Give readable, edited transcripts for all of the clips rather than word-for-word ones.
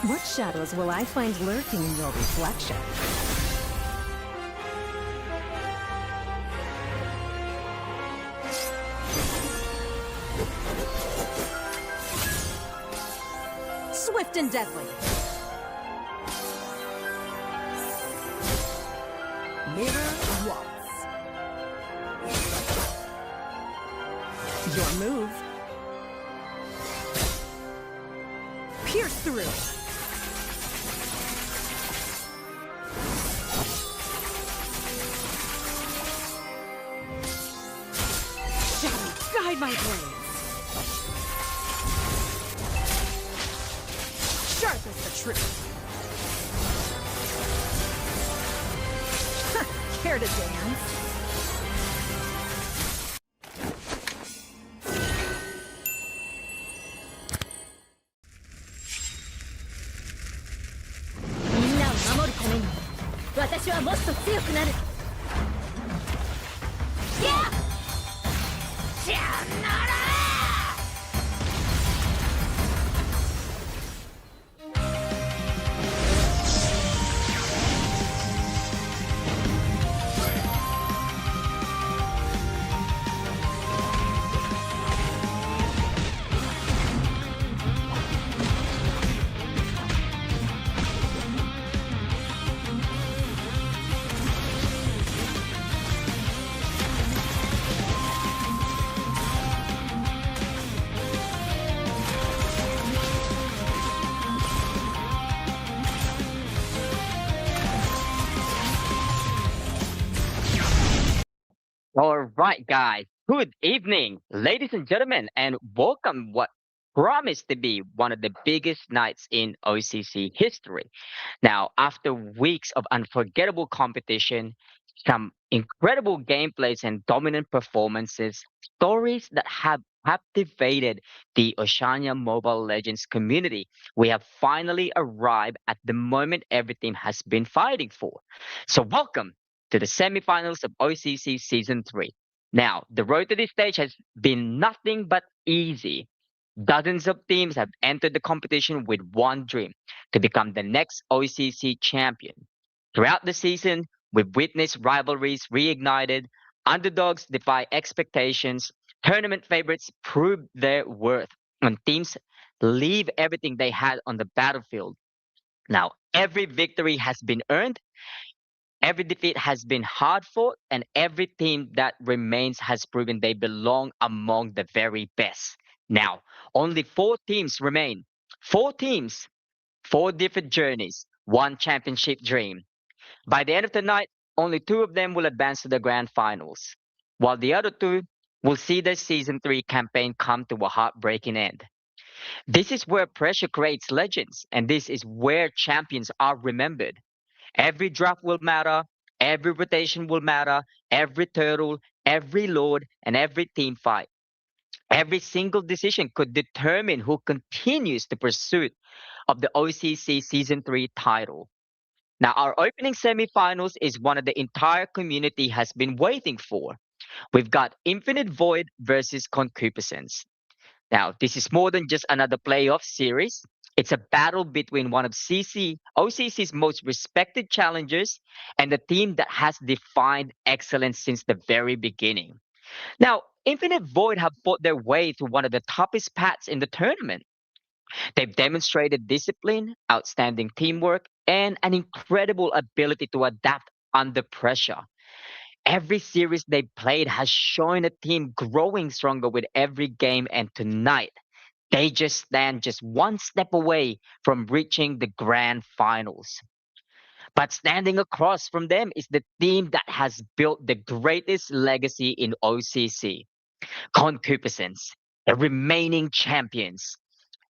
What shadows will I find lurking in your reflection? Swift and deadly. Mirror waltz. Your move. Pierce through. Shadow, guide my blades. Sharp as the truth. Care to dance? All right, guys. Good evening, ladies and gentlemen, and welcome what promised to be one of the biggest nights in OCC history. Now, after weeks of unforgettable competition, some incredible gameplays and dominant performances, stories that have captivated the Oceania Mobile Legends community, we have finally arrived at the moment every team has been fighting for. So, welcome to the semifinals of OCC Season 3. Now, the road to this stage has been nothing but easy. Dozens of teams have entered the competition with one dream to become the next OCC champion. Throughout the season, we've witnessed rivalries reignited, underdogs defy expectations, tournament favorites prove their worth, and teams leave everything they had on the battlefield. Now, every victory has been earned, every defeat has been hard fought, and every team that remains has proven they belong among the very best. Now, only four teams remain. Four teams, four different journeys, one championship dream. By the end of the night, only two of them will advance to the grand finals, while the other two will see their season 3 campaign come to a heartbreaking end. This is where pressure creates legends, and this is where champions are remembered. Every draft will matter, every rotation will matter, every turtle, every lord, and every team fight. Every single decision could determine who continues the pursuit of the OCC Season 3 title. Now, our opening semifinals is one of the entire community has been waiting for. We've got Infinite Void versus Concupiscence. Now, this is more than just another playoff series. It's a battle between one of OCC's most respected challengers and the team that has defined excellence since the very beginning. Now, Infinite Void have fought their way to one of the toughest paths in the tournament. They've demonstrated discipline, outstanding teamwork, and an incredible ability to adapt under pressure. Every series they played has shown a team growing stronger with every game, and tonight they just stand just one step away from reaching the grand finals. But standing across from them is the team that has built the greatest legacy in OCC, Concupiscence, the remaining champions,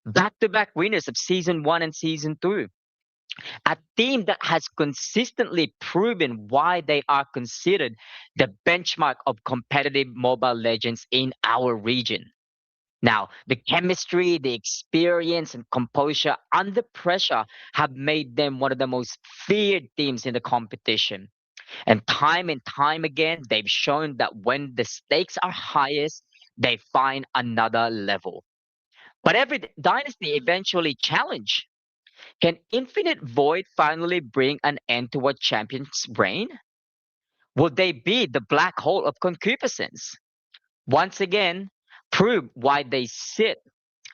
back to back winners of Season 1 and Season 2. A team that has consistently proven why they are considered the benchmark of competitive mobile legends in our region. Now, the chemistry, the experience, and composure under pressure have made them one of the most feared teams in the competition. And time again, they've shown that when the stakes are highest, they find another level. But every dynasty eventually challenge. Can Infinite Void finally bring an end to a champion's reign? Will they be the black hole of concupiscence? Once again, prove why they sit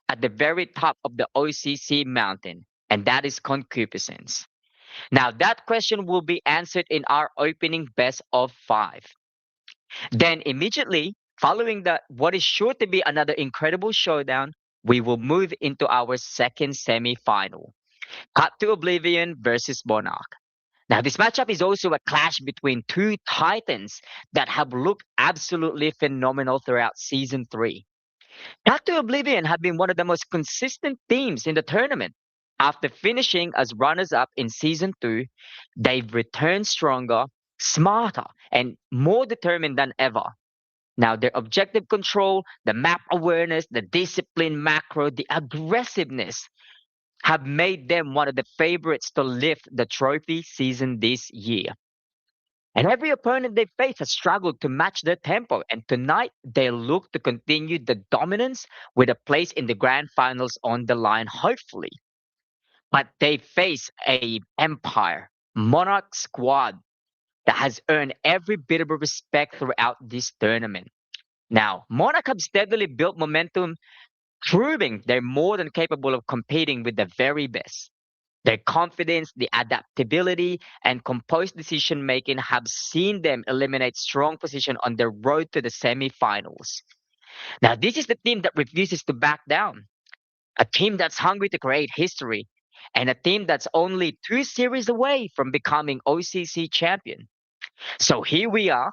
at the very top of the OCC mountain, and that is concupiscence. Now, that question will be answered in our opening best of five. Then, immediately following that, what is sure to be another incredible showdown, we will move into our second semi final. Cut to Oblivion versus Monarch. Now, this matchup is also a clash between two titans that have looked absolutely phenomenal throughout Season 3. Cut to Oblivion have been one of the most consistent teams in the tournament. After finishing as runners up in Season 2, they've returned stronger, smarter, and more determined than ever. Now, their objective control, the map awareness, the discipline macro, the aggressiveness have made them one of the favorites to lift the trophy season this year. And every opponent they face has struggled to match their tempo, and tonight they look to continue the dominance with a place in the grand finals on the line, hopefully. But they face a Empire Monarch squad that has earned every bit of respect throughout this tournament. Now, Monarch have steadily built momentum, proving they're more than capable of competing with the very best. Their confidence, the adaptability, and composed decision making have seen them eliminate strong position on the road to the semi-finals. Now, this is the team that refuses to back down, a team that's hungry to create history, and a team that's only two series away from becoming OCC champion. So here we are,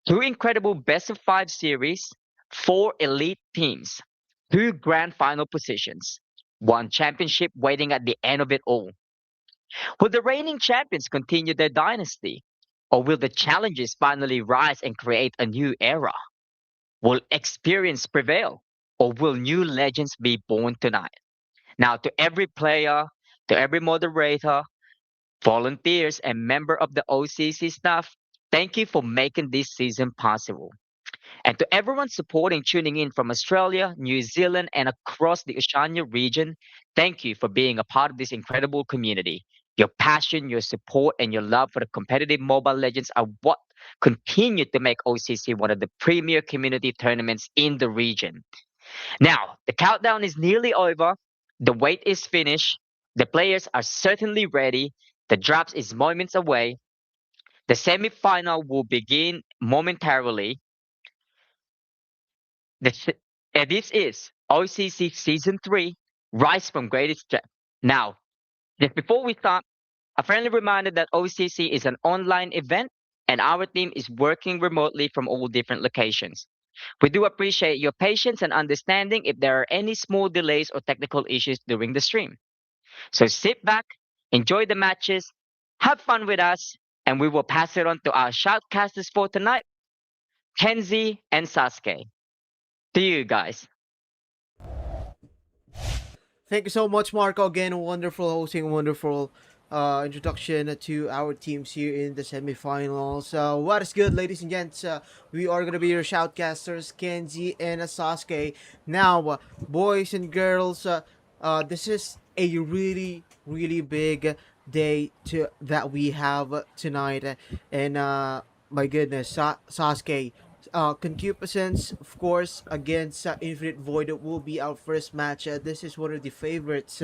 two incredible best of five series, four elite teams, two grand final positions, one championship waiting at the end of it all. Will the reigning champions continue their dynasty? Or will the challenges finally rise and create a new era? Will experience prevail? Or will new legends be born tonight? Now, to every player, to every moderator, volunteers, and member of the OCC staff, thank you for making this season possible. And to everyone supporting, tuning in from Australia, New Zealand, and across the Oceania region, thank you for being a part of this incredible community. Your passion, your support, and your love for the competitive Mobile Legends are what continue to make OCC one of the premier community tournaments in the region. Now, the countdown is nearly over. The wait is finished. The players are certainly ready. The draft is moments away. The semi-final will begin momentarily. This, this is OCC Season 3, Rise from Greatest Strength. Now, just before we start, a friendly reminder that OCC is an online event and our team is working remotely from all different locations. We do appreciate your patience and understanding if there are any small delays or technical issues during the stream. So sit back, enjoy the matches, have fun with us, and we will pass it on to our shoutcasters for tonight, Kenzie and Sasuke. To you guys. Thank you so much, Marco. Again, wonderful hosting, wonderful introduction to our teams here in the semifinals. What is good, ladies and gents? We are gonna be your shoutcasters, Kenzie and Sasuke. Now, boys and girls, this is a really big day that we have tonight, and my goodness, Sasuke, Concupiscence, of course, against Infinite Void will be our first match. This is one of the favorites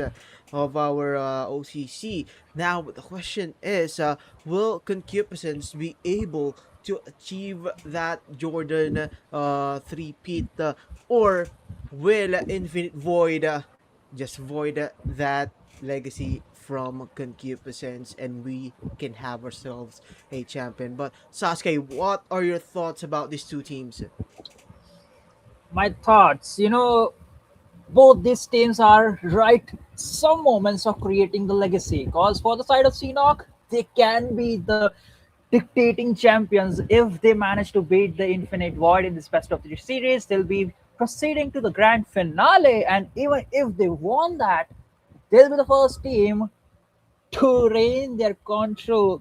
of our OCC. Now, the question is, will Concupiscence be able to achieve that Jordan three-peat, or will Infinite Void just void that legacy from Concupiscence and we can have ourselves a champion? But Sasuke, what are your thoughts about these two teams? My thoughts, both these teams are right some moments of creating the legacy. Because for the side of Seanock, they can be the dictating champions if they manage to beat the Infinite Void in this best of three series. They'll be proceeding to the grand finale, and even if they won that, they'll be the first team to reign their control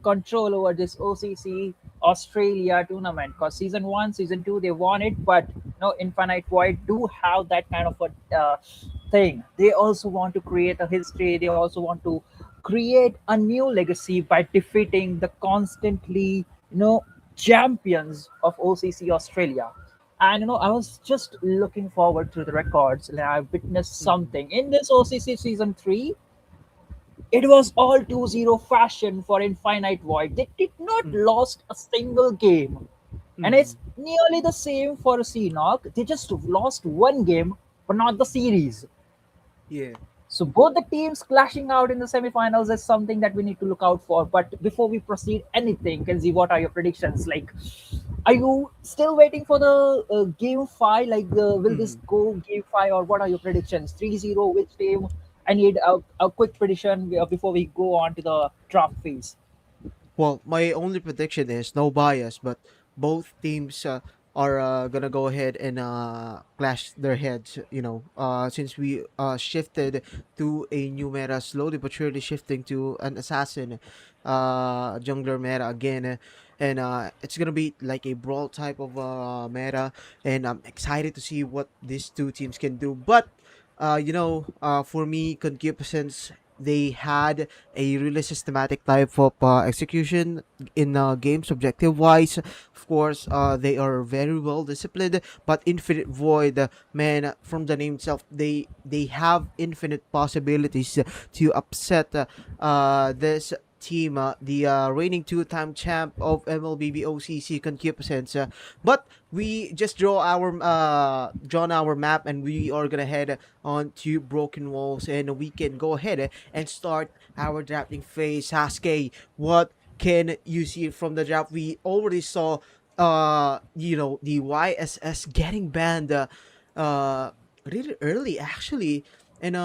over this OCC Australia tournament. Because season one, season two, they won it, but Infinite Void do have that kind of a thing. They also want to create a history. They also want to create a new legacy by defeating the constantly, champions of OCC Australia. And I was just looking forward to the records, and I witnessed Mm-hmm. something in this OCC season 3. It was all 2-0 fashion for Infinite Void. They did not Mm-hmm. lost a single game. And Mm-hmm. it's nearly the same for Seanock. They just lost one game, but not the series. Yeah. So both the teams clashing out in the semifinals is something that we need to look out for. But before we proceed anything, Kenzie, what are your predictions? Like, are you still waiting for the game 5? Like, will this Mm-hmm. go game 5, or what are your predictions? 3-0, which team? I need a quick prediction before we go on to the draft phase. Well, my only prediction is no bias, but both teams are gonna go ahead and clash their heads. Since we shifted to a new meta, slowly but surely shifting to an assassin, jungler meta again, and it's gonna be like a brawl type of meta, and I'm excited to see what these two teams can do. But for me, concupiscence, they had a really systematic type of execution in games objective wise. Of course, they are very well disciplined, but Infinite Void, man, from the name itself, they have infinite possibilities to upset this team, the reigning two-time champ of MLBB OCC Concupiscence. But we just drawn our map, and we are gonna head on to Broken Walls, and we can go ahead and start our drafting phase. Sasuke, what can you see from the draft? We already saw the YSS getting banned really early actually. And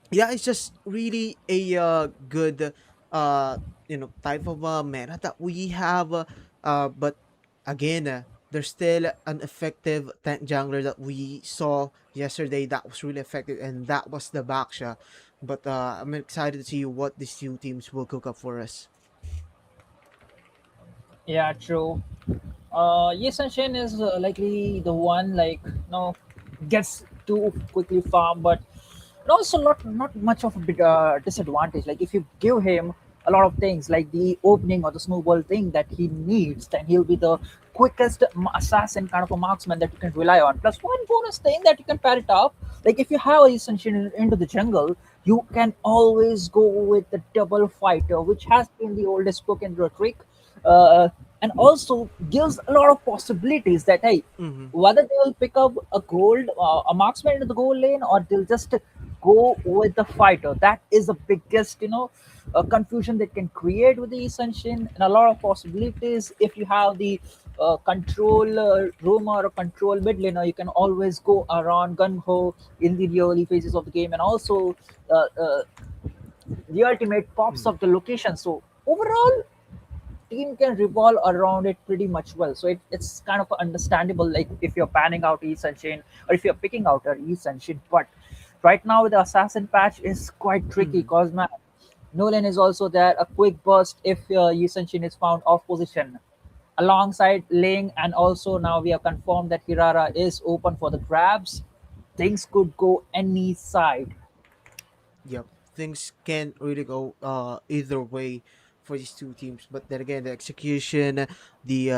yeah, it's just really a good type of meta that we have, but again, there's still an effective tank jungler that we saw yesterday that was really effective, and that was the Baksha. But I'm excited to see what these two teams will cook up for us. Yeah, true. Yes, and Shen is likely the one, like, gets too quickly farm, but also not much of a big disadvantage. Like, if you give him a lot of things like the opening or the snowball thing that he needs, then he'll be the quickest assassin kind of a marksman that you can rely on. Plus one bonus thing that you can pair it up, like if you have a Shen into the jungle, you can always go with the double fighter, which has been the oldest book in the trick, uh, and also gives a lot of possibilities that, hey, Mm-hmm. whether they'll pick up a marksman into the goal lane, or they'll just go with the fighter. That is the biggest, confusion that can create with the Ascension, and a lot of possibilities. If you have the control roamer or control mid laner, you can always go around gun ho in the early phases of the game, and also uh, uh, the ultimate pops Mm-hmm. of the location. So overall, team can revolve around it pretty much well. So it's kind of understandable, like if you're panning out East Sunshine, or if you're picking out a East Sunshine. But right now, the Assassin patch is quite tricky Mm-hmm. because, man, Nolan is also there. A quick burst if East Sunshine is found off position. Alongside Ling, and also now we have confirmed that Hirara is open for the grabs. Things could go any side. Yep, things can really go either way for these two teams. But then again, the execution, the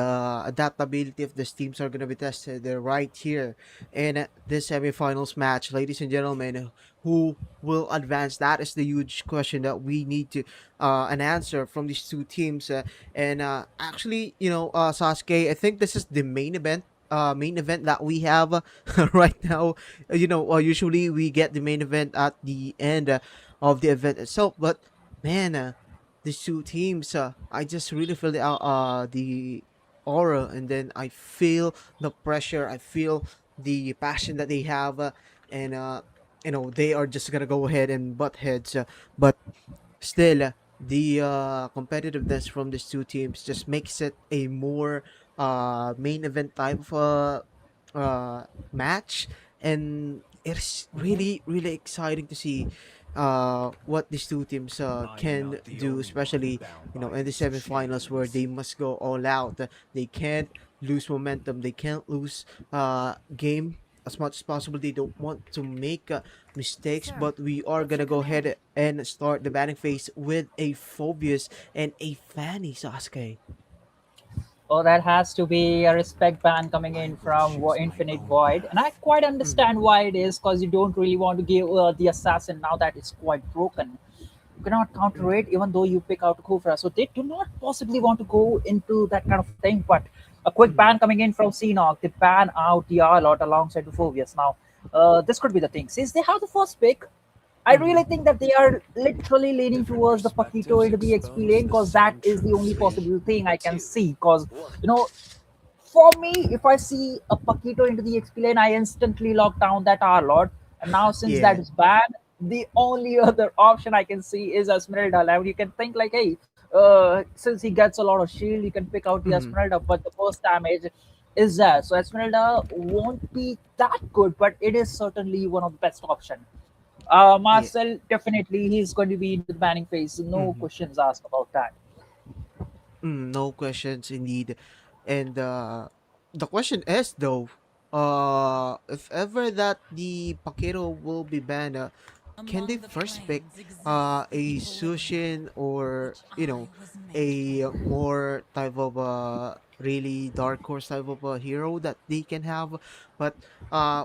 adaptability of these teams are gonna be tested. They're right here in this semifinals match, ladies and gentlemen. Who will advance? That is the huge question that we need to an answer from these two teams. And actually, Sasuke, I think this is the main event that we have right now. Usually we get the main event at the end of the event itself. But man, these two teams, I just really feel the aura, and then I feel the pressure. I feel the passion that they have, and they are just gonna go ahead and butt heads. But still, the competitiveness from these two teams just makes it a more main event type of uh, match, and it's really really exciting to see what these two teams can do, especially in the semifinals where they must go all out. They can't lose momentum. They can't lose game. as much as possible they don't want to make mistakes, Sir, but we are what's gonna your go command? ahead and start the banning phase with a Phobius and a Fanny Sasuke. Oh, that has to be a respect ban coming in from Infinite Void, and I quite Mm-hmm. understand why it is because you don't really want to give the assassin now that it's quite broken. You cannot counter it, even though you pick out Kufra. So they do not possibly want to go into that kind of thing. But a quick Mm-hmm. ban coming in from Xenog, they ban out the Arlot alongside the Phobius. Now, this could be the thing. Since they have the first pick, I Mm-hmm. really think that they are literally leaning towards the Paquito into the XP lane because that is the only possible thing I can see. Because, you know, for me, if I see a Paquito into the XP lane, I instantly lock down that R Lord. And now, since that Yeah. is banned, the only other option I can see is Esmeralda. Like, you can think, like, hey, since he gets a lot of shield, you can pick out the Mm-hmm. Esmeralda, but the burst damage is there. So, Esmeralda won't be that good, but it is certainly one of the best options. Yeah. Marcel, definitely, he's going to be into the banning phase. No Mm-hmm. questions asked about that. No questions indeed. And the question is though, if ever that the Paquero will be banned, can they first pick a Sushin, or a more type of really dark horse type of a hero that they can have? But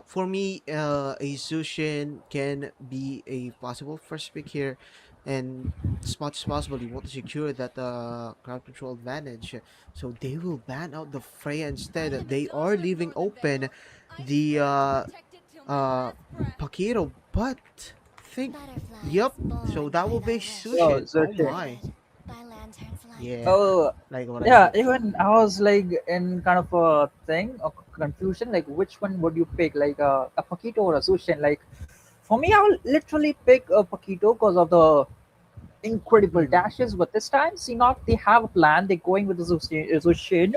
for me, a Sushin can be a possible first pick here, and as much as possible you want to secure that crowd control advantage, so they will ban out the Freya instead. They are leaving open the uh Paquito, but think, yep, so that will be Oh, Sushin. Oh Zerche. my. Yeah, Oh, like what I yeah. said. Even I was like in kind of a thing, a confusion. Like, which one would you pick? Like a Paquito or a Sushin? Like, for me, I will literally pick a Paquito because of the incredible Mm-hmm. dashes. But this time, Seanock, they have a plan. They're going with the Sushin.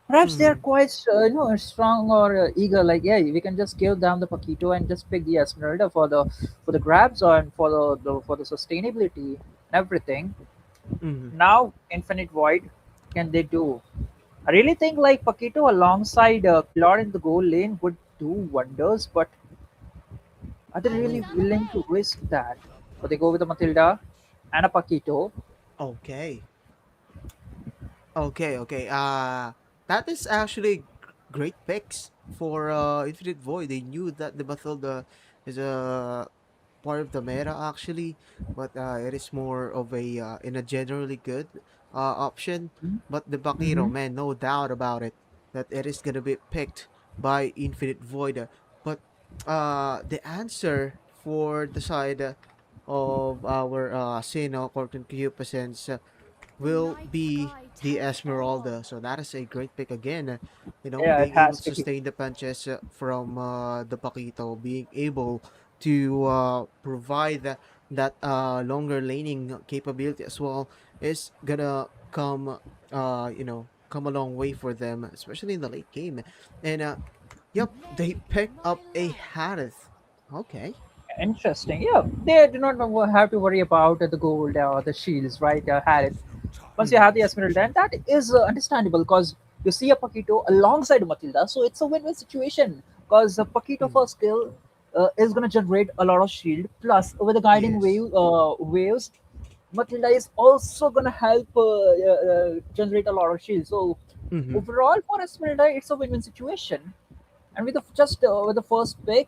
Perhaps they are Mm-hmm. quite strong or eager. Like, yeah, we can just give them the Paquito and just pick the Esmeralda for the grabs and for for the sustainability and everything. Mm-hmm. Now, Infinite Void, can they do? I really think like Paquito alongside Claude in the goal lane would do wonders, but are they really willing to risk that? So they go with a Matilda and a Paquito. Okay. Okay. That is actually great picks for Infinite Void. They knew that the Mathilda is a part of the meta actually, but it is more of a in a generally good option. But the Bakiro, Mm-hmm. man, no doubt about it that it is gonna be picked by Infinite Void. But the answer for the side of our Sino Corton Cupicens The will night be sky the tells all. Esmeralda. So that is a great pick again. Yeah, it Being able has to to be. sustain the punches from the Paquito, being able to provide that longer laning capability as well is gonna come a long way for them, especially in the late game. And yep, they They are pick not up a allowed. Harith. Okay. Interesting. Yeah, they do not have to worry about the gold or the shields, right? Harith. Once you Mm-hmm. have the Esmeralda, and that is understandable because you see a Paquito alongside Matilda, so it's a win-win situation. Because the Paquito Mm-hmm. first skill is going to generate a lot of shield, plus with the guiding Yes. waves, Matilda is also going to help generate a lot of shield. So Mm-hmm. overall, for Esmeralda, it's a win-win situation. And with with the first pick,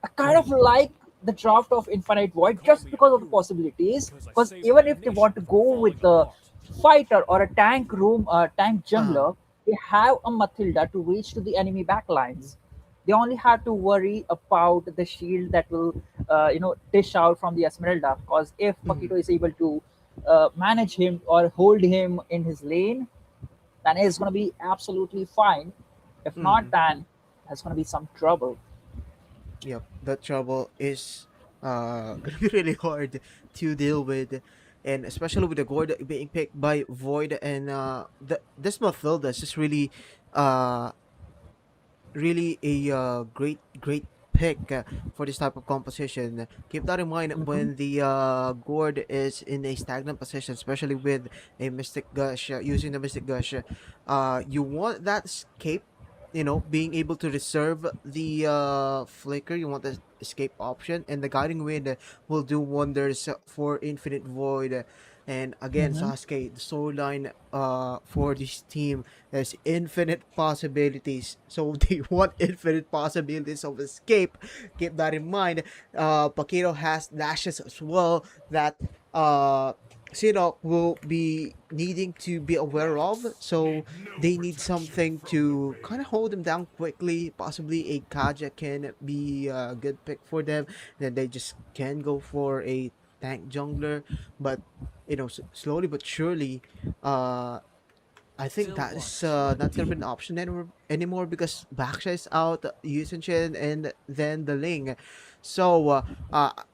I kind of Mm-hmm. like the draft of Infinite Void just because of the possibilities. Because even if they want to go with the fighter or a tank room, tank Uh-huh. jungler, they have a Matilda to reach to the enemy backlines. They only have to worry about the shield that will, dish out from the Esmeralda. Because if Mm-hmm. Paquito is able to manage him or hold him in his lane, then it's going to be absolutely fine. If not, Mm-hmm. then there's going to be some trouble. Yep, that trouble is gonna be really hard to deal with, and especially with the Gord being picked by Void, and this Mathilda is just uh really a great pick for this type of composition. Keep that in mind Mhm. when the Gord is in a stagnant position, especially with a Mystic Gush, using the Mystic Gush. You want that escape being able to reserve the flicker. You want the escape option, and the guiding wind will do wonders for Infinite Void. And again, Mm-hmm. Sasuke, the storyline for this team is infinite possibilities. So they want infinite possibilities of escape. Keep that in mind. Paquito has dashes as well that Sinok will be needing to be aware of. So they need something to kind of hold them down quickly. Possibly a Kaja can be a good pick for them. Then they just can go for a tank jungler, but slowly but surely, uh, I think that is not gonna be an option anymore because Baksha is out, Yusen and then the Ling. So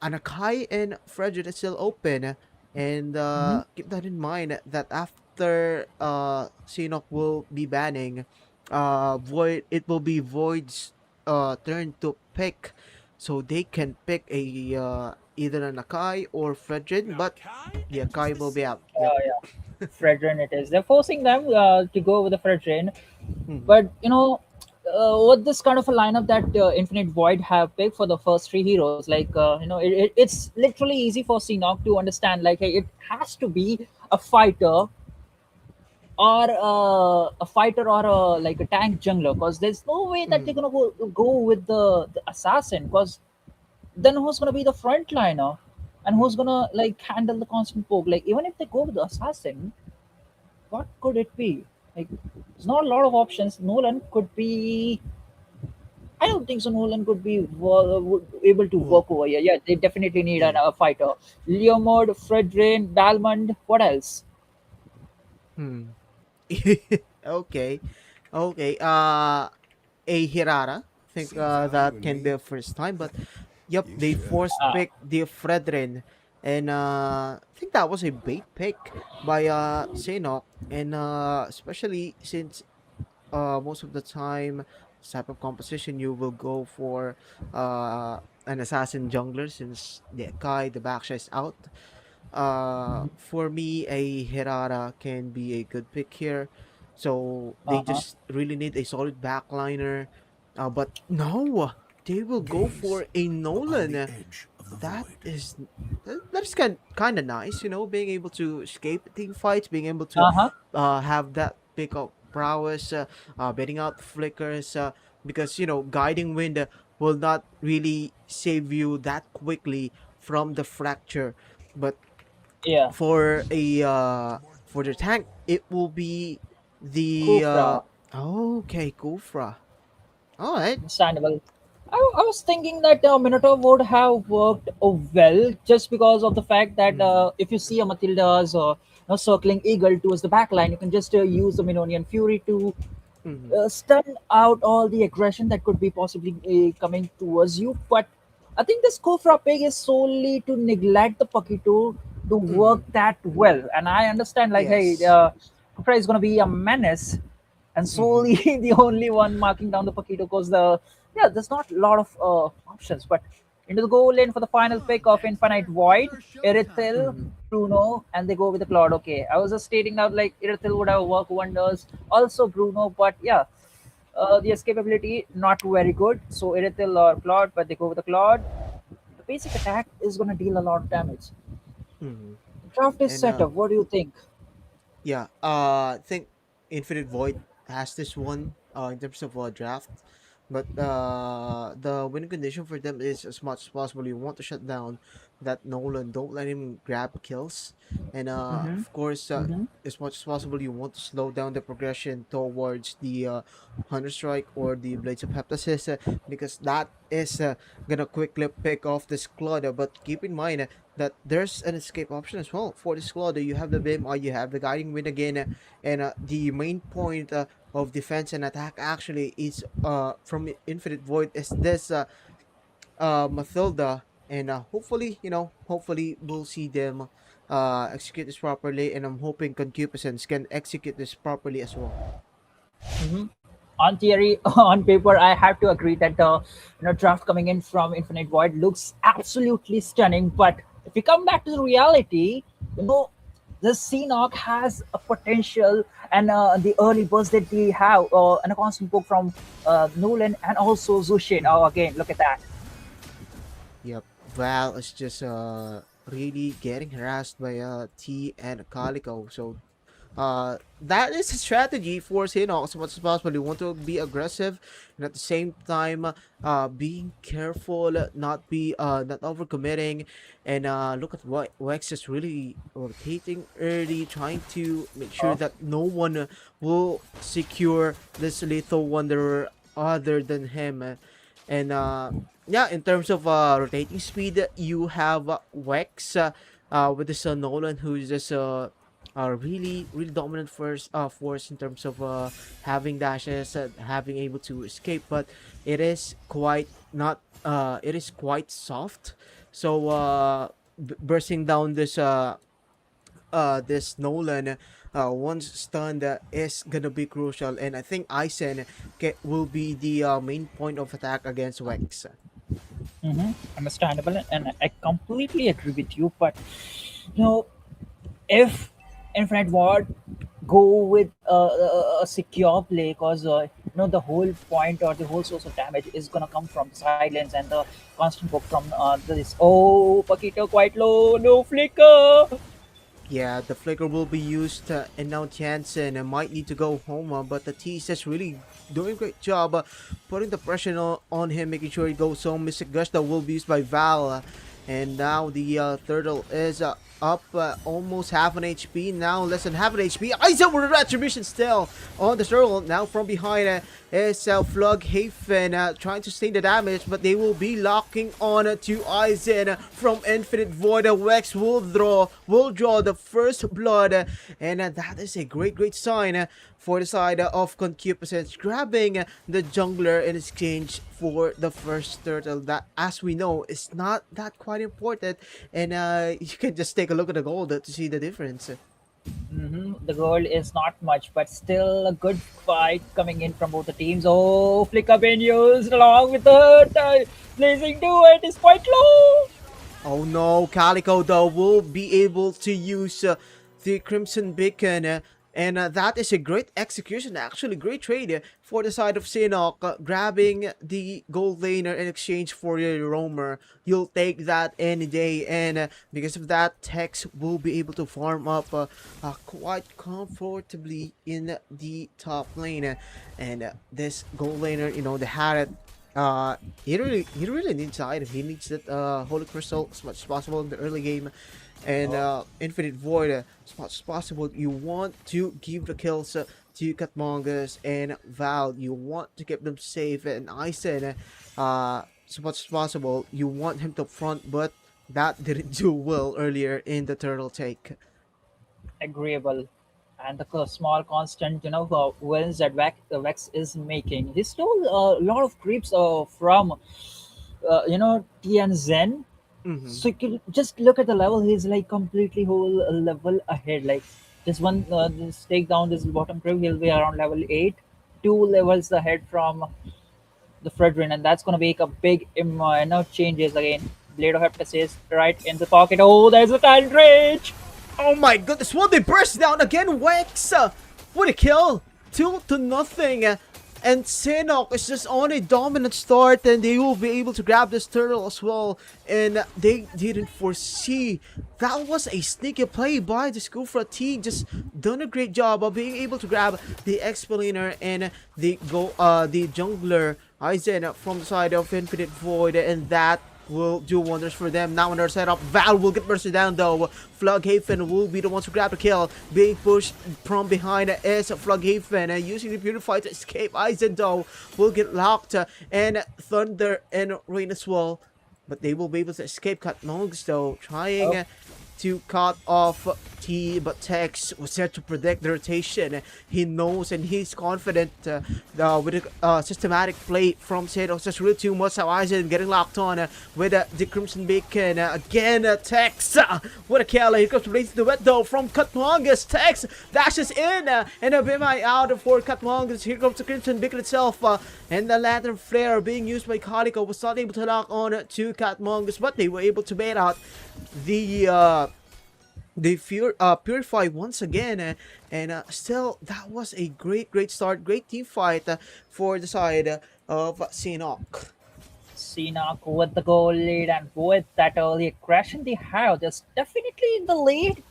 Anakai and Frederick is still open, and Mm-hmm. keep that in mind that after Sinok will be banning, Void it will be Void's turn to pick, so they can pick a either an Akai or Frederick, but the Akai will be out. Yep. Yeah. Fredrin it is. They're forcing them to go with the Fredrin. Mhm. But what this kind of a lineup that Infinite Void have picked for the first three heroes, like it's literally easy for Seanock to understand. Like, hey, it has to be a fighter or like a tank jungler, because there's no way that they're Mhm. gonna go with the assassin, because then who's gonna be the frontliner, and who's Mhm. gonna like handle the constant poke? Like, even if they go with the assassin, what could it be? Like, there's not a lot of options. Nolan could be. I don't think so. Nolan could be able to Well, work over here. Yeah, they definitely need yeah. a fighter. Leomord, Fredrin, Balmond. What else? Hmm. Okay. Okay. A Hirara. I think that can be a first time, but yep, they forced Ah, pick the Fredrin, and I think that was a bait pick by Senok, and especially since most of the time this type of composition you will go for an assassin jungler since the Kai the Baksha is out. For me, a Hirara can be a good pick here. So they uh-huh. just really need a solid backliner. But no, they will go for a Nolan. That is that's kind of nice, being able to escape team fights, being able to Uh-huh. have that pick up prowess, betting out flickers, because guiding wind will not really save you that quickly from the fracture. But Yeah. for a for the tank, it will be the Kufra. okay, Kufra. All right. Understandable. I was thinking that Minotaur would have worked well, just because of the fact that Mm-hmm. if you see a Matilda's circling eagle towards the back line, you can just use the Minonian Fury to Mm-hmm. stun out all the aggression that could be possibly coming towards you. But I think this Kofra pick is solely to neglect the Pakito to Mm-hmm. work that well. And I understand, like, hey, Yes. Kofra is going to be a menace, and Mm-hmm. solely the only one marking down the Pakito, because there's not a lot of options. But into the goal lane for the final pick of Infinite Void, Irithil, Mm-hmm. Bruno, and they go with the Claude. Okay, I was just stating out like Irithil would have worked wonders. Also Bruno, but yeah, the escapability not very good. So Irithil or Claude, but they go with the Claude. The basic attack is going to deal a lot of damage. Mm-hmm. Draft is And set up. What do you think? yeah, I think Infinite Void has this one in terms of draft, but the winning condition for them is as much as possible. You want to shut down that Nolan. Don't let him grab kills, and Mm-hmm. of course, Mm-hmm. as much as possible, you want to slow down the progression towards the Hunter Strike or the Blades of Heptasis, because that is gonna quickly pick off this Claude. But keep in mind that there's an escape option as well for this Claude. You have the Beam, or you have the Guiding Wind again, and the main point of defense and attack actually is from Infinite Void is this Mathilda, and hopefully we'll see them execute this properly, and I'm hoping Concupiscence can execute this properly as well. Mm-hmm. On theory, on paper, I have to agree that draft coming in from Infinite Void looks absolutely stunning. But if you come back to the reality, you know the Seanock has a potential, and the early burst that they have, and a constant poke from Nolan and also Zushin. Oh, again, look at that. Yep. Val is just really getting harassed by T and Calico. So that is a strategy for Sinnoh as much as possible. You want to be aggressive and at the same time being careful, not overcommitting. And look at what Wex is really rotating early, trying to make sure Oh, that no one will secure this lethal wanderer other than him. And yeah, in terms of rotating speed, you have Wex with this Nolan who's just really dominant force in terms of having dashes, having able to escape, but it is quite not it is quite soft. So bursting down this Nolan once stunned is gonna be crucial, and I think Aizen will be the main point of attack against Wex. understandable, and I completely agree with you. But you know, if Infinite Ward go with a secure play, because the whole point or the whole source of damage is gonna come from the sidelines and the constant poke from this. Oh, Paquito quite low, no flicker. Yeah, the flicker will be used, and now Jansen might need to go home, but the T is really doing a great job putting the pressure on him, making sure he goes home. Mystic Gush that will be used by Val, and now the turtle is up almost half an HP, now less than half an HP. Aizen with a retribution still on the turtle. Now from behind is Flughaven trying to stay the damage, but they will be locking on to Aizen from Infinite Void. Wex will draw the first blood, and that is a great sign for the side of Concupiscence, grabbing the jungler in exchange for the first turtle. That, as we know, is not that quite important, and you can just take a look at the gold to see the difference. The goal is not much, but still a good fight coming in from both the teams. Oh, flicker being used along with the blazing duet is quite low. Oh no, Calico though will be able to use the Crimson Beacon, and that is a great execution, actually great trade for the side of Sinnoh, grabbing the gold laner in exchange for your roamer. You'll take that any day, and because of that, Tex will be able to farm up quite comfortably in the top lane, and this gold laner, the Harriet, he really needs the item. He needs that holy crystal as much as possible in the early game, and infinite void as much as possible. You want to give the kills to Catmongus and Val. You want to keep them safe, and I said as much as possible you want him to front, but that didn't do well earlier in the turtle take. Agreeable. And the small constant, wins that Vex is making. He stole a lot of creeps from, Tian Zen. Mm-hmm. So you can just look at the level. He's like completely whole level ahead. Like this take down this bottom creep, he'll be around level 8, 2 levels ahead from the Fredrin, and that's gonna make a big, changes again. Blade of Heptus is right in the pocket. Oh, there's a Tyrant Rage. Oh my goodness, will they burst down again? Wex with a kill, 2-0, and Sinnoh is just on a dominant start, and they will be able to grab this turtle as well, and they didn't foresee. That was a sneaky play by the Skufra T, just done a great job of being able to grab the Explainer and the jungler Aizen from the side of Infinite Void, and that will do wonders for them. Now on their setup, Val will get bursted down though. Flughaven will be the ones to grab the kill. Being pushed from behind is Flughaven, using the Purify to escape. Aizen though will get locked, and Thunder and Rain as well. But they will be able to escape. Cut Monks though, trying to cut off T, but Tex was there to predict the rotation. He knows and he's confident with a systematic play from Sedos. Just really too much. How Aizen getting locked on with the Crimson Beacon. Again, Tex what a kill. Here comes Blaze the Wet though from Cutmongus. Tex dashes in and a Bimai out for Cutmongus. Here comes the Crimson Beacon itself, and the Lantern Flare being used by Calico was not able to lock on to Cutmongus, but they were able to bait out the They purify once again, and still that was a great start, great team fight for the side of Sinok. Cena with the goal lead and with that early aggression they have, they're definitely in the lead.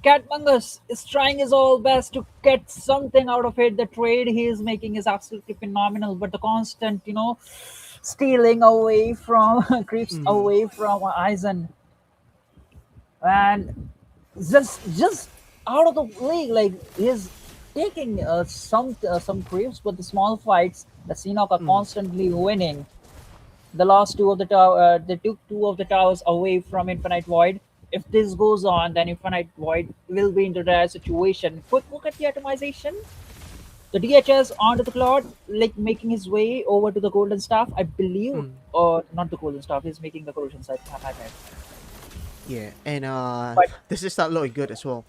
Catmungus is trying his all best to get something out of it. The trade he is making is absolutely phenomenal, but the constant, stealing away from creeps Mm-hmm. away from Eisen and just out of the league, like he's taking some creeps, but the small fights the Seahawks are Mm. constantly winning. The last two of the tower, they took two of the towers away from Infinite Void. If this goes on, then Infinite Void will be in a dire situation. Quick look at the atomization. The DHS onto the cloud, like making his way over to the Golden Staff, I believe, Mm. or not the Golden Staff, he's making the corrosion side. My bad. Yeah, and But this is not looking good as well.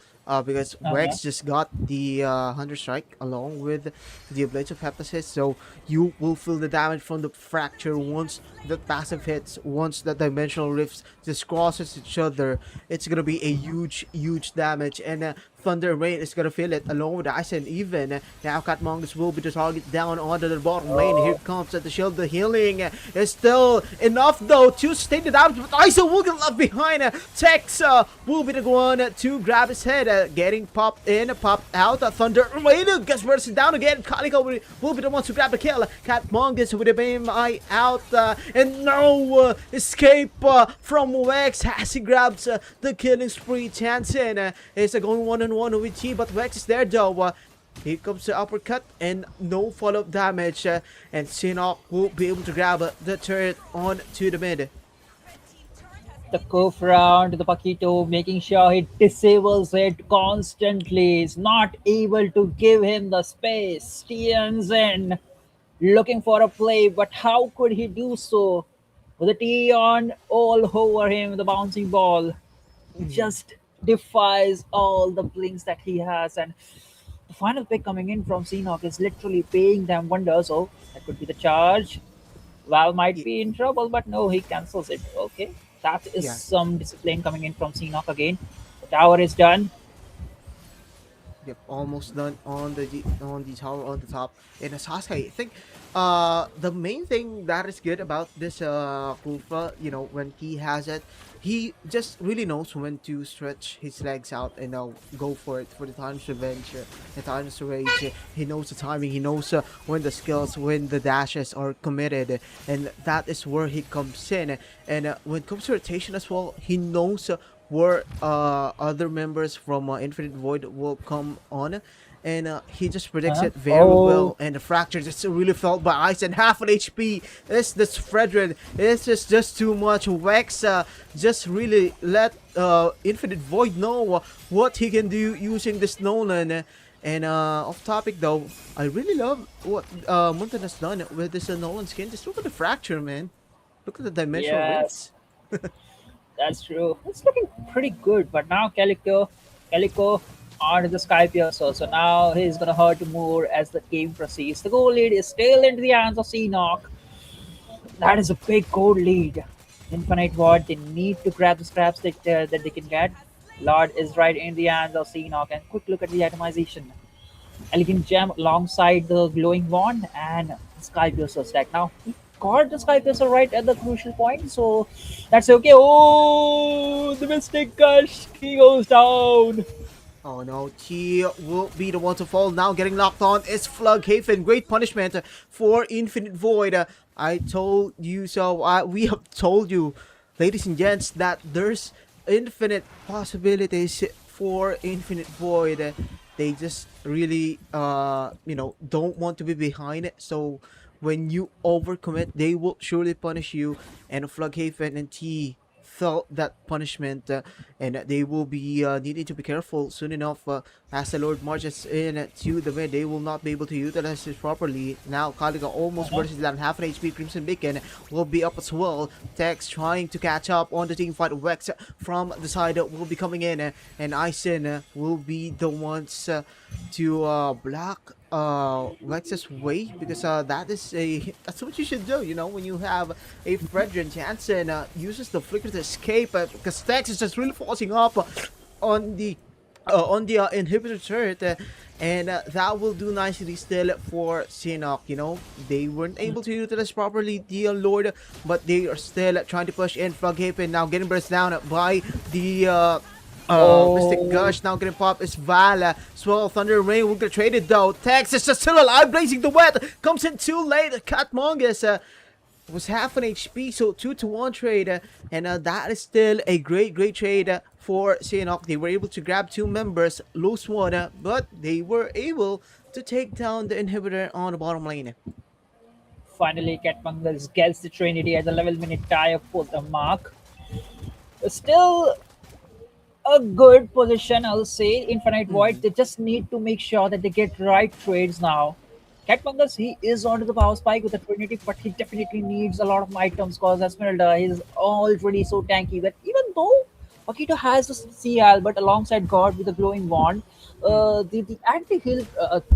Because uh-huh. Wex just got the Hunter Strike along with the Blades of Heptasis, so you will feel the damage from the fracture once that passive hits, once that dimensional rifts just crosses each other. It's gonna be a huge damage, and Thunder and Rain is gonna feel it along with Ice, and even now Catmongus will be the target down onto the bottom lane. Here Oh, comes the shield, the healing is still enough though to sustain the damage, but Iso will get left behind. Tex will be the one to grab his head, getting popped in, popped out. Thunder Rain gets bursted down again. Calico will be the one to grab the kill. Catmongus with a beam eye out, and no escape from Wex as he grabs the killing spree. Chanson is going one-on-one with T, but Wex is there though. Here comes the uppercut and no follow-up damage, and Sinok will be able to grab the turret on to the mid. the curve round the Paquito, making sure he disables it constantly. He's not able to give him the space. Tianzin looking for a play, but how could he do so? With the T on all over him, the bouncing ball Mhm. just defies all the blinks that he has. And the final pick coming in from Seahawk is literally paying them wonders. Oh, that could be the charge. Val might Y- be in trouble, but no, he cancels it. Okay, that is yeah, some discipline coming in from Seahawk again. The tower is done. yep, almost done on the tower on the top. And Sasuke, I think the main thing that is good about this Kufa, when he has it, he just really knows when to stretch his legs out and go for it for the time's revenge, the time's rage. He knows the timing, he knows when the skills, when the dashes are committed, and that is where he comes in. And when it comes to rotation as well, he knows where other members from Infinite Void will come on. And he just predicts Uh-huh. it very Oh, well. And the fracture just really felt by Ice, and half an HP. This Fredrin is just too much. Wex just really let Infinite Void know what he can do using this Nolan. And off topic though, I really love what Munton has done with this Nolan skin. Just look at the fracture, man. Look at the dimensional yes, rifts. that's true. It's looking pretty good, but now Calico on the Sky Piercer. So now he's gonna hurt more as the game proceeds. The goal lead is still into the hands of Seahawk. That is a big goal lead. Infinite Ward, they need to grab the scraps that they can get. Lord is right in the hands of Seahawk. And quick look at the atomization. Elegant Gem alongside the glowing wand and Sky Piercer stack. Now, he got the Sky Piercer right at the crucial point, so that's okay. Oh, the Mystic Gush, he goes down. Oh no, T will be the one to fall now. Getting locked on is Flughaven. Great punishment for Infinite Void. I told you so. We have told you, ladies and gents, that there's infinite possibilities for Infinite Void. They just really, don't want to be behind it. So when you overcommit, they will surely punish you. And Flughaven and T felt that punishment, and they will be needing to be careful soon enough. As the Lord marches in to the mid, they will not be able to utilize it properly. Now Kaliga almost Uh-huh. versus down half an HP. Crimson Beacon will be up as well. Tex trying to catch up on the team fight. Wex from the side will be coming in, and Ison will be the ones to block Lex's way, because that's what you should do. When you have a Fredrin, Jansen uses the flicker to escape, because Tex is just really forcing up. on the inhibitor turret, and that will do nicely still for Sinnoh. They weren't able to utilize properly the Lord, but they are still trying to push in. Froghaven now getting burst down by the Mystic Oh, Gush. Now getting popped is Vala. Swell Thunder Rain will get traded though. Tex is just still alive, blazing the wet. Comes in too late. Catmongus was half an HP, so 2-to-1 trade, and that is still a great trade for Sinnoh. They were able to grab two members, lose one, but they were able to take down the inhibitor on the bottom lane. finally, Catmangles gets the Trinity at the level minute tie for the mark. Still a good position, I'll say. Infinite Void, Mhm. they just need to make sure that they get right trades now. Catmangles, he is onto the power spike with the Trinity, but he definitely needs a lot of items because Esmeralda is already so tanky that even though Paquito has the CL, but alongside God with the glowing wand, Mhm. the anti-heal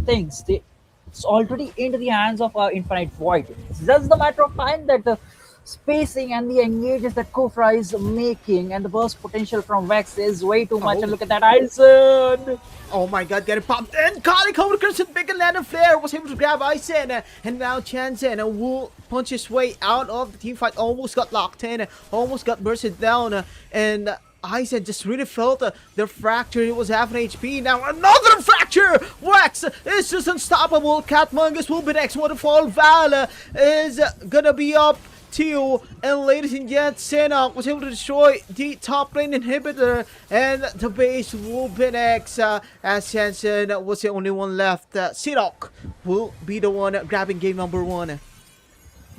things, it's already into the hands of Infinite Void. It's just the matter of time that the spacing and the engages that Kufra is making and the burst potential from Vex is way too much. And Oh, look at that Aizen! oh my god, getting popped in. Kali coming to Crimson Big and Land Flare was able to grab Ison, and now Chansen will punch his way out of the team fight. Almost got locked in, almost got bursted down, and Ison just really felt the fracture. It was half an HP. Now another fracture! Rex is just unstoppable. Catmungus will be next one to fall. Val is gonna be up two, and ladies and gents, Sinnoh was able to destroy the top lane inhibitor, and the base will be next, as Jensen was the only one left. Sinnoh will be the one grabbing game number one.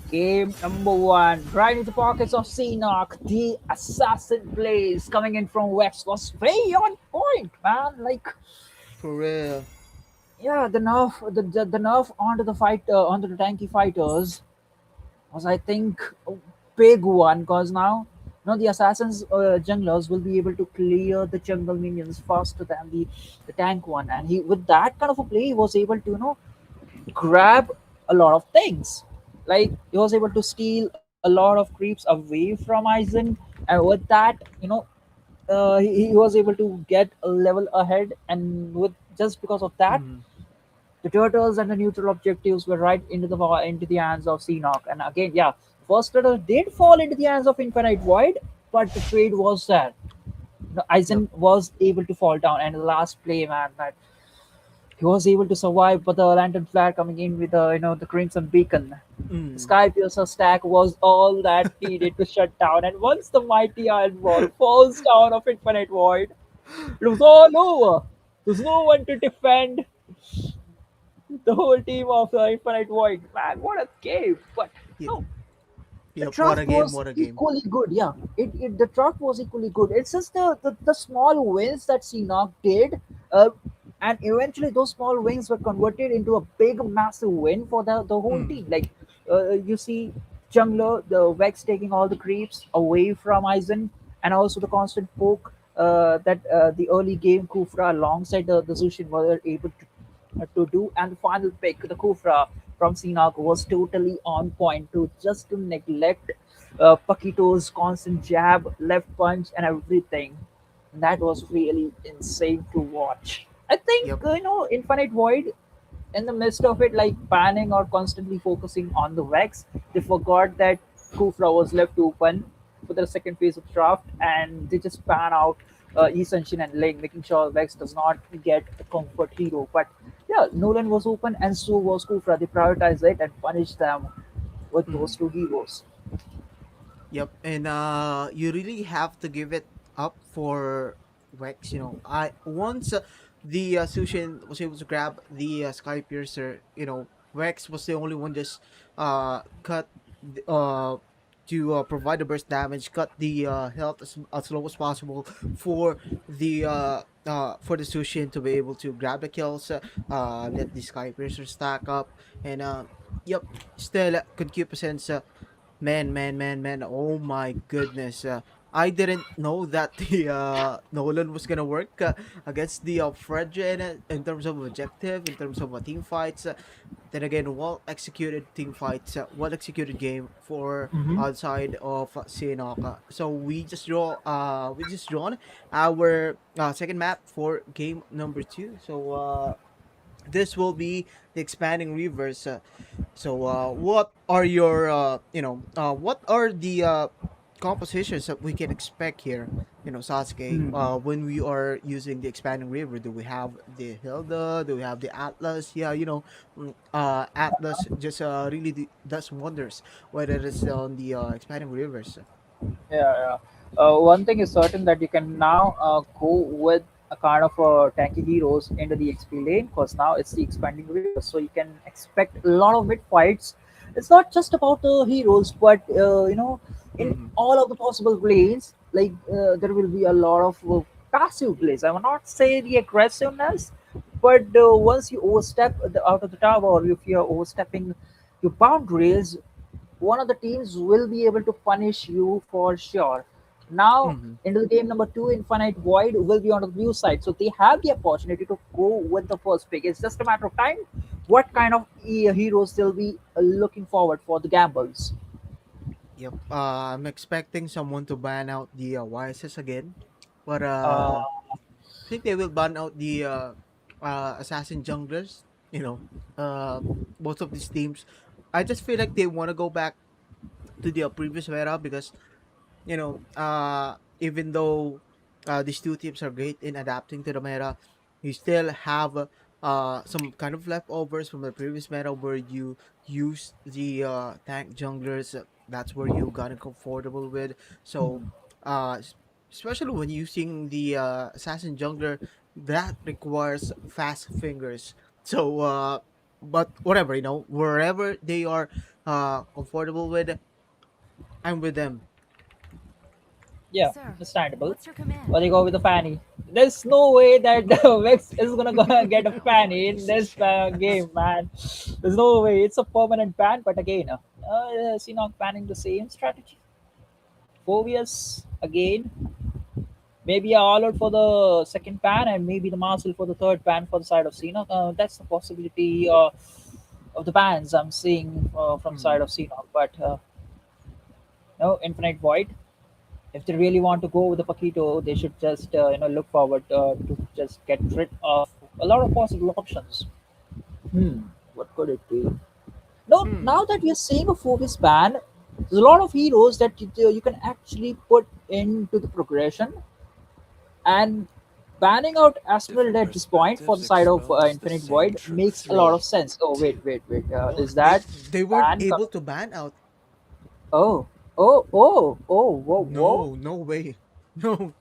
Game number one, right into the pockets of Seanock. The assassin plays coming in from Vex was very on point, man. Like, For real. yeah, the nerf onto the fight onto the tanky fighters was, I think, a big one because now the assassins junglers will be able to clear the jungle minions faster than the tank one, and he with that kind of a play he was able to grab a lot of things. Like he was able to steal a lot of creeps away from Aizen, and with that, he was able to get a level ahead. And with just because of that, Mhm. the turtles and the neutral objectives were right into the hands of Seanock. And again, yeah, first turtle did fall into the hands of Infinite Void, but the trade was there. Yep. Aizen was able to fall down, and the last play, man, that he was able to survive. But the lantern flare coming in with the crimson beacon, the Mm. sky piercer stack was all that needed to shut down. And once the mighty iron ball falls down of Infinite Void, it was all over. There's no one to defend the whole team of the Infinite Void. Man, what a game! But Yep. no, the Yep. What a draft game! was What a game! equally good. Yeah, the draft was equally good. It's just the small wins that Seanock did, uh, and eventually those small wins were converted into a big, massive win for the whole Mm. team. Like you see, Jungler, the Vex taking all the creeps away from Aizen, and also the constant poke that the early game Kufra alongside the Zushin were able to do. And the final pick, the Kufra from Sinag, was totally on point to just to neglect Paquito's constant jab, left punch, and everything. That was really insane to watch. I think Yep. Infinite Void, in the midst of it, like panning or constantly focusing on the Vex, they forgot that Kufra was left open for the second phase of draft, and they just pan out Essential and Ling, making sure Vex does not get a comfort hero. But yeah, Nolan was open, and so was Kufra. They prioritized it and punished them with those Mhm. two heroes. Yep, and you really have to give it up for Wex. I once the Sushin was able to grab the Sky Piercer. Wex was the only one just cut to provide the burst damage, cut the health as low as possible for the Sushin to be able to grab the kills, let the Sky Piercer stack up, and yep, still concupiscence. Man. Oh my goodness. I didn't know that the Nolan was gonna work against the Fredrin in terms of objective, in terms of team fights. Then again, well executed team fights, well executed game for Hmm. outside of Sinok. So we just drawn our second map for game number two. So this will be the expanding rivers. So, what are your, what are the compositions that we can expect here? Sasuke, when we are using the expanding river, do we have the Hilda? Do we have the Atlas? Yeah, Atlas just really does wonders when it is on the expanding rivers. Yeah, yeah. One thing is certain that you can now go with a kind of tanky heroes into the XP lane because now it's the expanding river, so you can expect a lot of mid fights. It's not just about the heroes, but in Mm-hmm. all of the possible lanes, like there will be a lot of passive plays. I will not say the aggressiveness, but once you overstep out of the tower, or if you are overstepping your boundaries, one of the teams will be able to punish you for sure. Now, Mm-hmm. into the game number two, Infinite Void will be on the blue side, so they have the opportunity to go with the first pick. It's just a matter of time. What kind of heroes they'll be looking forward for the gambles? Yep. I'm expecting someone to ban out the YSS again, but Uh, I think they will ban out the assassin junglers. You know, most of these teams. I just feel like they want to go back to the previous era because even though these two teams are great in adapting to the meta, you still have some kind of leftovers from the previous meta where you use the tank junglers. That's where you gotten comfortable with. So, especially when using the assassin jungler, that requires fast fingers. So, but whatever, wherever they are comfortable with, I'm with them. yeah, Sir, understandable. what's your command? But they go with the fanny. There's no way that Vex is gonna go get a fanny in this game, man. There's no way. It's a permanent ban. But again, Sinok banning the same strategy. Phobias again. Maybe a all out for the second ban and maybe the Marcel for the third ban for the side of Sinok. That's the possibility of the bans I'm seeing from the Mhm. side of Sinok. But no, Infinite Void, if they really want to go with the Paquito, they should just look forward to just get rid of a lot of possible options. Hmm, what could it be? No, Hmm. now that we are seeing a focus ban, there's a lot of heroes that you can actually put into the progression, and banning out Astral Different at this point for the perspectives side of expose the Infinite same Void makes truth. a lot Wait. of sense. Oh wait, 2. wait, wait. Well, Is they that they weren't ban? able to ban out. Oh, oh, whoa, whoa. No, no way. No,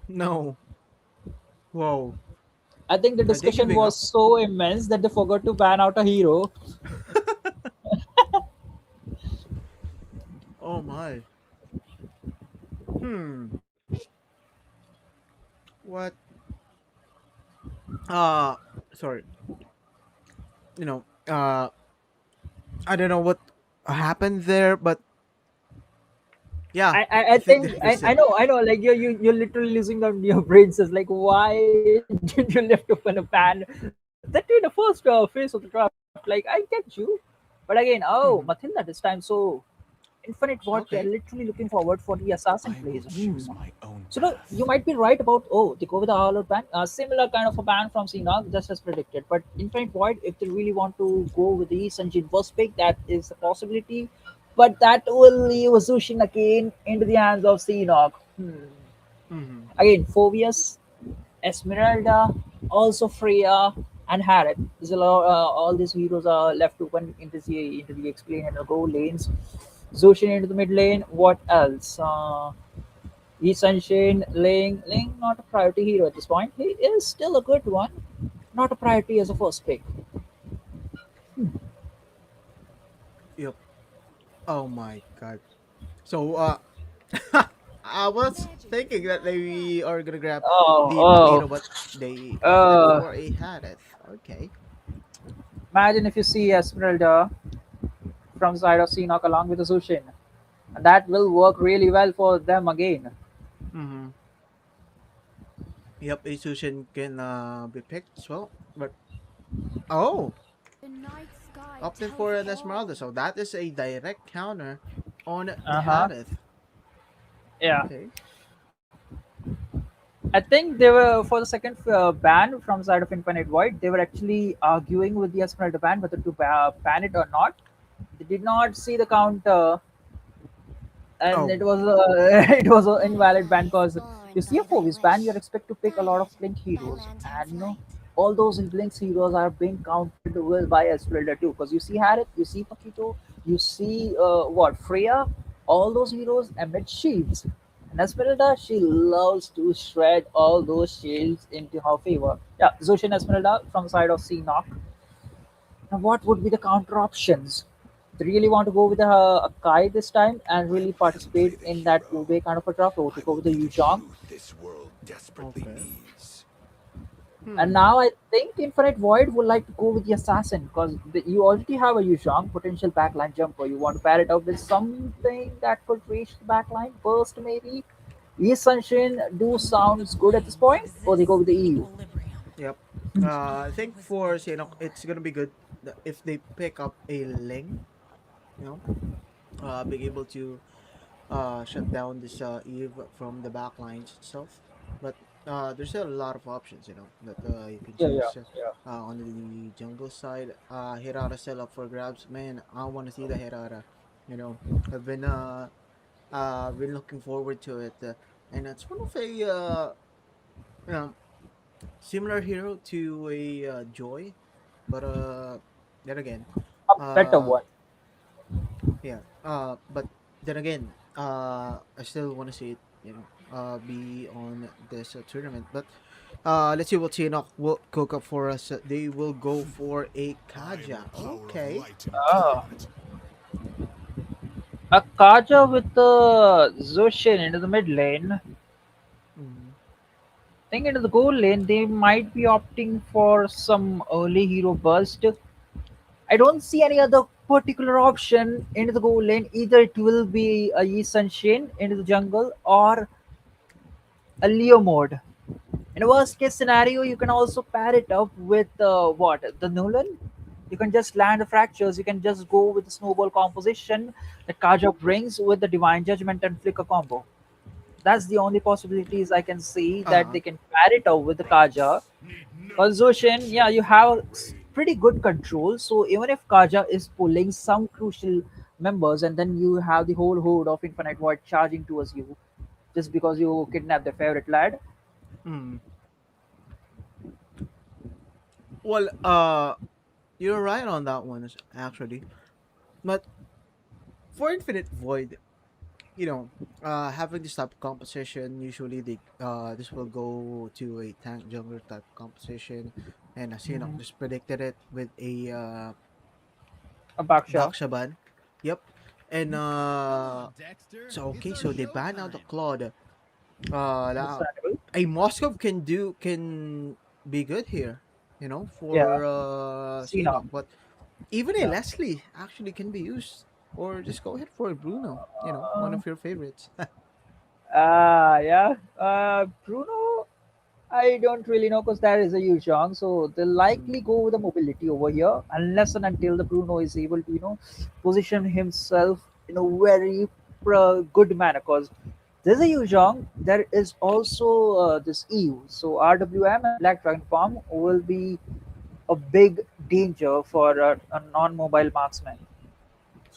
no. Whoa. I think the Are they discussion giving was up? so immense that they forgot to ban out a hero. Oh my. Hmm. What? Uh Sorry. You know, I don't know what happened there, but yeah, I I think think that's it. I know. Like you're literally losing on your brain cells. Like why did you left open a ban that in the first phase of the draft? Like I get you, but again, oh Mhm. Matilda this time. So Infinite Watch, they're Okay. literally looking forward for the assassin I plays. will choose my own So no, you path. might be right about they go with the all out ban, similar kind of a ban from Cena, just as predicted. But Infinite Void, if they really want to go with the Sanjin first pick, that is a possibility. But that will leave Zushin again into the hands of Seanock. Mhm. Again, Phobius, Esmeralda, also Freya, and Harriet. There's a lot, all these heroes are left open into the explain and go lanes. Zushin into the mid lane. What else? Yi Sunshine, Ling, not a priority hero at this point. He is still a good one, not a priority as a first pick. Yep. Oh my god. So I was thinking that they are gonna grab the Oh, Paquito, but they oh. opted for a Hadith. Okay. Imagine if you see Esmeralda from side of Seanock along with the Zushin. And that will work really well for them again. Mm-hmm. Yep, Asushin can be picked as well. But oh, The night sky opted tells for it an all. Esmeralda, so that is a direct counter on the Uh huh. Harith. Yeah. Okay. I think they were for the second ban from side of Infinite Void. They were actually arguing with the Esmeralda ban whether to ban it or not. They did not see the counter, and Oh. it was a it was an invalid ban Lies because you born see a by thy 4 ban, you're wish, expected to pick a lot of guided Blink by heroes, lantern's and light. all those Blink heroes are being countered with by Esmeralda too. Because you see Harith, you see Pakito, you see what Freya, all those heroes emit shields. And Esmeralda, she loves to shred all those shields into her favor. Yeah, Zushin Esmeralda from the side of Seanock. Now, what would be the counter options? They really want to go with a Kai this time and I really will play participate the in that hero. Ube kind of a draft, or to I go will with the be the Yuzhong. truth this world desperately Okay. needs. And Hmm. now I think Infinite Void would like to go with the Assassin because you already have a Yuzhong, potential backline jumper. You want to pair it up with something that could reach the backline first, maybe. Yi Sunshin do Only the sounds good at this plains point, or they go exist with the in EU. equilibrium. Yep. I I think was for born Sinok, it's gonna be good if they pick up a Ling, you know, being able to shut down this Eve from the backlines itself. But there's still a lot of options, that you can Yeah, yeah, choose yeah. on the jungle side. Hirara still up for grabs. Man, I want to see the Hirara. You know, I've been looking forward to it, and it's one of a um, similar hero to a Joy, but then again, A better uh, one. yeah. But then again, I still want to see it, be on this tournament. But let's see what Tianok will cook up for us. They will go for a I am Kaja. the power of Okay. light Oh. incarnate. A Kaja with the Zushin into the mid lane. Mm-hmm. Think into the goal lane, they might be opting for some early hero burst. I don't see any other particular option into the goal lane. Either it will be a Yi Shin into the jungle or a Leo mode. In a worst case scenario, you can also pair it up with what the Nolan. You can just land the fractures. You can just go with the snowball composition that Kaja brings with the divine judgment and flicker combo. That's the only possibilities I can see that Uh, they can pair it up with the Kaja. Need Because no Zoshin, yeah, you introduction to have the way. pretty good control. So even if Kaja is pulling some crucial members, and then you have the whole horde of Infinite Void charging towards you, just because you kidnapped their favorite lad. mm. Well, you're right on that one, actually. But for Infinite Void, having this type of composition, usually this will go to a tank jungler type composition, and as you know, Mhm. just predicted it with a A Baksha. Bakshaban. Yep, and Come on, Dexter. so It's okay, our so they show ban out the time. Claude. Now Understandable. a Moscow can be good here, Yeah. for Cena. Sinok, but even a Yeah. Leslie actually can be used, or just go ahead for a Bruno. One of your favorites. Yeah. Bruno, I don't really know because there is a huge chance. So they'll likely Mm. go with the mobility over here, unless and until the Bruno is able to, position himself in a very good manner. Because there's a Yuzhong, there is also this EU. So RWM and Black Dragon Farm will be a big danger for a non-mobile marksman.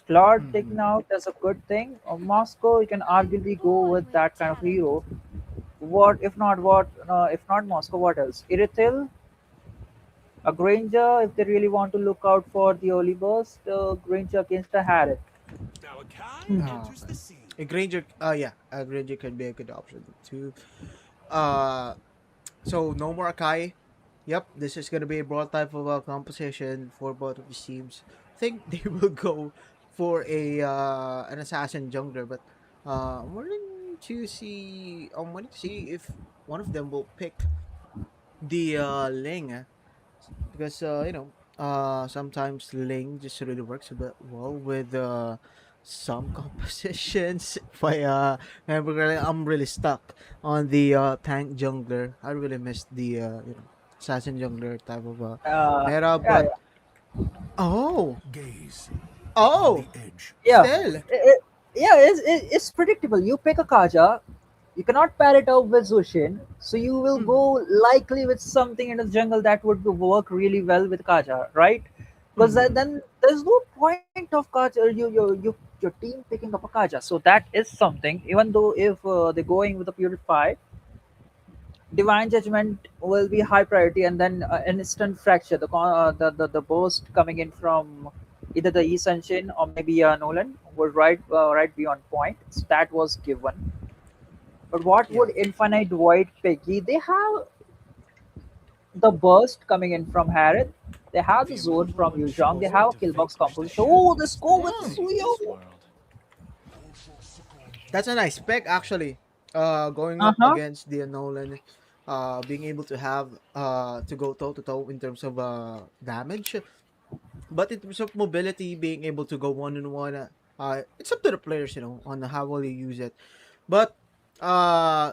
Claude Mm-hmm. taken out as a good thing. Moscow, you can arguably go Born with with that kind of talent. hero. What if not what? If not Moscow, what else? Irithil, a Granger. If they really want to look out for the early burst, Granger against a Harriet. Now Akai Hmm. enters Okay. the scene. A Granger, yeah, a Granger can be a good option too. Uh, so no more Akai. Yep, this is gonna be a broad type of composition for both of the teams. I think they will go for a an assassin jungler, but I'm wanting to see if one of them will pick the Ling, because sometimes Ling just really works a bit well with some compositions. If I remember correctly, I'm really stuck on the tank jungler. I really miss the assassin jungler type of Uh, meta. yeah, But oh, Gaze on oh, the edge of yeah, the still. yeah. It's predictable. You pick a Kaja, you cannot pair it up with Zushin, so you will Mm-hmm. go likely with something in the jungle that would work really well with Kaja, right? Because Mm-hmm. then there's no point of Kaja, your team picking up a Kaja. So that is something. Even though if they're going with a Purify, divine judgment will be high priority, and then an instant fracture, the burst coming in from either the Sunshine or maybe Nolan was right beyond point. So that was given. But what Yeah. would Infinite Void Peggy? They have the burst coming in from Harith. They have the the zone from immortal Yuzhong. They chose have a to killbox vanquish the composition. Oh, let's shadows go that with Oh, plague Suyo. this world. that's a nice spec actually. Going Uh up huh. against the Nolan, being able to have to go toe to toe in terms of damage. But in terms of mobility, being able to go one on one, it's up to the players, on how will you use it. But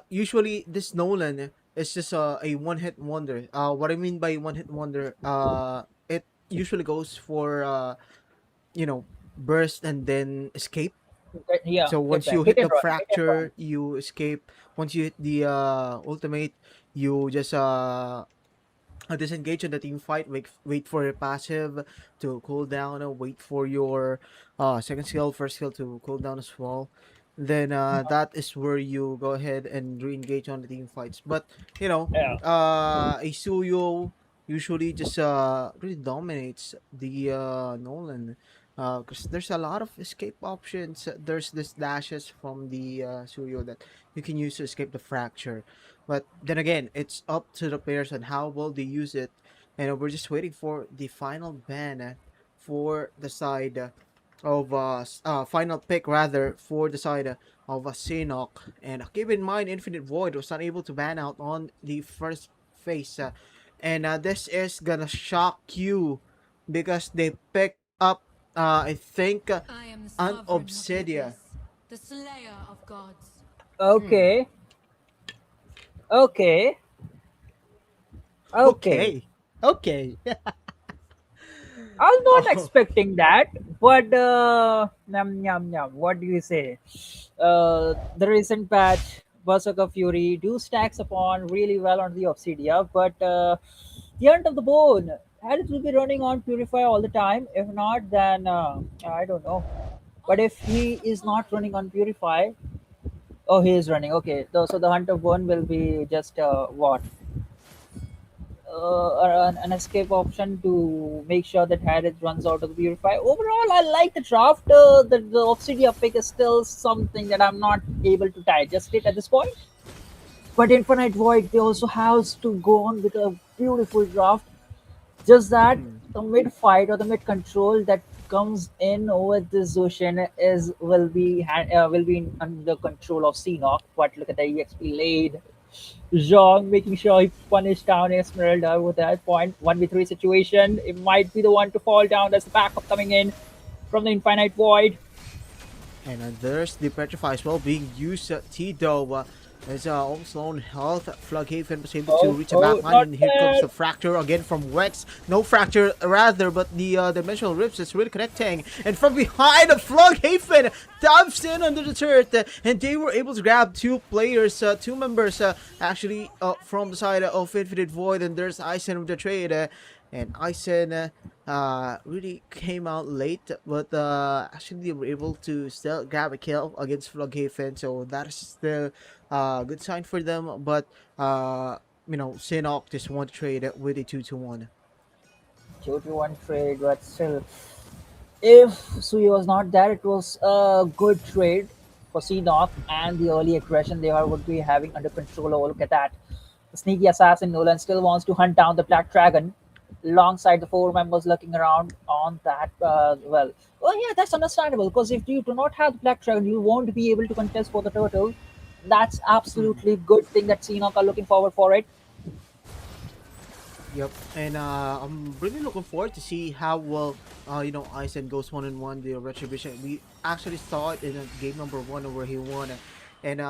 usually this Nolan is just a one hit wonder. What I mean by one hit wonder, it usually goes for burst and then escape. Yeah, So get once back. you Hit hit and the run. Hit and run. fracture, you escape. Once you hit the ultimate, you just disengage in the team fight, wait for your passive to cool down, wait for your second skill, first skill to cool down as well. Then that is where you go ahead and re-engage on the team fights. But Yeah. a Suyo usually just really dominates the Nolan. Because there's a lot of escape options. There's this dashes from the Suyo that you can use to escape the fracture. But then again, it's up to the players on how well they use it. And we're just waiting for the final ban for the side of final pick rather for the side of Sinok. And keep in mind, Infinite Void was not able to ban out on the first phase. And this is gonna shock you because they picked up, I think, I am the an sovereign of the Obsidia. abyss, the slayer of gods. Hmm. Okay. Okay. Okay. Okay. Okay. I was not Oh. expecting that, but yum yum yum. What do you say? The recent patch Berserker Fury do stacks upon really well on the Obsidia, but the end of the bone. Harris will be running on Purify all the time. If not, then I don't know. But if he is not running on Purify, oh, he is running. Okay, so the Hunter Bone will be just what an escape option to make sure that Harris runs out of the Purify. Overall, I like the draft. The Obsidian pick is still something that I'm not able to digest it at this point. But Infinite Void, they also has to go on with a beautiful draft. Just that Hmm. the mid fight or the mid control that comes in with this ocean will be under control of Seanock. But look at the EXP laid. Zhang making sure he punished down Esmeralda with that point. 1v3 situation. It might be the one to fall down. There's the backup coming in from the Infinite Void. And there's the Petrify as well being used. Tito is almost low on health. Flughaven was able to Oh, reach a oh, backline, not and here comes the bad. fracture again from Wex. No fracture, rather, but the dimensional rips is really connecting. And from behind, the Flughaven dives in under the turret, and they were able to grab two players, two members, actually, from the side of Infinite Void. And there's Ison with the trade. And Ison really came out late, but actually they were able to still grab a kill against Flughaven, so that is still a good sign for them. But Sinok just want to trade with a 2-1. 2-1 trade, but still, if Sui was not there, it was a good trade for Seanock and the early aggression they are would be having under control. Oh, look at that. The sneaky assassin Nolan still wants to hunt down the Black Dragon alongside the four members looking around on that. Well, yeah, that's understandable because if you do not have the Black Dragon, you won't be able to contest for the turtle. That's Mhm. absolutely good thing that Seanock are looking forward for it. Yep, and I'm really looking forward to see how well Aizen goes 1-1 the retribution. We actually saw it in game number one where he won, and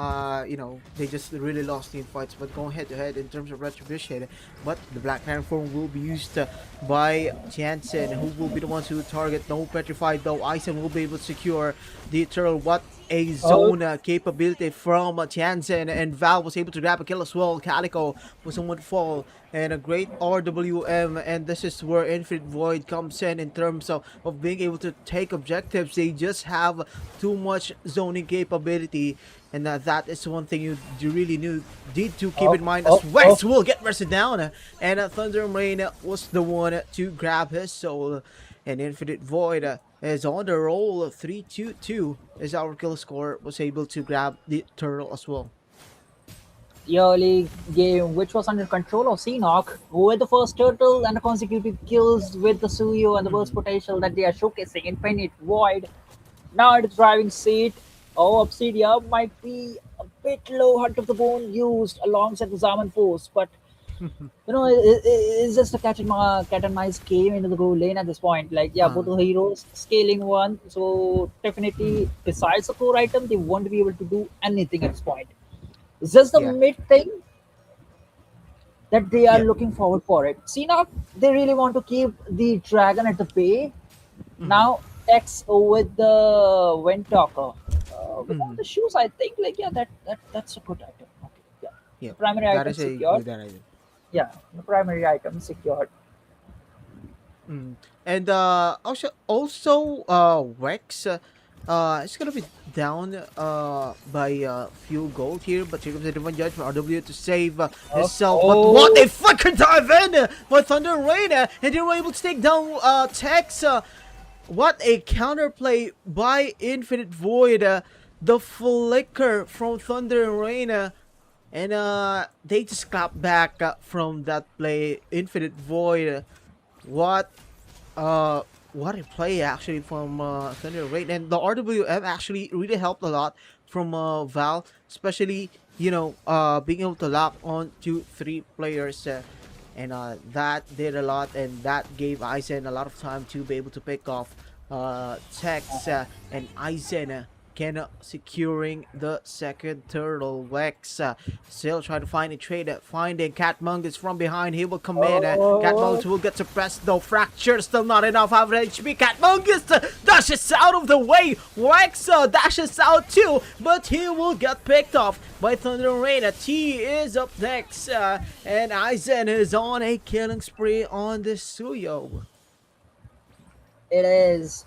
they just really lost team fights. But going head to head in terms of retribution, but the Black Iron form will be used by Jansen, who will be the ones who target. No petrified though. Aizen will be able to secure the turtle. What a Oh, zone capability from Jansen, and Val was able to grab a kill as well. Calico was someone fall, and a great RWM, and this is where Infinite Void comes in terms of being able to take objectives. They just have too much zoning capability, and that is one thing you really need to keep oh, in mind oh, as oh. Wex will get rested down, and Thunder and Rain was the one to grab his soul, and Infinite Void is on the roll. 3-2-2 is our kill score, was able to grab the turtle as well. The early game, which was under control of Seanock, with the first turtle and the consecutive kills with the Suyo and the burst Mhm. potential that they are showcasing. Infinite Void now at the driving seat. Oh, Obsidian might be a bit low, Hunt of the Bone used alongside the Zaman Force, but it's just a cat and mouse game into the goal lane at this point. Like, yeah, both uh, the heroes scaling one, so definitely mhm. besides the core item, they won't be able to do anything at this point. It's just the Yeah. mid thing that they are Yeah. looking forward for it. See now, they really want to keep the dragon at the bay. Mhm. Now, X with the Wind Talker. Without Mhm. the shoes, I think like yeah, that's a good item. Okay, yeah, the Yep. primary That item is a secured. good idea. Yeah, the primary item secured. Mm. And also Wex it's gonna be down by few gold here, but here comes a divine judgment RW to save Oh, himself. But what a oh, fucking dive in by Thunder and Rain, and they were able to take down Tex. What a counterplay by Infinite Void. The flicker from Thunder and Rain. And they just clapped back from that play. Infinite Void. What uh, what a play actually from Thunder Rain, and the RWM actually really helped a lot from Val, especially being able to lock on to three players, and that did a lot, and that gave Aizen a lot of time to be able to pick off Tex, and Aizen. Can securing the second turtle. Wex still trying to find a trade. Finding Catmungus from behind. He will come in. oh. Catmungus will get suppressed though. Fracture still not enough. Average HP. Catmungus dashes out of the way. Wex dashes out too, but he will get picked off by Thunder and Rain. T is up next, and Aizen is on a killing spree on the Suyo. It is.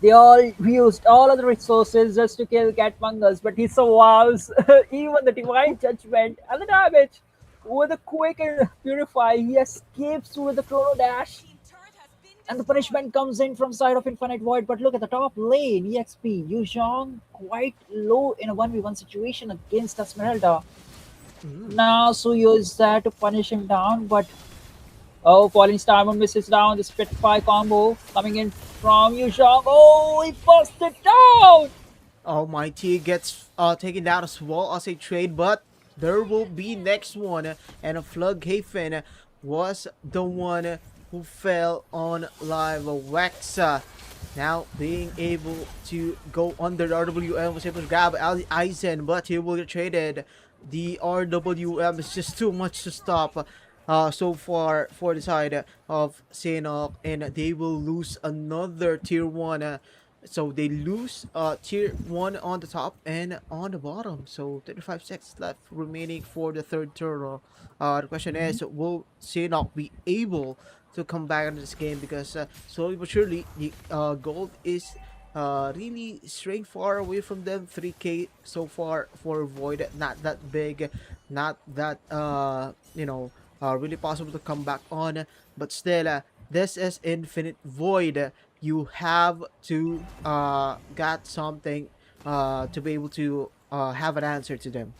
They all used all of the resources just to kill Catmungus, but he survives even the divine judgment and the damage. With a quick and purify, he escapes with the chrono dash, and the punishment comes in from side of Infinite Void. But look at the top lane, EXP Yuzhong quite low in a 1v1 situation against Esmeralda. Mm. Now Suyo is there to punish him down, but oh, Falling Star Moon misses down the Spitfire combo coming in from Yuzhong. Oh, he busted down! Almighty gets taken down as well as a trade, but there will be next one, and a Flughaven was the one who fell on live. Wexa now being able to go under the RWM, was able to grab Aizen, but he will get traded. The RWM is just too much to stop. So far for the side of Sinok, and they will lose another tier 1. So they lose tier 1 on the top and on the bottom. So 35 seconds left remaining for the third turtle. The question is, will Sinok be able to come back into this game? Because slowly but surely the gold is really straying far away from them. 3k so far for Void, not that big, not that really possible to come back on, but still this is Infinite Void. You have to get something to be able to have an answer to them.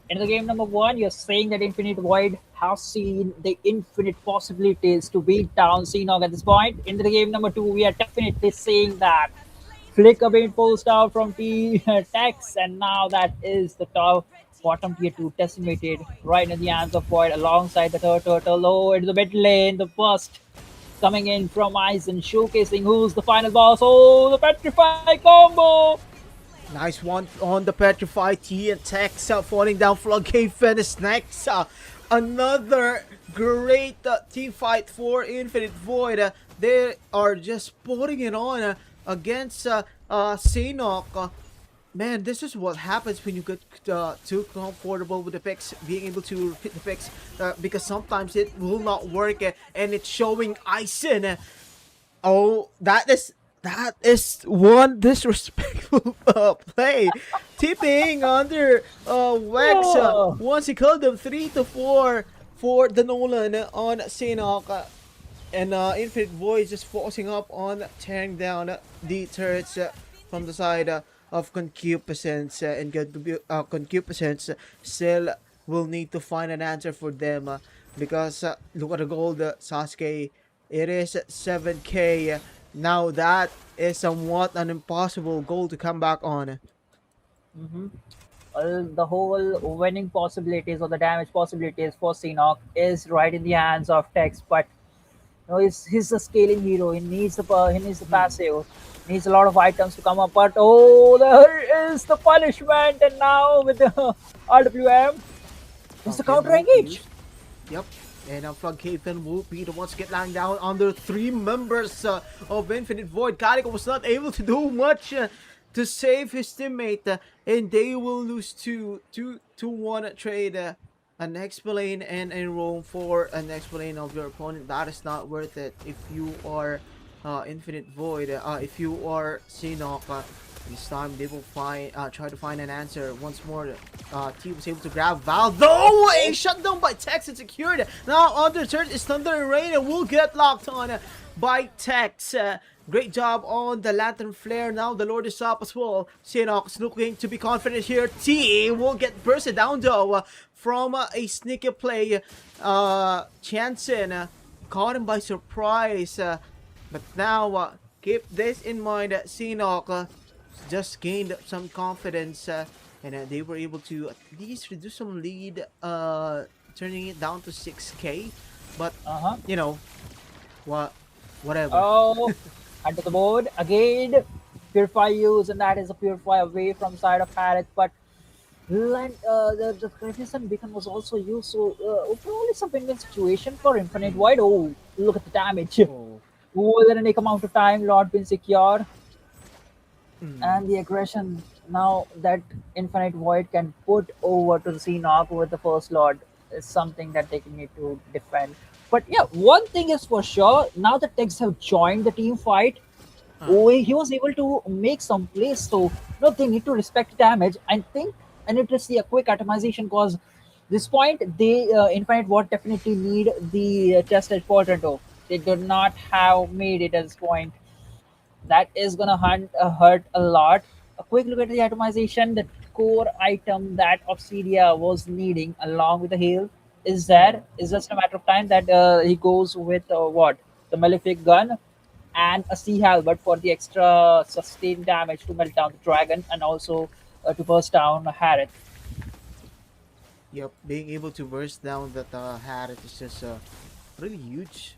In the game number one, you're saying that Infinite Void has seen the infinite possibilities to beat down Xenog at this point. In the game number two, we are definitely saying that Flicker being posted out from T Tex, and now that is the top. bottom tier 2 decimated right in the hands of Void alongside the third turtle. Oh, into the mid lane, the burst coming in from Ice and showcasing who's the final boss. Oh, the Petrify combo! Nice one on the Petrified T and Tex falling down. Floodhaven is next. Another great team fight for Infinite Void. They are just putting it on against Sinok. Man, this is what happens when you get too comfortable with the picks, being able to hit the picks, because sometimes it will not work, and it's showing Ison. Oh, that is one disrespectful play. Tipping under Wex. Oh, Once he killed him 3 to 4 for the Nolan on Sinok. And Infinite Void just focusing up on tearing down the turrets from the side of Concupiscence. And Concupiscence still will need to find an answer for them, because look at the gold, Sasuke. It is 7k. Now that is somewhat an impossible goal to come back on. mhm. Well, the whole winning possibilities or the damage possibilities for Sinok is right in the hands of Tex, but he's a scaling hero. He needs the passive. Needs a lot of items to come up. But oh, there is the punishment, and now with the RWM, it's the Okay, counter move engage. used. Yep. And Floodhaven will be the ones to get lying down under 3 members of Infinite Void. Calico was not able to do much to save his teammate, and they will lose 2-1 trade. An Explain and a roam for an Explain of your opponent. That is not worth it if you are Infinite Void. If you are Sinok, this time they will try to find an answer once more. T was able to grab Val, though a shutdown by Tex and secured. Now under turn is Thunder and Rain, and will get locked on by Tex. Great job on the Lantern Flare. Now the Lord is up as well. Sinok is looking to be confident here. T will get bursted down though from a sneaky play. Chanson caught him by surprise. But now keep this in mind. Sinok just gained some confidence, and they were able to at least reduce some lead, turning it down to 6k. But Uh huh. you know what, whatever. Oh, under the board again. Purify use, and that is a purify away from side of Harris. But the Crimson Beacon was also used, so overall it's a win-win situation for Infinite Mm. Void. Oh, look at the damage. Oh. Within an amount of time, Lord been secured. Mm. And the aggression now that Infinite Void can put over to the Xenoc with the first Lord is something that they need to defend. But yeah, one thing is for sure, now the Tex have joined the team fight, Huh. he was able to make some plays. So no, they need to respect damage. I think I need to see a quick atomization because this point they Infinite Void definitely need the test at Portento. They do not have made it at this point. That is gonna hurt a lot. A quick look at the atomization, the core item that Obsidia was needing along with the heal is there. Mm. It's just a matter of time that he goes with what? The Malefic gun and a Sea Halberd for the extra sustained damage to melt down the dragon and also to burst down Harith. Yep, being able to burst down that hat is just really huge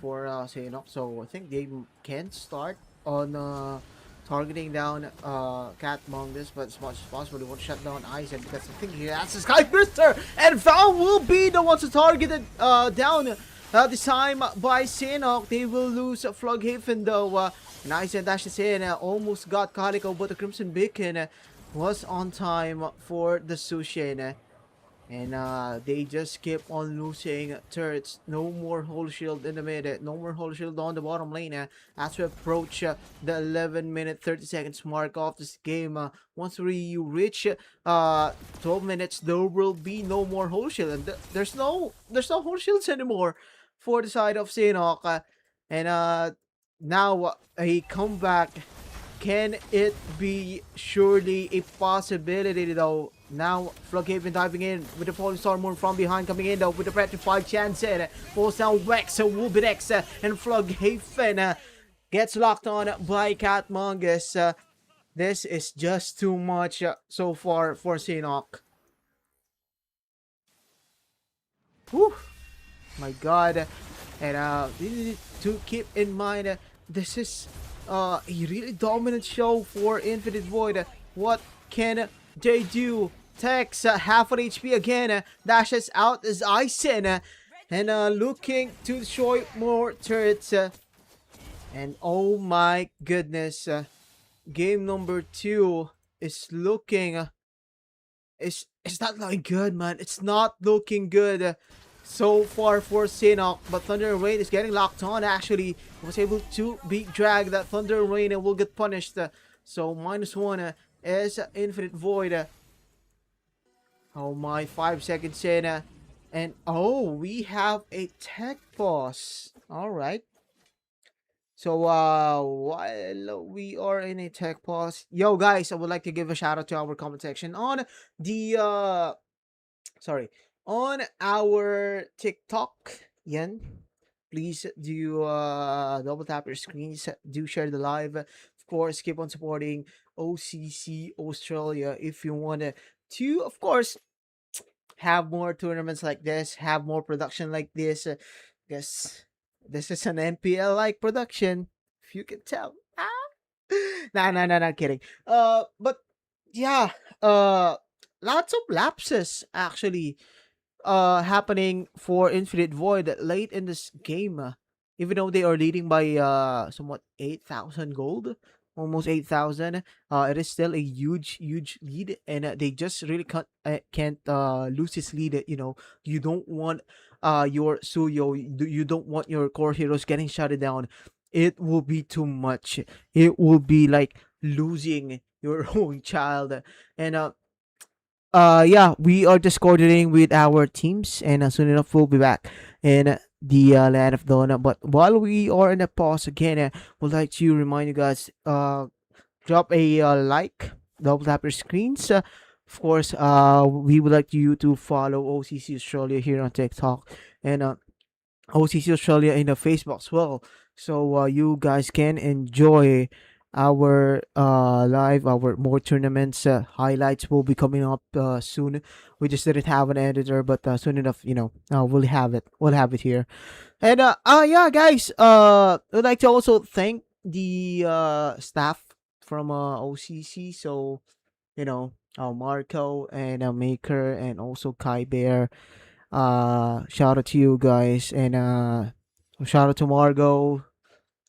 for Xehanort. So I think they can start on targeting down Cat Mongus, but as much as possible they want to shut down Isaac, because I think he has the Sky Burster, and Val will be the ones to target it down. This time by Xehanort, they will lose Floghaven though. And Isaac dashes in, almost got Calico, but the Crimson Beacon was on time for the Sushin. And they just keep on losing turrets. No more whole shield in the mid. No more whole shield on the bottom lane. As we approach the 11-minute 30 seconds mark of this game. Once we reach 12 minutes, there will be no more whole shield. And there's no whole shields anymore for the side of Sinok. And now a comeback, can it be surely a possibility though? Now Floodhaven diving in with the Falling Star Moon from behind, coming in though with the Petrified Chance. Falls down Wex, Wubidex, and Floodhaven gets locked on by Catmongus. This is just too much so far for Sinok. Whew, my God. And we need to keep in mind this is a really dominant show for Infinite Void. What can they do? Tex half on HP again, dashes out as Ison, and looking to destroy more turrets. And oh my goodness, game number 2 is looking is not looking good, man. It's not looking good so far for Sinnoh, but Thunder and Rain is getting locked on. Actually, was able to beat Drag. That Thunder and Rain will get punished. So -1 is Infinite Void. Oh my, 5 seconds in, and oh, we have a tech boss. All right. So while we are in a tech pause, yo guys, I would like to give a shout out to our comment section on the sorry, on our TikTok. Yan, please do double tap your screens, do share the live. Of course, keep on supporting OCC Australia if you want to, of course, have more tournaments like this, have more production like this. Guess this is an NPL like production, if you can tell. Nah, nah, nah, not kidding. But yeah, lots of lapses actually happening for Infinite Void late in this game. Even though they are leading by somewhat 8,000 gold, almost 8,000, it is still a huge lead, and they just really can't lose this lead. You know, you don't want your Suyo, you don't want your core heroes getting shut down. It will be too much. It will be like losing your own child, and yeah, we are just coordinating with our teams, and soon enough we'll be back in the land of Donna. But while we are in the pause again, would like to remind you guys, drop a like, double tap your screens. Of course, we would like you to follow OCC Australia here on TikTok, and OCC Australia in the Facebook as well. So you guys can enjoy our live, our more tournaments. Highlights will be coming up soon. We just didn't have an editor, but soon enough, we'll have it. We'll have it here. And yeah, guys. I'd like to also thank the staff from OCC. So Marco and Maker and also Kai Bear. Shout out to you guys, and shout out to Margot,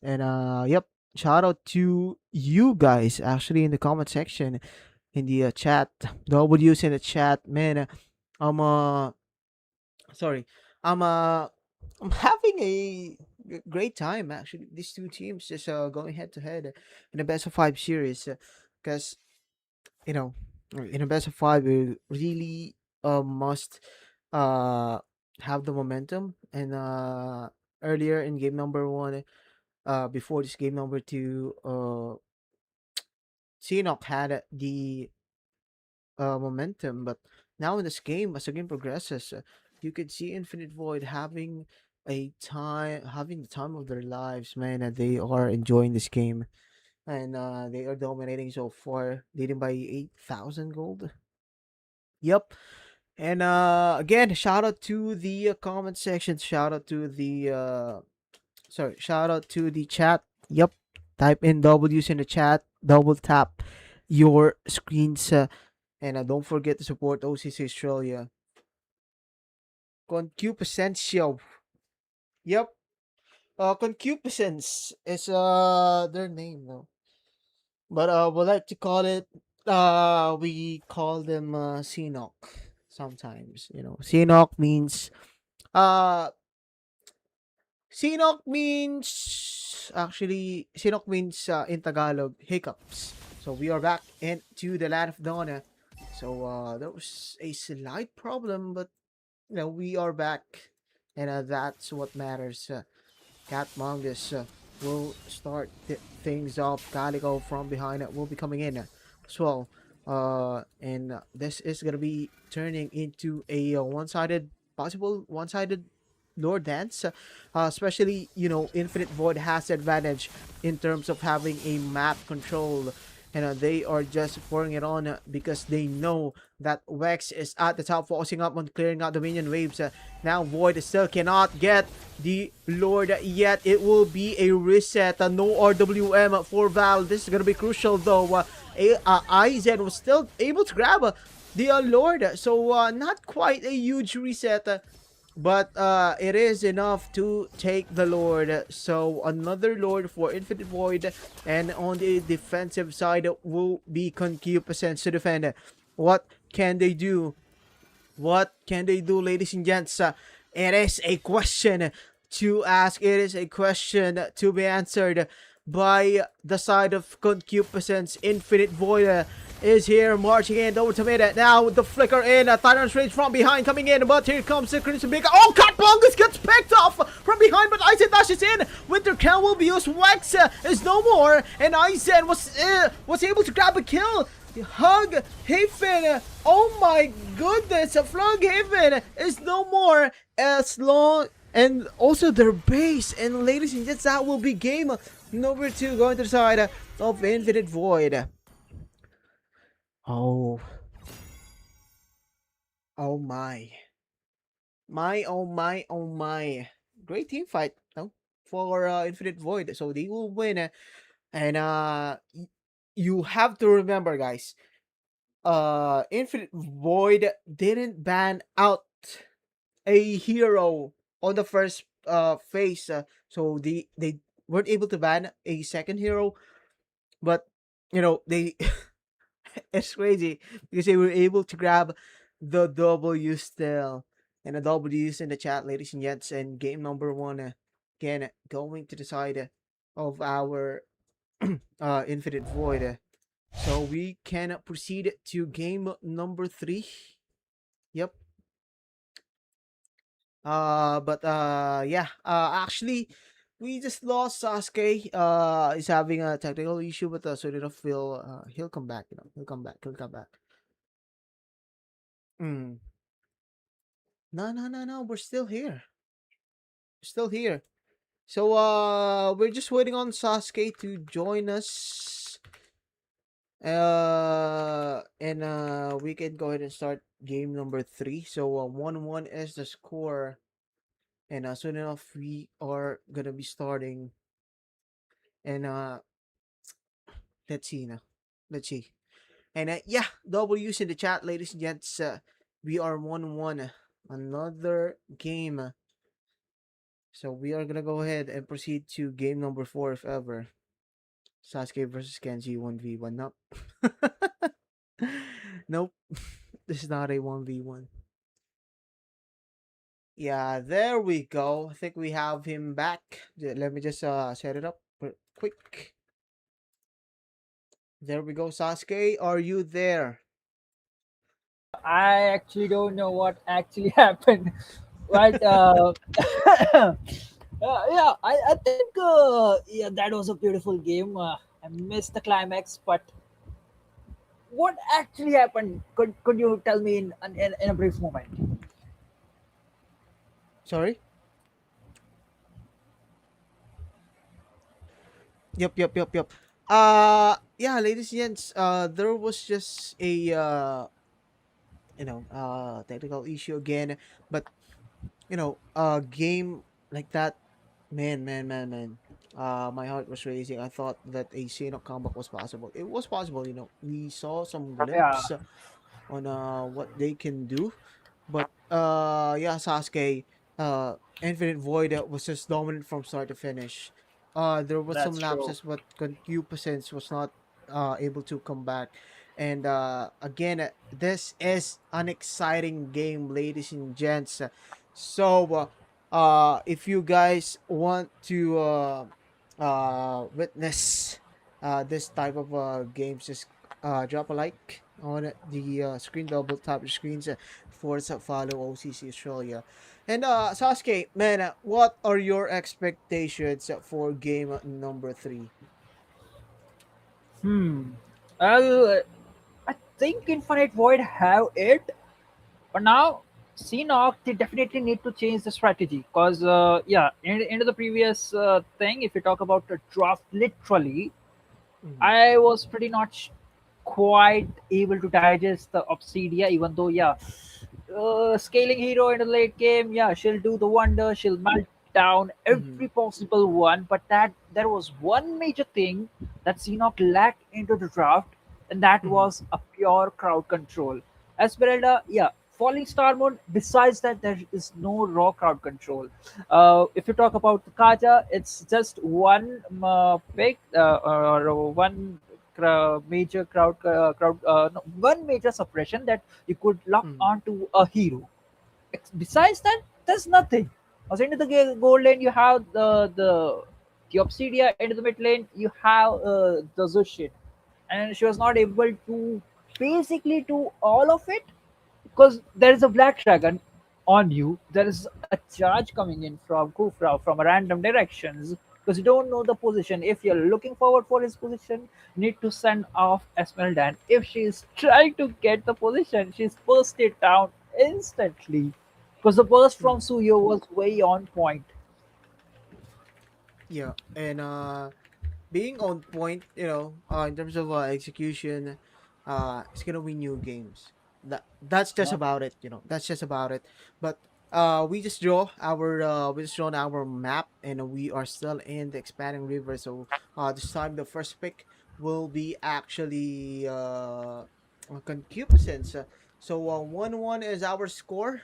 and yep, shout out to you guys actually in the comment section, in the chat. W's in the chat, man. I'm sorry, I'm I'm having a great time actually. These two teams just going head to head in the best of 5 series, because you know in a best of 5 we really must uh have the momentum, and earlier in game number 1, before this game number 2, Sinok had the momentum, but now in this game, as the game progresses, you could see Infinite Void having the time of their lives, man, and they are enjoying this game, and they are dominating so far, leading by 8,000 gold. Yep. And again, shout out to the comment section. Shout out to the shout out to the chat. Yep. Type in W's in the chat. Double tap your screens, and don't forget to support OCC Australia. Concupiscence. Yep. Concupiscence is their name though. But we like to call it, we call them Sinok sometimes. Sinok means uh Sinok means in Tagalog hiccups. So we are back into the land of Donna. So there was a slight problem, but we are back, and that's what matters. Cat Mongus will start things off. Calico from behind will be coming in as well. And this is gonna be turning into a possible one-sided Lord Dance. Especially, Infinite Void has advantage in terms of having a map control and they are just pouring it on because they know that Wex is at the top, focusing up on clearing out the minion waves. Now Void still cannot get the Lord yet. It will be a reset. No RWM for Val. This is gonna be crucial though. Aizen was still able to grab the Lord, so not quite a huge reset. But it is enough to take the Lord. So another Lord for Infinite Void. And on the defensive side will be Concupiscence to defend. What can they do? What can they do, ladies and gents? It is a question to ask. It is a question to be answered by the side of Concupiscence. Infinite Void is here marching in over to mid. Now with the flicker in. Tyrant's Rage from behind coming in. But here comes the Crimson Big. Oh, Catbongus gets picked off from behind. But Aizen dashes in. Winter Crown will be used. Wex is no more. And Aizen was able to grab a kill. Hug Haven. Oh my goodness. Flug Haven is no more as long. And also their base. And ladies and gents, that will be game number 2 going to the side of Infinite Void. Oh. Oh my. My, oh my, oh my. Great team fight, no? For Infinite Void. So they will win. And you have to remember, guys. Infinite Void didn't ban out a hero on the first phase. So they weren't able to ban a second hero. But, they it's crazy because they were able to grab the W still. And a W is in the chat, ladies and gents. And game number 1, again, going to the side of our Infinite Void. So we can proceed to game number 3. Yep. Yeah. Actually, we just lost Sasuke. He's having a technical issue, but soon enough he'll come back. He'll come back. He'll come back. Mm. No, no, no, no. We're still here. We're still here. So we're just waiting on Sasuke to join us. And we can go ahead and start game number 3. So 1-1 is the score. And soon enough we are gonna be starting. And let's see now. Let's see. And yeah, W's in the chat, ladies and gents. We are 1-1. Another game. So we are gonna go ahead and proceed to game number 4 if ever. Sasuke versus Kenji 1v1. Nope. Nope. This is not a 1v1. Yeah, there we go. I think we have him back. Let me just set it up quick. There we go, Sasuke. Are you there? I actually don't know what actually happened, but yeah, I think yeah, that was a beautiful game. I missed the climax, but what actually happened? Could you tell me in a brief moment? Sorry? Yep. Yeah, ladies and gents, there was just a technical issue again, but a game like that, man. My heart was racing. I thought that a Shinnok comeback was possible. It was possible, We saw some Yeah, glimpse on what they can do, but yeah, Sasuke, Infinite Void was just dominant from start to finish. There was some that's true. lapses, but Concupiscence was not able to come back. And again, this is an exciting game, ladies and gents. So, if you guys want to witness this type of games, just drop a like on the screen, double tap your screens for follow OCC Australia. And Sasuke, man, what are your expectations for game number 3? Hmm. Well, I think Infinite Void have it, but now Seanock they definitely need to change the strategy because yeah, into the previous thing, if you talk about the draft, literally Mhm. I was pretty much quite able to digest the Obsidia, even though, yeah, scaling hero in the late game, yeah, she'll do the wonder, she'll melt down Mhm. every possible one. But that there was one major thing that Xenoc lacked into the draft, and that Mhm. was a pure crowd control. Esmeralda, yeah, falling star mode. Besides that, there is no raw crowd control. If you talk about the Kaja, it's just one pick or one major no, one major suppression that you could lock Mhm. onto a hero. Besides that, there's nothing. Also into the gold lane, you have the Obsidia. Into the mid lane, you have the Zushit, and she was not able to basically do all of it because there is a black dragon on you. There is a charge coming in from Kufra from random directions because you don't know the position. If you're looking forward for his position, you need to send off Esmeralda. And if she's trying to get the position, she's bursted down instantly because the burst from Mhm. Suyo was way on point. Yeah, and being on point, in terms of execution, it's gonna win you games. That's just Yeah. about it. That's just about it. But we just drawn our map, and we are still in the expanding river. So this time the first pick will be actually concupiscence. So 1-1 is our score.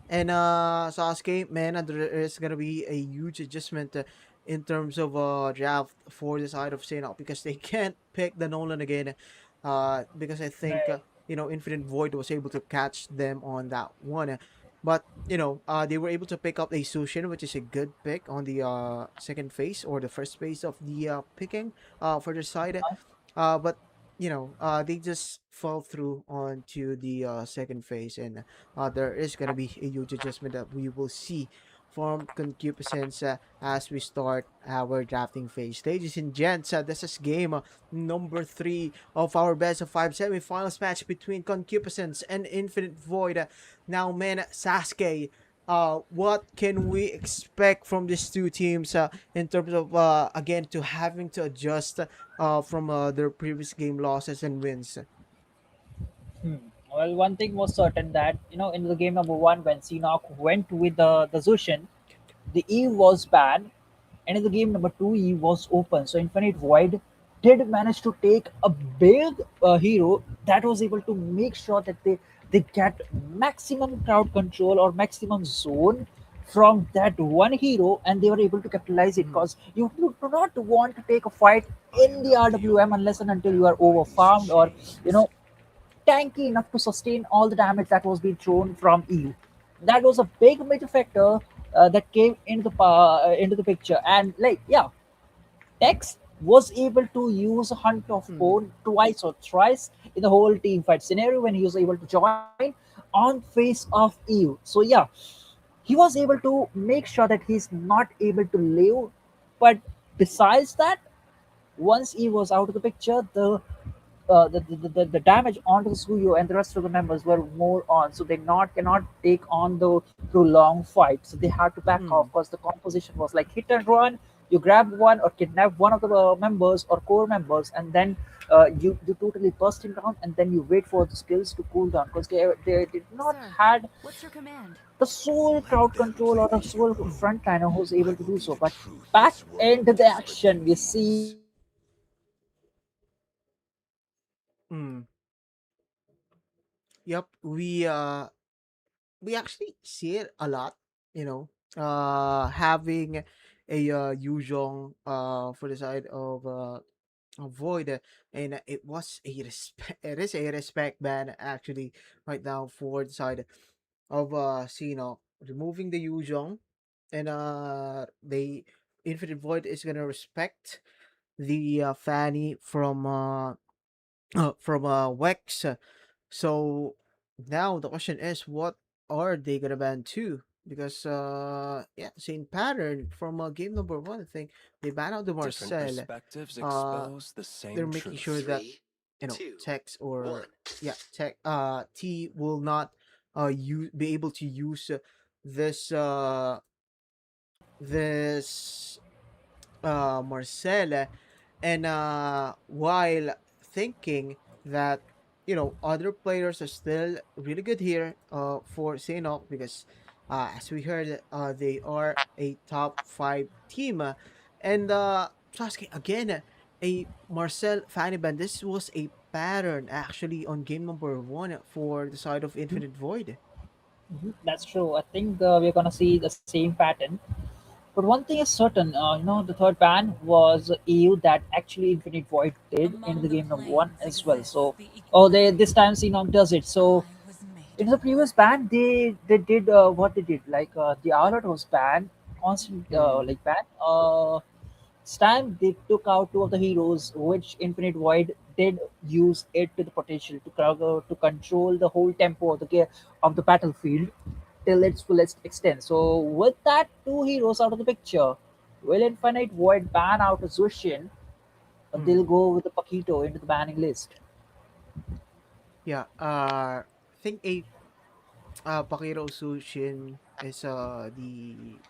And Sasuke, man, there is gonna be a huge adjustment in terms of draft for the side of Senok because they can't pick the Nolan again. Because I think Right. Infinite Void was able to catch them on that one. But they were able to pick up a Sushin, which is a good pick on the second phase or the first phase of the picking for their side. But they just fall through onto the second phase, and there is gonna be a huge adjustment that we will see from concupiscence as we start our drafting phase. Ladies and gents, this is game number 3 of our best of 5 semifinals match between concupiscence and infinite void. Now, man, Sasuke, what can we expect from these two teams in terms of again to having to adjust from their previous game losses and wins? Hmm. Well, one thing was certain that in the game number one, when Seanock went with the Zushin, the Eve was banned, and in the game number two, Eve was open. So Infinite Void did manage to take a big hero that was able to make sure that they get maximum crowd control or maximum zone from that one hero, and they were able to capitalize it Mhm. because you do not want to take a fight in the RWM unless and until you are over farmed or you know tanky enough to sustain all the damage that was being thrown from EU. That was a big major factor that came into the picture. And like yeah, Tex was able to use Hunt of Mhm. Bone twice or thrice in the whole team fight scenario when he was able to join on face of EU. So yeah, he was able to make sure that he's not able to live. But besides that, once he was out of the picture, the damage onto the Suyo and the rest of the members were more on, so they not cannot take on the prolonged fight. So they had to back off Mhm. because the composition was like hit and run. You grab one or kidnap one of the members or core members, and then you totally burst him down, and then you wait for the skills to cool down because they did not Sir, had what's your command? the sole crowd control or the sole Mhm. frontliner who's able to do so. But back into the action, we see Mhm. Yep, we actually see it a lot, having a Yuzhong for the side of Void, and it was a respect. It is a respect ban actually right now for the side of Sino removing the Yuzhong, and they Infinite Void is gonna respect the Fanny from Wex. So now the question is, what are they gonna ban to? Because yeah, same pattern from game number one. I think they ban out the Different Marcel. perspectives Uh, expose the they're same making sure truth. that Tex or yeah Tech T will not be able to use this this Marcel and while thinking that other players are still really good here for Sinok because as we heard they are a top 5 team and Sasuke again a Marcel Faniban. This was a pattern actually on game number 1 for the side of Mhm, Infinite Void. That's true. I think we're gonna see the same pattern. But one thing is certain, the third ban was EU that actually Infinite Void did in Among the the game number one planes as well. exists So, the oh, they equalizer. this time Xenon does it. So I was made in the for previous it. ban, they did what they did. Like the alert was banned, constant Mm, like ban. This time they took out two of the heroes, which Infinite Void did use it to the potential to to control the whole tempo of the battlefield till its fullest extent. So with that two heroes out of the picture, will Infinite Void ban out a Zushin, or they'll mm. go with the Paquito into the banning list? Yeah, I think a Pakiro Sushin is the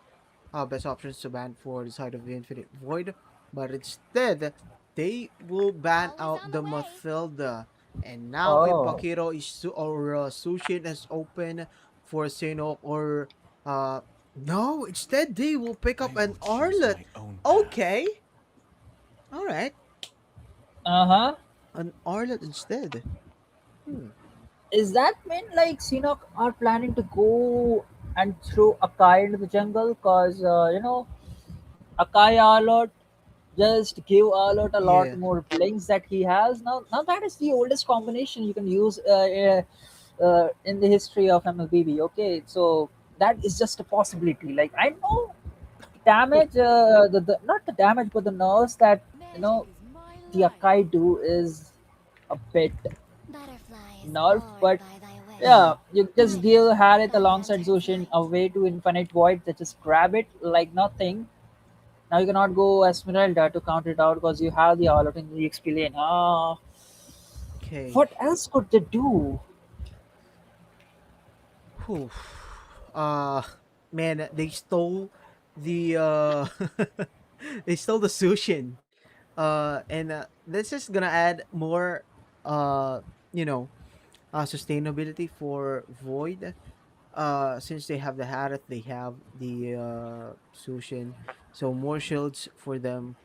best options to ban for the side of the Infinite Void, but instead they will ban Always out on the the way. Mathilda, and now a Oh, Pakiro is or Sushin is open for Sinok or uh no, instead they will pick up I an will choose Arlet. my own path. Okay, all right, uh huh. an Arlet instead. Hmm. Is that mean like Sinok are planning to go and throw Akai into the jungle? Cause Akai Alert just give Alert a lot Yeah. more blinks that he has now. That is the oldest combination you can use in the history of MLBB. Okay, so that is just a possibility. Like I know damage, the not the damage, but the nerves that you Magic know is my the life. Akai do is a bit Butterflies nerfed, born but by thy wish. Mm. yeah, you just Night give owl Harith by alongside lantern Zushin flight. away to Infinite Void that just grab it like nothing. Now you cannot go Esmeralda to count it out because you have the all out in the XP lane. Okay. What else could they do? Whew. Uh Man, they stole the they stole the Sushin. And this is gonna add more uh you know sustainability for Void. Since they have the Harith, they have the Sushin, so more shields for them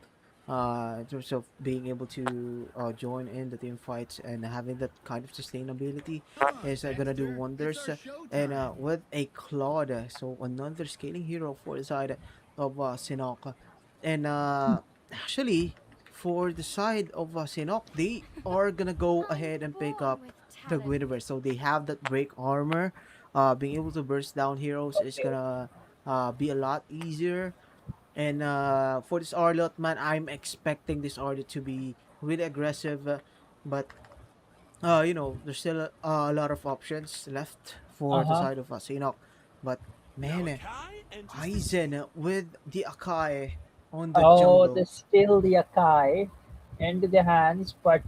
in terms of being able to join in the team fights and having that kind of sustainability Come on, is gonna do Dexter. It's wonders. our And showtime. with a Claude, so another scaling hero for the side of Sinok. And actually, for the side of Sinok, they are gonna go I was ahead and pick born up with the talent. Guinevere. So they have that break armor. Being able to burst down heroes is Okay. gonna be a lot easier, and for this Arlot, man, I'm expecting this Arlot to be really aggressive, but there's still a lot of options left Uh for the huh. side of Sinok. But Now man, Akai enters the Aizen scene. with the Akai on the Oh, they jungle. steal the Akai into their hands, but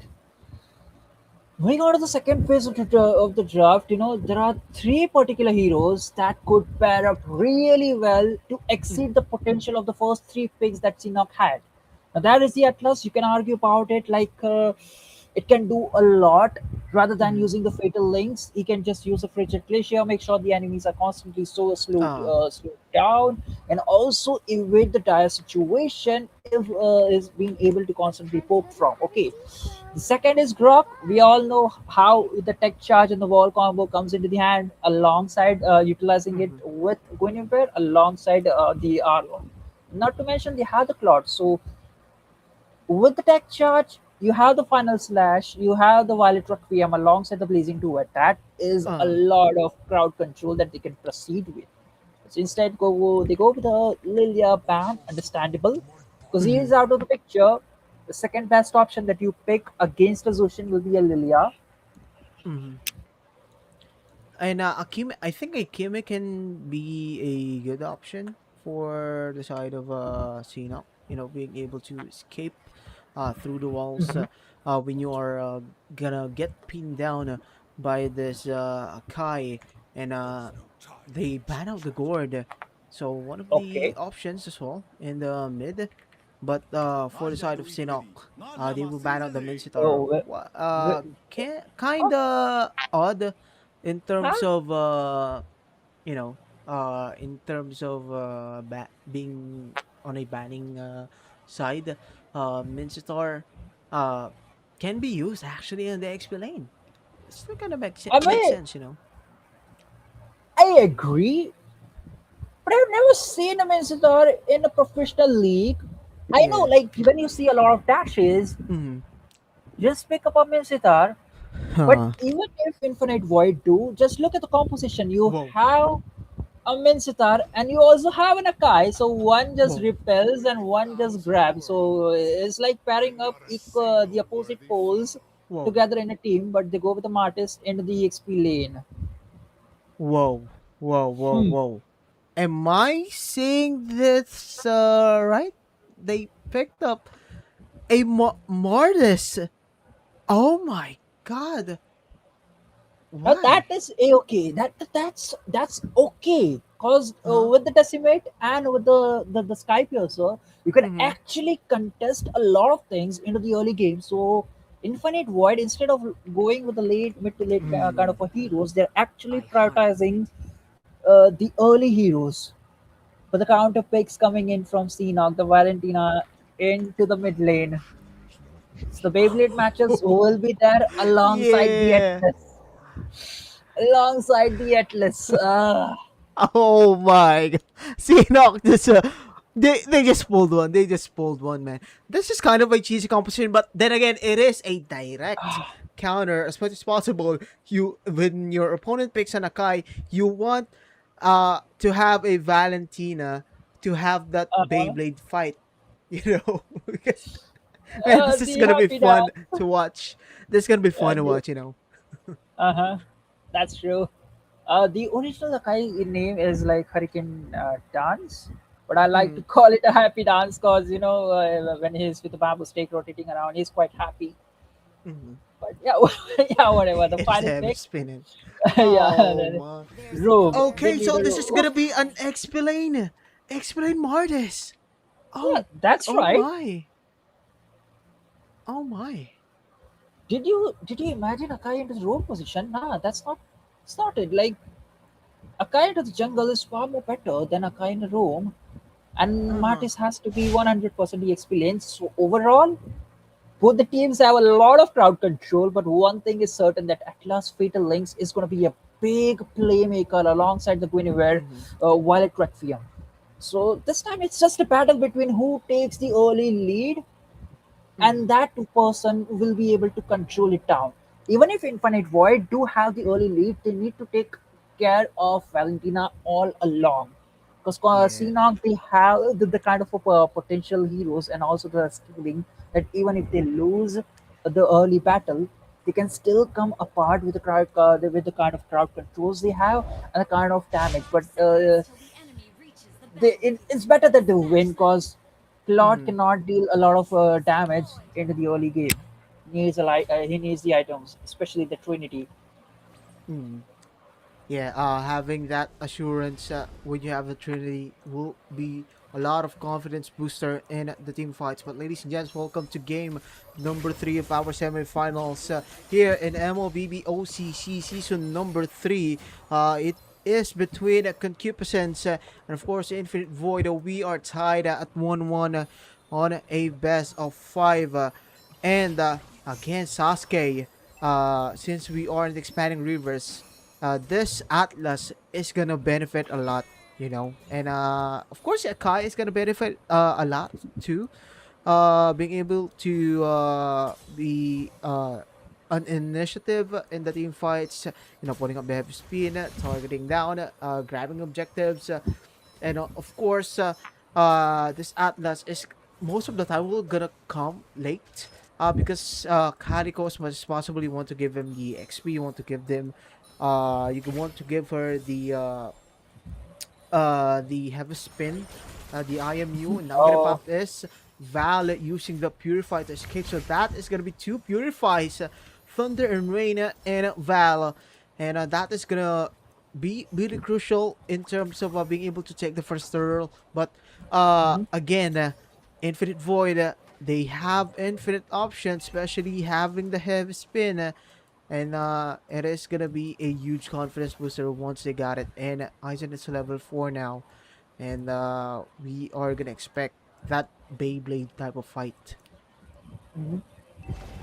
going on to the second phase of the draft, there are three particular heroes that could pair up really well to Mm, exceed the potential of the first three picks that Sinok had. Now, that is the Atlas. You can argue about it like it can do a lot rather than mm, using the fatal links. He can just use a frigid glacier, make sure the enemies are constantly so uh, slowed down, and also evade the dire situation if is being able to constantly Can't poke let from. Okay, eternity the go. second is Grok. We all know how the tech charge and the wall combo comes into the hand alongside utilizing it mm-hmm, with Guinevere alongside the Arlong. Not to mention they have the Cloud. So with the tech charge, you have the final slash, you have the violet requiem alongside the blazing duet. That is a uh, lot of crowd control that they can proceed with. So instead, they go with the Lilia ban, understandable, because he mm-hmm, is out of the picture. The second best option that you pick against a Zushin will be a Lilia. mm-hmm. And Akime, I think Akime can be a good option for the side of Sinok. Being able to escape through the walls Mhm. when you are gonna get pinned down by this Kai, and they ban out the gourd. So one of the Okay. options as well in the mid. But for the side of Sinnoh, they will ban out the Mincetar. Oh, Can oh, kinda odd in terms huh? of you know, in terms of being on a banning side, Mincetar uh can be used actually in the XP lane. It still kind of I makes mean, sense, you know. I agree, but I've never seen a Mincetar in a professional league. I know, Yeah. like when you see a lot of dashes, Mm. just pick up a Mincetar. But Huh. even if Infinite Void do, just look at the composition. You Whoa. have a Mincetar and you also have an Akai. So one just Whoa. repels and one just grabs. So it's like pairing up the opposite poles Whoa. together in a team, but they go with the Martis into the XP lane. Whoa. Whoa. Whoa. Hmm. Whoa. Am I seeing this right? They picked up a Mortis. Oh my god. Now that Why? is okay. That's okay. Cause Huh? with the decimate and with the sky piercer, you can Mm-hmm. actually contest a lot of things into the early game. So infinite void, instead of going with the late mid to late kind Mm. of a heroes, they're actually prioritizing the early heroes. For the counter picks coming in from Seanock, the Valentina into the mid lane. So the Beyblade matches will be there alongside the Yeah. Atlas. Alongside the Atlas. Oh my god. See, no, this they just pulled one. They just pulled one, man. This is kind of a cheesy composition, but then again, it is a direct counter as much as possible. You when your opponent picks an Akai, you want to have a Valentina to have that Uh-huh. Beyblade fight. You know, because man, this is The gonna be happy fun dance. to watch. This is gonna be fun to The, watch. You know. uh-huh. That's true. The original Akai name is like Hurricane Dance, but I like to Mm. call it a happy dance because when he's with the bamboo stake rotating around, he's quite happy. Mhm. But yeah, yeah, whatever. The It is final heavy pick, spinning. yeah, Oh my. Rogue. They Okay, need so a this is Rogue. gonna be an explain. Explain Martis. Yeah, Oh, that's oh right. my. Oh my. Did you imagine Akai into the rogue position? Nah, that's not. It's not it. Like Akai into the jungle is far more better than Akai in the roam, and Uh huh. Martis has to be 100% EXP lanes. So overall, both the teams have a lot of crowd control, but one thing is certain that Atlas Fatal Links is going to be a big playmaker alongside the Guinevere Mm-hmm. Violet Requiem. So this time it's just a battle between who takes the early lead, Mm-hmm. and that person will be able to control it down. Even if Infinite Void do have the early lead, they need to take care of Valentina all along. Because Yeah. Senog, they have the kind of potential heroes and also the skilling that even if they lose the early battle, they can still come apart with the crowd, with the kind of crowd controls they have and the kind of damage. But it's better that they win because Claude Mm-hmm. cannot deal a lot of damage into the early game. He needs the items, especially the Trinity. Mm-hmm. Yeah, having that assurance when you have the Trinity will be a lot of confidence booster in the team fights. But ladies and gents, welcome to game number 3 of our semifinals here in MLBB OCC season number 3. It is between Concupiscence and of course Infinite Void. We are tied at 1-1 on a best of 5. And again, Sasuke, since we are in the expanding rivers, this Atlas is gonna benefit a lot, you know, and of course, Akai is gonna benefit a lot too. Being able to be an initiative in the team fights, you know, putting up the heavy spin, targeting down, grabbing objectives, and of course, this Atlas is most of the time will gonna come late. Because Kariko as much as possible, you want to give him the XP, you want to give them you want to give her the heavy spin, the IMU, and now gonna Oh, pop this Val using the Purify to escape. So that is gonna be two Purifies, Thunder and Rain and Val, and that is gonna be really crucial in terms of being able to take the first turtle. But mhm. again, Infinite Void, they have infinite options, especially having the heavy spin. And it is gonna be a huge confidence booster once they got it. And Aizen is level 4 now. And we are gonna expect that Beyblade type of fight. Mhm.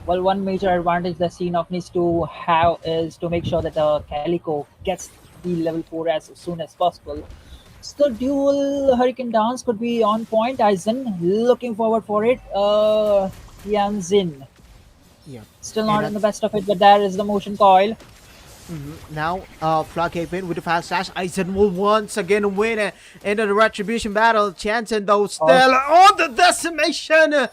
Well, one major advantage that Seanock needs to have is to make sure that Calico gets the level 4 as soon as possible. So, dual Hurricane Dance could be on point. Aizen, looking forward for it. Tianjin, Yeah. still And not in the best of it, but there is the motion coil. now, Flockhaven with the fast slash. Aizen will once again win into the retribution battle. Chanson, though, still on the decimation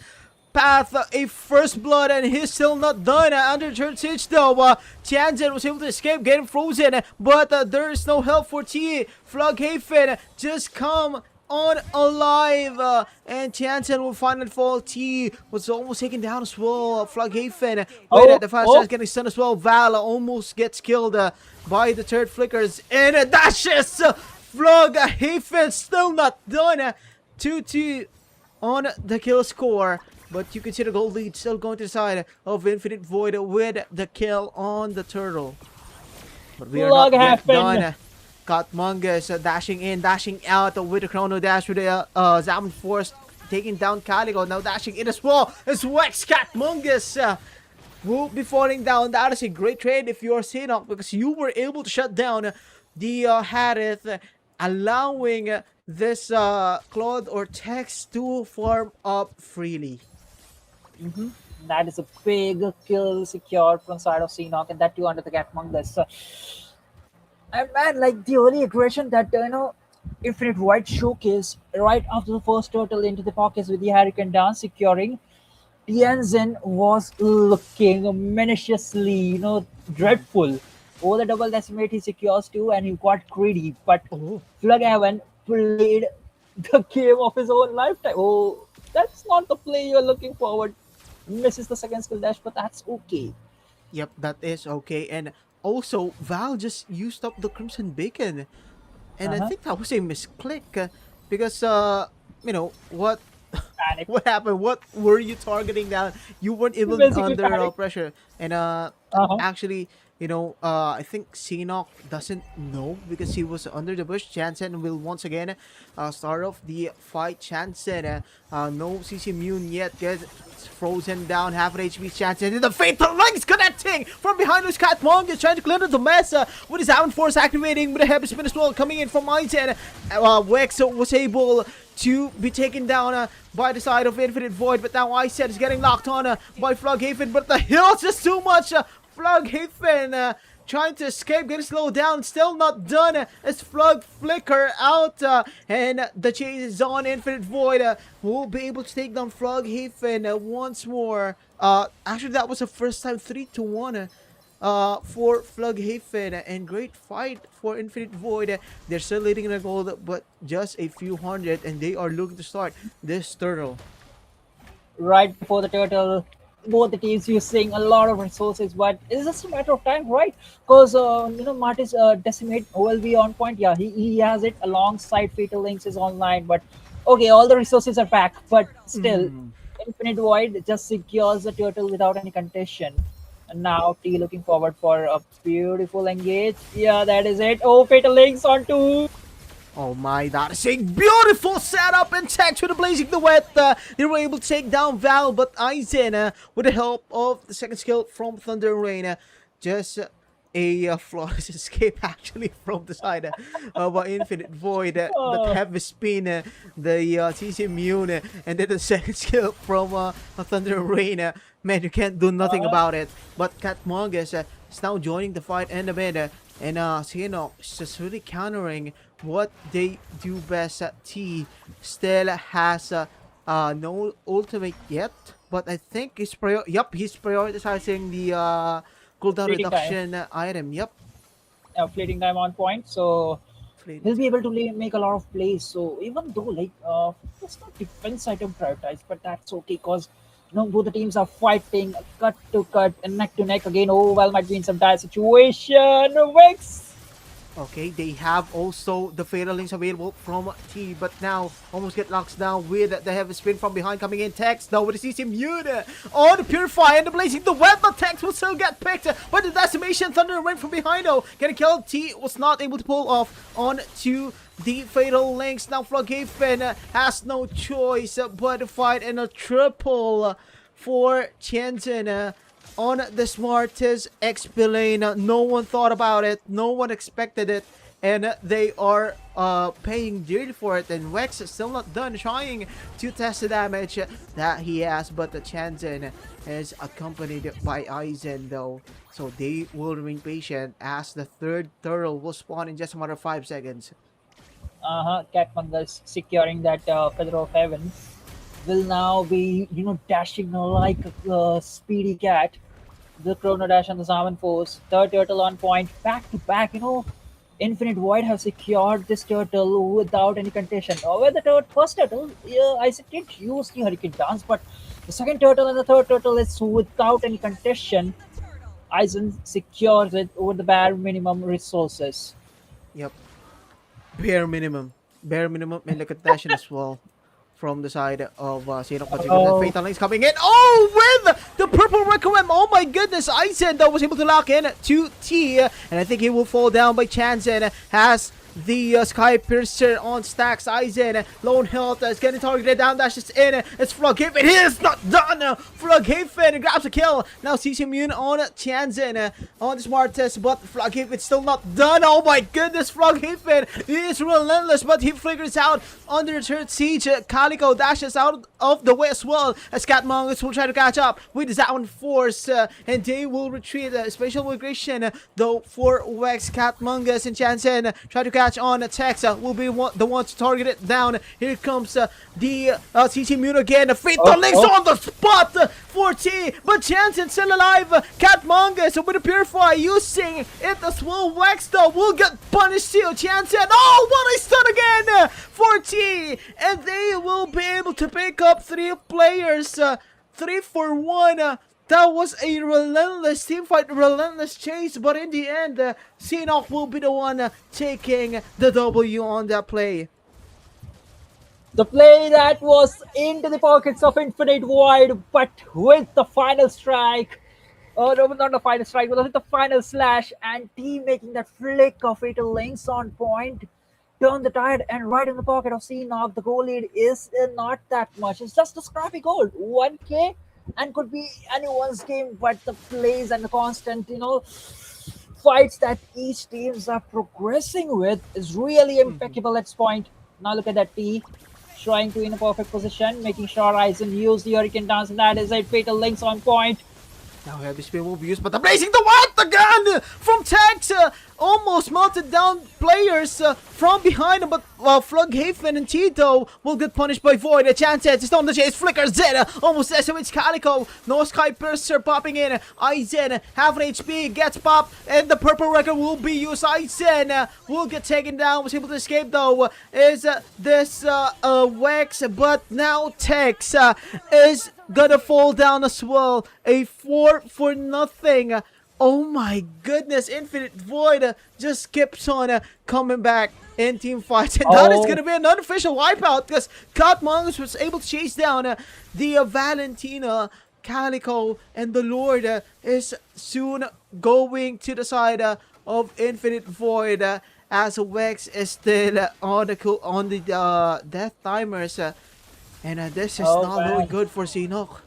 path. A first blood, and he's still not done. Under turn siege, though, Chanson was able to escape, getting frozen, but there is no help for T. Flockhaven just come on alive, and Chanson will finally fall. T was almost taken down as well. Flughaven with Oh, the fast oh, dash getting stunned as well. Val almost gets killed by the third flickers, and dashes. Flughaven still not done. 2-2 on the kill score. But you can see the goal lead still going to the side of Infinite Void with the kill on the turtle. But we are not yet done. Got Mungus dashing in, dashing out with the Chrono Dash with the Zaman Force taking down Calico. Now dashing in as well as Wex Cat Mungus will be falling down. That is a great trade if you're Sinok, because you were able to shut down the Harith, allowing this Claude or Tex to farm up freely. that is a big kill secured from side of Seanock, and that too under the Catmongus. And man, like the early aggression that Infinite White showcase right after the first turtle into the pockets with the Hurricane Dance securing, Tianjin was looking maliciously, dreadful. Over the double decimate he secures too, and he got greedy. But Oh, Flughaven played the game of his own lifetime. Oh, that's not the play you're looking forward. Misses the second skill dash, but that's okay. yep, that is okay. And also, Val just used up the Crimson Bacon. And I Uh-huh. think that was a misclick because, what Panic. what happened? What were you targeting down? You weren't You even basically under panic. pressure. And Uh-huh. actually, I think Sinok doesn't know because he was under the bush. Jansen will once again start off the fight. Jansen, no CC immune yet. Gets frozen down, half an HP. Jansen in the fatal legs connecting from behind his cat. Monk is trying to clear the mess with his Sound Force activating with a heavy spin as well coming in from Aizen. Wex was able to be taken down by the side of Infinite Void, but now Iset is getting locked on by Flughaven, but the hill's just too much. Flughaven trying to escape, getting slowed down, still not done as Flug flicker out, and the chase is on. Infinite Void will be able to take down Flughaven once more. Actually, that was the first time 3-1 for Flughaven, and great fight for Infinite Void. They're still leading the gold, but just a few hundred, and they are looking to start this turtle. Right before the turtle, both the teams using a lot of resources, but it's just a matter of time, right? Because Marty's decimate will be on point. Yeah, he has it alongside Fatal Links is online, but okay, all the resources are back, but still, Mm. Infinite Void just secures the turtle without any contention. And now T looking forward for a beautiful engage. Yeah, that is it. Oh, Fatal Links on two. Oh my, that is a beautiful setup and tech to the Blazing the Wet. They were able to take down Val, but Aizen, with the help of the second skill from Thunder and Rain, just a flawless escape actually from the side of Infinite Void. That Oh, heavy spin, the CC immune, and then the second skill from Thunder and Rain. Man, you can't do nothing uh, about it. But Catmongus is now joining the fight in the mid. And Sino is just really countering what they do best. T still has no ultimate yet, but I think he's prioritizing the cooldown fleeting time. reduction item. Yep, Fleeting time on point. So fleeting he'll be time. able to make a lot of plays. So even though it's not defense item prioritized, but that's okay because both the teams are fighting cut to cut and neck to neck again. Oh well, might be in some dire situation. Vex. Okay, they have also the fatal links available from T, but now almost get locked down with the heavy spin from behind coming in. Tex though with the CC Mute on the Purify and the Blazing the Web, but Tex will still get picked. But the Decimation Thunder went from behind though, getting killed. T was not able to pull off on to the fatal links. Now Flughaven has no choice but to fight in a triple for Tianjin on the smartest XP lane. No one thought about it, no one expected it, and they are paying dearly for it. And Wex is still not done trying to test the damage that he has, but the Chanzen is accompanied by Aizen though, so they will remain patient as the third turtle will spawn in just a matter of 5 seconds. Catmangus securing that Feather of Heaven will now be, dashing like a speedy cat. The Chrono Dash and the Salmon Force. Third turtle on point, back to back. Infinite Void have secured this turtle without any contention. Over the first turtle, Isaac did use the Hurricane Dance, but the second turtle and the third turtle is without any contention. Aizen secures it with the bare minimum resources. Yep, bare minimum in the contention as well from the side of Sinok, but Oh. Fatal Links coming in. Oh, with the purple Requiem. Oh my goodness, Aizen though was able to lock in to T, and I think he will fall down by chance and has the Sky Piercer on stacks. Aizen, lone health is getting targeted, down dashes in. It's Flughaven. It is not done. Flughaven grabs a kill. Now CC Immune on Tianjin on the smartest, but Flughaven still not done. Oh my goodness, Flughaven is relentless, but he figures out under the third siege. Calico dashes out of the way as well as Catmongoose will try to catch up with the Zound Force, and they will retreat. Special migration though for Wex. Catmongoose and Chansen try to catch on. Tex will be the one to target it down. Here comes the CC Mute again. The Fatal Links on the spot for T, but Chansen still alive. Catmongoose with a Purify using it as well. Wex though will get punished too. Chansen, oh, what a stun again for T, and they will be able to pick up 3 players, 3 for 1. That was a relentless team fight, relentless chase, but in the end, Sinok will be the one taking the W on that play. The play that was into the pockets of Infinite Void, but with the final strike, no, not the final strike, but with the final slash, and T making that flick of Fatal Links on point, turn the tide, and right in the pocket of Seanock, the goal lead is not that much. It's just a scrappy goal, 1k, and could be anyone's game, but the plays and the constant, fights that each teams are progressing with is really impeccable at this point. Now look at that T trying to in a perfect position, making sure Aizen use the Hurricane Dance, and that is it. Fatal Links on point. Now heavy spin will be used, but the Blazing the What again from Tex almost melted down players from behind, but Flughaven and Tito will get punished by Void. A chance it's on the chase, flickers Zed almost estimates Calico. No Sky Piercer popping in. Aizen half an HP gets popped, and the purple record will be used. Aizen will get taken down, was able to escape though. Is this Wex, but now Tex is gonna fall down as well. A 4 for nothing. Oh my goodness, Infinite Void just keeps on coming back in team fights, and that is gonna be an unofficial wipeout because Catmongoose was able to chase down the Valentina. Calico and the Lord is soon going to the side of Infinite Void as Wex is still on the death timers. And this is not looking good for Sinok.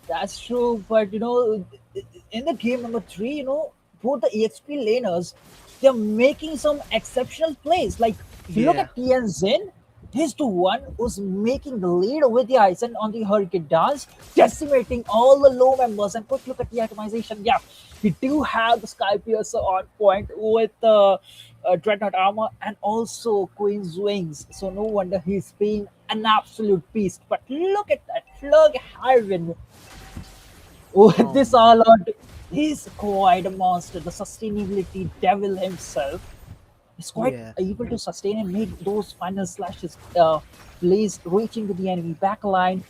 That's true, but in the game number 3, both the EXP laners, they're making some exceptional plays. Like, if you look at Tianjin, he's the one who's making the lead with the Aizen on the Hurricane Dance, decimating all the low members. And quick look at the atomization. Yeah, we do have the Sky Piercer on point with the Dreadnought armor and also Queen's Wings. So no wonder he's being an absolute beast. But look at that, Flughaven with this all out. He's quite a monster. The sustainability devil himself is quite able to sustain and make those final slashes plays reaching to the enemy backline.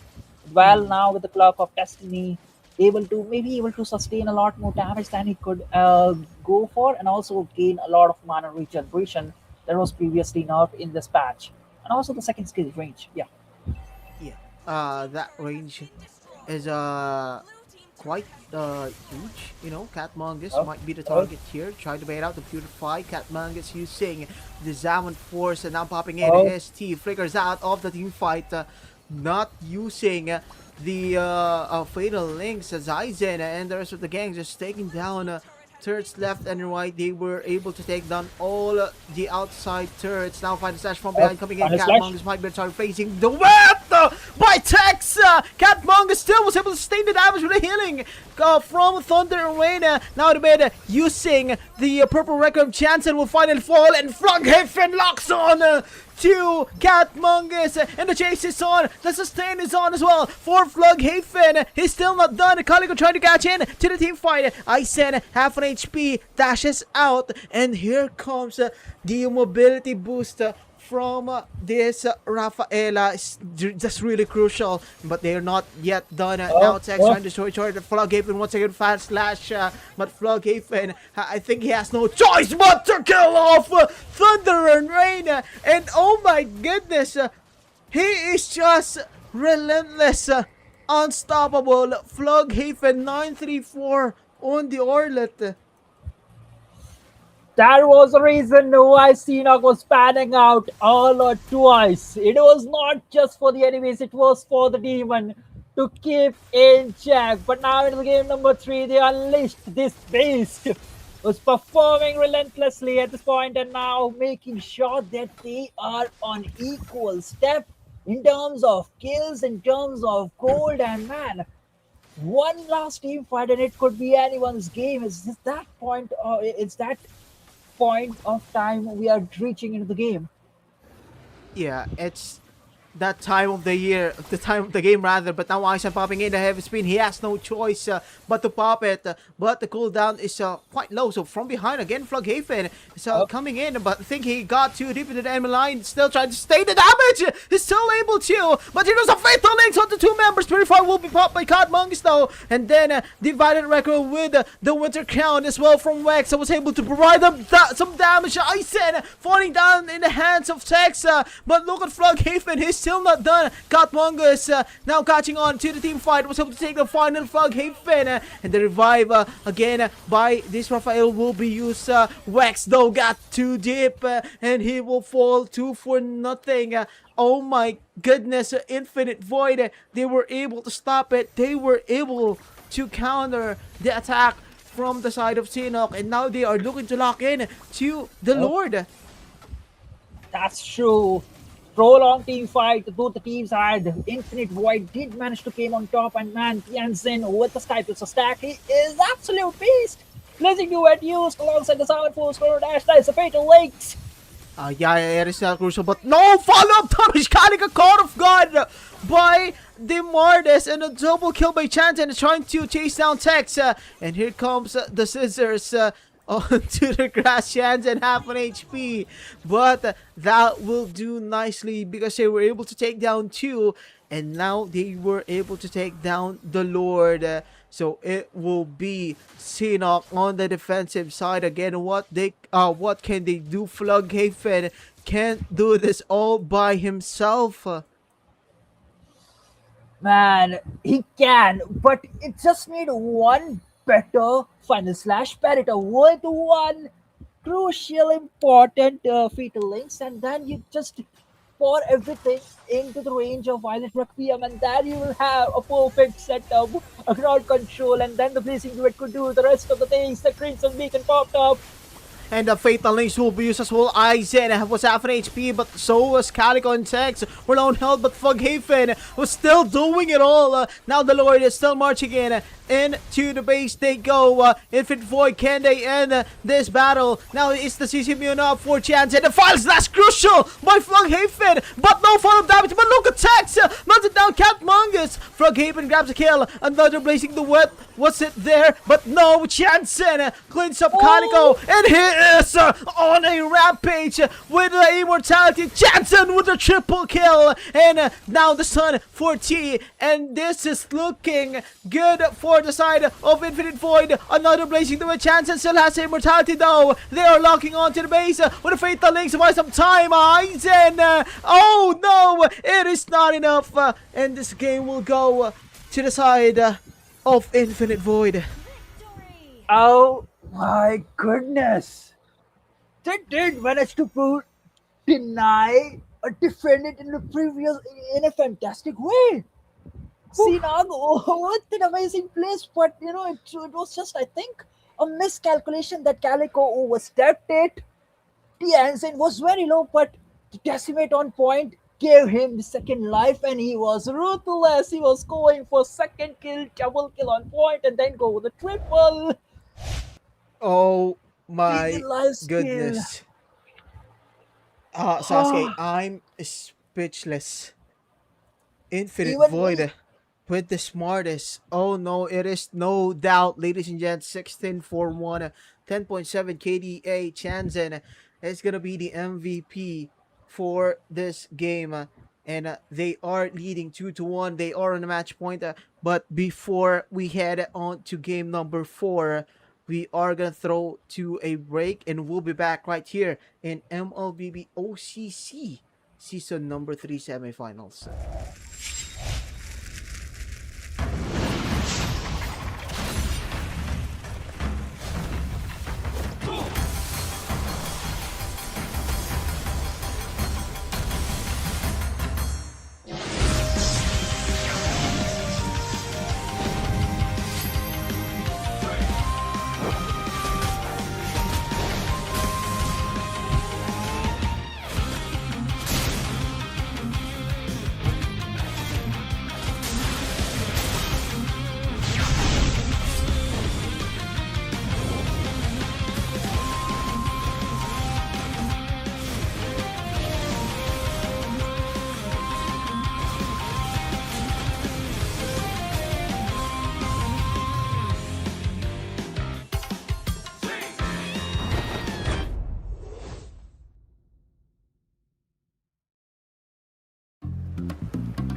Well, now with the Clock of Destiny, able to sustain a lot more damage than he could go for, and also gain a lot of mana regeneration that was previously nerfed in this patch, and also the second skill range. Yeah, Yeah. That range is quite huge. You know, Catmongus uh, might be the uh, target here. Trying to bait out the Purify. Catmongus using the Zaman Force and now popping in. uh, His T flickers out of the team fight. Not using the Fatal Links as Aizen and the rest of the gang just taking down turrets left and right. They were able to take down all the outside turrets. Now find the slash from behind coming in. Final slash. Catmongus might be started facing the web by Tex. Catmongus still was able to sustain the damage with a healing from Thunder and Rain. Now the mid using the purple record of Jansen will finally fall and Flughaven locks on to Catmongus and the chase is on. The sustain is on as well for Flughaven. He's still not done. Calico trying to catch in to the team fight. Isen half an HP dashes out and here comes the mobility boost from this Rafaela. Is just really crucial, but they're not yet done. Now Tex trying to destroy the Flughaven once again. Fast slash, but Flughaven, I think he has no choice but to kill off Thunder and Rain. And oh my goodness, he is just relentless, unstoppable. Flughaven 934 on the Orlet. that was the reason why Seanock was panning out all or twice. It was not just for the enemies, it was for the demon to keep in check. But now in the game number 3, they unleashed this beast. Was performing relentlessly at this point and now making sure that they are on equal step in terms of kills, in terms of gold, and man, one last team fight and it could be anyone's game. It's that point. It's that point of time we are reaching into the game. Yeah, it's that time of the year, the time of the game rather. But now Aizen popping in the heavy spin. He has no choice but to pop it. But the cooldown is quite low. So from behind again, Flughaven is coming in. But I think he got too deep into the enemy line. Still trying to stay the damage. He's still able to. But here goes a fatal links on the two members. Purify will be popped by Catmongus though. And then divided record with the Winter Crown as well from Wex. I was able to provide them some damage. Aizen falling down in the hands of Tex. But look at Flughaven. He's still not done. Catmongus now catching on to the team fight. Was able to take the final Flughaven. And the revive again by this Raphael will be used. Wex though got too deep and he will fall 2 for nothing. Oh my goodness, Infinite Void. They were able to stop it. They were able to counter the attack from the side of Seanock. And now they are looking to lock in to the Lord. That's true. Prolonged team fight. Both the teams had Infinite Void did manage to came on top, and man, Tianzin with the Sky Pulsar stack, he is absolute beast. Blazing Duet used alongside the Silent Force for Dash Dice, the Fatal Lakes. Yeah, it is crucial, but no follow-up damage. Kalika caught off guard by the Mortis and a double kill by Chanton trying to chase down Tex. And here comes the scissors onto the grass. Chanton half an HP, but that will do nicely because they were able to take down 2, and now they were able to take down the Lord. So it will be Seanock on the defensive side again. What can they do? Flughaven can't do this all by himself. Man, he can, but it just need one better final slash predator with one crucial important fatal links, and then you just pour everything into the range of Violet Requiem, and then you will have a perfect setup, a crowd control, and then the Blazing Duet could do the rest of the things. The Crimson Beacon popped up. And the Fatal Links will be used as well. Aizen was half an HP, but so was Calico and Tex. Were lone held, but Flughaven was still doing it all. Now the Lord is still marching in. Into the base they go. Infinite Void, can they end this battle? Now it's the CC immune up for Chance. And the final slash crucial by Flughaven, but no follow-up damage. But look at Tex. Melted down Catmongus. Flughaven grabs a kill. Another Blazing the Wet. Was it there? But no, Jansen cleans up Calico, and he is on a rampage with the immortality. Jansen with a triple kill, and now the Sun for T, and this is looking good for for the side of Infinite Void. Another Blazing to a chance and still has immortality though. They are locking onto the base with a Fatal Link to buy some time. Aizen, oh no, it is not enough. And this game will go to the side of Infinite Void. Oh my goodness! They did manage to deny or defend it in the previous in a fantastic way. Sinago, what an amazing place! But it was just, I think, a miscalculation that Calico overstepped it. The Anson was very low, but the Decimate on point gave him the second life, and he was ruthless. He was going for second kill, double kill on point, and then go with the triple. Oh The my life skill. goodness. Sasuke, I'm speechless. Infinite Even Void with the smartest. Oh no, it is no doubt, ladies and gents. 16 for 1, 10.7 KDA. Chanzen is gonna be the MVP for this game. And they are leading 2-1. They are on a match point. But before we head on to game number 4, we are gonna throw to a break, and we'll be back right here in MLBB OCC season number 3 semifinals.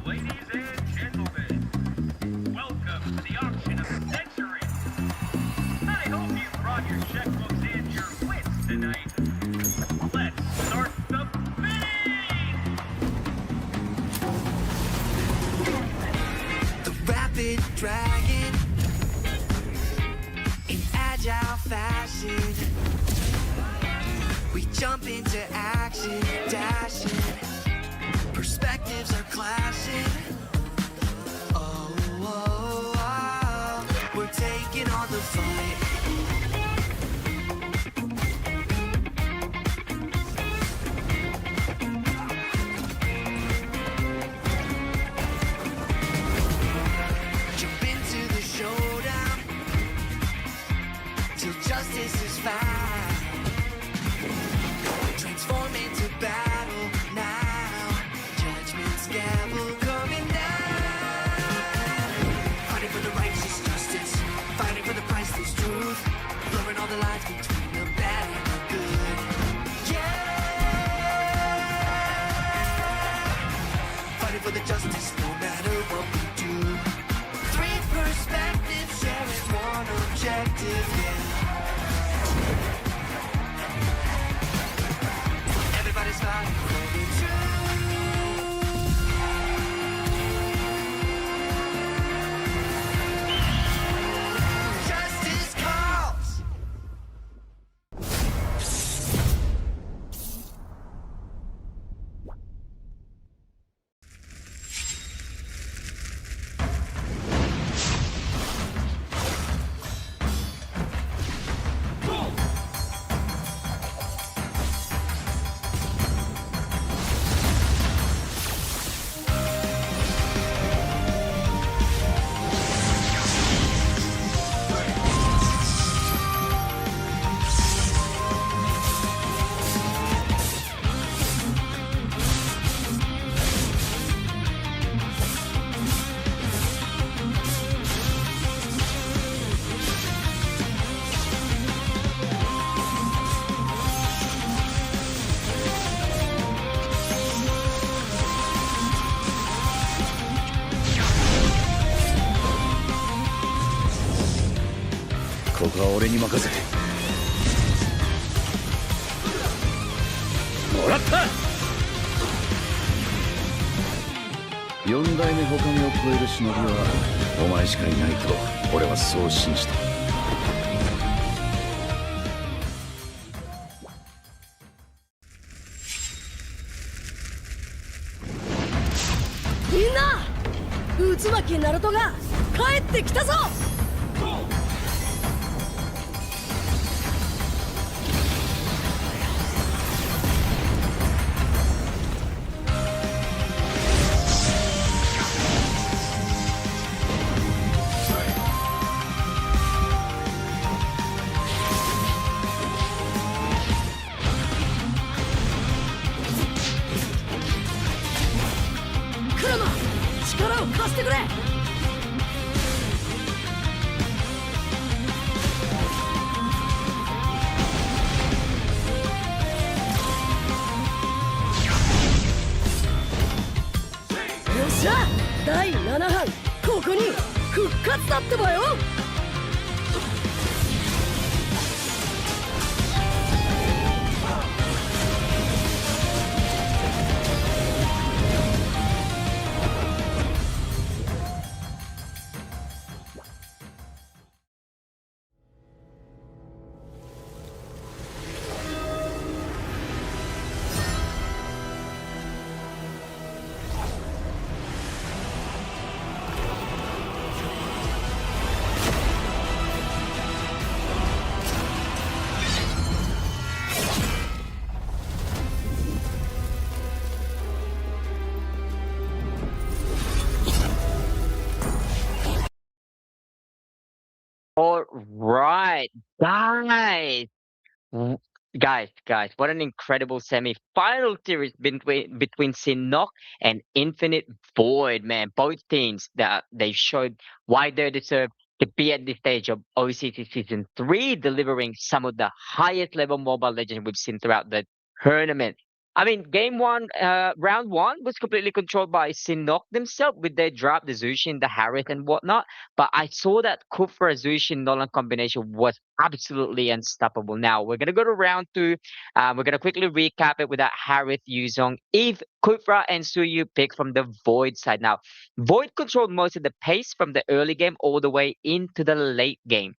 Ladies and gentlemen, welcome to the auction of the century. I hope you brought your checkbooks and your wits tonight. Let's start the bidding! The rapid dragon in agile fashion. We jump into action, dashing. Perspectives are clashing. Oh, oh, oh, we're taking on the fight. Jump into the showdown till justice is found. Transform into battle now. Judgment's gavel coming down. Fighting for the righteous justice. Fighting for the priceless truth. Blurring all the lines between the bad and the good. Yeah. Fighting for the justice no matter what we do. 3 perspectives sharing 1 objective, yeah. Everybody's fighting for the truth. Justice calls. とは俺に任せてもらった。四代目ほかげを超える忍びはお前しかいないと俺はそう信じた。みんな渦巻きナルトが帰ってきたぞ。クラマ力を貸してくれ。よっしゃ第7班ここに復活だってばよ。All right, guys. W- guys, what an incredible semi-final series between Sinnoh and Infinite Void, man. Both teams that they showed why they deserve to be at this stage of OCC Season 3, delivering some of the highest level Mobile Legends we've seen throughout the tournament. I mean, game one, round one was completely controlled by Sinnoh themselves with their drop, the Zushin, the Harith, and whatnot. But I saw that Kufra Zushin Nolan combination was absolutely unstoppable. Now we're gonna go to round two. We're gonna quickly recap it with that Harith, Yuzong, Eve, Kufra, and Suyu pick from the Void side. Now, Void controlled most of the pace from the early game all the way into the late game.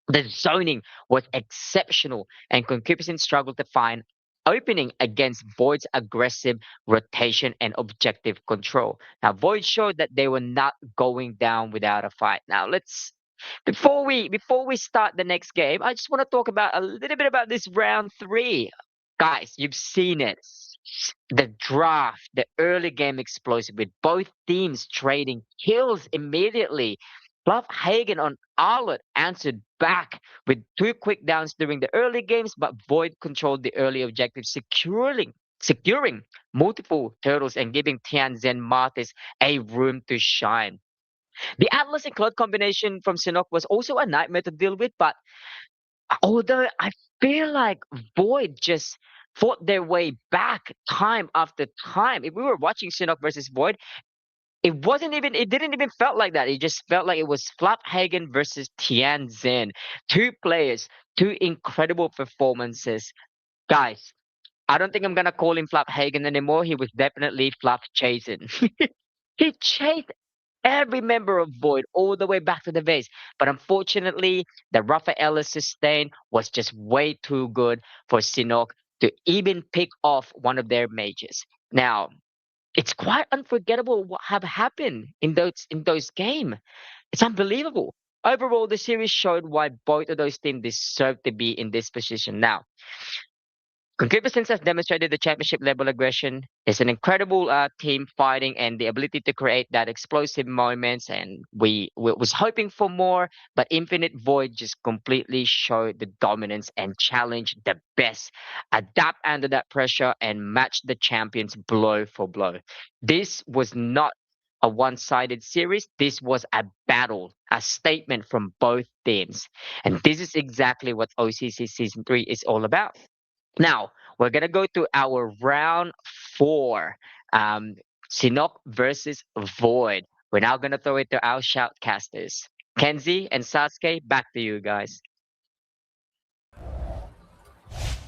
The zoning was exceptional, and Concupiscence struggled to find opening against Void's aggressive rotation and objective control. Now, Void showed that they were not going down without a fight. Now, let's before we start the next game, I just want to talk about a little bit about this round three. Guys, you've seen it. The draft, the early game explosive with both teams trading kills immediately. Bluff Hagen on Arlott answered back with two quick downs during the early games, but Void controlled the early objective, securing multiple turtles and giving Tianzhen Martis a room to shine. The Atlas and Cloud combination from Sinnoh was also a nightmare to deal with, but although I feel like Void just fought their way back time after time. If we were watching Sinnoh versus Void, it didn't even felt like that. It just felt like it was Flaphagen versus Tianzin. Two players, two incredible performances. Guys, I don't think I'm gonna call him Flaphagen anymore. He was definitely Flap chasing. He chased every member of Void all the way back to the base. But unfortunately, the Raphaelis sustain was just way too good for Sinnoh to even pick off one of their mages. Now, it's quite unforgettable what have happened in those game. It's unbelievable. Overall, the series showed why both of those teams deserve to be in this position now. Concupiscence has demonstrated the championship level aggression. It's an incredible team fighting and the ability to create that explosive moments. And we was hoping for more, but Infinite Void just completely showed the dominance and challenged the best, adapt under that pressure and match the champions blow for blow. This was not a one-sided series. This was a battle, a statement from both teams, and this is exactly what OCC Season 3 is all about. Now, we're going to go to our round four. Um, Sinnoh versus Void. We're now going to throw it to our shoutcasters. Kenzie and Sasuke, back to you guys.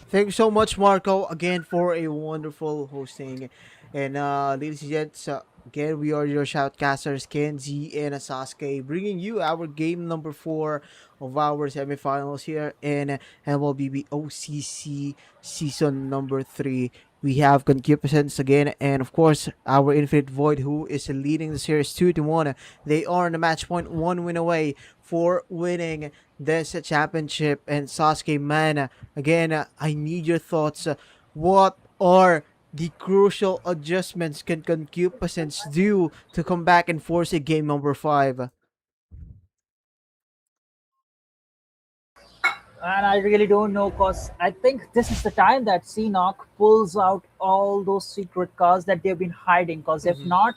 Thank you so much, Marco, again for a wonderful hosting. And ladies and gents, again, we are your shoutcasters, Kenzie and Sasuke, bringing you our game number 4 of our semifinals here in MLBB OCC season number 3. We have Concupiscence again, and of course, our Infinite Void, who is leading the series 2-1. They are on the match point, 1 win away for winning this championship. And Sasuke, man, again, I need your thoughts. What are the crucial adjustments can Concupiscence do to come back and force a game number 5? And I really don't know because I think this is the time that Seanock pulls out all those secret cards that they've been hiding. Because if Mm-hmm. not,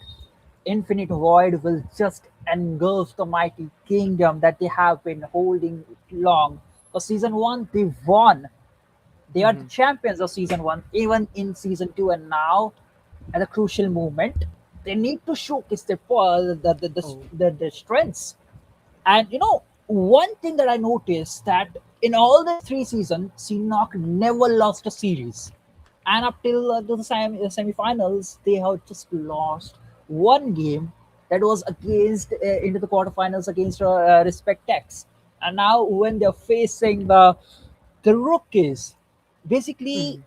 Infinite Void will just engulf the mighty kingdom that they have been holding long. Because season one, they won. They are the Mm-hmm. champions of season one, even in season two, and now at a crucial moment, they need to showcase their Oh. the strengths. And one thing that I noticed that in all the three seasons, Seanock never lost a series, and up till the semifinals, they have just lost one game that was against into the quarterfinals against Respect X. And now when they're facing the rookies, basically Mm-hmm.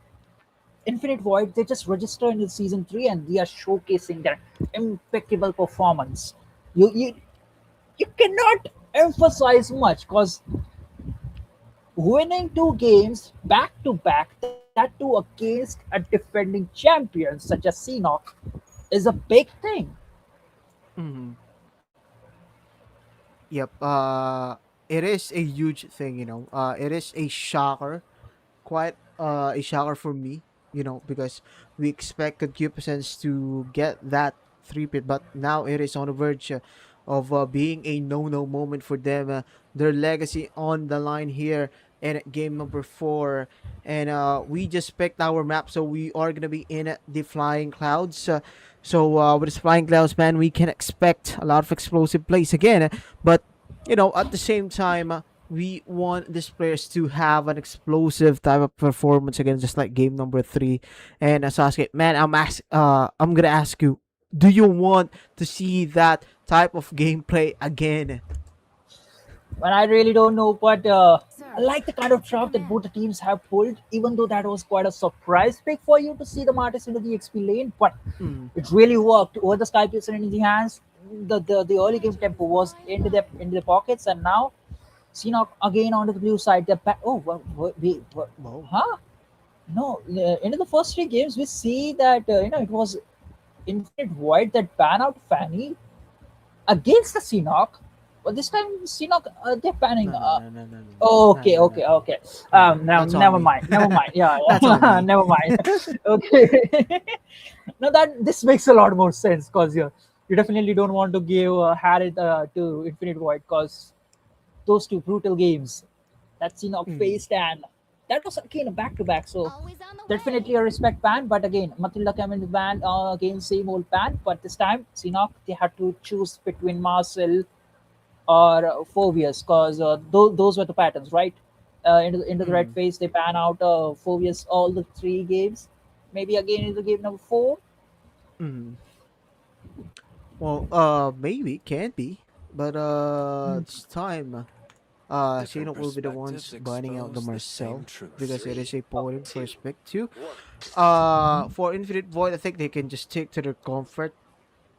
Infinite Void, they just register in the season three and they are showcasing their impeccable performance. You cannot emphasize much because winning two games back to back, that too against a defending champion such as Seanock, is a big thing. Mm-hmm. Yep. It is a huge thing, it is a shocker, quite a shocker for me, because we expect Concupiscence to get that three-pit, but now it is on the verge of being a no-no moment for them. Their legacy on the line here in game number 4. And we just picked our map, so we are going to be in the Flying Clouds. So with this Flying Clouds, man, we can expect a lot of explosive plays again. But, at the same time, we want these players to have an explosive type of performance again, just like game number 3. And Sasuke, man, I'm gonna ask you, do you want to see that type of gameplay again? But I really don't know. But I Sir, like the kind of at your draft that both command. the teams have pulled, even though that was quite a surprise pick for you to see the Martis into the XP lane. But Mm, it really worked. Over the Sky Piercer in the hands, the early game tempo was into the pockets, and now Seanock again onto the blue side. Oh, wow. huh? No, into the first three games, we see that it was Infinite Void that ban out Fanny against the Seanock. But this time, Seanock, they're banning. No, no, no, no, no, no, no, Okay, no, no. okay, okay. Yeah, Now, that's on never me. mind. Never mind. Yeah, That's on yeah. me. Never mind. Okay. Now that this makes a lot more sense because you definitely don't want to give Harriet to Infinite Void because those two brutal games that Seanock Mm, faced, and that was again a back to back. So Always on the definitely way. a respect ban, but again, Matilda came in the ban again, same old ban. But this time, Seanock, they had to choose between Marcel or Phobius because those were the patterns, right? Into the red mm, phase, they ban out Phobius all the three games. Maybe again in the game number four. mm. Well, maybe can't be, but this time, Shayna will be the ones binding out the Marcel because it is a potent first pick too. For Infinite Void, I think they can just stick to their comfort,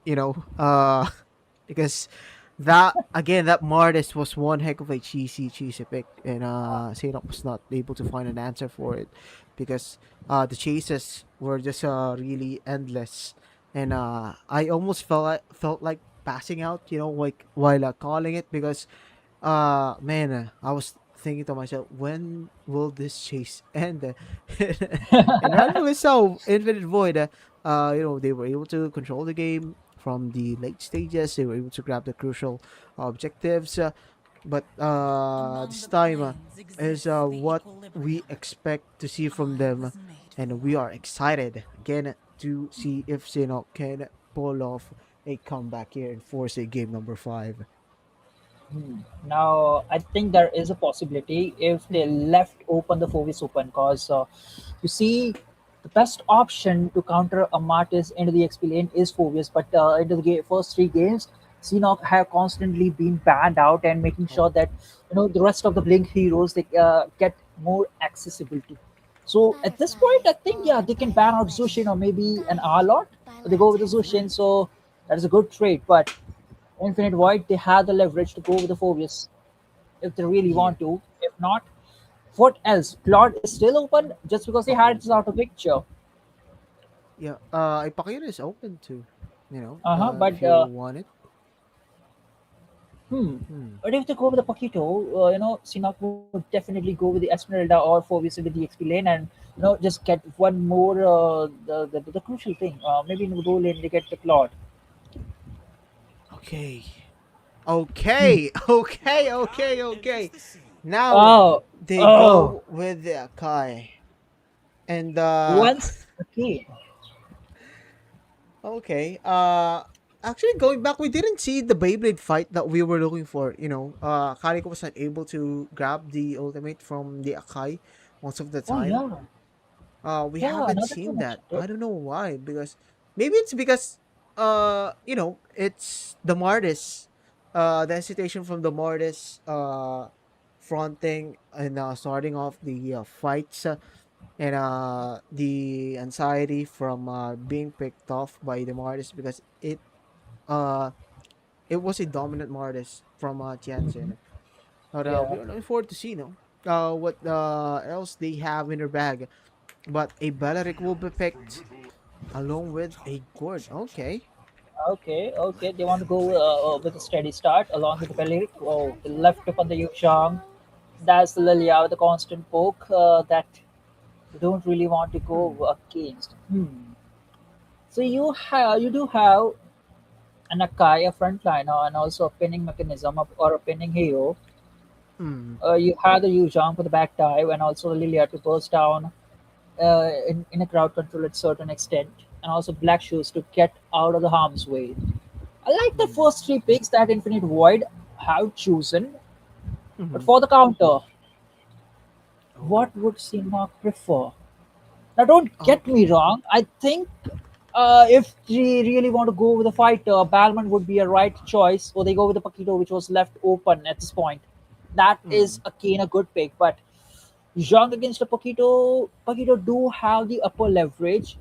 because that Martis was one heck of a cheesy pick, and Sadok was not able to find an answer for it because the chases were just really endless, and I almost felt like passing out, like while calling it because man, I was thinking to myself, when will this chase end? And rightfully so, Infinite Void, they were able to control the game from the late stages. They were able to grab the crucial objectives, but Among this the time planes is exists the what we equilibrium. expect to see from I them, was made for and we are excited again to see if Sinnoh can pull off a comeback here and force a game number 5. Now, I think there is a possibility if they Mm-hmm. left open the Fovis open, because you see, the best option to counter a Martis into the XP lane is Fovis, but into the first three games, Xenoc have constantly been banned out and making Oh, sure that the rest of the Blink heroes they get more accessibility. So at this point, Butterflies I think yeah born they by can our ban out flesh, Zushin or maybe an guided Arlot. by They go with the lanterns Zushin, light. so that is a good trade. But Infinite Void, they have the leverage to go with the Phobius if they really yeah. want to. If not, what else? Claude is still open just because they had Pakir. this out of picture. Yeah. Pakir is open to, Uh huh. if But you want it. hmm. Hmm. But if they go with the Paquito, Sinok would definitely go with the Esmeralda or Phobius with the XP lane, and just get one more the crucial thing. Maybe in the goal lane they get the Claude. Okay. Okay. Okay. Okay. Okay. Now Oh, they oh, go with the Akai. And once again. okay. Actually going back, we didn't see the Beyblade fight that we were looking for. Kariko was not able to grab the ultimate from the Akai most of the Oh time. yeah, We yeah. haven't Another seen that. connection. I don't know why. Because maybe it's because it's the Mardis. The hesitation from the Mardis fronting and starting off the fights, and the anxiety from being picked off by the Mardis, because uh it was a dominant Mardis from Tianjin. But Yeah. we're looking forward to see what else they have in their bag. But a Beleric will be picked along with a Gord. Okay. Okay, okay. They want to go with a steady start along with the Peliric. Oh, the left up on the Yushang. That's the Lilia with the constant poke that you don't really want to go Hmm. against. So you do have an Akai, a frontliner, and also a pinning mechanism or a pinning hero. Hmm. You have the Yushang for the back dive and also the Lilia to burst down in a crowd control at certain extent, and also Black Shoes to get out of the harm's way. I like the Hmm. first three picks that Infinite Void have chosen, but Hmm. for the counter, Oh. what would Sinok prefer? Now, don't get Okay. me wrong. I think if they really want to go with a fighter, Balman would be a right choice, or they go with the Paquito, which was left open at this point. That Hmm. is again a good pick, but Zhang against the Paquito do have the upper leverage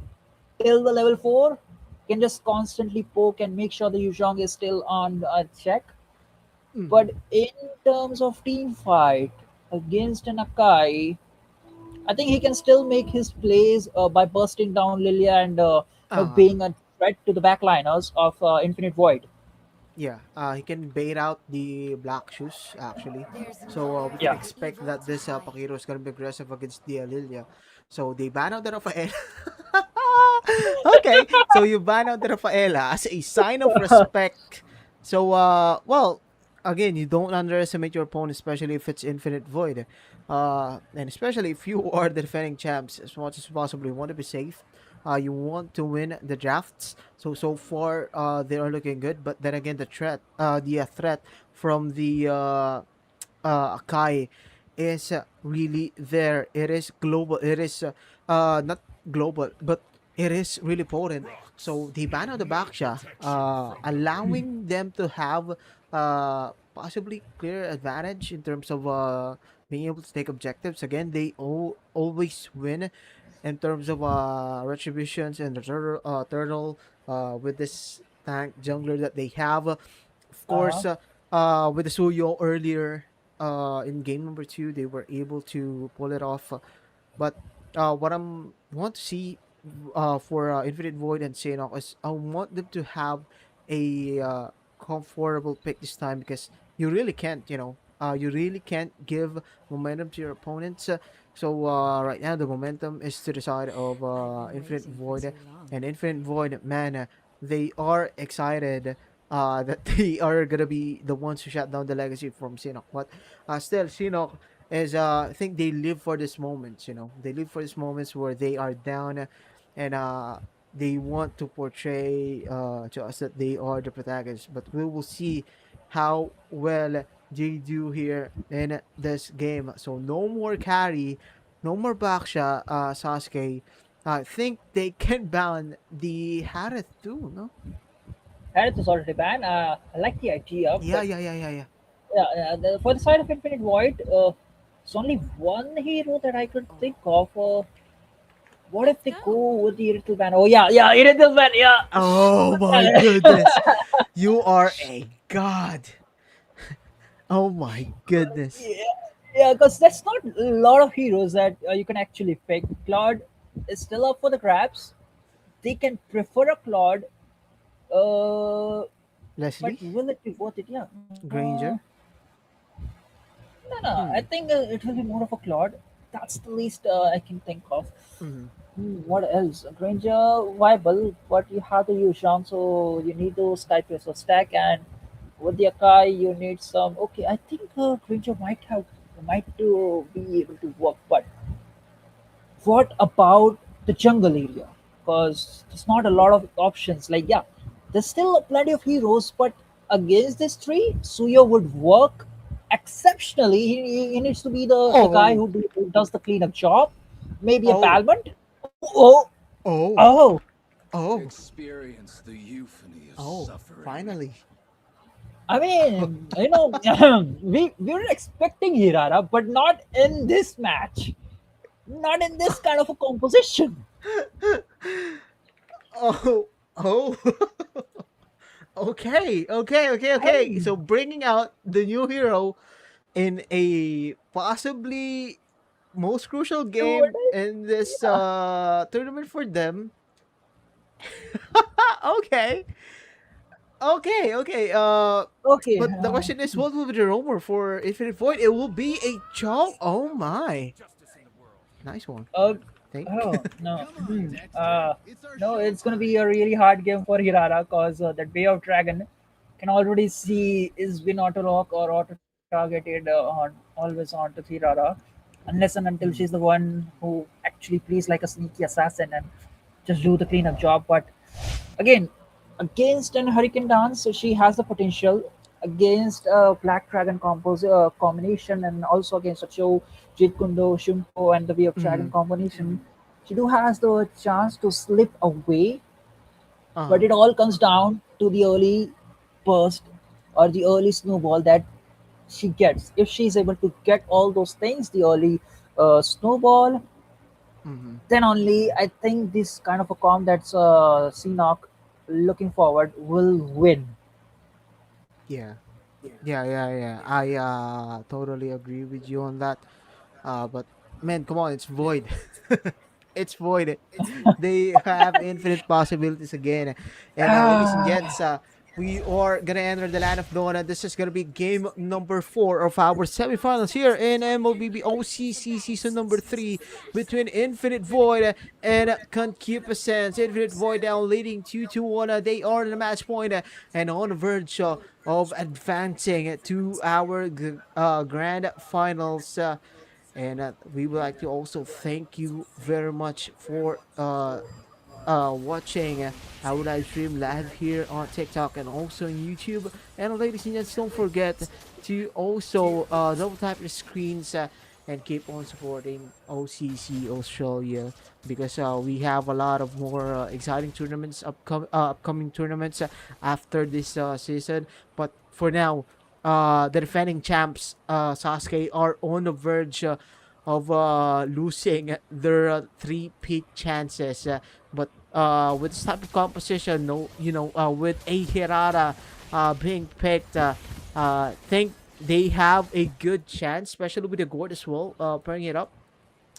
till the level 4. Can just constantly poke and make sure the Yuzhong is still on check. Hmm. But in terms of team fight against an Akai, I think he can still make his plays by bursting down Lilia and Uh, being a threat to the backliners of Infinite Void. yeah. He can bait out the Black Shoes, actually. There's So we nothing can Yeah. too expect evil that to this hide. Pakiro is gonna be aggressive against the Lilia. So they ban out the Rafael. Okay, so you ban out the Rafaela as a sign of respect. So well, again, you don't underestimate your opponent, especially if it's Infinite Void. And especially if you are the defending champs, as much as possible, you want to be safe. You want to win the drafts. So far, they are looking good. But then again, the threat from the Akai is really there. It is global. It is not global, but it is really potent. So they ban out the Baksha, allowing them to have possibly clear advantage in terms of being able to take objectives. Again, they always win in terms of retributions and the turtle with this tank jungler that they have. Of Uh-huh. course, with the Suyo earlier in game number two, they were able to pull it off. But what I'm want to see for Infinite Void and Xehanort is I want them to have a comfortable pick this time, because you really can't, you really can't give momentum to your opponents. So right now the momentum is to the side of I've been Infinite waiting for Void, too long. and Infinite Void, man, they are excited that they are gonna be the ones who shut down the legacy from Sinnoh. But still, Sinnoh is I think they live for these moments. They live for these moments where they are down, and they want to portray to us that they are the protagonists. But we will see how well they do here in this game. So no more carry, no more Baksha, Sasuke. I think they can ban the Harith too, no? Harith is already banned. I like the idea, Yeah, but yeah, yeah, yeah, yeah. yeah, for the side of Infinite Void, it's only one hero that I could think of. What if Let's they go. go with the Irithel ban? Oh yeah, yeah, Irithel ban. Yeah. Oh my goodness. You are a god. Oh my goodness. Yeah, yeah, because there's not a lot of heroes that you can actually pick. Claude is still up for the grabs. They can prefer a Claude, uh, but Leslie? will it be worth it? Yeah. Granger? No, no. I Hmm. think it will be more of a Claude. That's the least I can think of. Hmm. What else? Granger viable, but you have to use Shang, so you need those type of stack, and with the Akai you need some. Okay, I think Granger might be able to work, but what about the jungle area? Because there's not a lot of options. Like, yeah, there's still plenty of heroes, but against this tree, Suya would work exceptionally. He needs to be the guy Oh, who does the cleanup job. Maybe a oh, Palmont. Oh, oh, oh. oh, Experience the euphony of oh, suffering. finally. I mean, we were expecting Hirara, but not in this match. Not in this kind of a composition. Oh, oh. Okay, okay, okay, okay. I So bringing out the new hero in a possibly most crucial game in this yeah. tournament for them. Okay, okay, okay. Okay. But the question is, what will be the rumor for Infinite Void? It will be a Chong. Oh my, nice one. Uh, Think. oh no. No, it's gonna be a really hard game for Hirara because that Way of Dragon can already see is been auto lock or auto targeted on always onto Hirara, unless and until she's the one who actually plays like a sneaky assassin and just do the cleanup job. But again, against an Hurricane Dance, she has the potential. Against a Black Dragon combination, and also against a Cho, Jit Kundo, Shunko, and the Way of Dragon Mm. combination, she do has the chance to slip away, Uh but huh. it all comes down to the early burst or the early snowball that she gets. If she's able to get all those things, the early snowball, Mm-hmm. then only I think this kind of a comp that's Seanock looking forward will win. Yeah. Yeah, yeah, yeah. I totally agree with you on that. But man, come on, it's void. It's void. They have infinite possibilities again. And ladies and Ah, gents, we are gonna enter the land of Dona. This is gonna be game number 4 of our semifinals here in MLBB OCC season number 3 between Infinite Void and Concupiscence. Infinite Void down leading 2-1. They are in the match point and on the verge of advancing to our grand finals. And we would like to also thank you very much for watching our live stream live here on TikTok and also on YouTube. And ladies and gents, don't forget to also double tap your screens and keep on supporting OCC Australia because we have a lot of more exciting tournaments, upcoming tournaments after this season. But for now, the defending champs, Sasuke, are on the verge of losing their three peak chances. But with this type of composition, no, with a Hirata being picked, think they have a good chance, especially with the Gord as well, pairing it up,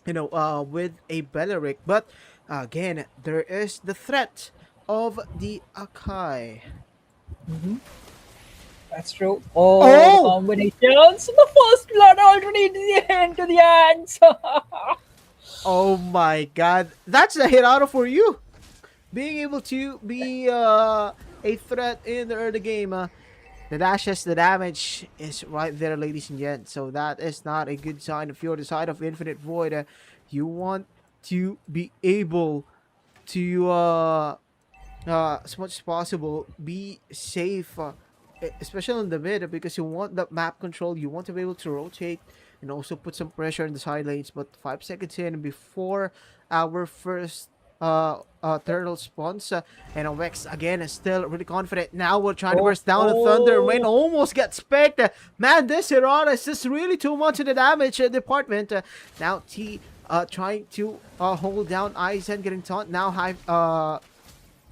with a Beleric. But again, there is the threat of the Akai. mhm, that's true. Oh, the Oh, combinations! The first blood already into the hands. oh my God, that's a Hirata for you. Being able to be a threat in the early game. The dashes, the damage is right there, ladies and gents. So that is not a good sign. If you're the side of Infinite Void, you want to be able to, as much as possible, be safe especially in the mid, because you want that map control. You want to be able to rotate and also put some pressure in the side lanes. But 5 seconds in before our first turtle spawns, and Wex again is still really confident. Now we're trying to Oh, burst down the Thunder. Rain oh. almost gets specked. Man, this Hirana is just really too much in the damage department. Now T trying to hold down Aizen, getting taunt. Now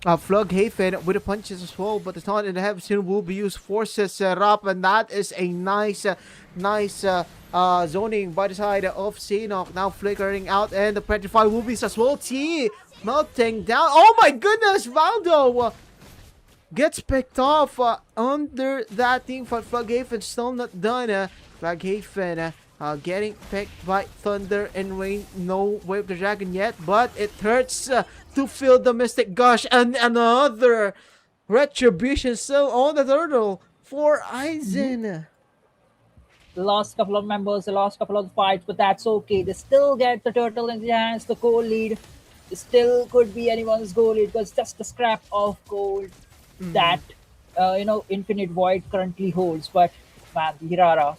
Flug Hafen with the punches as well, but the taunt in the heavy soon will be used. Forces up, and that is a nice zoning by the side of Sinok. Now flickering out, and the Petrify will be as well. T melting down. Oh my goodness, Valdo gets picked off under that team fight. Flaghaven still not done. Flaghaven getting picked by Thunder and Rain. No Wave the Dragon yet, but it hurts to feel the Mystic Gush. And another Retribution still on the turtle for Aizen. The last couple of members, the last couple of fights, but that's okay. They still get the turtle in their hands, the goal lead. It still could be anyone's goal lead because just a scrap of gold that Infinite Void currently holds. But man, the Hirara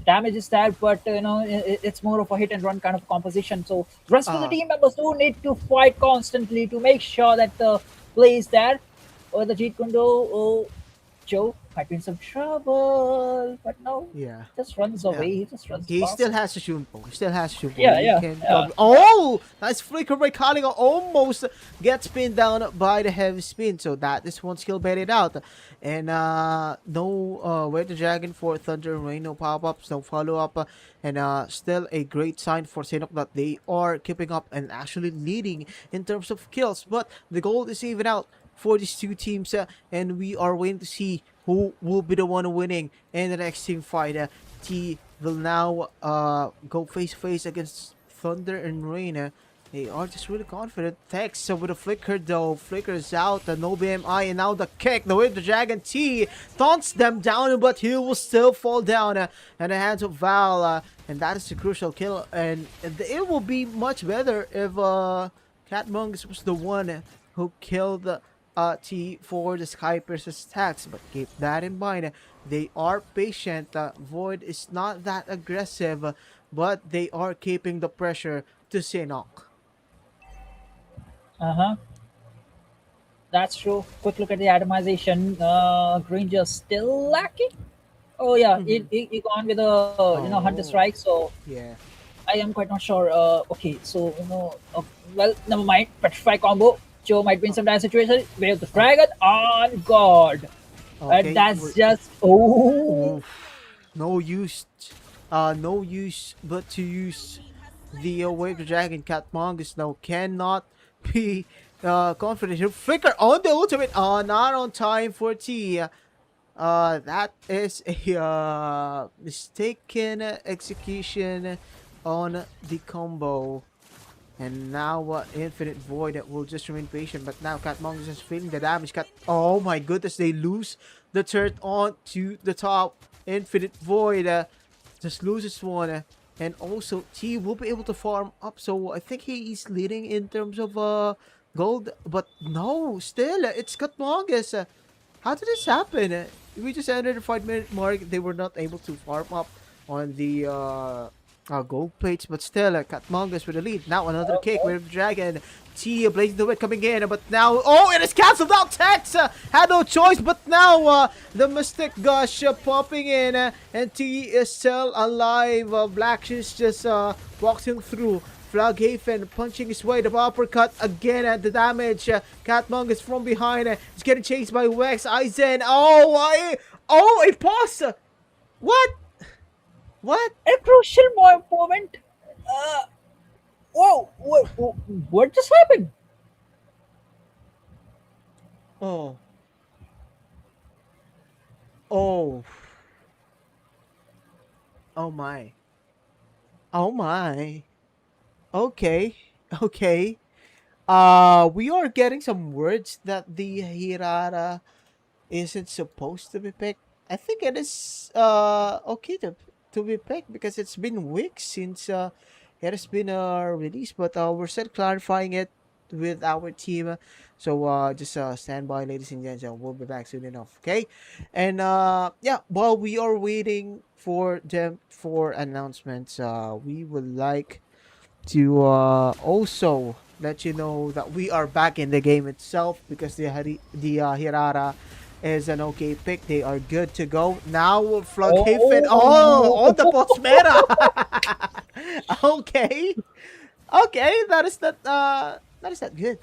damage is there, but it's more of a hit and run kind of composition. So rest of the team members do need to fight constantly to make sure that the play is there. Or the Jeet Kundo, Joe might be in some trouble, but no, Yeah. just runs away. He just runs. He past. still has a Shunpo. He still has Shunpo. Yeah, He yeah, can yeah. probably- Oh! Nice flicker by Kaliga. Almost gets pinned down by the heavy spin. So that is one skill baited out. And no Wave the Dragon for Thunder and Rain. No pop-ups, no follow-up. And still a great sign for Sinok that they are keeping up and actually leading in terms of kills. But the goal is even out for these two teams, and we are waiting to see who will be the one winning in the next team fight. T will now go face to face against Thunder and Rain. They are just really confident. Tex with a flicker though. Flickers out. No BMI, and now the kick. The Wave the Dragon. T taunts them down, but he will still fall down in the hands of Val. And that is the crucial kill. And it will be much better if Catmongus was the one who killed T for the Sky Piercer's attacks, but keep that in mind. They are patient. Void is not that aggressive, but they are keeping the pressure to Sinok. That's true. Quick look at the atomization. Granger still lacking. Oh yeah, he gone with a Hunter Strike. So Yeah. I am quite not sure. Okay, so well, never mind. Petrify combo. Joe might be in some dire situation. Wave the dragon on God. Okay, And that's we're- just Oof. No use. No use but to use the Wave the Dragon. Catmongus now cannot be confident. He'll flicker on the ultimate. Not on time for T. That is a mistaken execution on the combo. And now Infinite Void will just remain patient. But now Catmongus is feeling the damage. Oh my goodness, they lose the turret on to the top. Infinite Void just loses one. And also T will be able to farm up. So I think he is leading in terms of gold. But no, still, it's Catmongus. How did this happen? We just entered the 5-minute mark. They were not able to farm up on the gold plates, but still, Catmongus with the lead. Now another kick with the Dragon. T blazing the wit coming in, but now, oh, it is cancelled out. Tex had no choice, but now the Mystic Gush popping in, and T is still alive. Black Shoes just walking through. Flaghaven punching his way, the uppercut again at the damage. Catmongus from behind is getting chased by Wex. Aizen, a pause. What? What? a crucial moment. What just happened? Oh. Oh. Oh my. Oh my. Okay. Okay. We are getting some words that the Hirara isn't supposed to be picked. I think it is okay to be picked because it's been weeks since it has been released, but we're still clarifying it with our team. So just stand by, ladies and gentlemen. We'll be back soon enough. Okay, and yeah, while we are waiting for them for announcements, we would like to also let you know that we are back in the game itself because the Hirara is an okay pick. They are good to go. Now Flughaven. Oh, on the Postmera. Okay. Okay, that is not good.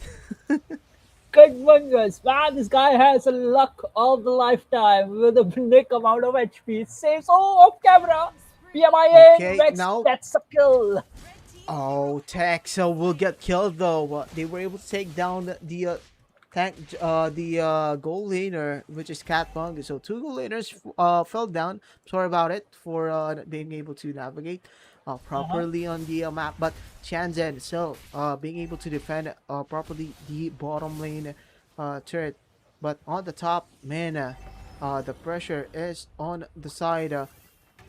Good Mungus, man, this guy has a luck of the lifetime with a unique amount of HP. Saves off camera. PMI in, Okay, Vex, now that's a kill. oh, Texel will get killed though. They were able to take down the goal laner, which is Cat Bung. So two goal laners fell down. Sorry about it for not being able to navigate Uh-huh. properly on the map. But Chanzen still being able to defend properly the bottom lane turret. But on the top, man, the pressure is on the side.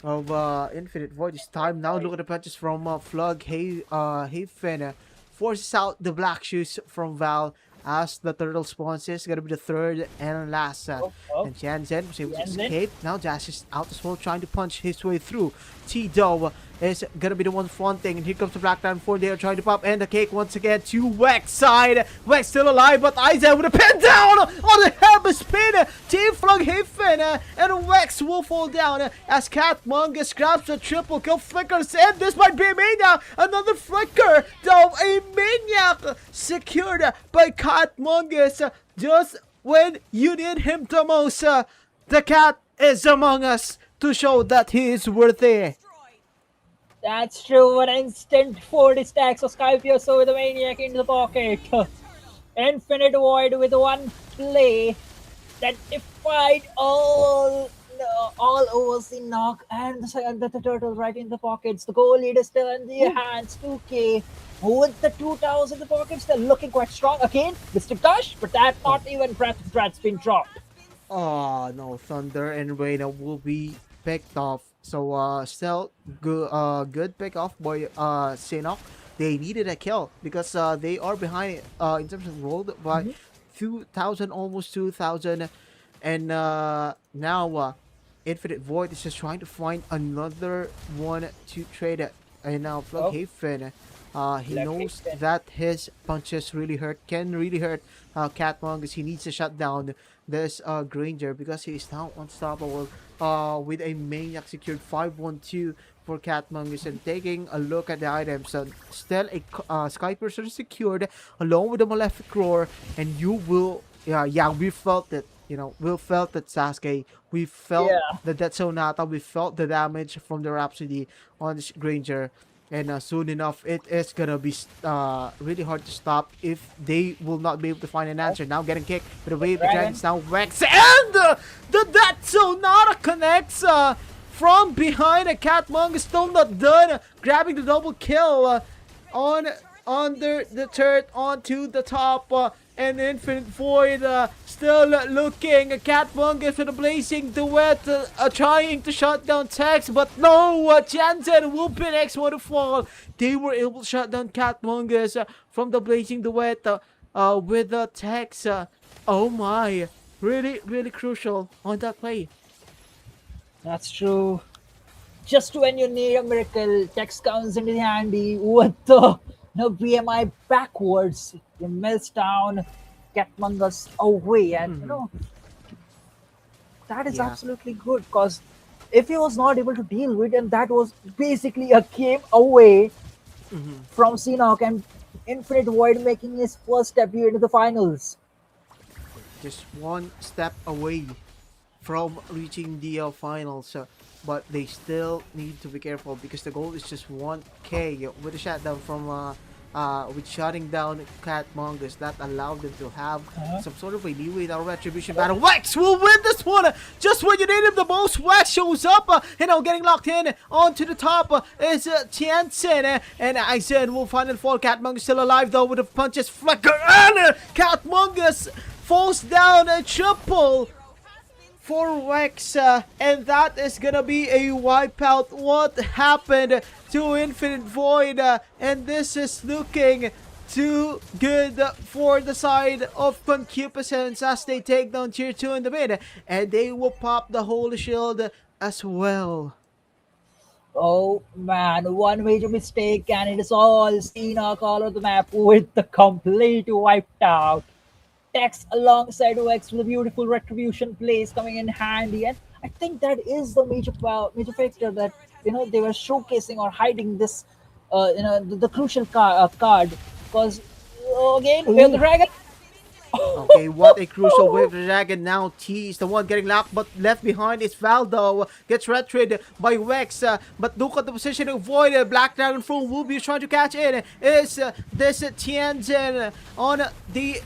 Of Infinite Void this time. Now look at the punches from Haven forces out the black shoes from Val as the turtle spawns. Is gonna be the third and last. Oh, oh. And Jansen was able to Jansen. escape. Now Dash is out as well, trying to punch his way through. T-Do is gonna be the one fronting, and here comes the Black Diamond 4. They are trying to pop, and the cake once again to Wex side. Wex still alive, but Isaac with a pin down on the heavy spin. Team Flughaven and Wex will fall down as Cat Mungus grabs a triple kill. Flickers, and this might be a maniac. Another flicker, though a maniac secured by Cat Mungus just when you need him the most. The cat is among us to show that he is worthy. That's true. An instant 40 stacks of Skypioso with a maniac into the pocket. Infinite Void with one play that defied all OCC knock and the turtle right in the pockets. The goal lead is still in their hands. 2K with the 2000 in the pockets. They're looking quite strong. Again, Mystic Dash, but that not even Brad's been dropped. Oh no, Thunder and Reina will be picked off. So still good pick off by Sinok. They needed a kill because they are behind in terms of rolled by 2,000, almost 2,000, and now Infinite Void is just trying to find another one to trade it. And now Flughaven, he knows Flughaven. that his punches really hurt, can really hurt Cat Mongoose. He needs to shut down this Granger because he is now unstoppable with a maniac secured 512 for Cat Mongoose. And taking a look at the items, still a Sky Person secured along with the Malefic Roar, and you will, yeah, we felt it. You know, we felt that Sasuke. We felt Yeah. the Death Sonata. We felt the damage from the Rhapsody on this Granger. And soon enough, it is gonna be really hard to stop if they will not be able to find an answer. Now getting kicked, but the wave the dragons now Rex, and the Death Sonata connects from behind. A Catmong is still not done, grabbing the double kill on under the turret onto the top. And Infinite Void still looking. Catmungus with a blazing duet, trying to shut down Tex, but no, Jansen will be next one to fall. They were able to shut down Catmungus from the blazing duet with Tex. Oh my, really crucial on that play. That's true. Just when you need a miracle, Tex comes into the handy with the BMI backwards. He melts down, Catmungus away, and that is Yeah. absolutely good because if he was not able to deal with it, that was basically a game away from Sinok and Infinite Void making his first debut into the finals. Just one step away from reaching the finals. But they still need to be careful because the goal is just 1k with a shutdown from with shutting down Cat Mongoose. That allowed them to have some sort of a leeway in our retribution battle. Wax will win this one just when you need him the most. Wax shows up and now getting locked in onto the top is Tiansen, and I said we'll finally fall. Cat Mongoose still alive though with the punches flicker, and Cat Mongoose falls down a triple for Wex, and that is gonna be a wipeout. What happened to Infinite Void? And this is looking too good for the side of Concupiscence as they take down tier 2 in the mid, and they will pop the holy shield as well. Oh man, one major mistake and it is all Seanock all over the map with the complete wiped out. Tex alongside OX with a beautiful retribution plays coming in handy, and I think that is the major factor that they were showcasing or hiding this, the crucial card because again we have the Ooh. dragon. Okay, what a crucial wave dragon now. T is the one getting locked, but left behind is Valdo. Gets retried by Wex, but look at the position of Void. Black Dragon from Wubi is trying to catch in. Is this Tianzhen on the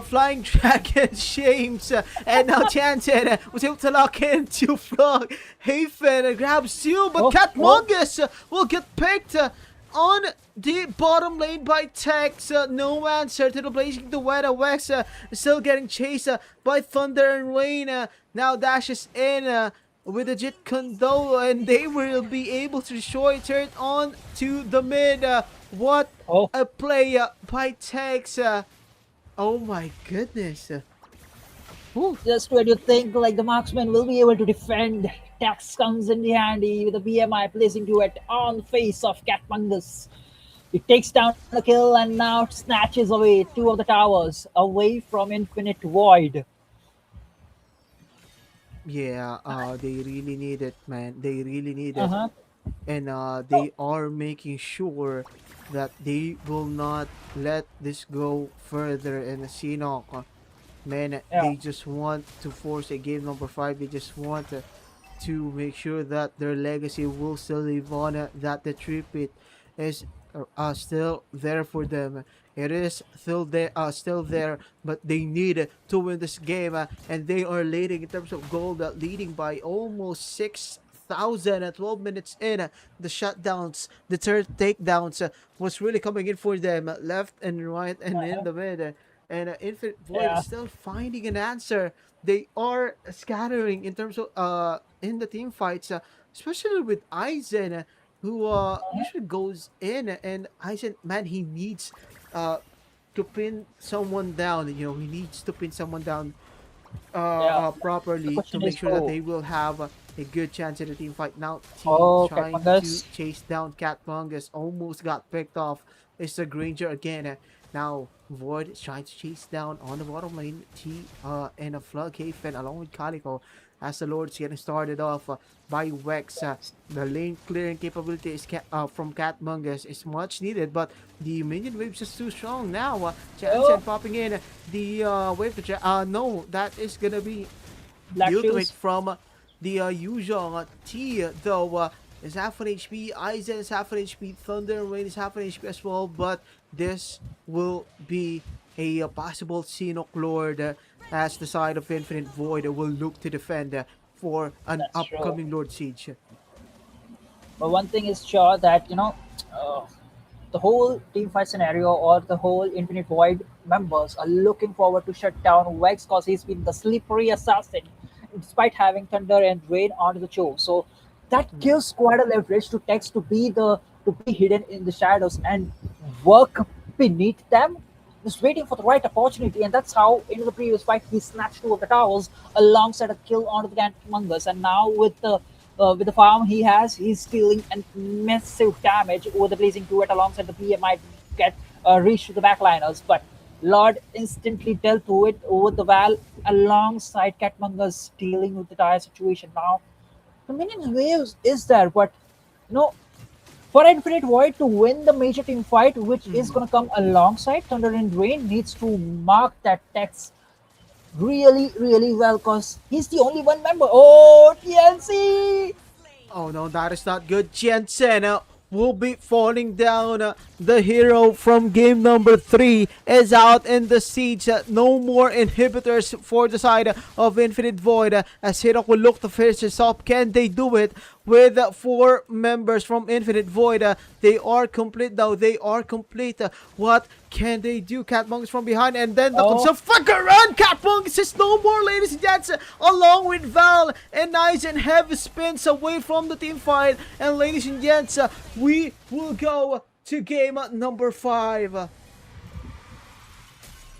Flying Dragon Shames, and now Tianzhen was able to lock into Frog. Hafen grabs two, but Catmongus will get picked on the bottom lane by Tex. No answer to the blazing the weather. Wex still getting chased by Thunder and Rain. Now dashes in with a Jit Kondo, and they will be able to destroy turn on to the mid. What a play by Tex. Oh my goodness. Just when you think like the marksman will be able to defend, Tex comes in the handy with a BMI placing to it on the face of Catmungus. He takes down the kill and now snatches away two of the towers away from Infinite Void. Yeah, they really need it, man. They really need it. And they are making sure that they will not let this go further. And Sinok, man, they just want to force a game number 5. They just want to make sure that their legacy will still live on, that the tripit is still there for them. It is still there, but they need to win this game, and they are leading in terms of gold, leading by almost 6,000 at 12 minutes in. The shutdowns, the third takedowns was really coming in for them, left and right and in the mid. And Infinite Void is still finding an answer. They are scattering in terms of in the team fights, especially with Aizen, who usually goes in. And Aizen, man, he needs to pin someone down. You know, he needs to pin someone down properly to make sure that they will have a good chance in the team fight. Now, team trying to chase down Catmungus, almost got picked off. It's the Granger again. Now, Void is trying to chase down on the bottom lane. T and a Flood Haven along with Calico as the Lord's getting started off by Wex. The lane clearing capability is from Catmungus is much needed, but the minion wave is just too strong now. Jansen popping in the wave to no, that is gonna be the ultimate from the usual T though. Is half an HP, Aizen is half an HP, Thunder and Rain is half an HP as well, but this will be a possible Sinok Lord as the side of Infinite Void will look to defend for an upcoming Lord Siege. But one thing is sure that, the whole team fight scenario or the whole Infinite Void members are looking forward to shut down Vex because he's been the slippery assassin despite having Thunder and Rain onto the show. So that gives quite a leverage to Tex to be hidden in the shadows and work beneath them, just waiting for the right opportunity. And that's how in the previous fight he snatched two of the towers alongside a kill onto the Catmungus. And now with the farm he has, he's dealing massive damage with the blazing duet alongside the PMI get reach to the backliners. But Lord instantly dealt to it with the Val alongside Catmungus dealing with the dire situation. Now the minions waves is there, but for Infinite Void to win the major team fight, which is going to come alongside Thunder and Rain, needs to mark that Tex really, really well because he's the only one member. Oh, TNC! Oh no, that is not good. Jensen will be falling down. The hero from game number 3 is out in the siege. No more inhibitors for the side of Infinite Void as Hirok will look to finish this up. Can they do it? With 4 members from Infinite Void, they are complete now. They are complete. What can they do? Catmungus from behind, and then the fucker run. Catmungus is no more, ladies and gents. Along with Val and Aizen, heavy spins away from the team fight. And ladies and gents, we will go to game number 5.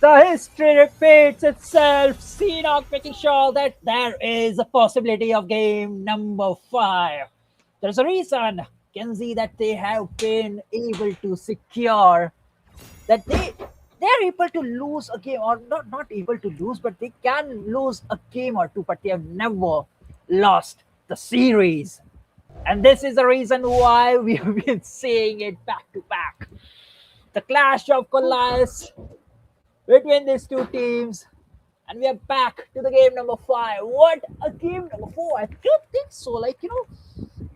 The history repeats itself. Seanock making sure that there is a possibility of game number 5. There's a reason, Kenzie, that they have been able to secure that they're able to lose a game, or not able to lose, but they can lose a game or two, but they have never lost the series. And this is the reason why we've been seeing it back to back. The clash of Goliaths between these two teams. And we are back to the game number 5. What a game number 4. I don't think so.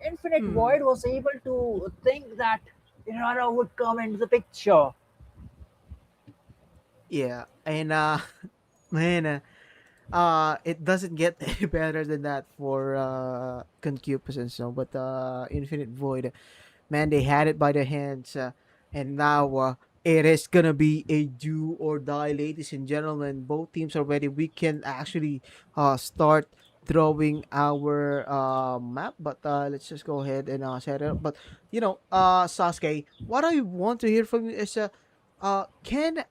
Infinite Hmm. Void was able to think that Irara would come into the picture. Yeah, and man, it doesn't get any better than that for concupiscence, no. But Infinite Void, man, they had it by the hands, and now it is gonna be a do or die, ladies and gentlemen. Both teams are ready. We can actually start drawing our map, but let's just go ahead and set it up. But Sasuke, what I want to hear from you is can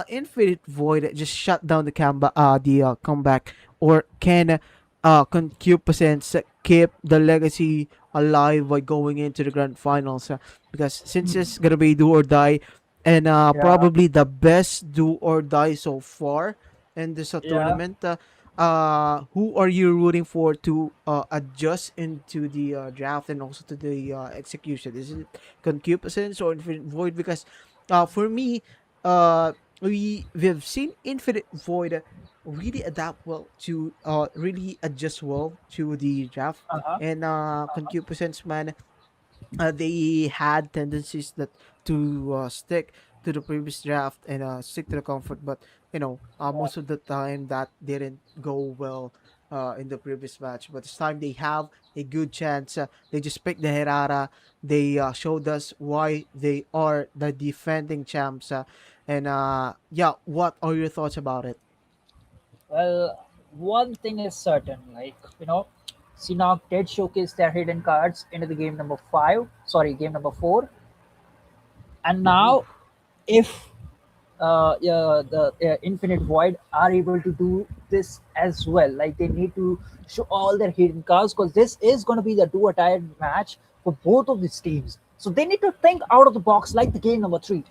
Infinite Void just shut down the comeback, or can Concupiscence keep the legacy alive by going into the grand finals? Because since it's gonna be do or die, and Yeah, probably the best do or die so far in this yeah. tournament. Who are you rooting for to adjust into the draft and also to the execution? Is it Concupiscence or Infinite Void? Because for me, uh, we've seen Infinite Void really adapt well to really adjust well to the draft, Uh-huh. and Concupiscence, man, they had tendencies that to stick to the previous draft and stick to the comfort, but most of the time that didn't go well in the previous match. But this time they have a good chance. They just picked the Herrera. They showed us why they are the defending champs. And yeah, what are your thoughts about it? Well, one thing is certain, Sinok did showcase their hidden cards into the game number 5, sorry, game number 4. And Mm-hmm. now, if yeah, the Infinite Void are able to do this as well, like they need to show all their hidden cards, because this is going to be the do or die match for both of these teams. So they need to think out of the box, like the game number 3.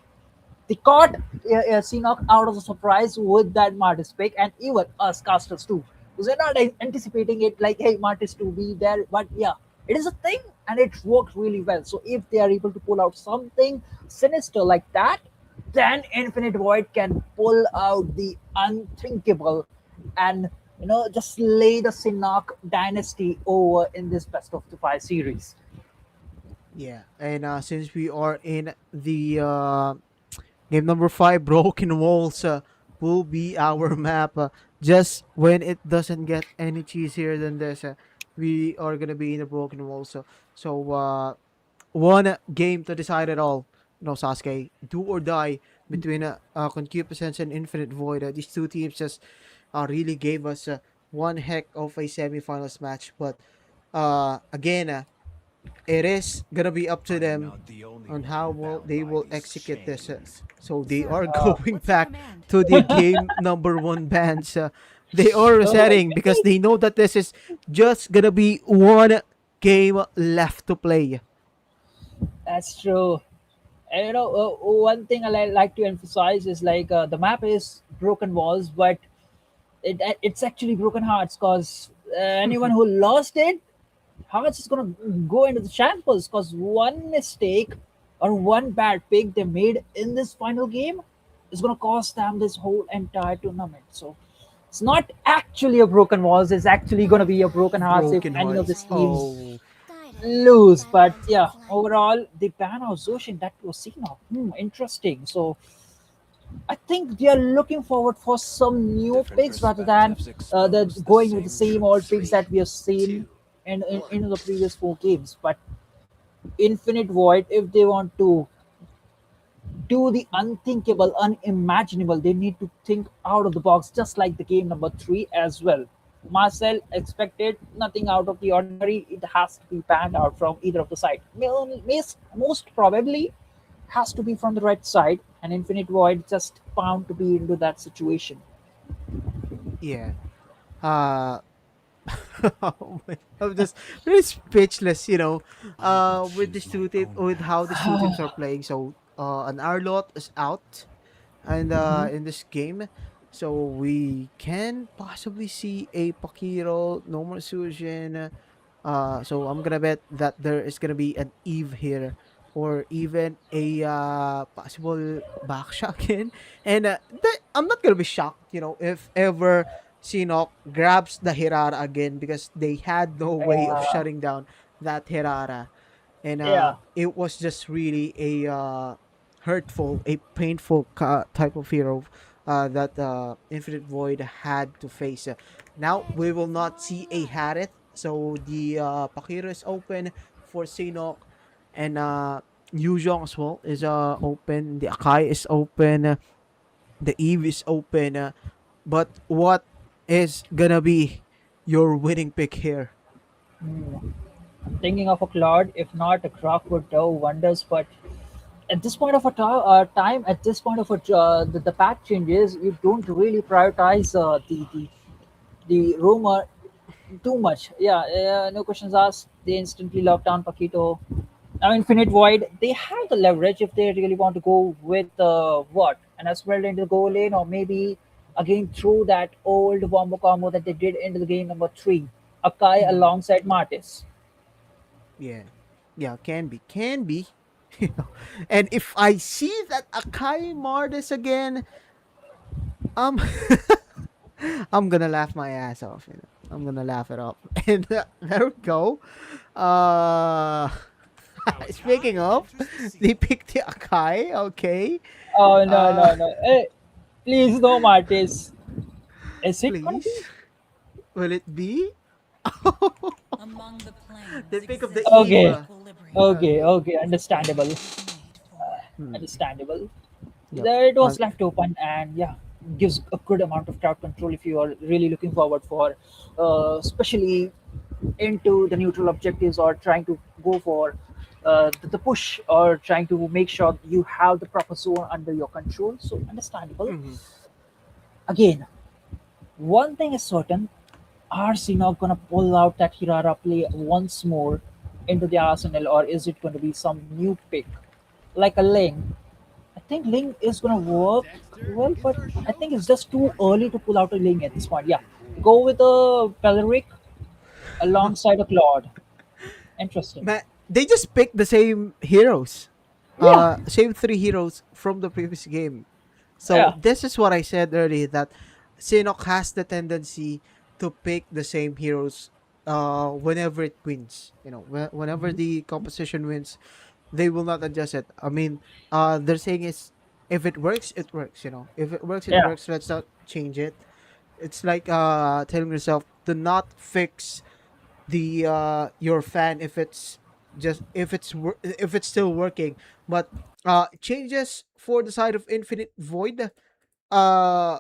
They caught Seanock out of the surprise with that Martis pick, and even us casters too. Because we're not anticipating it like, hey, Martis to be there. But yeah, it is a thing, and it worked really well. So if they are able to pull out something sinister like that, then Infinite Void can pull out the unthinkable and just lay the Sinnock dynasty over in this best of the 5 series. Yeah, and since we are in the game number 5, Broken Walls will be our map. Just when it doesn't get any cheesier than this, we are gonna be in the Broken Walls. So one game to decide it all. No, Sasuke, do or die between Concupiscence and Infinite Void. These two teams just really gave us one heck of a semifinals match. But again, it is gonna be up to them on how they will execute this. So they Sir, are Uh, going what's your back command? to the game number 1 bands. They are resetting because they know that this is just gonna be one game left to play. that's true. And one thing I like to emphasize is the map is broken walls, but it's actually broken hearts, because anyone who lost it, hearts is gonna go into the shambles, because one mistake or one bad pick they made in this final game is gonna cost them this whole entire tournament. So it's not actually a broken walls; it's actually gonna be a broken hearts if Broken any of hearts. these teams Silence. Oh, Guided lose. by But magical yeah, flight. overall, the ban of Zoshin, that was seen of. Interesting. So I think they are looking forward for some new picks rather than the going with the same old picks that we have seen in the previous 4 games. But Infinite Void, if they want to do the unthinkable, unimaginable, they need to think out of the box, just like the game number 3 as well. Marcel expected nothing out of the ordinary. It has to be panned out from either of the side. Most probably has to be from the right side. and Infinite Void just bound to be into that situation. Yeah. Uh, oh my, I'm just really speechless, with with how these two teams are playing. So, an Arlot is out, and Mhm. in this game, so we can possibly see a Pakiro, no more Sujin. So I'm gonna bet that there is gonna be an Eve here, or even a possible backshot in. And I'm not gonna be shocked, if ever Sinok grabs the Hirara again, because they had no way of Yeah, shutting down that Hirara, and yeah. it was just really a hurtful, a painful type of hero that Infinite Void had to face. Now we will not see a Harith, so the Pakiro is open for Sinok, and Yuzhong as well is open. The Akai is open. The Eve is open. But what is gonna be your winning pick here? Mm. I'm thinking of a Claude. If not, a Croc would do wonders. But at this point of a time, at this point of the pack changes, you don't really prioritize the rumor too much. Yeah, no questions asked. They instantly lock down Paquito. Now, Infinite Void, they have the leverage if they really want to go with what? An Esmeralda into the goal lane, or maybe again through that old wombo combo that they did into the game number 3. Akai Mhm. alongside Martis. Yeah. Yeah, can be. And if I see that Akai Mardis again, um, I'm gonna laugh my ass off. I'm gonna laugh it off. And there we go. Uh, speaking of, they picked the Akai. Okay. Oh, no, Uh, no, no. Please, no Martis. Is it gonna be? please, will it be? Among the planes They pick up the exist Eve. no Okay, equilibrium. okay, okay. Understandable. Made for Hmm, Understandable. yep. There it Uh, was left open, and yeah, gives a good amount of crowd control if you are really looking forward for, especially into the neutral objectives, or trying to go for the push, or trying to make sure you have the proper zone under your control. So understandable. mhm. Again, one thing is certain: RC not gonna pull out that Hirara play once more into the arsenal, or is it going to be some new pick like a Ling? I think Ling is gonna work well, but I think it's just too early to pull out a Ling at this point. Yeah, go with a Peleric alongside a Claude. Interesting. Man, they just picked the same heroes. Yeah, Same three heroes from the previous game. So yeah, this is what I said earlier, that Sinok has the tendency to pick the same heroes whenever it wins. Whenever mhm, the composition wins, they will not adjust it. I mean, their saying is, if it works, it works. If it works, it yeah, works. Let's not change it. It's like telling yourself to not fix the your fan if it's just if it's still working, but changes for the side of Infinite Void. uh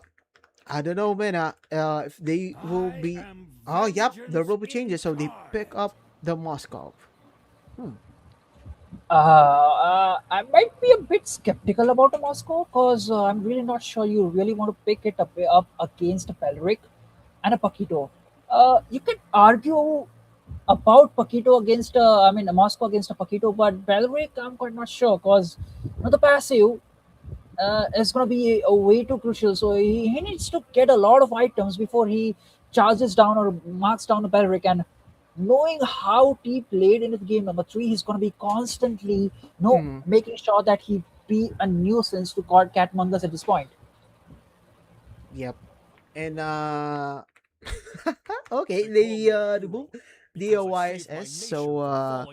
I don't know, man. If they will be, oh yep, there will be changes, so they pick up the Moscow. Hmm. I might be a bit skeptical about a Moscow, because I'm really not sure you really want to pick it up against a Peleric and a Paquito. You can argue about Paquito against, I mean, a Moscow against a Paquito, but Peleric, I'm quite not sure, because the passive is going to be a way too crucial. So he needs to get a lot of items before he charges down or marks down the Peleric. And knowing how he played into the game number 3, he's going to be constantly Mm, making sure that he be a nuisance to Catmongers at this point. yep. And okay, the move the YSS. So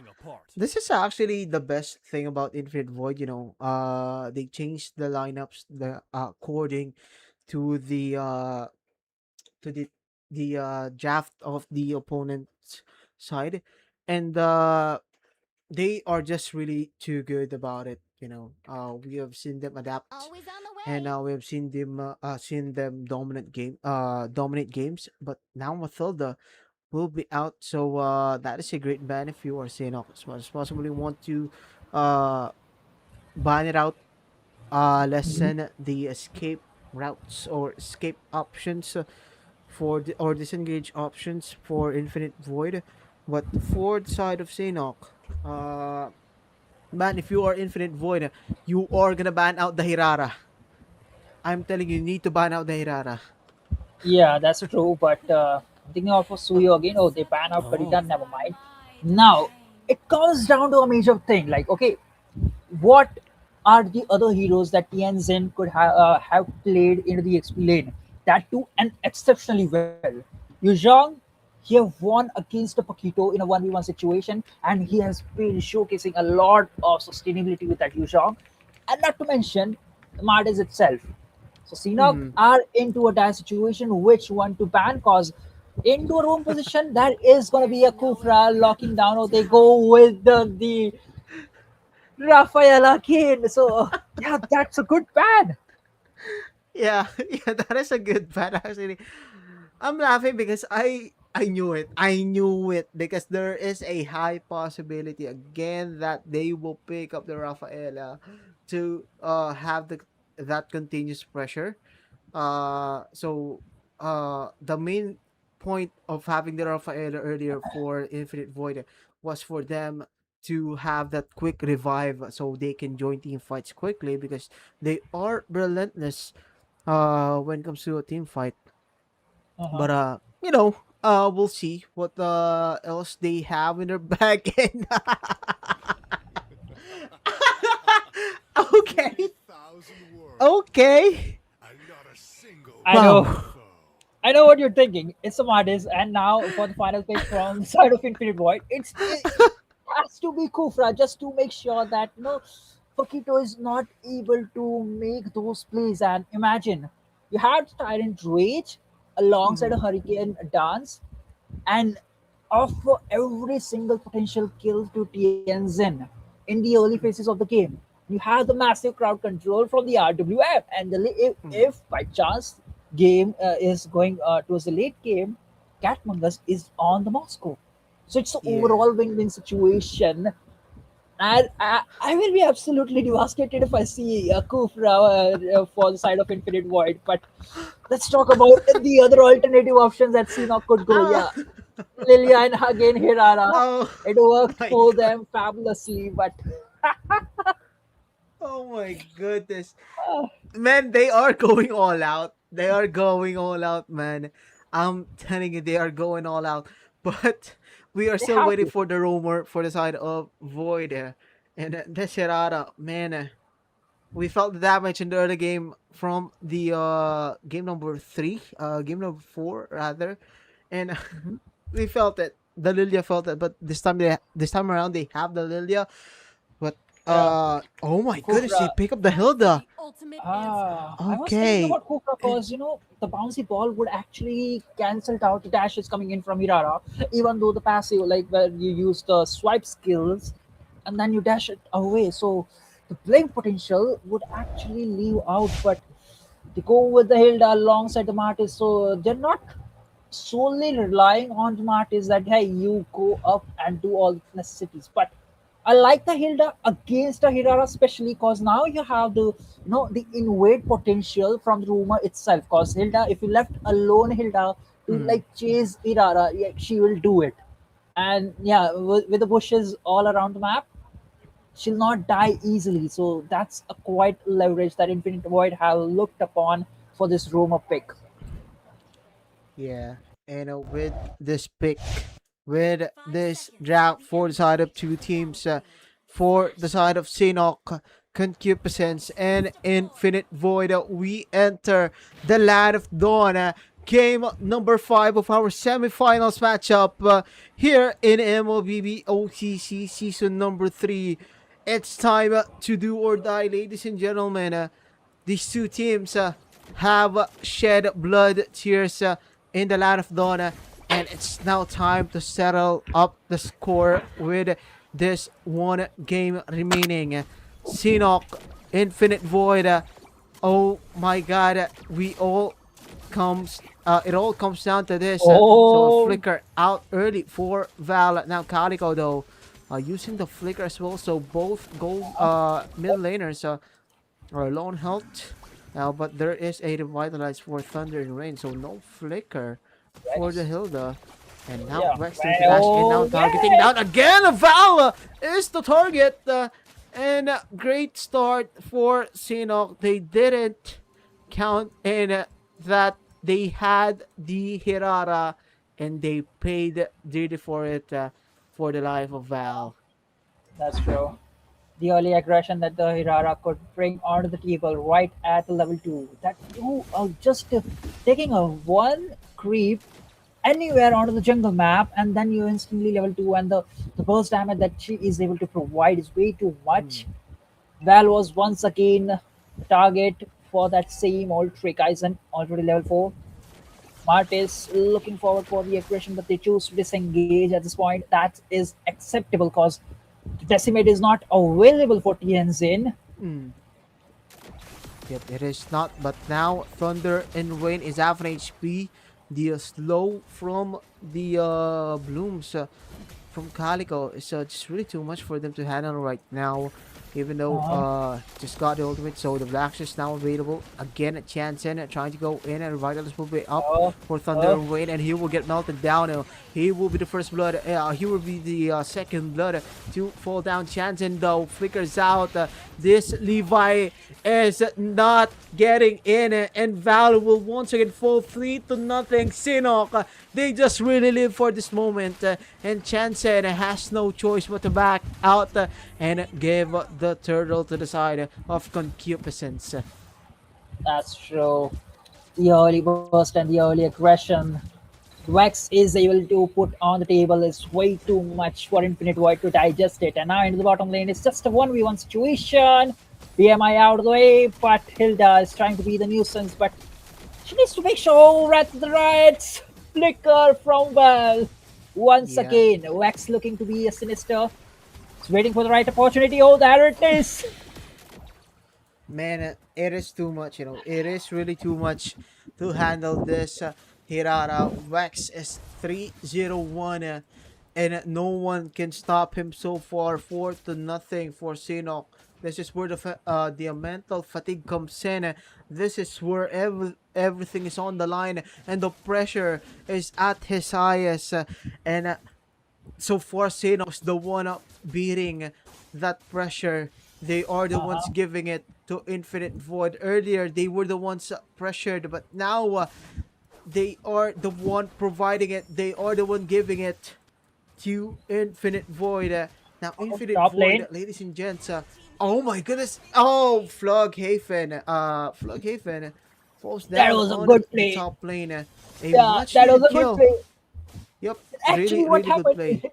this is actually the best thing about Infinite Void. They changed the lineups, the according to the draft of the opponent's side, and they are just really too good about it. We have seen them adapt, Always on the and way. we have seen them dominate games. But now Mathilda will be out, so that is a great ban if you are Xehanort as well. Possibly want to uh ban it out lessen the escape routes or escape options for the, or disengage options for Infinite Void. But for the side of Sanok, uh, man, if you are Infinite Void, you are gonna ban out the Hirara. I'm telling you, you need to ban out the Hirara. Yeah, that's true. But I'm thinking of Suyo again. Oh, they ban out Oh. Karita. Never mind. Now it comes down to a major thing. Like, okay, what are the other heroes that Tianzin could have played into the XP lane? That too, and exceptionally well. Yu Zhang, he have won against the Paquito in a 1v1 situation, and he has been showcasing a lot of sustainability with that Yu Zhang. And not to mention Martis itself. So Sinok Mm-hmm. are into a dire situation which one to ban cause into a room position there is gonna be a Kufra locking down or they go with the Rafael again. So yeah, that's a good ban. Yeah, yeah, that is a good ban actually. I'm laughing because I knew it. I knew it because there is a high possibility again that they will pick up the Rafaela to have the that continuous pressure. So the main point of having the Rafaela earlier for Infinite Void was for them to have that quick revive so they can join team fights quickly because they are relentless when it comes to a team fight. Uh-huh. But we'll see what else they have in their bag. And okay, okay, I know. wow. I know what you're thinking. It's a Martis, and now for the final pick from the side of Infinite Void, it has to be Kufra just to make sure that Fakito is not able to make those plays. And imagine you had Tyrant Rage alongside a Mhm. Hurricane Dance, and offer every single potential kill to Tianzin in the early phases of the game. You have the massive crowd control from the RWF, and Mhm. if by chance game is going towards the late game, Catmungus is on the Moscow. So it's an Yeah. overall win-win situation. And I will be absolutely devastated if I see a Kufra for the side of Infinite Void. But let's talk about the other alternative options that Sinok could go. Ah. Yeah, Lilia and again Hirara. Oh It worked my for god. them fabulously, but Oh my goodness. uh, Man, they are going all out. They are going all out, man. I'm telling you, they are going all out. But we are they still have waiting to. for the rumor for the side of Void. And Desherada, man, we felt the damage in the other game from the game number three, game number four rather, and Mhm. we felt it. The Lilia felt it, but this time around they have the Lilia. But Yeah, oh my goodness, they Kufra. pick up the Hilda. The ultimate answer. I was thinking Okay, about Kufra and because the bouncy ball would actually cancel out the dashes coming in from Hirara, even though the passive, like where you use the swipe skills and then you dash it away. So the playing potential would actually leave out, but they go with the Hilda alongside the Martis, so they're not solely relying on the Martis that hey you go up and do all the necessities. But I like the Hilda against the Hirara, especially because now you have the invade potential from the rumor itself. Because Hilda, if you left alone Hilda to mm, like chase Hirara, yeah, she will do it. And yeah, with the bushes all around the map, she'll not die easily. So that's a quite leverage that Infinite Void have looked upon for this rumor pick. yeah, and with this pick, with Five this seconds draft for the before side of two insertion teams, completed. for the side of Sinok, Concupiscence, and Infinite Void, we enter the Land of Dawn. Game number 5 of our semifinals matchup here in MLBB OCC season number 3. It's time to do or die, ladies and gentlemen. These two teams have shed blood tears in the Land of Dawn, and it's now time to settle up the score with this one game remaining. Sinok, Infinite Void. Oh my God, we all comes. It all comes down to this. So a Oh, flicker out early for Val. Now Calico though, using the flicker as well. So both gold mid laners or lone health. Now, but there is a revitalize for Thunder and Rain, so no flicker for the Vex. Hilda. And now Yeah. Wex going to dash in now, Oh, targeting yeah. down again. Val is the target. And great start for Sinok. They didn't count in that they had the Hirara and they paid dearly for it for the life of Val. That's true. The early aggression that the Hirara could bring onto the table right at the level 2. That you are just taking a one creep anywhere onto the jungle map and then you instantly level 2 and the burst damage that she is able to provide is way too much. Val was once again the target for that same old trick. Eisen already level 4. Mart is looking forward for the aggression, but they choose to disengage at this point. That is acceptable because Decimate is not available for Tianzin. Mm. Yep, it is not. But now Thunder and Rain is half an HP. The slow from the blooms from Calico is just really too much for them to handle right now. Even though Uh, just got the ultimate, so the Blacks is now available again at Chansen, trying to go in and Revitalize will be up uh, for Thunder uh, and Rain, and he will get melted down. He will be the first blood. He will be the second blood to fall down. Chansen though flickers out. This Levi is not getting in, and Val will once again fall 3-0. Sinok, they just really live for this moment, and Chansen has no choice but to back out and give the turtle to the side of concupiscence. that's true. The early burst and the early aggression Wax is able to put on the table is way too much for Infinite Void to digest it. And now into the bottom lane, it's just a 1v1 situation. BMI out of the way, but Hilda is trying to be the nuisance, but she needs to make sure at the right flicker from Well. Once Yeah. again, Wax looking to be a sinister. It's waiting for the right opportunity. Oh, there it is. Man, it is too much, It is really too much to handle this. Hirara Wax is 301, and no one can stop him so far. 4-0 for Sinok. This is where the mental fatigue comes in. This is where everything is on the line, and the pressure is at his highest. And so far, Sinok's the one up beating that pressure. They are the ones Uh-huh. giving it to Infinite Void. Earlier, they were the ones pressured, but now they are the one providing it. They are the one giving it to Infinite Void. Now, Oh, Infinite top Void, lane. ladies and gents. Oh my goodness! Oh, Flughaven. Flughaven falls That down was a on good the play. top lane. A Yeah, much that was needed a good kill. play. Yep, Actually, really, what really good happened? play.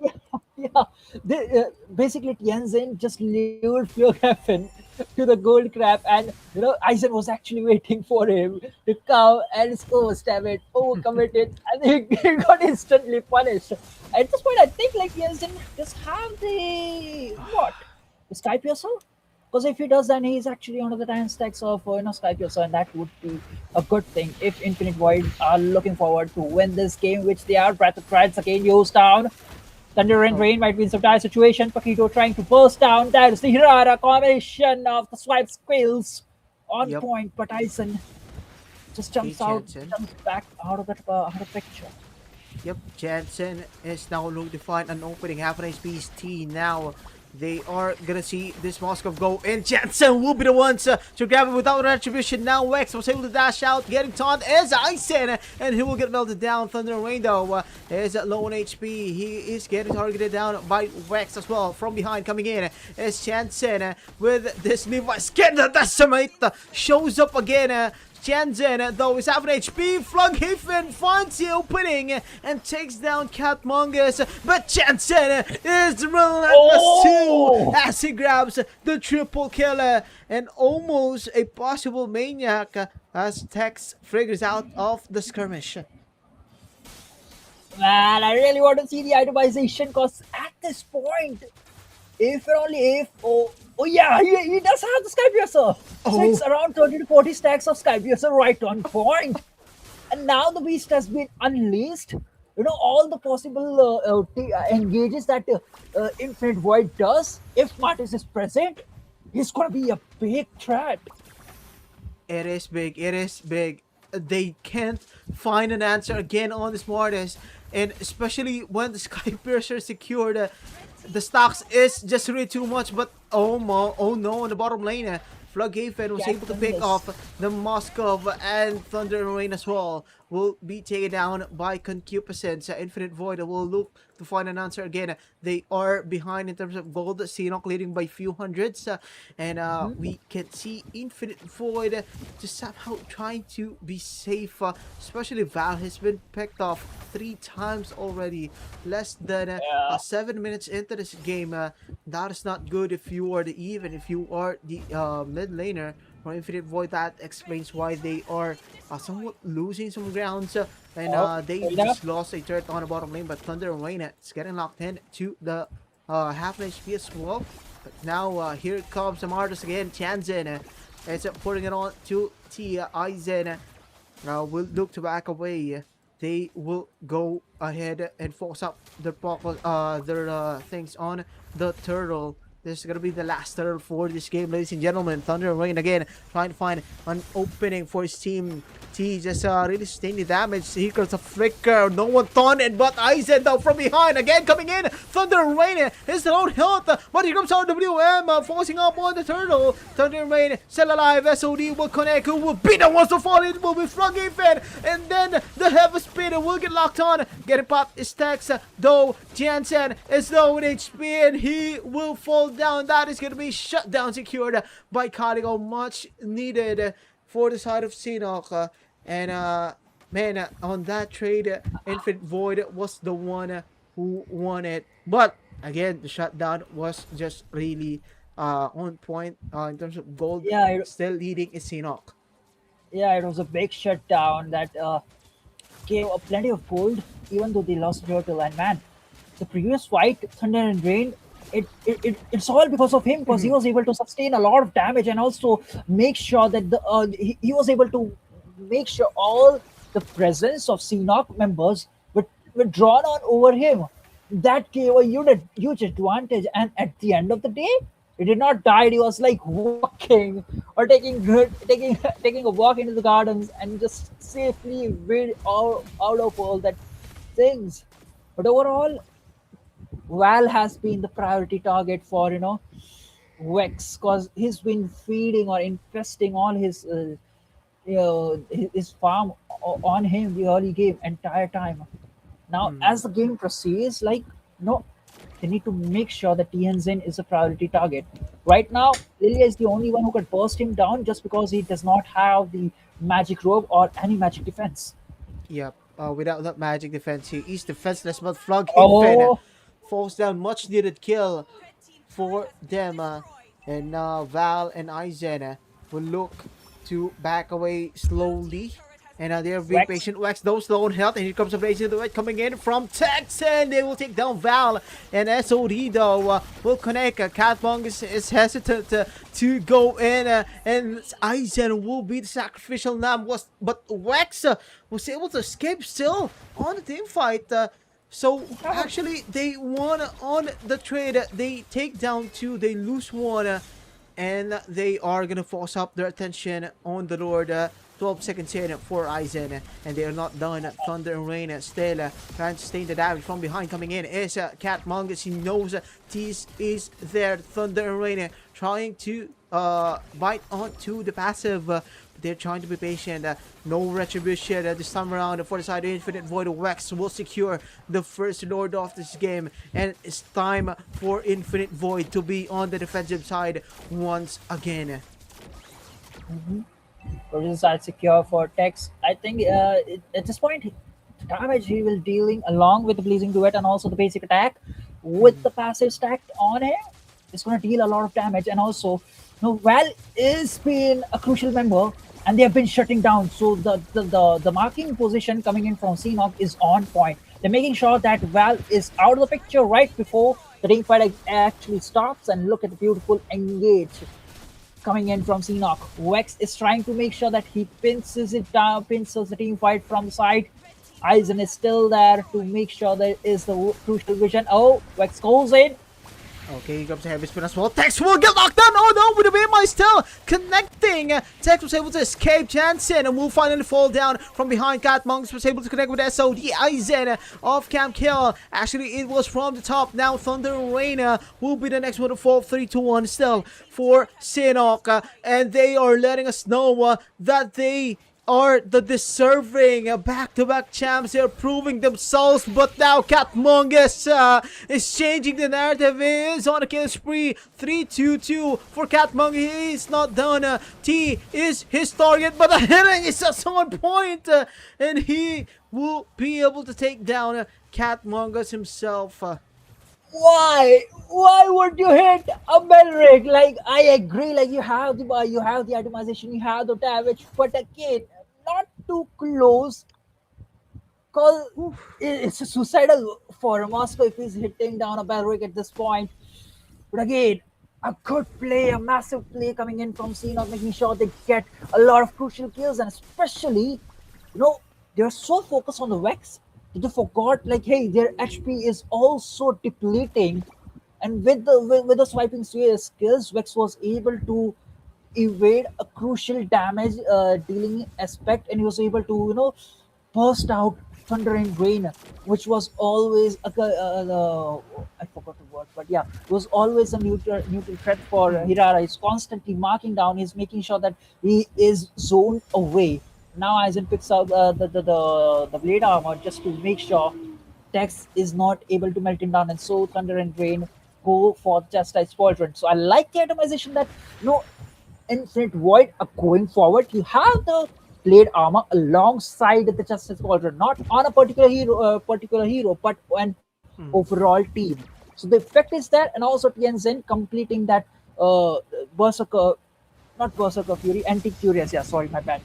Yeah, basically Tianzin just lured Flughafen to the gold crab, and Aizen was actually waiting for him to come and stab it, overcommit it, and he got instantly punished. At this point, I think like Tianzin just have the what the Sky Piercer. Because if he does, then he's actually under the time stacks of Sky Piercer, and that would be a good thing if Infinite Void are looking forward to win this game, which they are. Breath of Threads again used down. Thunder and Oh, Rain might be in some dire situation. Paquito trying to burst down. There's the Hirara combination of the swipe skills on yep. point, but Tyson just Hey, jumps Jansen. jumps back out of the picture. Yep, Jansen is now looking to find an opening. Half an HP's T now. They are gonna see this Moskov go in. Jansen will be the ones to grab it without retribution. Now Wex was able to dash out, getting taunted is Ison, and he will get melted down. Thunder and Rain though is low on HP. He is getting targeted down by Wex as well. From behind coming in is Jansen with this Levi skin. The Decimate shows up again. Shenzhen, though, is half an HP. Flughaven finds the opening and takes down Catmongus. But Shenzhen is relentless too as he grabs the triple killer and almost a possible maniac as Tex figures out of the skirmish. Man, I really want to see the itemization because at this point, if and only if, yeah, he does have the Sky Piercer. So it's Oh. around 30 to 40 stacks of Sky Piercer right on point. And now the beast has been unleashed. All the possible engages that Infinite Void does. If Martis is present, he's gonna be a big threat. It is big. It is big. They can't find an answer again on this Mortis, and especially when the Skypiercer secured the stocks is just really too much. But oh no, on the bottom lane, Floodhaven was able to pick off the Moscow, and Thunder and Rain as well will be taken down by Concupiscence. Infinite Void will look to find an answer again. They are behind in terms of gold. Sinok leading by few hundreds, and we can see Infinite Void just somehow trying to be safe. Especially Val has been picked off 3 times already. Less than Yeah. 7 minutes into this game. That is not good if you are if you are the mid laner for Infinite Void. That explains why they are somewhat losing some grounds. And they fair enough. just lost a turret on the bottom lane, but Thunder and Rain is getting locked in to the half HP as well. But now here comes the Martyrs again. Tianzin is putting it on to T. Aizen will look to back away. They will go ahead and force up their things on the turtle. This is gonna be the last turtle for this game, ladies and gentlemen. Thunder and Rain again trying to find an opening for his team. T just really sustained the damage. Here comes a flicker. No one thought it, but Aizen though from behind again coming in. Thunder and Rain is their own health, but here comes RWM forcing up on the turtle. Thunder and Rain still alive. SOD will connect. Who will be the ones to fall? It will be Floodhaven, and then the Heavy Speeder will get locked on. Getting popped is stacks, though Jansen is low in HP and he will fall down. That is going to be shut down, secured by Cardigo. Much needed for the side of Sinok. And man, on that trade, Infinite Void was the one who won it. But again, the shutdown was just really on point in terms of gold. Yeah, Still leading is Sinok. yeah, it was a big shutdown that gave plenty of gold, even though they lost Turtle. And man, the previous fight, Thunder and Rain, it's all because of him, because he was able to sustain a lot of damage and also make sure that he was able to make sure all the presence of CNOC members were drawn on over him. That gave a huge advantage. And at the end of the day, he did not die. He was like walking or taking a walk into the gardens and just safely rid out of all that things. But overall, Val has been the priority target for Vex, because he's been feeding or infesting all his his farm on him the early game entire time. Now, as the game proceeds, they need to make sure that Tianzin is a priority target. Right now, Lilia is the only one who can burst him down just because he does not have the magic robe or any magic defense. Yep. Without that magic defense, he is defenseless, but Flog Oh, falls down. Much needed kill for them. And now Val and Aizen will look to back away slowly. And they're being Wex. patient. Wax those low on health. And here comes a blazing the coming in from Texan. They will take down Val. And SOD though will connect. Catbong is hesitant to go in. And Aizen will be the sacrificial lamb. But Wax was able to escape still on the team fight. So actually they won on the trade. They take down 2. They lose 1. And they are gonna force up their attention on the Lord. 12 seconds in for Aizen, and they are not done. Thunder and Rain still trying to sustain the damage from behind. Coming in is Cat Mongus. He knows Tease is there. Thunder and Rain trying to bite onto the passive. They're trying to be patient. No retribution this time around for the side of Infinite Void. Wex will secure the first Lord of this game, and it's time for Infinite Void to be on the defensive side once again. Provision side secure for Tex. I think at this point, the damage he will dealing along with the Blazing Duet and also the basic attack with the passive stacked on him is going to deal a lot of damage. And also, Val is being a crucial member and they have been shutting down. So the marking position coming in from CNOC is on point. They're making sure that Val is out of the picture right before the team fight actually starts. And look at the beautiful engage coming in from CNOC. Vex is trying to make sure that he pinces the team fight from the side. Aizen is still there to make sure there is the crucial vision. Oh, Vex goes in. Okay, here comes a heavy spin as well. Tex will get locked down. Oh no, with the Beam still connecting. Tex was able to escape Jansen and will finally fall down from behind. Cat Monks was able to connect with SOD. Aizen off camp kill. Actually, it was from the top. Now Thunder and Rain will be the next one to fall. 3-2-1 still for Sinok. And they are letting us know that they are the deserving back-to-back champs. They're proving themselves, but now Catmongus is changing the narrative. He is on a kill spree. 3-2-2 for Catmongus. He is not done. T is his target, but the hitting is just on point, and he will be able to take down Catmongus himself. Why would you hit a Belric? Like, I agree, like you have the atomization, you have the damage, but again, not too close, because it's a suicidal for Moscow if he's hitting down a Belric at this point. But again, a good play, a massive play coming in from Cena, making sure they get a lot of crucial kills, and especially, they're so focused on the Vex that they forgot, like, hey, their HP is also depleting, and with the swiping skills, Vex was able to evade a crucial damage dealing aspect, and he was able to burst out Thunder and Rain, which was always I forgot the word, but yeah, it was always a neutral threat for Hirara. He's constantly marking down. He's making sure that he is zoned away. Now Aizen picks up the blade armor just to make sure Tex is not able to melt him down, and so Thunder and Rain go for the Chastised Pauldron. So I like the atomization that Infinite Void are going forward. You have the blade armor alongside the Justice Pauldron, not on a particular hero, but an overall team. So the effect is there, and also Tianzin completing that Berserker, not Berserker Fury, Anti-Curious. Yeah, sorry, my bad.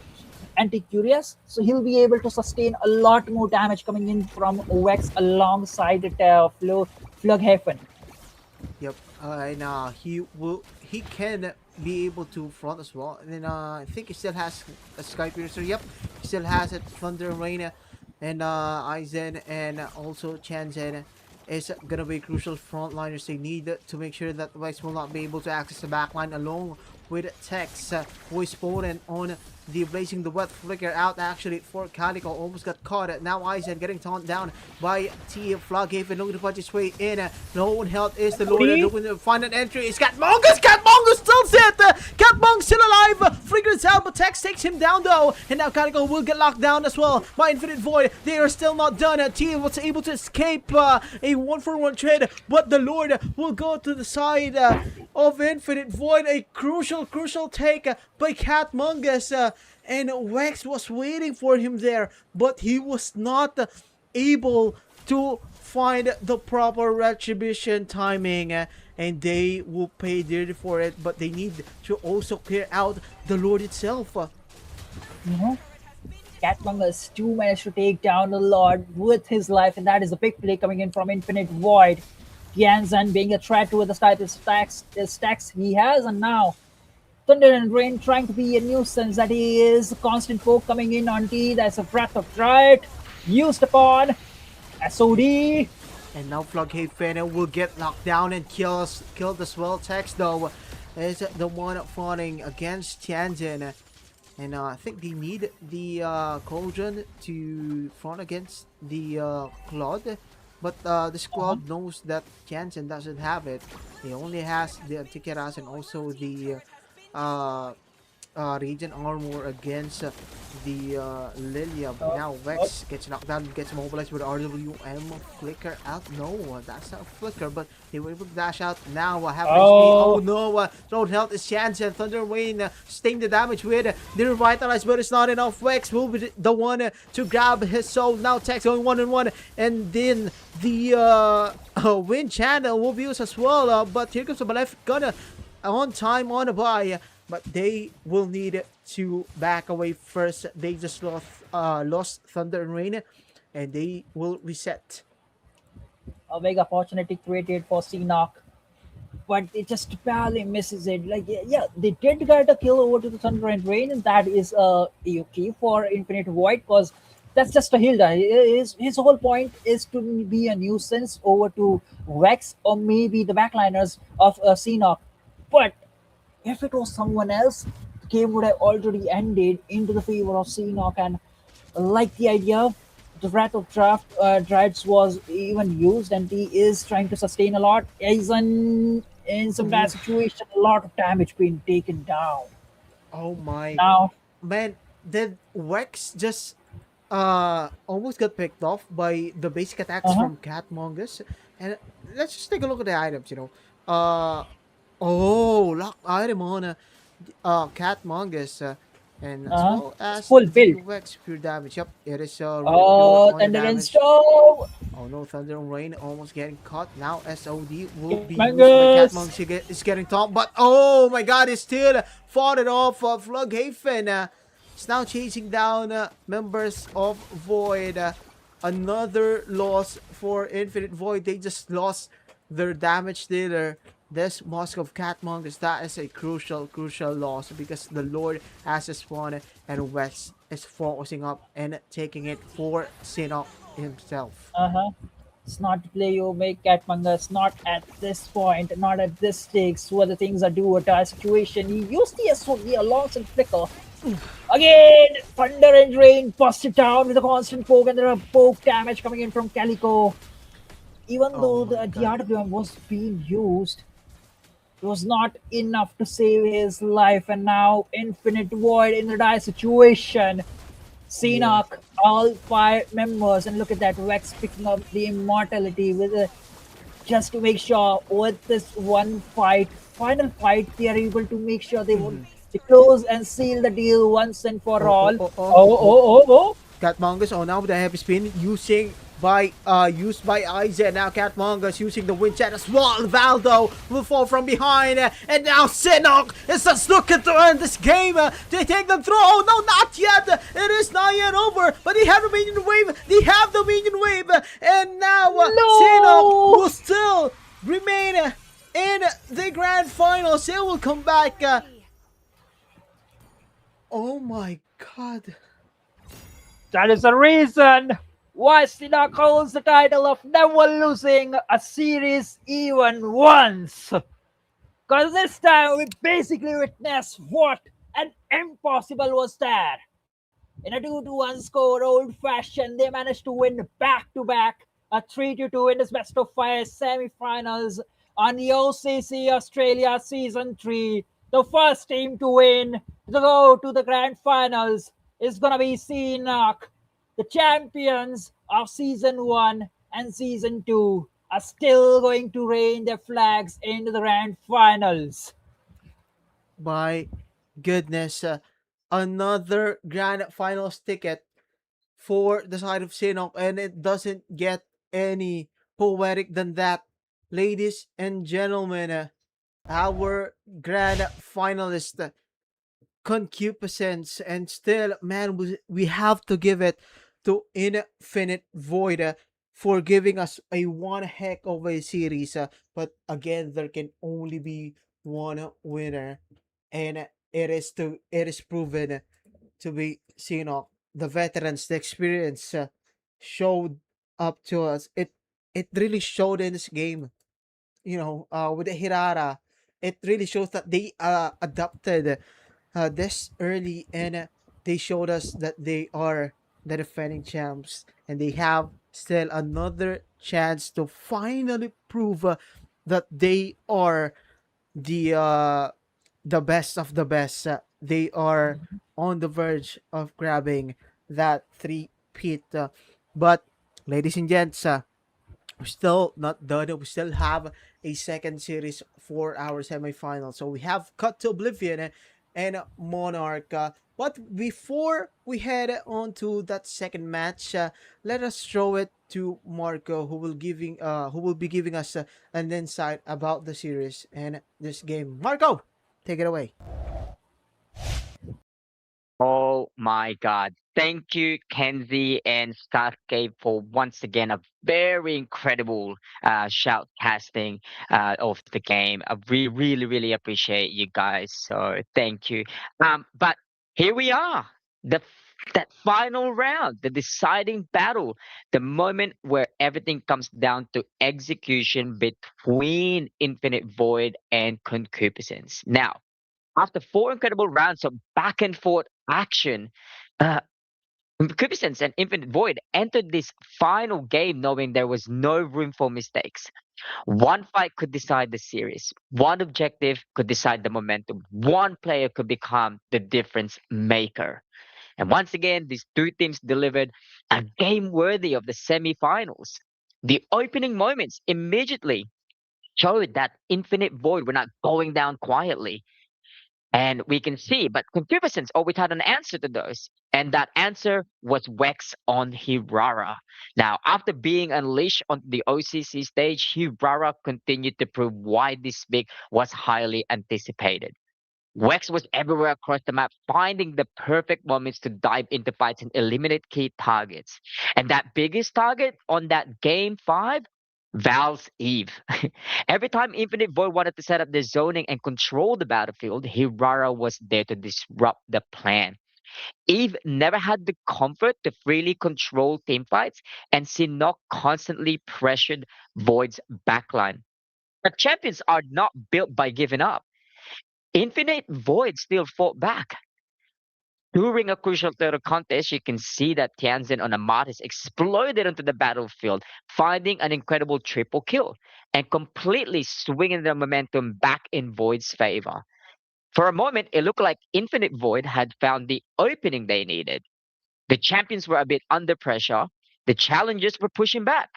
Anti-Curious. So he'll be able to sustain a lot more damage coming in from OX alongside the Flughafen. Yep, and he can be able to front as well. And then I think he still has a Sky Piercer. Yep, he still has it. Thunder and Rain, and Aizen and also Chanzen is gonna be crucial frontliners. They need to make sure that Vex will not be able to access the backline along with Tex, who is potent on the Blazing the Wet flicker out actually for Calico. Almost got caught. Now Aizen getting taunted down by T. Flughaven, looking to punch his way in. No one health is the Lord, looking to find an entry. It's Catmongus! Catmongus still sit! Catmongus still alive! Flickers out, but Tex takes him down though. And now Calico will get locked down as well by Infinite Void. They are still not done. T was able to escape a 1-for-1 trade, but the Lord will go to the side of Infinite Void. A crucial take by Catmongus. And Vex was waiting for him there, but he was not able to find the proper retribution timing, and they will pay dearly for it. But they need to also clear out the Lord itself. Catmongus too managed to take down the Lord with his life, and that is a big play coming in from Infinite Void. Tianzan being a threat to the stacks he has, and now Thunder and Rain trying to be a nuisance that he is. Constant poke coming in on T. That's a breath of drought used upon SOD. And now Flughaven will get knocked down and killed as well. Tex though is the one fronting against Tianjin. And I think they need the Cauldron to front against the Claude. But this Claude knows that Tianjin doesn't have it. He only has the Antikyras and also the Radiant Armor against the Lilia. But now Vex gets knocked down, gets mobilized with RWM flicker out. No, that's not a flicker, but they were able to dash out. Now have oh no, Throat Health is chance, and Thunder Wayne staying the damage with the Revitalize, but it's not enough. Vex will be the one to grab his soul. Now Tex going 1-on-1, and then the Wind Channel will be used as well. But here comes the Malefic Gunner on time, on a buy, but they will need to back away first. They just lost Thunder and Rain, and they will reset. A big opportunity created for Seanock, but it just barely misses it. Like, yeah, they did get a kill over to the Thunder and Rain, and that is okay for Infinite Void, because That's just a Hilda. His whole point is to be a nuisance over to Vex or maybe the backliners of Seanock. But if it was someone else, the game would have already ended into the favor of Seanock. And like the idea, the Wrath of Drides was even used, and he is trying to sustain a lot. In some bad Ooh, situation, a lot of damage being taken down. oh my Now, man, did Wex just almost got picked off by the basic attacks uh-huh, from Catmongus? And let's just take a look at the items, you know. Uh oh, lock item on Catmongus, and as uh-huh, well it's as full the build. Wex pure damage. Yep, it is real pure Oh, on the Thunder and damage. Stone! Oh no, Thunder and Rain almost getting caught. Now SOD will be used by Humongous! Catmongus. Is getting top, but oh my god, he still fought it off. Flughaven is now chasing down members of Void. Another loss for Infinite Void. They just lost their damage dealer. This Mosque of Catmongus, that is a crucial loss because the Lord has spawned and Wex is focusing up and taking it for Sinnoh himself. Uh-huh. It's not to play you make Catmangus, not at this point, not at this stakes, where the things are do or die situation. He used the SOD alongside Flicker. Again, Thunder and Rain busted down with a constant poke, and there are poke damage coming in from Calico. Even Oh though my the god. DRWM was being used, it was not enough to save his life, and now Infinite Void in the die situation. Yeah. Seanock, all five members, and look at that, Vex picking up the immortality with just to make sure with this one fight, final fight, they are able to make sure Mhm. they close and seal the deal once and for Oh, oh, all. oh, oh, Oh, oh. oh, oh, oh. Catmongus, oh now with the heavy spin used by Aizen. Now Catmongus using the wind chat as well. Valdo will fall from behind. And now Sinnoh is just looking to end this game. They take them through. Oh no, not yet. It is not yet over. But they have the minion wave. They have the minion wave. And now Sinnoh No! will still remain in the grand finals. It will come back. Oh my god. That is the reason why Seanock holds the title of never losing a series even once. Because this time we basically witnessed what an impossible was there. In a 2-1 score, old fashioned, they managed to win back to back a 3-2 in this best of five semi-finals on the OCC Australia Season 3. The first team to win to go to the grand finals is gonna be Seanock. The champions of Season 1 and Season 2 are still going to reign their flags into the grand finals. My goodness. Another grand finals ticket for the side of Sinnoh, and it doesn't get any poetic than that. Ladies and gentlemen, our grand finalist, Concupiscence, and still, man, we have to give it to Infinite Void for giving us a one heck of a series. But again, there can only be one winner, and it is proven to be Sinnoh. The veterans, the experience showed up to us. It really showed in this game. With the Hirara, it really shows that they adopted this early, and they showed us that they are the defending champs, and they have still another chance to finally prove that they are the uh the best of the best. They are on the verge of grabbing that three pit. But ladies and gents, we're still not done. We still have a second series for our semifinal. So we have Cut to Oblivion and Monarch. But before we head on to that second match, let us throw it to Marco, who will be giving us an insight about the series and this game. Marco, take it away. Oh my God. Thank you, Kenzie and Starscape, for once again a very incredible shoutcasting of the game. We really appreciate you guys. So thank you. But here we are. The That final round, the deciding battle, the moment where everything comes down to execution between Infinite Void and Concupiscence. Now, after four incredible rounds of back and forth action, uh, Concupiscence and Infinite Void entered this final game knowing there was no room for mistakes. One fight could decide the series. One objective could decide the momentum. One player could become the difference maker. And once again, these two teams delivered a game worthy of the semifinals. The opening moments immediately showed that Infinite Void were not going down quietly. And we can see, but Concupiscence always had an answer to those. And that answer was Wex on Hirara. Now, after being unleashed on the OCC stage, Hirara continued to prove why this pick was highly anticipated. Wex was everywhere across the map, finding the perfect moments to dive into fights and eliminate key targets. And that biggest target on that game 5, Val's Eve. Every time Infinite Void wanted to set up the zoning and control the battlefield, Hirara was there to disrupt the plan. Eve never had the comfort to freely control teamfights, and Sinnoh constantly pressured Void's backline. But champions are not built by giving up. Infinite Void still fought back. During a crucial third contest, you can see that Tianzin on Amatis exploded onto the battlefield, finding an incredible triple kill and completely swinging the momentum back in Void's favor. For a moment, it looked like Infinite Void had found the opening they needed. The champions were a bit under pressure, the challengers were pushing back.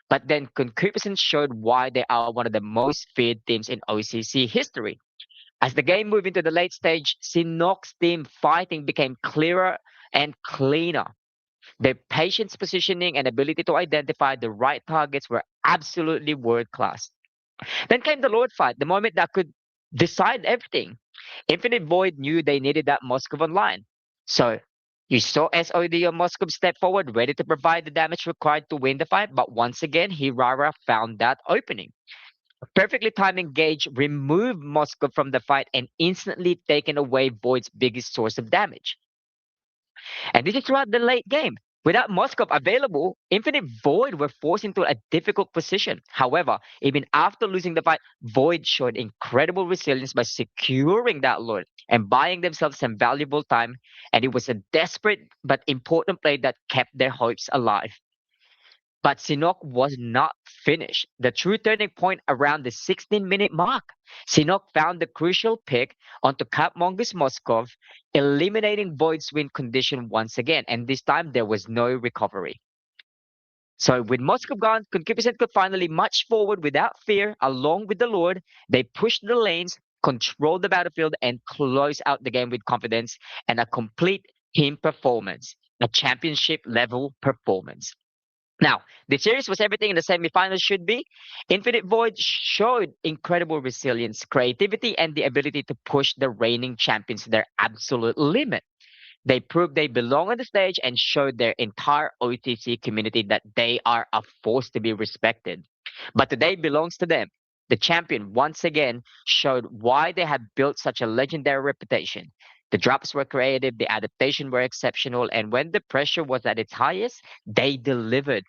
But then Concupiscence showed why they are one of the most feared teams in OCC history. As the game moved into the late stage, Sinnoh's team fighting became clearer and cleaner. Their patience, positioning, and ability to identify the right targets were absolutely world class. Then came the Lord fight, the moment that could decide everything. Infinite Void knew they needed that Moskov online. So you saw SOD on Moskov step forward, ready to provide the damage required to win the fight, but once again, Hirara found that opening. Perfectly timed engage removed Moskov from the fight and instantly taken away Void's biggest source of damage. And this is throughout the late game. Without Moskov available, Infinite Void were forced into a difficult position. However, even after losing the fight, Void showed incredible resilience by securing that Lord and buying themselves some valuable time. And it was a desperate but important play that kept their hopes alive. But Sinnoh was not finished. The true turning point around the 16-minute mark. Sinnoh found the crucial pick onto Capmongoose Moskov, eliminating Void's win condition once again, and this time there was no recovery. So with Moskov gone, Concupiscence could finally march forward without fear, along with the Lord. They pushed the lanes, controlled the battlefield, and closed out the game with confidence and a complete team performance, a championship level performance. Now, the series was everything in the semifinals should be. Infinite Void showed incredible resilience, creativity, and the ability to push the reigning champions to their absolute limit. They proved they belong on the stage and showed their entire OTC community that they are a force to be respected. But today belongs to them. The champion once again showed why they had built such a legendary reputation. The drops were creative, the adaptation were exceptional, and when the pressure was at its highest, they delivered.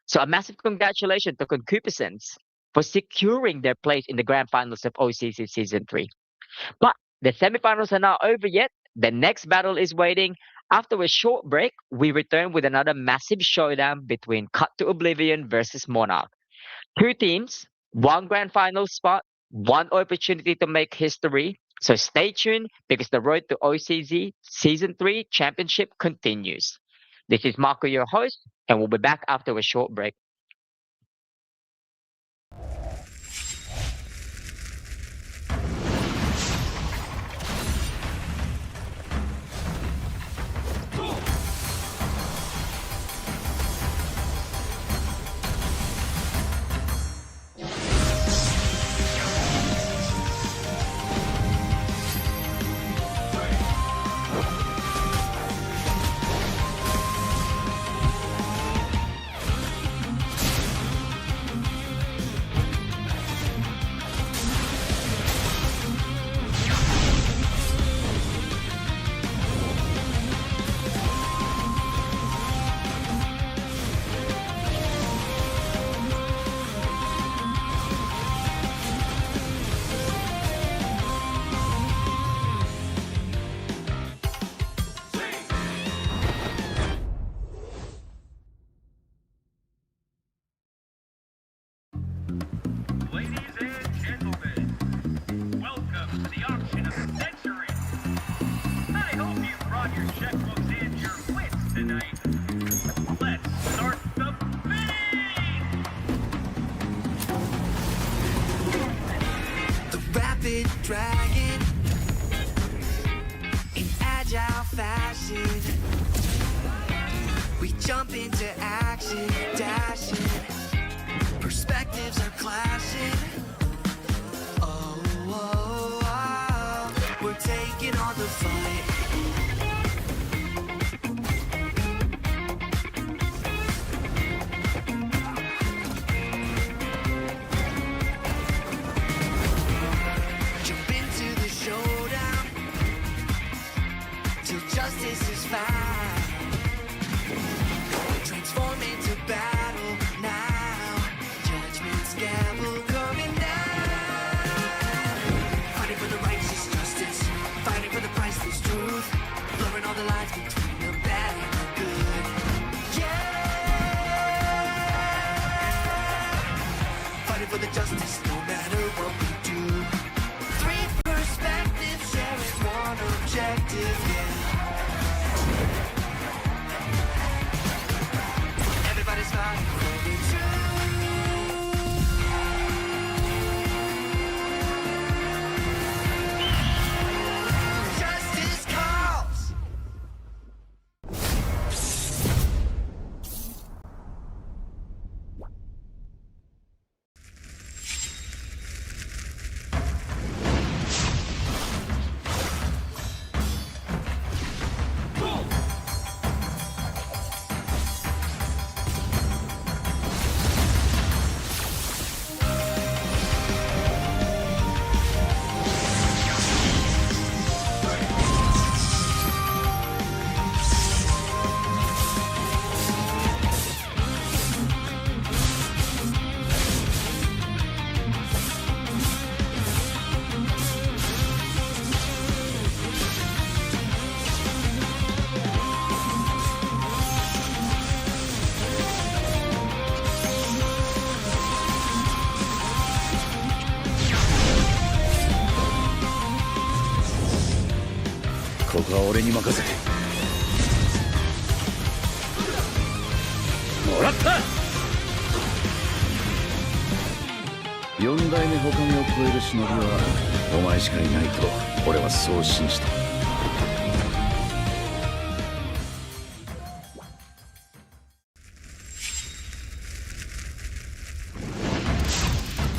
So a massive congratulations to Concupiscence for securing their place in the grand finals of OCC Season 3. But the semifinals are not over yet. The next battle is waiting. After a short break, we return with another massive showdown between Cut to Oblivion versus Monarch. Two teams, one grand final spot, one opportunity to make history. So stay tuned because the road to OCC Season 3 Championship continues. This is Marco, your host, and we'll be back after a short break. dragon in agile fashion. We jump into action, dashing. Perspectives are clashing. Oh, oh, oh. We're taking on the fight. Jump into the showdown till justice is found. Transform into battle now. Judgment's gavel coming down. Fighting for the righteous justice. Fighting for the priceless truth. Blurring all the lines between the bad and the good. Yeah. Fighting for the justice no matter what we do. Three perspectives sharing one objective, yeah. Everybody's fighting for the truth. Justice calls.ここは俺に任せてもらった。四代目他目を超える忍びはお前しかいないと俺はそう信じた。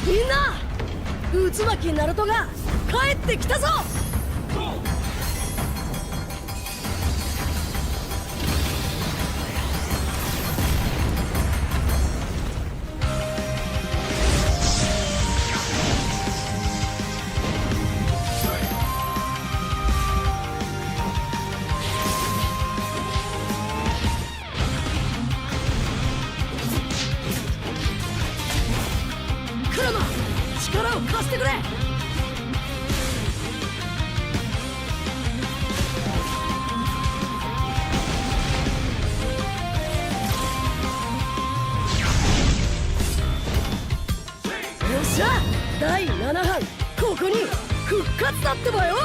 みんな渦巻きナルトが帰ってきたぞ。クラマ力を貸してくれ。よっしゃ第7班ここに復活だってばよ。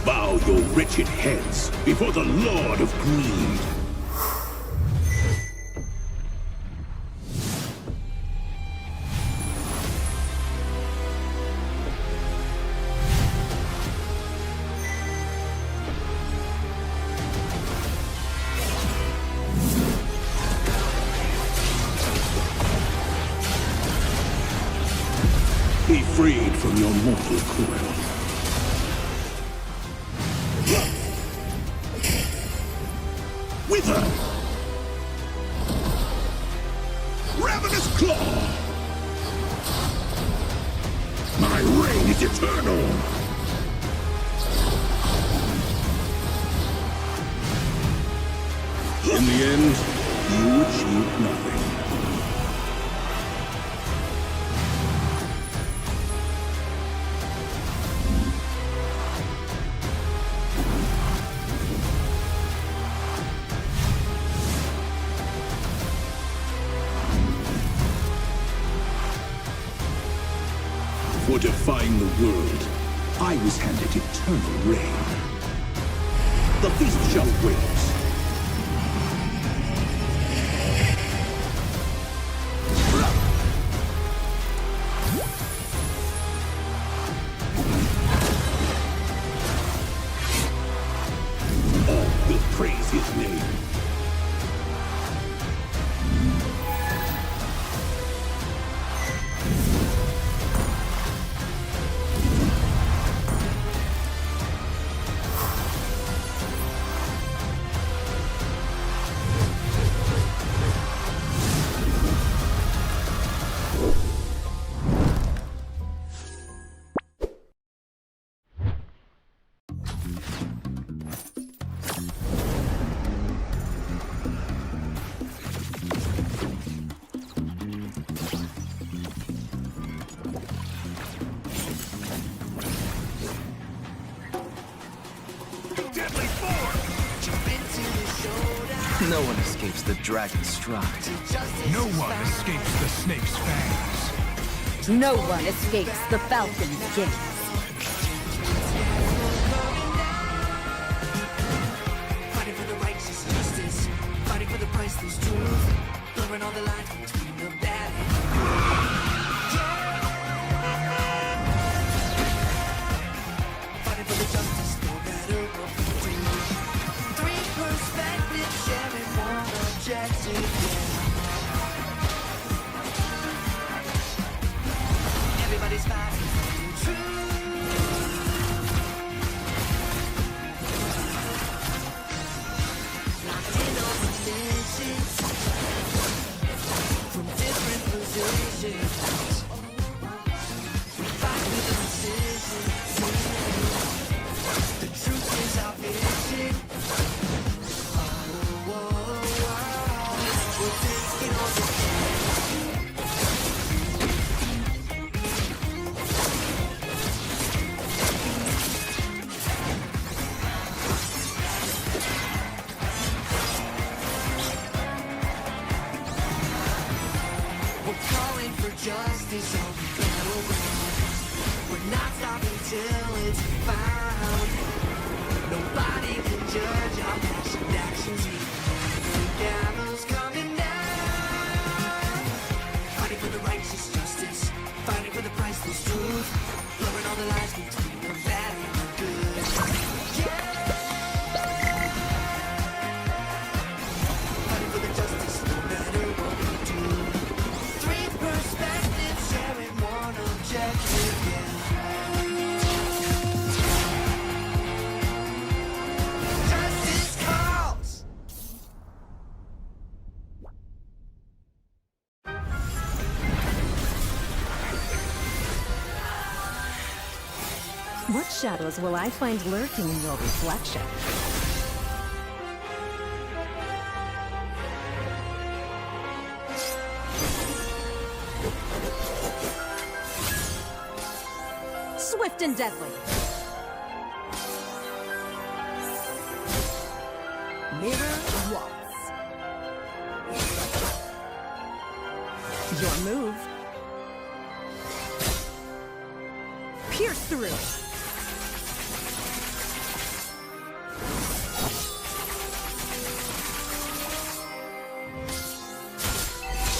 Bow your wretched heads before the Lord of Greed. Be freed from your mortal coil. Wither! Ravenous Claw! My reign is eternal! In the end, you achieved nothing. For defying the world, I was handed eternal reign. The feast shall wait. All will praise his name. No one escapes the dragon's stride. No one escapes the snake's fangs. No one escapes the falcon's gaze. Fighting for the righteous justice, fighting for the priceless truth, blurring all the lines between the bad and the good. Fighting for the justice, no matter what we do. Three perspectives, sharing one objective. Everybody's fighting for the truth. Locked in on positions from different positions. We fight with precision. The truth is our vision. We're taking on the We're calling for justice on the battleground. We're not stopping till it's found. Nobody can judge our past actions. The gallows coming down. Fighting for the righteous justice, fighting for the priceless truth, blurring all the lines between the bad and the good. Fighting for the justice, no matter what we do. Three perspectives, sharing one objective, Justice calls! What shadows will I find lurking in your reflection? Swift and deadly. Mirror waltz. Your move. Pierce through.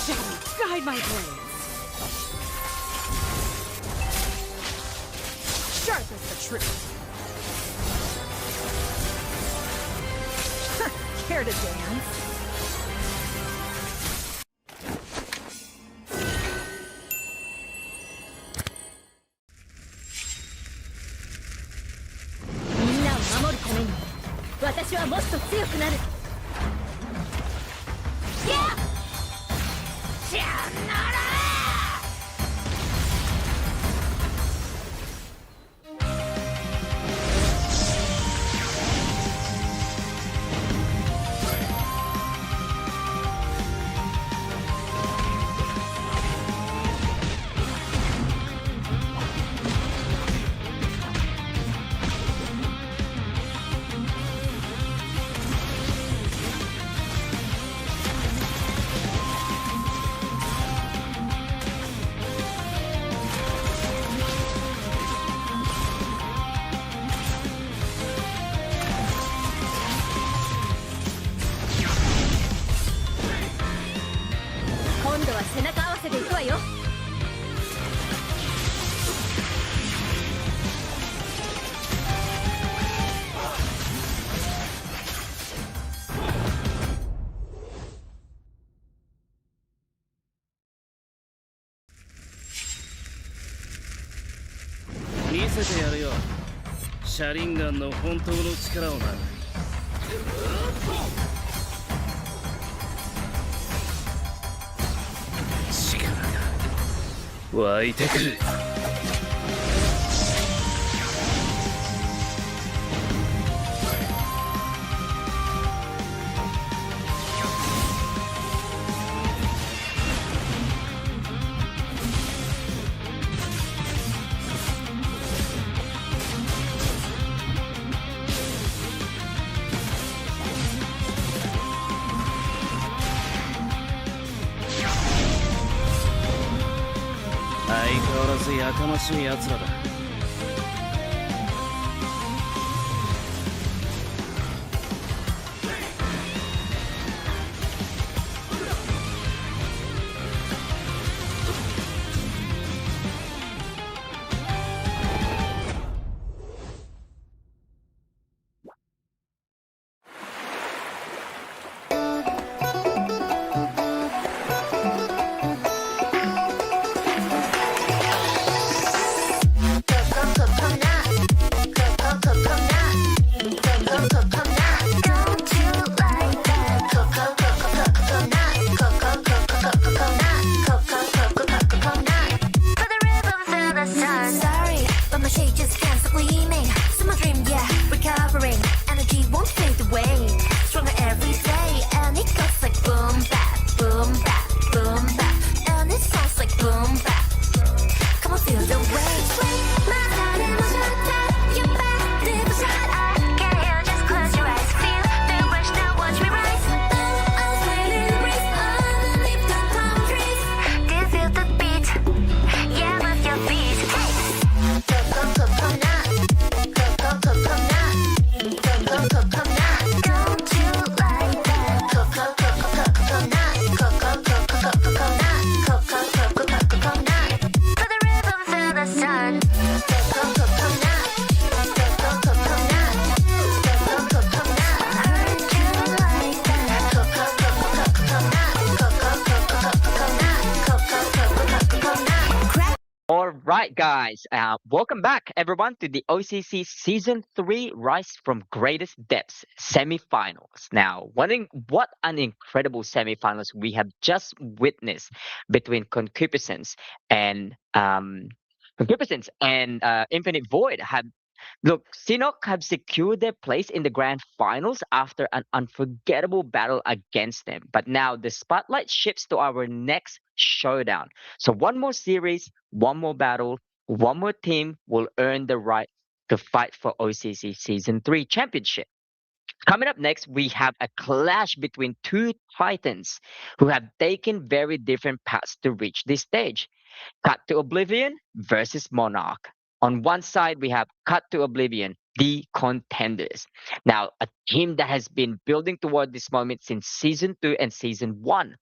Shadow, guide my blades. Sharp as the truth. Care to dance? すと強くなる。今度は背中合わせでいくわよ。見せてやるよ。シャリンガンの本当の力をな。力が湧いてくる。相変わらずやかましい奴らだ。Sorry, but my shade just can't stop gleaming. So my dream, yeah, recovering. Energy won't fade away. Stronger every day, and it goes like boom bap, boom bap, boom bap, and it sounds like boom bap. Come on, feel the wave. My heart in my shot, your back, dip shot. I can hear, just close your eyes. Feel the rush, now watch me rise. I'll sway in the breeze underneath the palm trees. Do you feel the beat? Yeah, move your feet. Hey. Don't you like that? For the rhythm, feel the sun. Heard you like that. All right, guys. Welcome back, everyone, to the OCC Season 3 Rise from Greatest Depths semifinals. Now, what an incredible semifinals we have just witnessed between Concupiscence and Infinite Void. Look, Sinok have secured their place in the grand finals after an unforgettable battle against them. But now the spotlight shifts to our next showdown. So one more series, one more battle, one more team will earn the right to fight for OCC Season 3 championship. Coming up next, we have a clash between two titans who have taken very different paths to reach this stage. Cut to Oblivion versus Monarch. On one side, we have Cut to Oblivion, the contenders. Now, a team that has been building toward this moment since Season 2 and Season 1.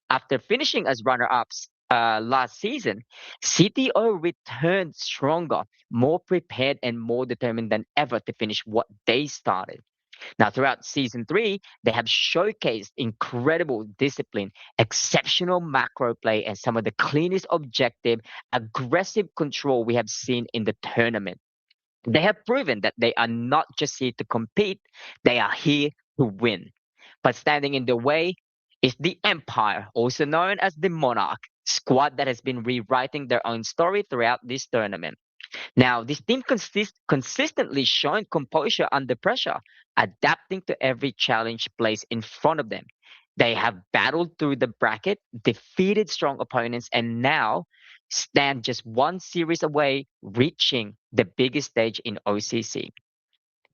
After finishing as runner-ups last season, CTO returned stronger, more prepared, and more determined than ever to finish what they started. Now, throughout Season 3, they have showcased incredible discipline, exceptional macro play, and some of the cleanest objective, aggressive control we have seen in the tournament. They have proven that they are not just here to compete, they are here to win. But standing in the way is the Empire, also known as the Monarch, squad that has been rewriting their own story throughout this tournament. Now, this team consistently showing composure under pressure, adapting to every challenge placed in front of them. They have battled through the bracket, defeated strong opponents, and now stand just one series away, reaching the biggest stage in OCC.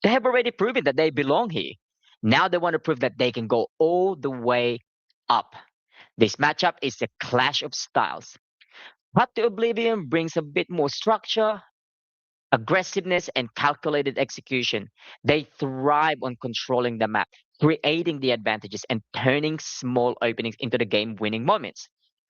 They have already proven that they belong here. Now they want to prove that they can go all the way up. This matchup is a clash of styles. Path to Oblivion brings a bit more structure, aggressiveness, and calculated execution. They thrive on controlling the map, creating the advantages, and turning small openings into the game winning moments.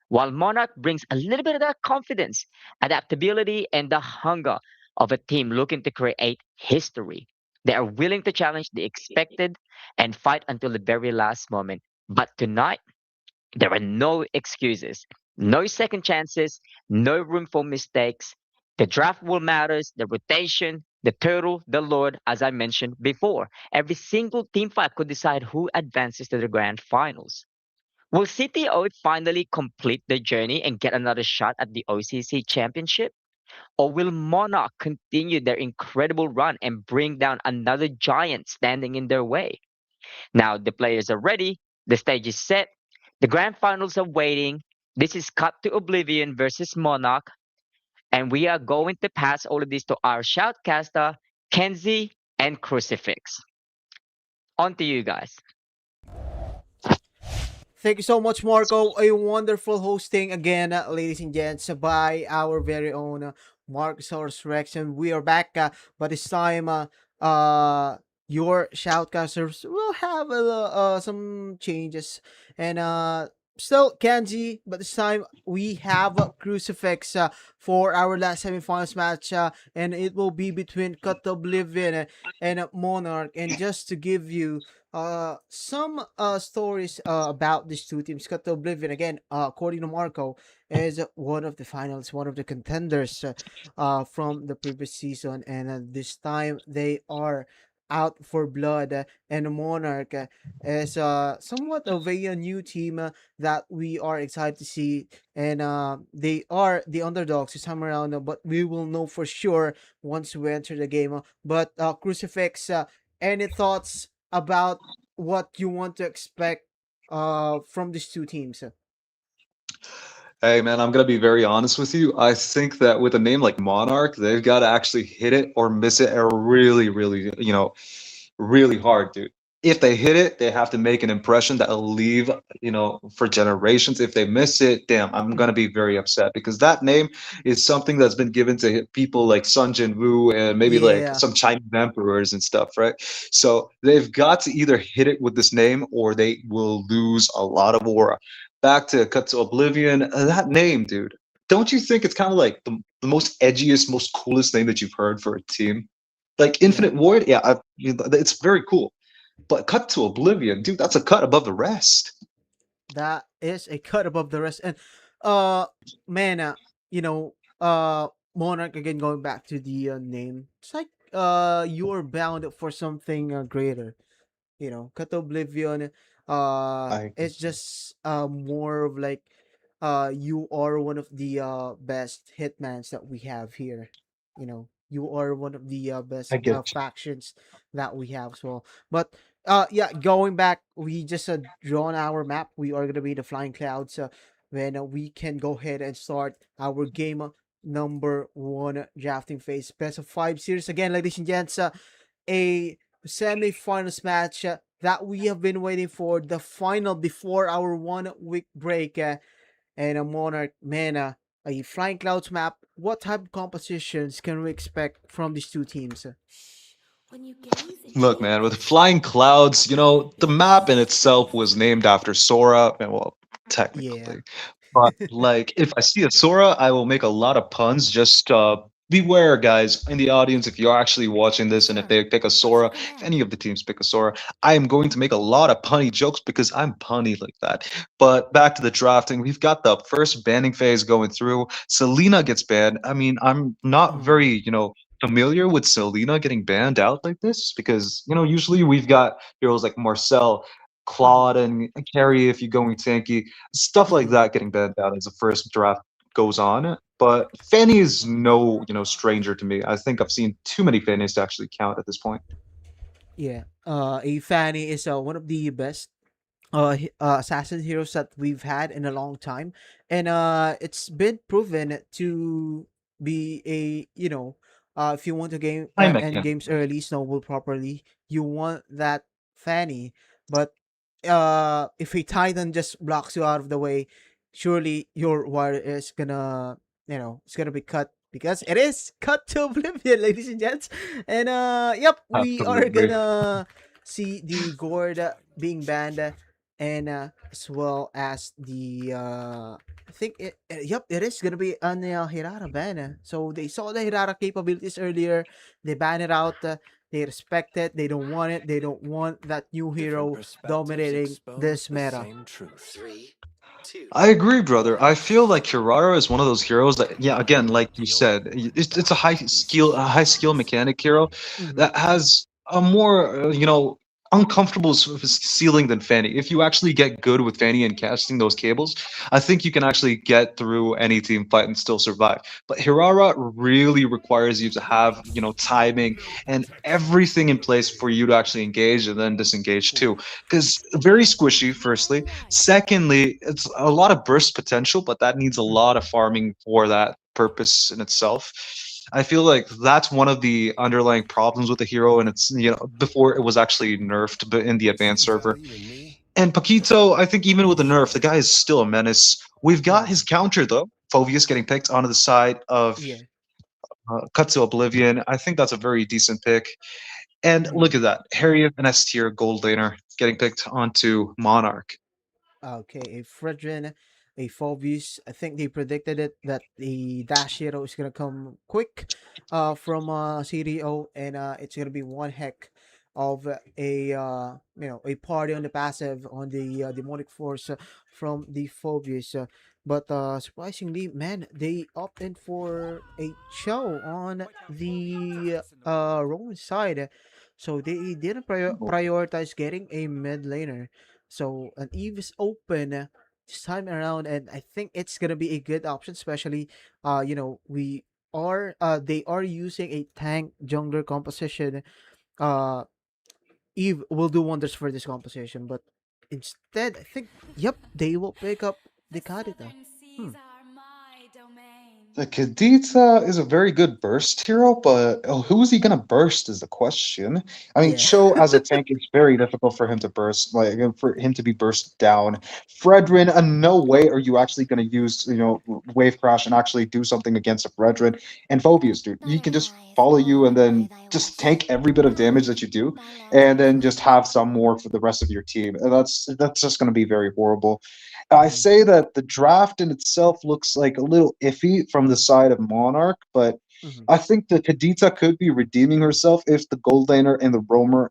While Monarch brings a little bit of that confidence, adaptability, and the hunger of a team looking to create history. They are willing to challenge the expected and fight until the very last moment. But tonight, there are no excuses, no second chances, no room for mistakes. The draft will matters, the rotation, the turtle, the lord, as I mentioned before. Every single team fight could decide who advances to the grand finals. Will CTO finally complete the journey and get another shot at the OCC championship? Or will Monarch continue their incredible run and bring down another giant standing in their way? Now the players are ready, the stage is set, the grand finals are waiting. This is Cut to Oblivion versus Monarch, and we are going to pass all of this to our shoutcaster, Kenzie and Crucifix. On to you guys. Thank you so much, Marco. A wonderful hosting again, ladies and gents, by our very own Marcosaurus Rex. And we are back, but this time, your shoutcasters will have some changes. And still Kanji, but this time we have Crucifix for our last semifinals match. And it will be between Cut Oblivion and Monarch. And just to give you some stories about these two teams. Cut to Oblivion again, according to Marco, is one of the finals, one of the contenders from the previous season, and this time they are out for blood. And Monarch is somewhat of a new team that we are excited to see, and they are the underdogs this time around. But we will know for sure once we enter the game. But Crucifix, any thoughts about what you want to expect from these two teams? Hey man, I'm gonna be very honest with you. I think that with a name like Monarch, they've got to actually hit it or miss it really, really hard, dude. If they hit it, they have to make an impression that'll leave, for generations. If they miss it, damn, I'm gonna be very upset because that name is something that's been given to people like Sun Jin Woo and maybe like Yeah, some Chinese emperors and stuff, right? So they've got to either hit it with this name or they will lose a lot of aura. Back to Cut to Oblivion, that name, dude. Don't you think it's kind of like the most edgiest, most coolest name that you've heard for a team? Like yeah, Infinite Void, yeah, it's very cool. But Cut to Oblivion, dude, that's a cut above the rest. that is a cut above the rest. And uh, man, you know, Monarch again. Going back to the name, it's like you're bound for something greater. Cut Oblivion, I it's just more of like you are one of the best hitmans that we have here. You are one of the best I get you. factions that we have as well. But yeah, going back, we just drawn our map. We are gonna be the Flying Clouds. When we can go ahead and start our game number one drafting phase, best of five series again, ladies and gents. A semi-finals match that we have been waiting for, the final before our 1 week break, and a Monarch mana, a Flying Clouds map. What type of compositions can we expect from these two teams? When you gaze into Look, the man, with eyes Flying Clouds, the of map in itself space. was named after Sora, and well, Yeah. technically. But like, if I see a Sora, I will make a lot of puns. Just beware, guys, in the audience, if you're actually watching this, and if Sure, they pick a let's Sora, look if around. any of the teams pick a Sora, I am going to make a lot of punny jokes because I'm punny like that. But back to the drafting, we've got the first banning phase going through. Selena gets banned. I mean, I'm not Mm, very, familiar with Selena getting banned out like this because usually we've got heroes like Marcel, Mhm. Claude, and Carrie if you're going tanky, stuff like Mhm. that getting banned out as the first draft goes on. But Fanny is no stranger to me. I think I've seen too many Fannies to actually count at this point. Yeah. A Fanny is one of the best assassin heroes that we've had in a long time, and it's been proven to be a if you want to Hi, end Mecha. games early, snowball properly, you want that Fanny. But if a Titan just blocks you out of the way, surely your warrior is gonna it's gonna be cut because it is cut to oblivion, ladies and gents. And yep, we are Absolutely. gonna see the Gord being banned, and as well as the I think yep, it is gonna be an Hirara ban. So they saw the Hirara capabilities earlier, they ban it out. They respect it. They don't want it. They don't want that new Different hero perspectives dominating expose this the meta. same truth. I agree, brother. I feel like Kirara is one of those heroes that, yeah, again, like you said, it's a high skill mechanic hero Mm-hmm. that has a more, uncomfortable ceiling than Fanny. If you actually get good with Fanny and casting those cables, I think you can actually get through any team fight and still survive. But Hirara really requires you to have, timing and everything in place for you to actually engage and then disengage too. Because very squishy, firstly. Secondly, it's a lot of burst potential, but that needs a lot of farming for that purpose in itself. I feel like that's one of the underlying problems with the hero, and it's before it was actually nerfed, but in the advanced server. And Paquito, I think even with the nerf, the guy is still a menace. We've got Mm-hmm. his counter though, Phovius getting picked onto the side of Yeah. Cut Oblivion. I think that's a very decent pick. And Mm-hmm. look at that, Harriet and S tier gold laner getting picked onto Monarch. Okay, a Fredrin, a Phobius. I think they predicted it that the Dash Hero is gonna come quick from CDO, and it's gonna be one heck of a a party on the passive on the demonic force from the Phobius. But surprisingly, man, they opted for a Cho on the Roman side. So they didn't prioritize getting a mid laner. So an Eve is open this time around, and I think it's gonna be a good option, especially we are they are using a tank jungler composition. Uh, Eve will do wonders for this composition, but instead, I think yep, they will pick up the Kadita. Hmm. The Kadita is a very good burst hero, but who is he gonna burst is the question. I mean, Yeah. Cho as a tank is very difficult for him to burst, like for him to be burst down. Fredrin, no way are you actually gonna use Wave Crash and actually do something against a Fredrin. And Phobius, dude, he can just follow you and then just tank every bit of damage that you do, and then just have some more for the rest of your team. And that's just gonna be very horrible. I Mm-hmm. say that the draft in itself looks like a little iffy from the side of Monarch, but Mm-hmm. I think the Kadita could be redeeming herself if the gold laner and the roamer,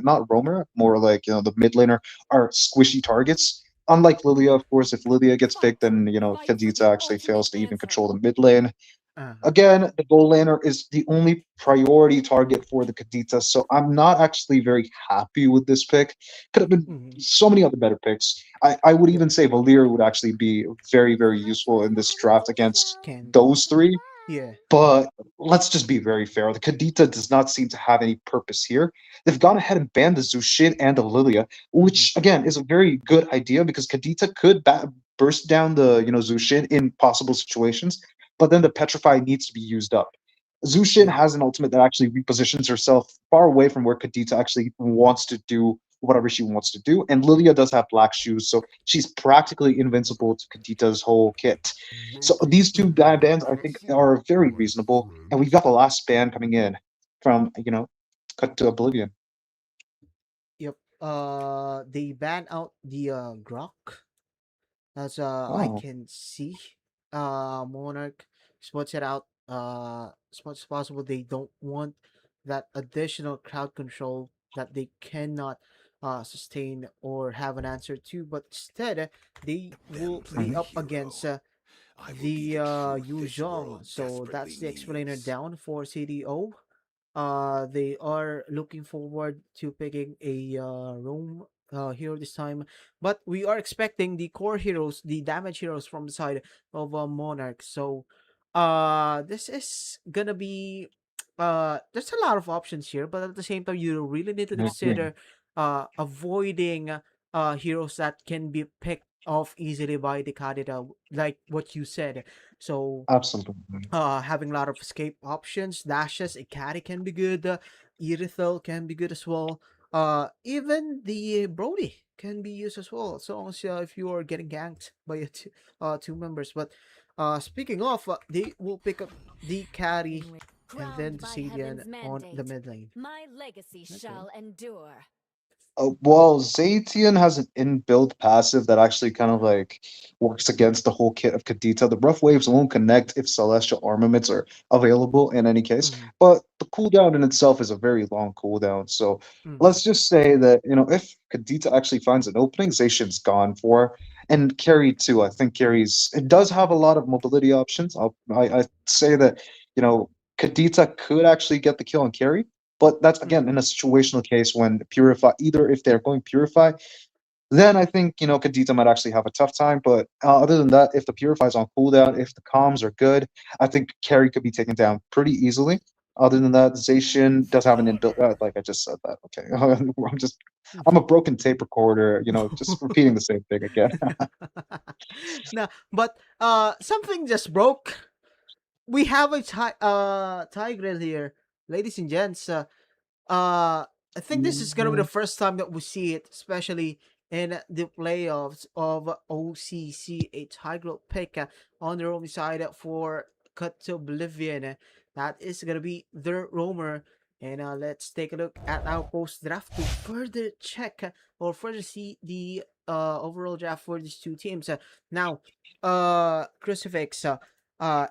not roamer, more like the mid laner are squishy targets. Unlike Lilia, of course, if Lilia gets picked, then Kadita actually fails to even control the mid lane. Uh-huh. Again, the goal laner is the only priority target for the Kadita, so I'm not actually very happy with this pick. Could have been Mm-hmm. so many other better picks. I would Yep. even say Valir would actually be very, very useful in this draft against Can be. those three. Yeah. But let's just be very fair. The Kadita does not seem to have any purpose here. They've gone ahead and banned the Zushin and the Lilia, Mm-hmm. which again is a very good idea because Kadita could burst down the Zushin in possible situations, but then the Petrify needs to be used up. Zushin Yep. has an ultimate that actually repositions herself far away from where Kadita actually wants to do whatever she wants to do, and Lilia does have black shoes, so she's practically invincible to Kadita's whole kit. So these two Mm-hmm. bands, I think, are very reasonable. And we've got the last band coming in from, Cut to Oblivion. Yep. They ban out the Grok. As I Oh, can see, Monarch spots it out as much as possible. They don't want that additional crowd control that they cannot sustain or have an answer to, but instead they will be up against the Yu Zhong. So that's the explainer down for CDO. They are looking forward to picking a roam hero this time, but we are expecting the core heroes, the damage heroes from the side of Monarch. So, this is gonna be there's a lot of options here, but at the same time, you really need to Mhm. consider avoiding heroes that can be picked off easily by the Kadita, like what you said. So Absolutely. having a lot of escape options, dashes, Ikari can be good, Irithel can be good as well. Even the Brody can be used as well, as long as if you are getting ganked by two members. But speaking of, they will pick up the carry and then Crowned the by Sadian heaven's on the mandate, mid lane. my legacy Okay. shall endure. Well, Zaytian has an inbuilt passive that actually kind of like works against the whole kit of Kadita. The rough waves won't connect if celestial armaments are available in any case, Mm-hmm. but the cooldown in itself is a very long cooldown. So Mm-hmm. let's just say that, if Kadita actually finds an opening, Zacian's gone for. And Carry too. I think Carry's it does have a lot of mobility options. I'd say that, Kadita could actually get the kill on Carry, but that's again Mm-hmm. in a situational case when Purify, either if they're going Purify, then I think, Kadita might actually have a tough time. But other than that, if the Purify is on cooldown, if the comms are good, I think Carry could be taken down pretty easily. Other than that, Zacian does have an inbuilt, like I just said that. Okay, I'm a broken tape recorder, just repeating the same thing again. No, but something just broke. We have a Tigreal here, ladies and gents. I think this is gonna be the first time that we see it, especially in the playoffs of OCC, a Tigreal pick on the roaming side for Cut to Oblivion. That is gonna be their roamer. And let's take a look at our post draft to further check or further see the overall draft for these two teams. Now, Crucifix,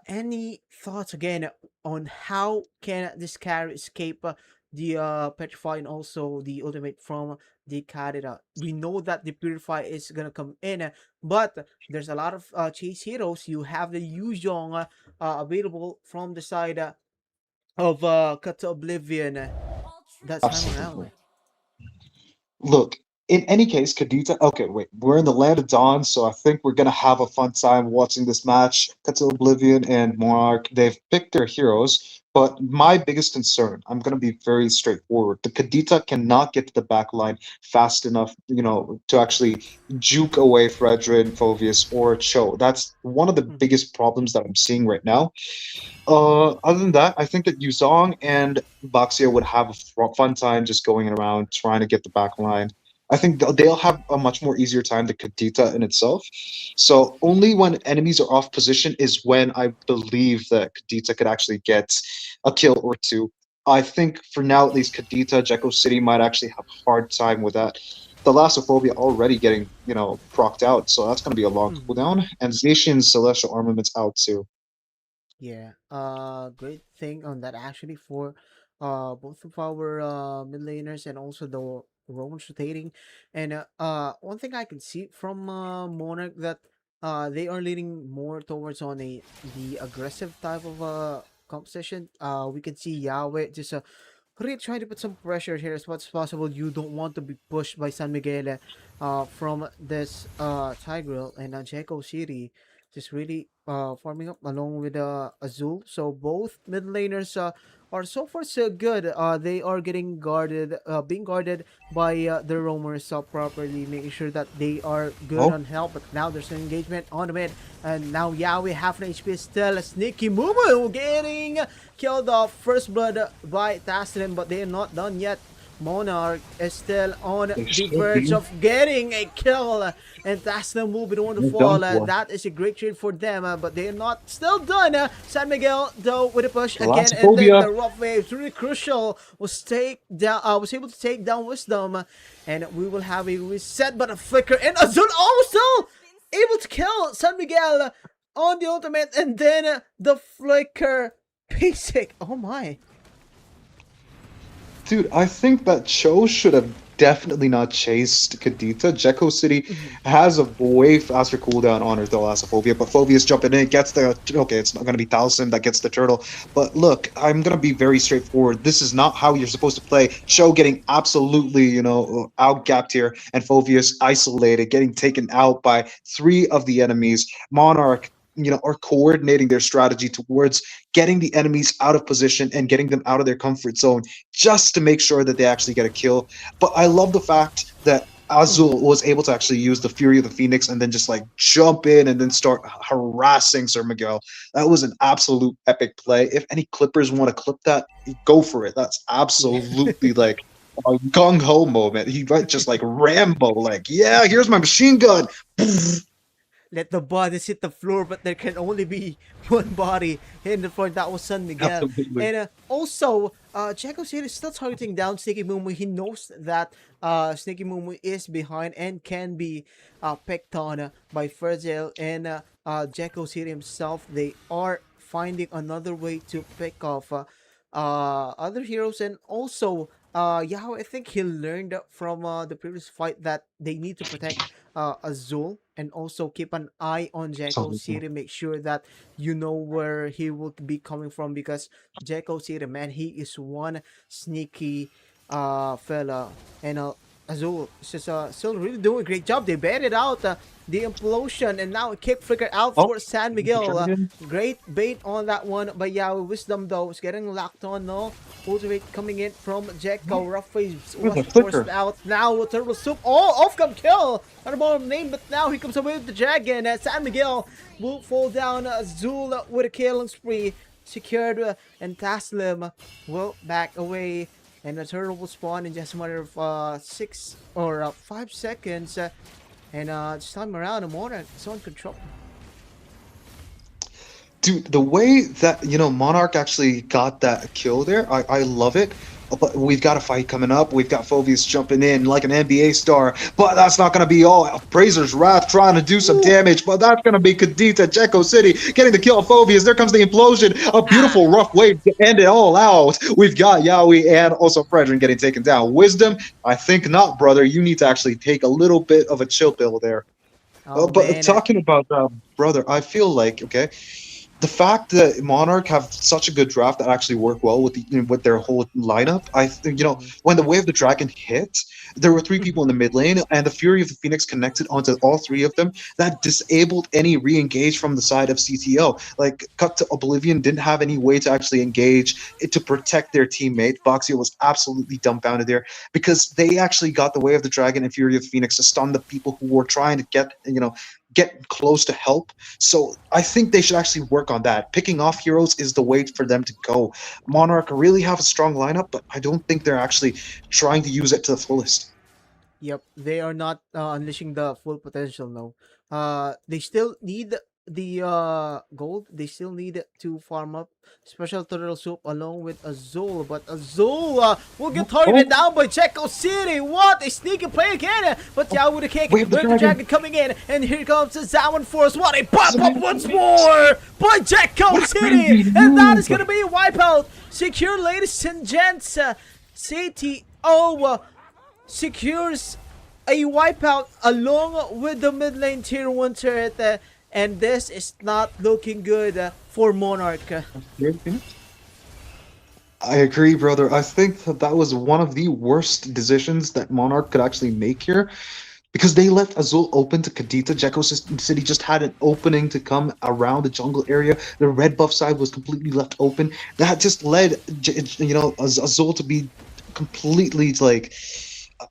any thoughts again on how can this carry escape the Petrify and also the ultimate from the Kadira? We know that the Purify is gonna come in, but there's a lot of chase heroes. You have the Yuzhong available from the side of Cut to Oblivion that time around. Absolutely. Look, in any case, Kadita. Okay, wait. We're in the land of dawn, so I think we're gonna have a fun time watching this match. Katil Oblivion and Monarch. They've picked their heroes, but my biggest concern. I'm gonna be very straightforward. The Kadita cannot get to the back line fast enough, to actually juke away Fredrin, Phovius, or Cho. That's one of the Mhm. biggest problems that I'm seeing right now. Other than that, I think that Yuzong and Baxia would have a fun time just going around trying to get the back line. I think they'll have a much more easier time than Kadita in itself. So only when enemies are off position is when I believe that Kadita could actually get a kill or two. I think for now, at least, Kadita, Jekko City might actually have a hard time with that. The Thalassophobia already getting, procced out, so that's going to be a long Mhm. cooldown. And Zacian's Celestial Armament's out too. Yeah. Great thing on that actually for both of our mid laners and also the Romans rotating. And one thing I can see from Monarch that they are leaning more towards on the aggressive type of composition. We can see Yahweh just really trying to put some pressure here as much as possible. You don't want to be pushed by San Miguel from this Tigreal and Jeko City just really farming up along with Azul. So both mid laners are so far so good. They are getting guarded, being guarded by the roamers properly, making sure that they are good Oh, on health. But now there's an engagement on the mid, and now Yahweh half an HP is still a sneaky Mumu getting killed off first blood by Taslim, but they are not done yet. Monarch is still on they the should verge be. of getting a kill, and Taslim will be the one to They're done fall. for. That is a great trade for them, but they are not still done. San Miguel, though, with a push again, and then Thalassophobia. the rough waves, really crucial, was able to take down Wisdom, and we will have a reset, but a flicker, and Azul also able to kill San Miguel on the ultimate, and then the flicker basic. Oh my. Dude, I think that Cho should have definitely not chased Kadita. Jekko City Mhm. has a way faster cooldown on her Thalassophobia, but Phobia's jumping in, gets the okay, it's not gonna be Taliesin that gets the turtle. But look, I'm gonna be very straightforward. This is not how you're supposed to play. Show getting absolutely, outgapped here, and Phobia's isolated, getting taken out by three of the enemies. Monarch, are coordinating their strategy towards getting the enemies out of position and getting them out of their comfort zone just to make sure that they actually get a kill. But I love the fact that Mhm. Azul was able to actually use the Fury of the Phoenix and then just like jump in and then start harassing Sir Miguel. That was an absolute epic play. If any Clippers want to clip that, go for it. That's Yeah. absolutely like a gung ho moment. He went just like Rambo, like, yeah, here's my machine gun. Let the bodies hit the floor, but there can only be one body in the front. That was San Miguel. Absolutely. And also, Jacko City is still targeting down Sneaky Mumu. He knows that Sneaky Mumu is behind and can be picked on by Ferzel and Jacko City himself. They are finding another way to pick off other heroes. And also, Yao, I think he learned from the previous fight that they need to protect Azul and also keep an eye on Jekko Absolutely. City. Make sure that you know where he will be coming from because Jekko City, man, he is one sneaky fella. And Azul is just still really doing a great job. They baited out the implosion and now a kick flicker out Oh, for San Miguel. Dragon. Great bait on that one by Yao. Wisdom though is getting locked on. No ultimate coming in from Jekko. Rough Waves With was a forced flicker. out. Now a turtle soup. Oh, off come kill. Not about name, but now he comes away with the dragon. San Miguel will fall down. Azul with a killing spree secured, and Taslim will back away. And the turtle will spawn in just a matter of 5 seconds. And this time around, Amora is on control. Dude, the way that Monarch actually got that kill there, I love it. But we've got a fight coming up. We've got Phobius jumping in like an NBA star, but that's not going to be all. Appraiser's Wrath trying to do some damage, but that's going to be Kadita, Jekko City getting the kill on Phobius. There comes the implosion. A beautiful rough wave to end it all out. We've got Yaoi and also Fredrin getting taken down. Wisdom, I think not, brother. You need to actually take a little bit of a chill pill there. Oh But man. talking about brother, I feel like okay, the fact that Monarch have such a good draft that actually worked well with with their whole lineup. I think when the Way of the Dragon hit, there were three people in the mid lane, and the Fury of the Phoenix connected onto all three of them. That disabled any re-engage from the side of CTO. Like Cut to Oblivion didn't have any way to actually engage to protect their teammate. Boxio was absolutely dumbfounded there because they actually got the Way of the Dragon and Fury of the Phoenix to stun the people who were trying to get close to help. So I think they should actually work on that. Picking off heroes is the way for them to go. Monarch really have a strong lineup, but I don't think they're actually trying to use it to the fullest. Yep, they are not unleashing the full potential. No, they still need the gold. They still need to farm up special turtle soup along with Azul. But Azul will get targeted down by Jekko City. What a sneaky play again! But Yao with a kick, Wave the with the dragon. dragon coming in, and here comes the Zaman Force. What a pop up once more by Jekko City, and that is gonna be a wipeout. Secure, ladies and gents. CTO secures a wipeout along with the mid lane tier 1 turret, and this is not looking good for Monarch. I agree, brother. I think that was one of the worst decisions that Monarch could actually make here. Because they left Azul open to Kadita. Jekko City just had an opening to come around the jungle area. The red buff side was completely left open. That just led, Azul to be completely like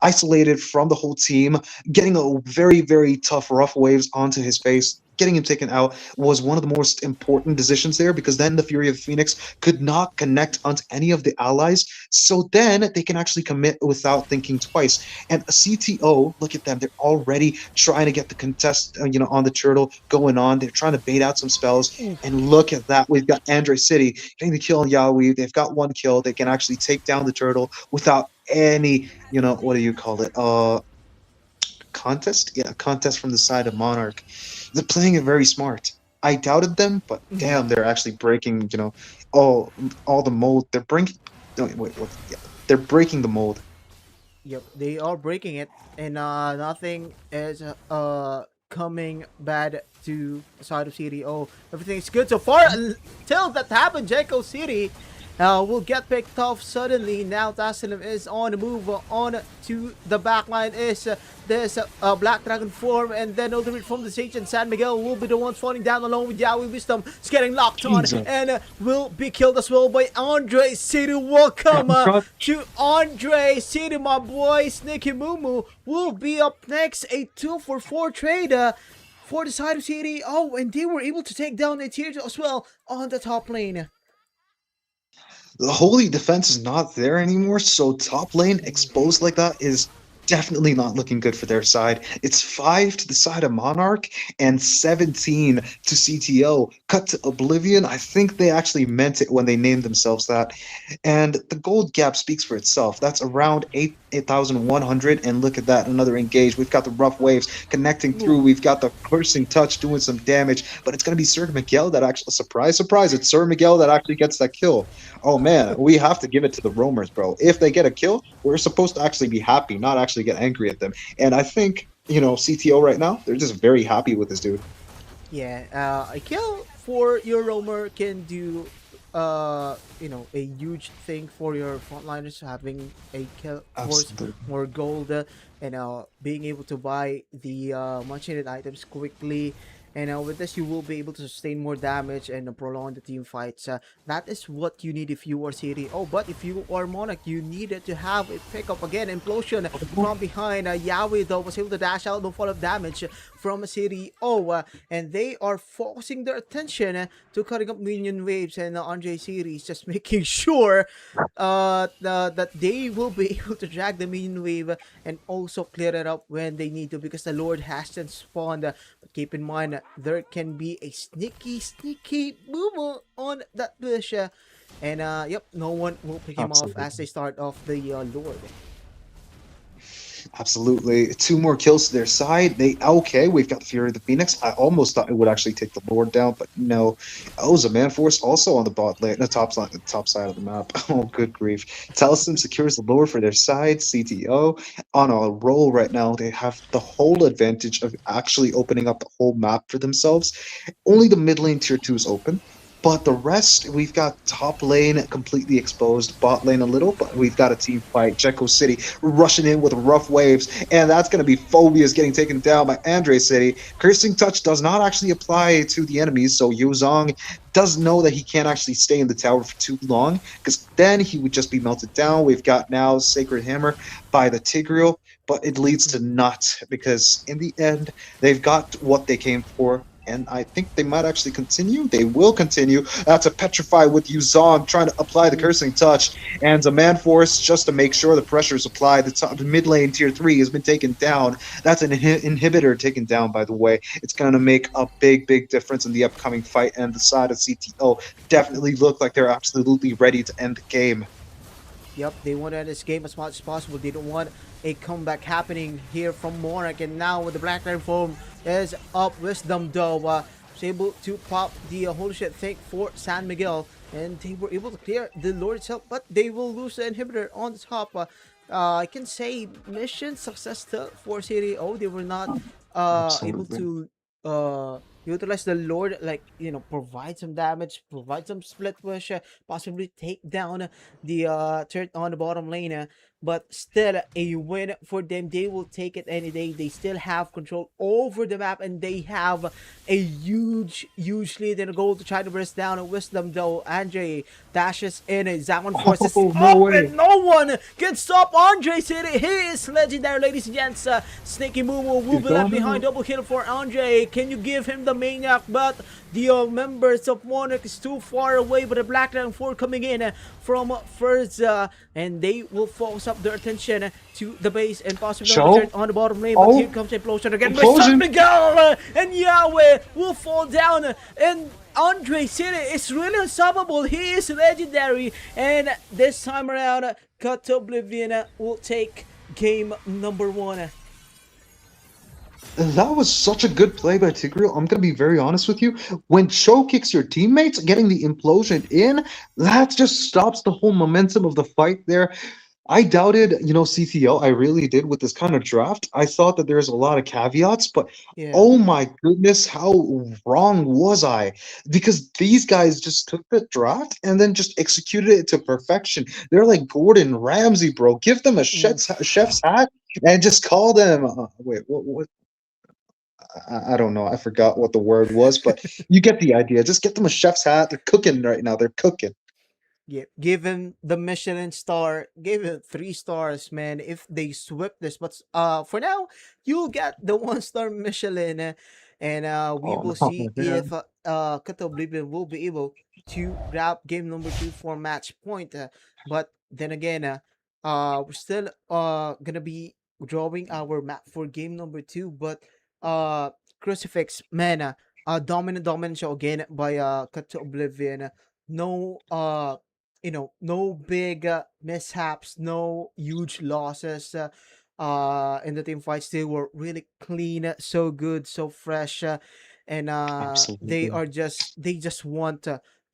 isolated from the whole team, getting a very, very tough rough waves onto his face. Getting him taken out was one of the most important decisions there because then the Fury of Phoenix could not connect onto any of the allies. So then they can actually commit without thinking twice. And CTO, look at them. They're already trying to get the contest, on the turtle going on. They're trying to bait out some spells. And look at that. We've got Andre City getting the kill on Yaoi. They've got one kill. They can actually take down the turtle without any, what do you call it? Contest? Yeah, contest from the side of Monarch. They're playing it very smart. I doubted them, but damn, they're actually breaking, all the mold. They're breaking. No, wait, what? Yeah, they're breaking the mold. Yep, they are breaking it, and nothing is coming bad to the side of City. Oh, everything's good so far until that happened. Jericho City will get picked off suddenly. Now Tassalim is on the move on to the back line. Is this Black Dragon form, and then ultimate from the stage, and San Miguel will be the ones falling down along with Yawi Wisdom. It's getting locked on Jesus. and will be killed as well by Andre City. Welcome to Andre City, my boy. Sneaky Mumu will be up next. A 2-for-4 trade for the side of City. Oh, and they were able to take down a tier as well on the top lane. The holy defense is not there anymore, so top lane exposed like that is definitely not looking good for their side. It's 5 to the side of Monarch and 17 to CTO. Cut to Oblivion. I think they actually meant it when they named themselves that. And the gold gap speaks for itself. That's around 8,100. And look at that, another engage. We've got the rough waves connecting through. We've got the cursing touch doing some damage. But it's going to be Sir Miguel that actually, surprise, surprise, it's Sir Miguel that actually gets that kill. Oh man, we have to give it to the roamers, bro. If they get a kill, we're supposed to actually be happy, not actually get angry at them. And I think, CTO right now, they're just very happy with this dude. Yeah, a kill for your roamer can do a huge thing for your frontliners, having a kill, of course, Absolutely. more gold, and being able to buy the much needed items quickly. And with this, you will be able to sustain more damage and prolong the team fights. That is what you need if you are City. Oh, but if you are Monarch, you needed to have a pickup again. Implosion from behind. Yawi, though, was able to dash out, no follow-up damage from City. Oh, and they are focusing their attention to cutting up minion waves, and Andre series just making sure that they will be able to drag the minion wave and also clear it up when they need to, because the Lord hasn't spawned. But keep in mind, there can be a sneaky move on that bush. And yep, no one will pick him off as they start off the Lord. Absolutely. 2 more kills to their side. Okay, we've got the Fury of the Phoenix. I almost thought it would actually take the Lord down, but no. Oh, Zaman Force also on the bot lane, the top side of the map. Oh, good grief. Talisman secures the Lord for their side. CTO on a roll right now. They have the whole advantage of actually opening up the whole map for themselves. Only the mid lane tier 2 is open. But the rest, we've got top lane completely exposed, bot lane a little, but we've got a team fight. Jekko City rushing in with rough waves, and that's going to be Phobias getting taken down by Andre City. Cursing Touch does not actually apply to the enemies, so Yuzong does know that he can't actually stay in the tower for too long, because then he would just be melted down. We've got now Sacred Hammer by the Tigreal, but it leads to naught, because in the end, they've got what they came for. And I think they might actually continue. They will continue. That's a Petrify with Yuzong trying to apply the Cursing Touch. And Zaman Force, just to make sure the pressure is applied. The mid lane tier 3 has been taken down. That's an inhibitor taken down, by the way. It's going to make a big difference in the upcoming fight. And the side of CTO definitely look like they're absolutely ready to end the game. Yep, they want to end this game as much as possible. They don't want a comeback happening here from Monarch. And now with the Black Iron Foam is up. Wisdom, though, was able to pop the holy shit thing for San Miguel. And they were able to clear the Lord itself, but they will lose the inhibitor on the top. I can say mission success for City. Oh, they were not able to utilize the Lord, like, provide some damage, provide some split push, possibly take down the turret on the bottom lane. But still a win for them. They will take it any day. They still have control over the map, and they have a huge lead in a goal to try to burst down a Wisdom, though. Andre dashes in, a Zaman forces up, and no one can stop Andre City. He is legendary, ladies and gents. Sneaky Mumu will be left behind. Double kill for Andre. Can you give him the Maniac? But the members of Monarch is too far away, but the Black Lion 4 coming in from first, and they will focus up their attention to the base and possibly on the bottom lane. But here comes Implosion again by San Miguel, and Yahweh will fall down, and Andre City is really unstoppable. He is legendary, and this time around, Cut to Oblivion will take game number 1. That was such a good play by Tigreal. I'm going to be very honest with you. When Cho kicks your teammates, getting the implosion in, that just stops the whole momentum of the fight there. I doubted, CTO. I really did with this kind of draft. I thought that there's a lot of caveats, but Yeah. oh my goodness, how wrong was I? Because these guys just took the draft and then just executed it to perfection. They're like Gordon Ramsay, bro. Give them a chef's Oof. hat and just call them. Wait, what? I don't know. I forgot what the word was, but you get the idea. Just get them a chef's hat. They're cooking right now. They're cooking. Yeah, give him the Michelin star. Give it 3 stars, man. If they sweep this, but for now, you'll get the 1 star Michelin, and we Oh will no, see if man. Kato Oblivion will be able to grab game number 2 for match point. But then again, we're still gonna be drawing our map for game number 2. But Crucifix, man, dominant show again by Kato Oblivion. No no big mishaps, no huge losses in the team fights. They were really clean, so good, so fresh, and Absolutely. they just want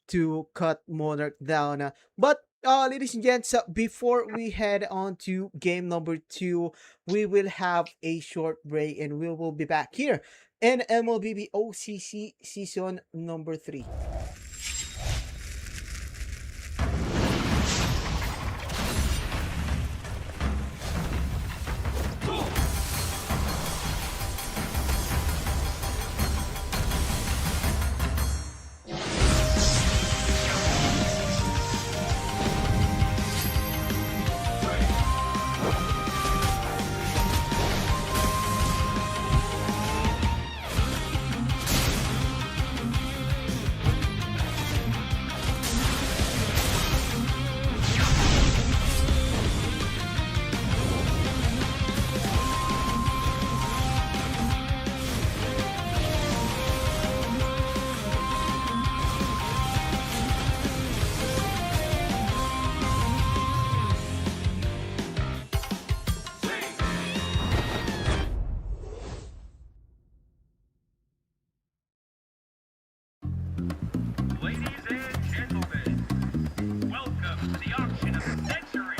to cut Monarch down. But ladies and gents, before we head on to game number 2, we will have a short break and we will be back here in MLBB OCC season number 3. Ladies and gentlemen, welcome to the auction of the century.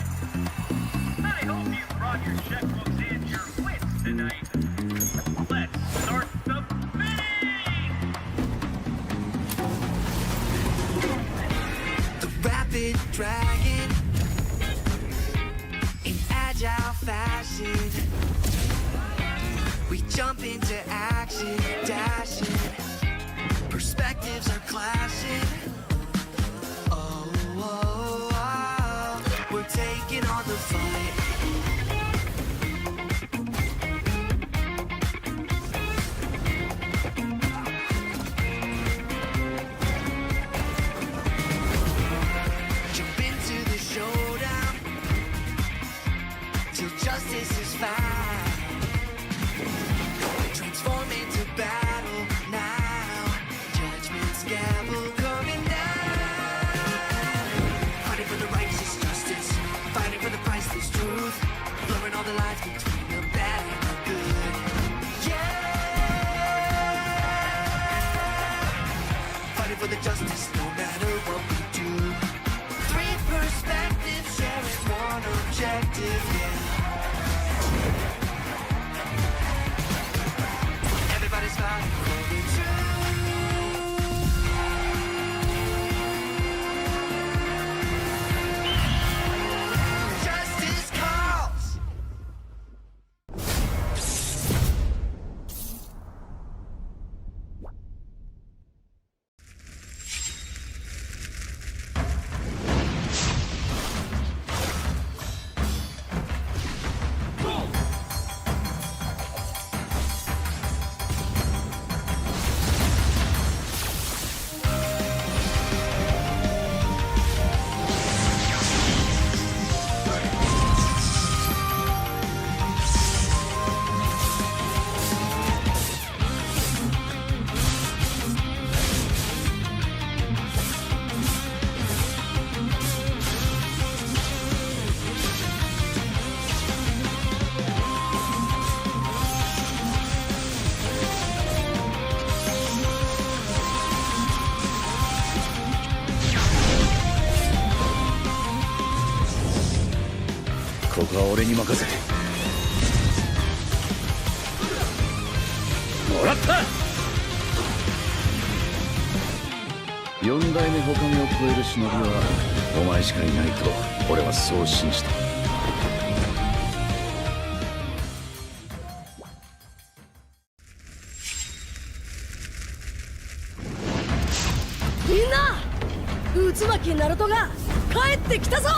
I hope you brought your checkbooks and your wits tonight. Let's start the bidding! The rapid dragon in agile fashion. We jump into action, dashing. Perspectives are clashing. Oh, oh, oh, we're taking on the fight. Jump into the showdown till justice is found. Transform into battle. は俺に任せて。もらった。四代目他目を超える忍びはお前しかいないと俺はそう信じた。みんな渦巻きナルトが帰ってきたぞ。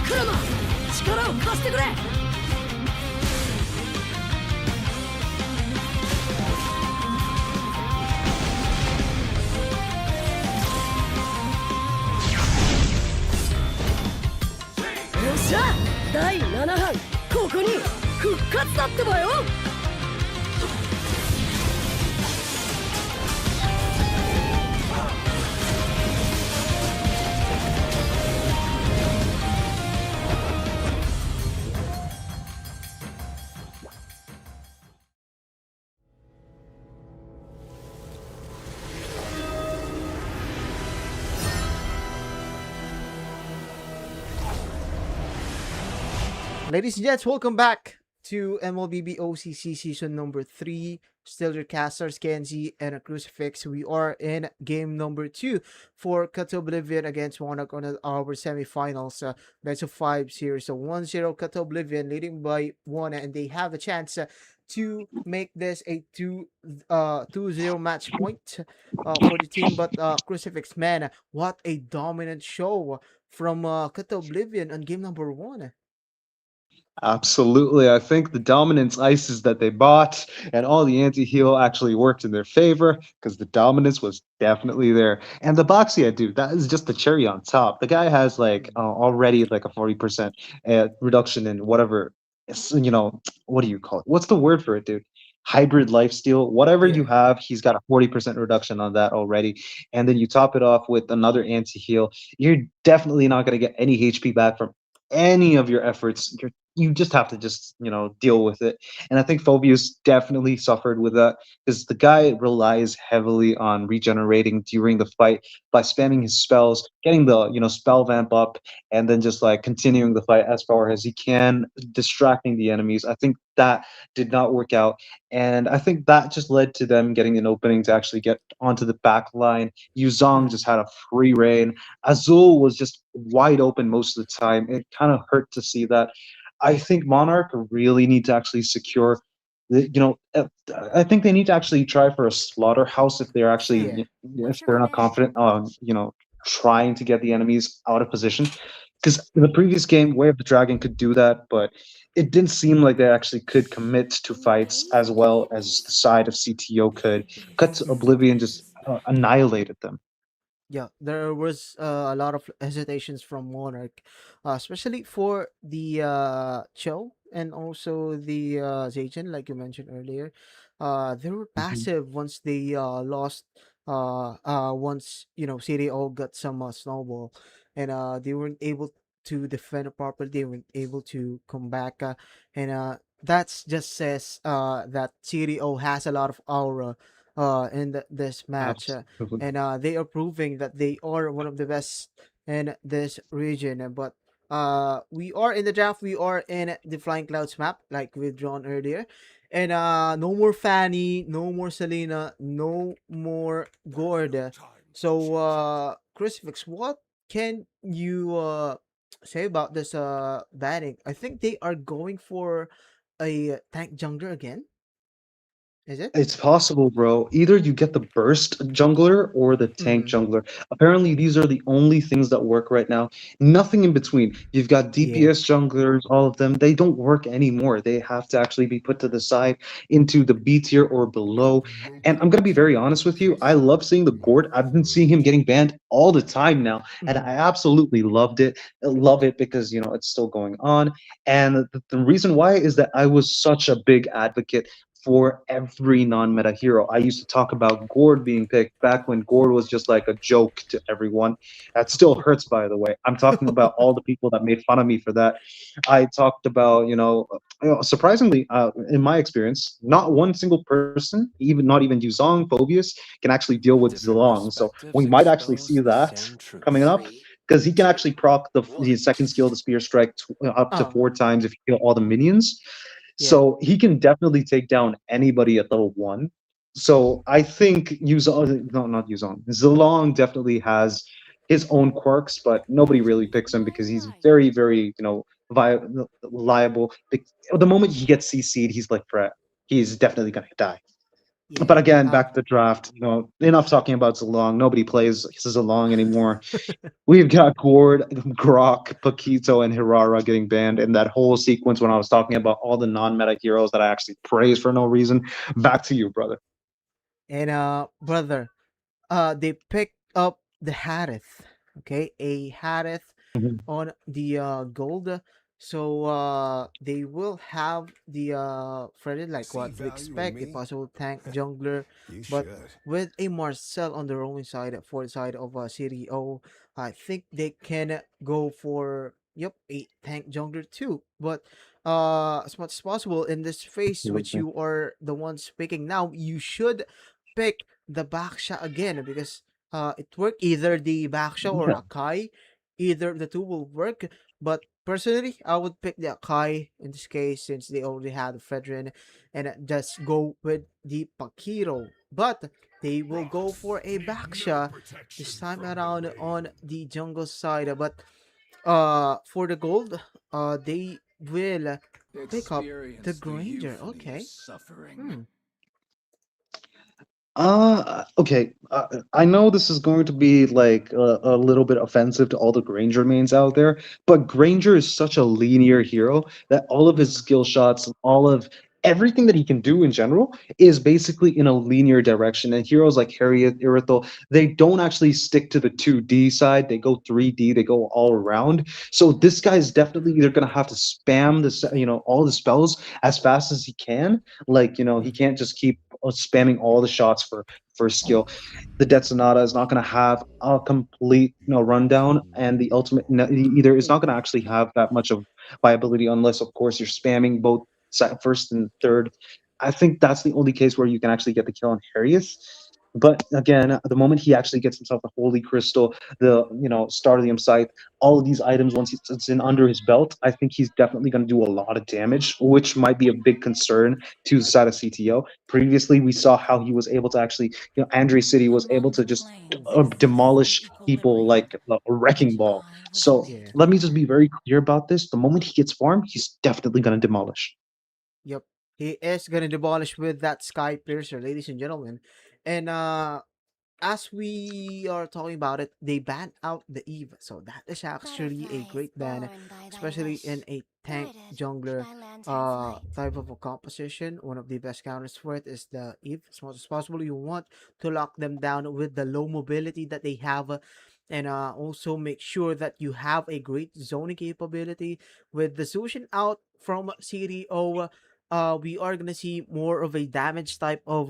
クラマ力を貸してくれ。よっしゃ第7班ここに復活だってばよ。Ladies and gents, welcome back to MLBB OCC Season number 3. Still your casters, Kenzie and a Crucifix. We are in game number 2 for Cut Oblivion against Monarch on our semifinals. Best of 5 series. So 1-0 Cut Oblivion leading by 1, and they have a chance to make this a 2-0 match point for the team. But Crucifix, man, what a dominant show from Cut Oblivion on game number 1. Absolutely. I think the dominance ices that they bought and all the anti-heal actually worked in their favor because the dominance was definitely there. And the Boxia dude, that is just the cherry on top. The guy has like already like a 40% reduction in whatever, what do you call it? What's the word for it, dude? Hybrid lifesteal, whatever you have, he's got a 40% reduction on that already. And then you top it off with another anti-heal. You're definitely not going to get any HP back from any of your efforts. You just have to deal with it. And I think Phobius definitely suffered with that because the guy relies heavily on regenerating during the fight by spamming his spells, getting the spell vamp up, and then just like continuing the fight as far as he can, distracting the enemies. I think that did not work out, and I think that just led to them getting an opening to actually get onto the back line. Yuzong just had a free reign. Azul was just wide open most of the time. It kind of hurt to see that. I think Monarch really need to actually secure I think they need to actually try for a slaughterhouse if they're actually if they're not confident on trying to get the enemies out of position. Because in the previous game, Way of the Dragon could do that, but it didn't seem like they actually could commit to fights as well as the side of CTO could. Cut to Oblivion just annihilated them. Yeah, there was a lot of hesitations from Monarch, especially for the Cho and also the Zajan, like you mentioned earlier. They were passive once they lost. Once City all got some snowball, and they weren't able to defend properly. They weren't able to come back, and that's just says that CDO has a lot of aura in this match. Absolutely. And they are proving that they are one of the best in this region. But we are in the draft. We are in the Flying Clouds map, like we've drawn earlier. And no more Fanny, no more Selena, no more Gord. So Crucifix, what can you say about this batting? I think they are going for a tank jungler again. Is it? It's possible, bro. Either you get the burst jungler or the tank jungler. Apparently, these are the only things that work right now. Nothing in between. You've got DPS junglers, all of them. They don't work anymore. They have to actually be put to the side into the B tier or below. And I'm going to be very honest with you. I love seeing the Gord. I've been seeing him getting banned all the time now. And I absolutely loved it. I love it because, it's still going on. And the reason why is that I was such a big advocate for every non-meta hero. I used to talk about Gord being picked back when Gord was just like a joke to everyone. That still hurts, by the way. I'm talking about all the people that made fun of me for that. I talked about, surprisingly, in my experience, not one single person, even not even Yuzong, Phobius, can actually deal with Different Zilong. So we perspectives might actually expose see the that same truth. coming up because he can actually proc the second skill, the Spear Strike, up to Oh, 4 times if you kill all the minions. yeah. So he can definitely take down anybody at level 1. So I think Yuzong, no, not Yuzong, Zilong definitely has his own quirks, but nobody really picks him because he's very, very, vi- liable. The moment he gets CC'd, he's like Fred. He's definitely gonna die. But Yeah. again, back to the draft. Enough talking about Zilong. Nobody plays Zilong anymore. We've got Gord, Grok, Paquito, and Hirara getting banned in that whole sequence when I was talking about all the non-meta heroes that I actually praise for no reason. Back to you, brother. And brother, they picked up the Harith. Okay, a Harith Mhm. on the gold. So they will have the Freddy like See what we value in expect, a me? possible tank jungler, You but should. with a Marcel on the rolling side for the side of City O, I think they can go for a tank jungler too. But as much as possible in this phase, which Absolutely. you are the ones picking now, you should pick the Baksha again because it worked either the Baksha or Yeah. Akai, either the two will work. But personally, I would pick the Akai in this case since they already had the Fedrin, and just go with the Pakiro. But they will go for a Baksha this time around on the jungle side. But for the gold, they will pick up the Experience the Granger. euphony of Okay. suffering. Hmm. Okay. I know this is going to be like a little bit offensive to all the Granger mains out there, but Granger is such a linear hero that all of his Mm. skill shots, all of everything that he can do in general is basically in a linear direction. And heroes like Harriet, Irithel, they don't actually stick to the 2D side. They go 3D, they go all around. So this guy is definitely either going to have to spam all the spells as fast as he can. Like, he can't just keep spamming all the shots for skill. The Death Sonata is not going to have a complete rundown, and the ultimate either is not going to actually have that much of viability unless, of course, you're spamming both first and third. I think that's the only case where you can actually get the kill on Harius. But again, the moment he actually gets himself the Holy Crystal, the Starlium Scythe, all of these items once it's in under his belt, I think he's definitely going to do a lot of damage, which might be a big concern to the side of CTO. Previously, we saw how he was able to actually, Andre City was able Among to the just plains exists the demolish people like equilibrium, a wrecking which ball. I was So made Yeah. let me for. just be very clear about this. The moment he gets farmed, he's definitely going to demolish. Yep. He is gonna demolish with that Sky Piercer, ladies and gentlemen. And as we are talking about it, they banned out the Eve. So that is actually a Butterflies great ban, born by thy especially wish, in a tank guarded jungler by lantern flight. type of a composition. One of the best counters for it is the Eve. As much as possible, you want to lock them down with the low mobility that they have. And also make sure that you have a great zoning capability with the solution out from CDO. We are gonna see more of a damage type of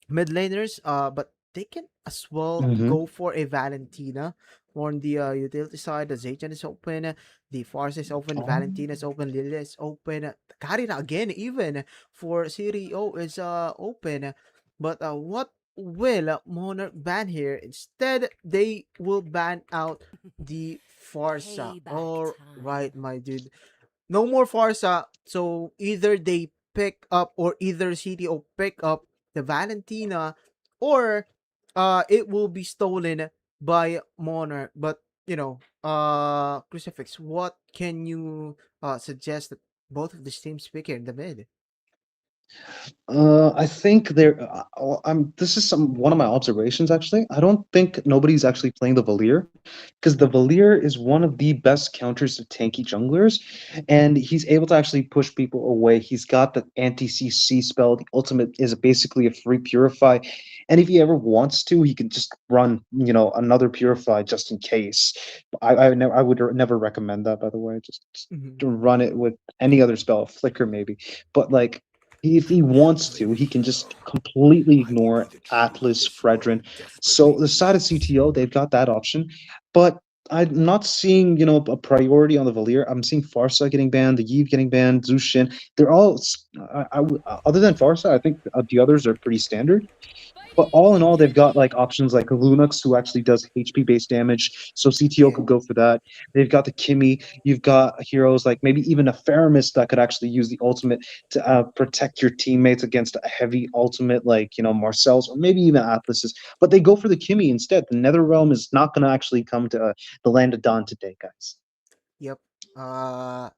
mid laners, but they can as well Hmm. go for a Valentina. On the utility side, the Zayjan is open, the Farsa is open, Oh. Valentina is open, Lilia is open, Karina again, even for CDO is open. But what will Monarch ban here? Instead, they will ban out the Farsa. Payback All time. right, my dude, no more Farsa. So either they pick up or either CTO pick up the Valentina or it will be stolen by Monarch. But Crucifix, what can you suggest that both of these teams pick here in the mid? I think there. I'm. This is one of my observations. Actually, I don't think nobody's actually playing the Valier, because the Valier is one of the best counters to tanky junglers, and he's able to actually push people away. He's got the anti CC spell. The ultimate is basically a free purify, and if he ever wants to, he can just run another purify just in case. I would never recommend that, by the way. Just Mhm. to run it with any other spell, flicker maybe, but like. If he wants to, he can just completely ignore Atlas, Fredrin. So the side of CTO, they've got that option, but I'm not seeing, a priority on the Valir. I'm seeing Farsa getting banned, the Yve getting banned, Zushin. They're all, other than Farsa, I think the others are pretty standard. But all in all, they've got like options like Lunux, who actually does HP based damage, so CTO Yeah. could go for that. They've got the Kimmy. You've got heroes like maybe even a Faramis that could actually use the ultimate to protect your teammates against a heavy ultimate like Marcel's or maybe even Atlas's. But they go for the Kimmy instead. The Nether Realm is not going to actually come to the Land of Dawn today, guys. Yep. The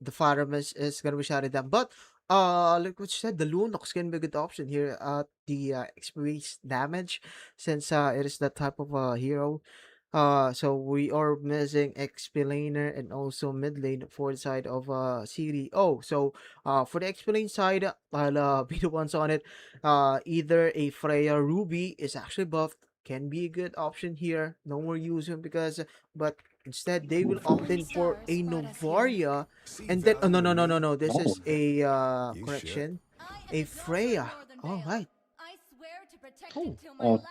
Faramis is gonna be shouted down. But like what you said, the Lunox can be a good option here at the experience damage, since it is that type of hero. So we are missing XP laner and also mid lane for the side of CDO. So for the XP lane side, I'll be the ones on it. Either a Freya Ruby is actually buffed, can be a good option here. No more using because, but instead they will opt in for a Novaria, and then no. This Oh, is a correction, a Freya. All right. Oh, oh,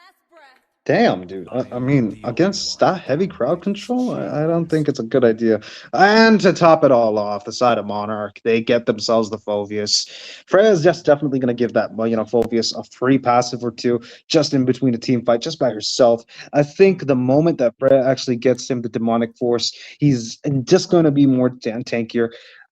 damn, dude. I mean, against that heavy crowd control, I don't think it's a good idea. And to top it all off, the side of Monarch, they get themselves the Phoveus. Freya's just definitely going to give that, Phoveus a free passive or two just in between a team fight, just by herself. I think the moment that Freya actually gets him the Demonic Force, he's just going to be more tankier.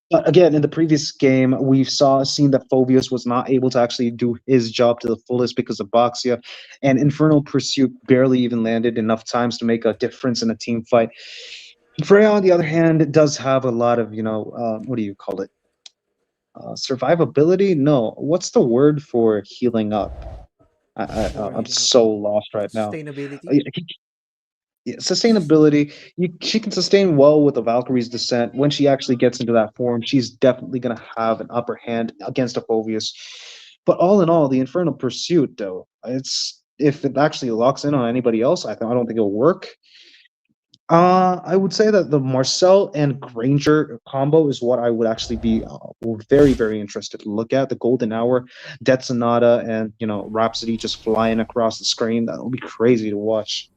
But again, in the previous game, we've seen that Phoveus was not able to actually do his job to the fullest because of Boxia, and Infernal Pursuit barely even landed enough times to make a difference in a team fight. Freya, on the other hand, does have a lot of, what do you call it? Survivability? No, what's the word for healing up? for I'm healing up. so lost right now. Sustainability. Yeah, sustainability. She can sustain well with the Valkyrie's Descent. When she actually gets into that form, she's definitely going to have an upper hand against a Phoveus. But all in all, the Infernal Pursuit, though, it's if it actually locks in on anybody else, I don't think it'll work. I would say that the Marcel and Granger combo is what I would actually be very, very interested to look at. The Golden Hour, Death Sonata, and Rhapsody just flying across the screen. That will be crazy to watch.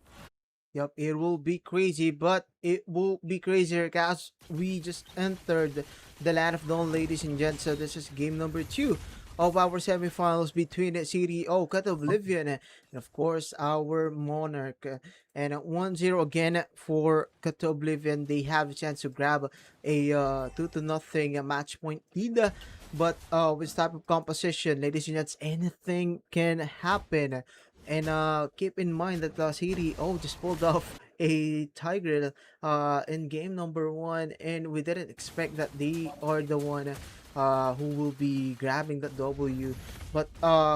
Yep, it will be crazy, but it will be crazier as we just entered the Land of Dawn, ladies and gents. So this is game number 2 of our semifinals between the CDO, Cut Oblivion, and of course our Monarch. And 1-0 again for Cut Oblivion. They have a chance to grab a 2-0 match point lead. But with this type of composition, ladies and gents, anything can happen. And keep in mind that CDO just pulled off a Tiger in game number 1, and we didn't expect that they are the one who will be grabbing that W. But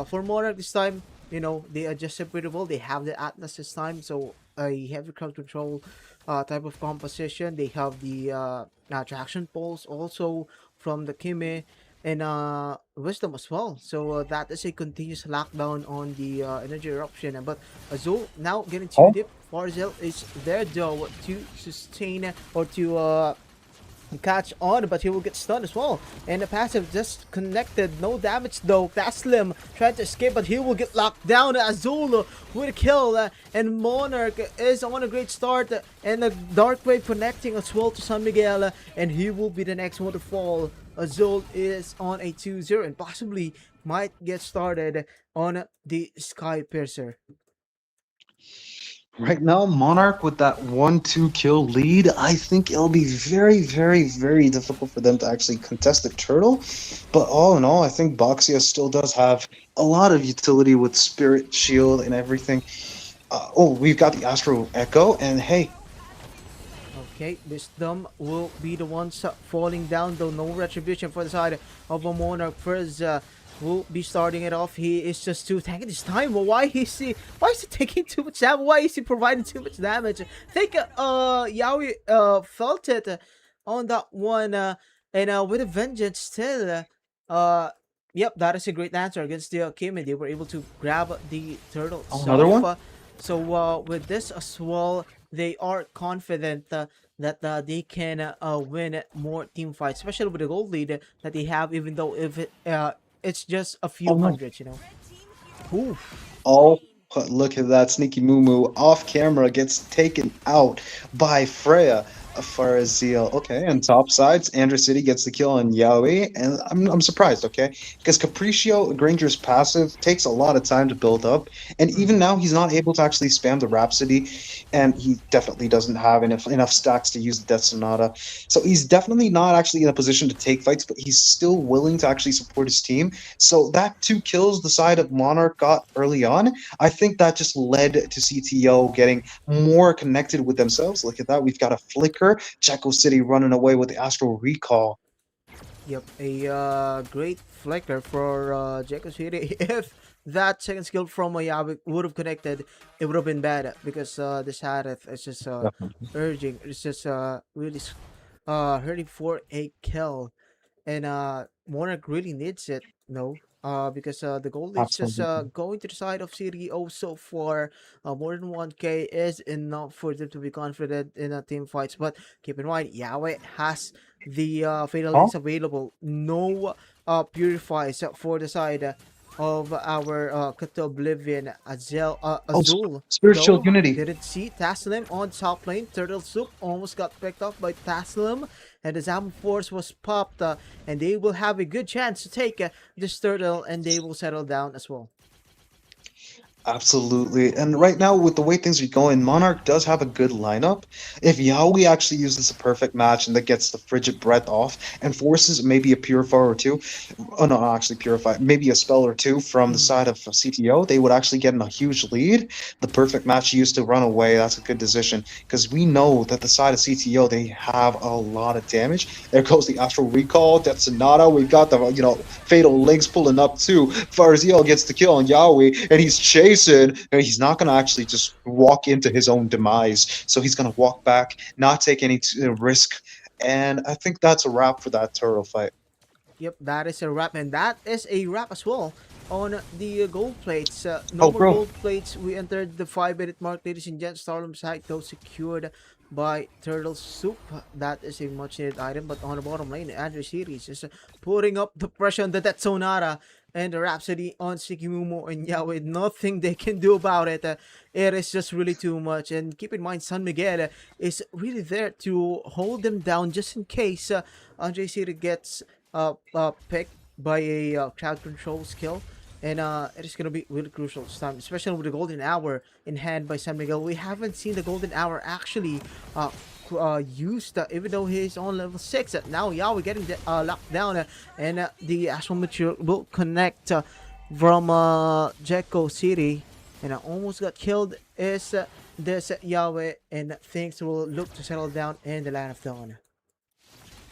for Monarch this time, they are just pretty well. They have the Atlas this time, so a heavy crowd control type of composition. They have the traction poles also from the Kime, and wisdom as well. So that is a continuous lockdown on the energy eruption. But Azul now getting too deep. Farzel is there though to sustain or to catch on, but he will get stunned as well. And the passive just connected, no damage though. Taslim trying to escape, but he will get locked down. Azul with a kill, and Monarch is on a great start, and the Dark Wave connecting as well to San Miguel, and he will be the next one to fall. Azul is on a 2-0 and possibly might get started on the Sky Piercer. Right now, Monarch with that 1-2 kill lead, I think it'll be very, very, very difficult for them to actually contest the turtle. But all in all, I think Boxia still does have a lot of utility with Spirit Shield and everything. We've got the Astro Echo, and hey. Okay, Wisdom will be the ones falling down, though no retribution for the side of a Monarch. First will be starting it off. He is just too taking his time. Why is he taking too much damage? Why is he providing too much damage? I think Yaoi felt it on that one, and with a vengeance still. Yep, that is a great answer against the Kimi. They were able to grab the turtle itself. Another one? So with this as well, they are confident that they can win more team fights, especially with the gold lead that they have. Even though if it's just a few Oh no. hundreds, Ooh. Oh, but look at that sneaky Moo off camera gets taken out by Freya for a zeal. Okay, and top sides, Andrew City gets the kill on Yaoi, and I'm surprised, okay? Because Capriccio, Granger's passive, takes a lot of time to build up, and even now he's not able to actually spam the Rhapsody, and he definitely doesn't have enough stacks to use the Death Sonata. So he's definitely not actually in a position to take fights, but he's still willing to actually support his team. So that 2 kills the side of Monarch got early on, I think that just led to CTO getting more connected with themselves. Look at that. We've got a flicker. Checo City running away with the Astral Recall. Yep, a great flicker for Jeko City. If that second skill from Mayabi would have connected, it would have been bad because this Harith is just Definitely. urging. It's just really hurting for a kill. And Monarch really needs it, no? Because the gold is just Absolutely. going to the side of CDO so far. More than 1k is enough for them to be confident in team fights. But keep in mind, Yahweh has the fatal Huh? links available. No purifies for the side of our Cut to Oblivion Oh, Azul. Spiritual No, Unity. didn't see Taslim on top lane. Turtle Soup almost got picked up by Taslim, and the Zam Force was popped, and they will have a good chance to take this turtle, and they will settle down as well. Absolutely. And right now, with the way things are going, Monarch does have a good lineup. If Yaoi actually uses a perfect match and that gets the frigid breath off and forces maybe a purifier or two, oh no, not actually purify, maybe a spell or two from the side of CTO, they would actually get in a huge lead. The perfect match used to run away. That's a good decision because we know that the side of CTO, they have a lot of damage. There goes the Astral Recall, Death Sonata. We've got the, Fatal Links pulling up too. Farziel gets the kill on Yaoi and he's chasing. He's not going to actually just walk into his own demise. So he's going to walk back, not take any risk. And I think that's a wrap for that turtle fight. Yep, that is a wrap, and that is a wrap as well on the gold plates. Oh, No more bro. gold plates. We entered the 5-minute mark, ladies and gents. Starlum side though secured by Turtle Soup. That is a much needed item, but on the bottom lane, Andrew Series is putting up the pressure on the Death Sonata and the Rhapsody on Sikimumo and Yahweh. Nothing they can do about it. It is just really too much. And keep in mind, San Miguel is really there to hold them down just in case Andre City gets picked by a crowd control skill. And it is going to be really crucial this time, especially with the golden hour in hand by San Miguel. We haven't seen the golden hour actually used, even though he's on level 6. Now Yahweh getting locked down, and the Astral Material will connect from Jekko City. And almost got killed is this Yahweh, and things will look to settle down in the Land of Dawn.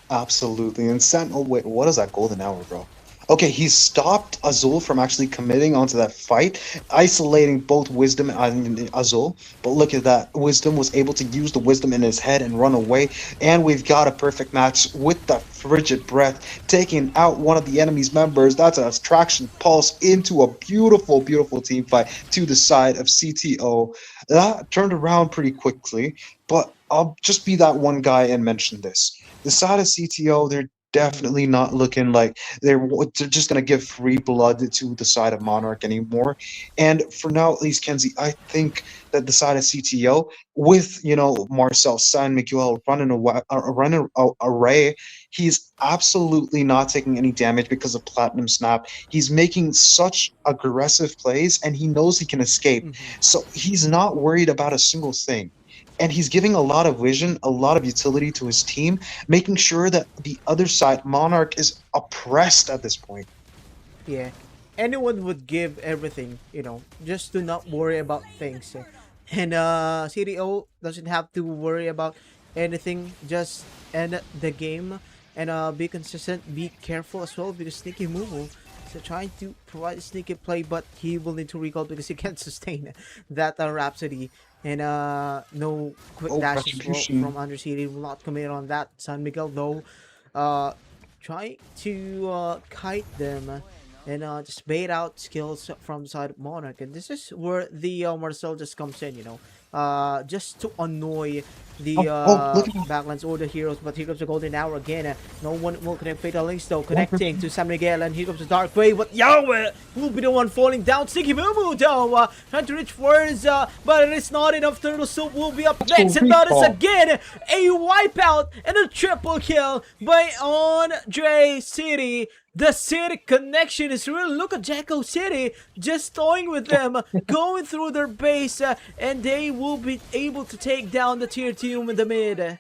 Absolutely. And Sentinel, wait, what is that golden hour, bro? Okay, he stopped Azul from actually committing onto that fight, isolating both Wisdom and Azul. But look at that. Wisdom was able to use the Wisdom in his head and run away. And we've got a perfect match with the frigid breath, taking out one of the enemy's members. That's a traction pulse into a beautiful, beautiful team fight to the side of CTO. That turned around pretty quickly, but I'll just be that one guy and mention this. The side of CTO, they're definitely not looking like they're just going to give free blood to the side of Monarch anymore. And for now, at least, Kenzie, I think that the side of CTO, with Marcel San Miguel running array, he's absolutely not taking any damage because of Platinum Snap. He's making such aggressive plays, and he knows he can escape. So he's not worried about a single thing. And he's giving a lot of vision, a lot of utility to his team, making sure that the other side, Monarch, is oppressed at this point. Yeah, anyone would give everything, just to not worry about things. And CDO doesn't have to worry about anything, just end the game and be consistent, be careful as well, because Sneaky Mumu is trying to provide a sneaky play, but he will need to recall because he can't sustain that Rhapsody. And no quick dashes from Under City will not commit on that. San Miguel though trying to kite them and just bait out skills from side of Monarch. And this is where the Marcel just comes in, just to annoy the look at that. backlands or the heroes, but here comes the golden hour again. No one will connect Fatal Links though, connecting to San Miguel, and here comes the Dark Wave, but Yahweh will be the one falling down. Sticky Moo though, trying to reach first, but it is not enough. Turtle Soup will be up next, and that is again a wipeout and a triple kill by Andre City. The city connection is real. Look at Jacko City just toying with them, going through their base, and they will be able to take down the tier team in the mid.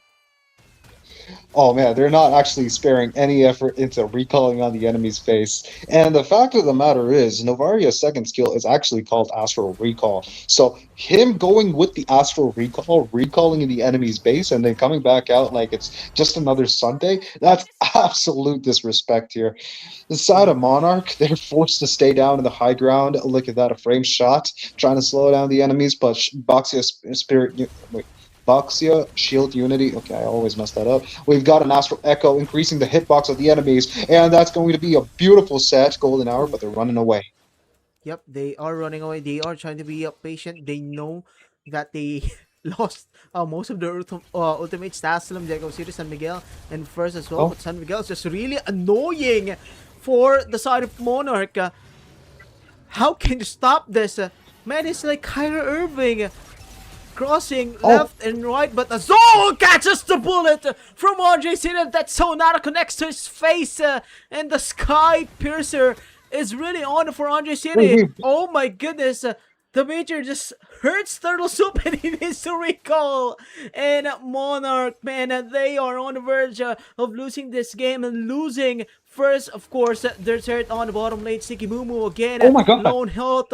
Oh man, they're not actually sparing any effort into recalling on the enemy's face. And the fact of the matter is, Novaria's second skill is actually called Astral Recall. So him going with the Astral Recall, recalling in the enemy's base, and then coming back out like it's just another Sunday, that's absolute disrespect here. The side of Monarch, they're forced to stay down in the high ground. Look at that, a frame shot, trying to slow down the enemies, but Boxia, Shield Unity. Okay, I always mess that up. We've got an Astral Echo increasing the hitbox of the enemies, and that's going to be a beautiful set, Golden Hour, but they're running away. Yep, they are running away. They are trying to be patient. They know that they lost most of their ultimate stats to them. Jago City, San Miguel, and first as well. But San Miguel is just really annoying for the side of Monarch. How can you stop this? Man, it's like Kyrie Irving. Crossing left and right, but Azul catches the bullet from Andre City. That Sonata connects to his face, and the Sky Piercer is really on for Andre City. Oh my goodness, the Major just hurts Turtle Soup and he needs to recall. And Monarch, man, they are on the verge of losing this game and losing first, of course, their third on the bottom lane. Sticky Moo again. Oh my god. Lone Health.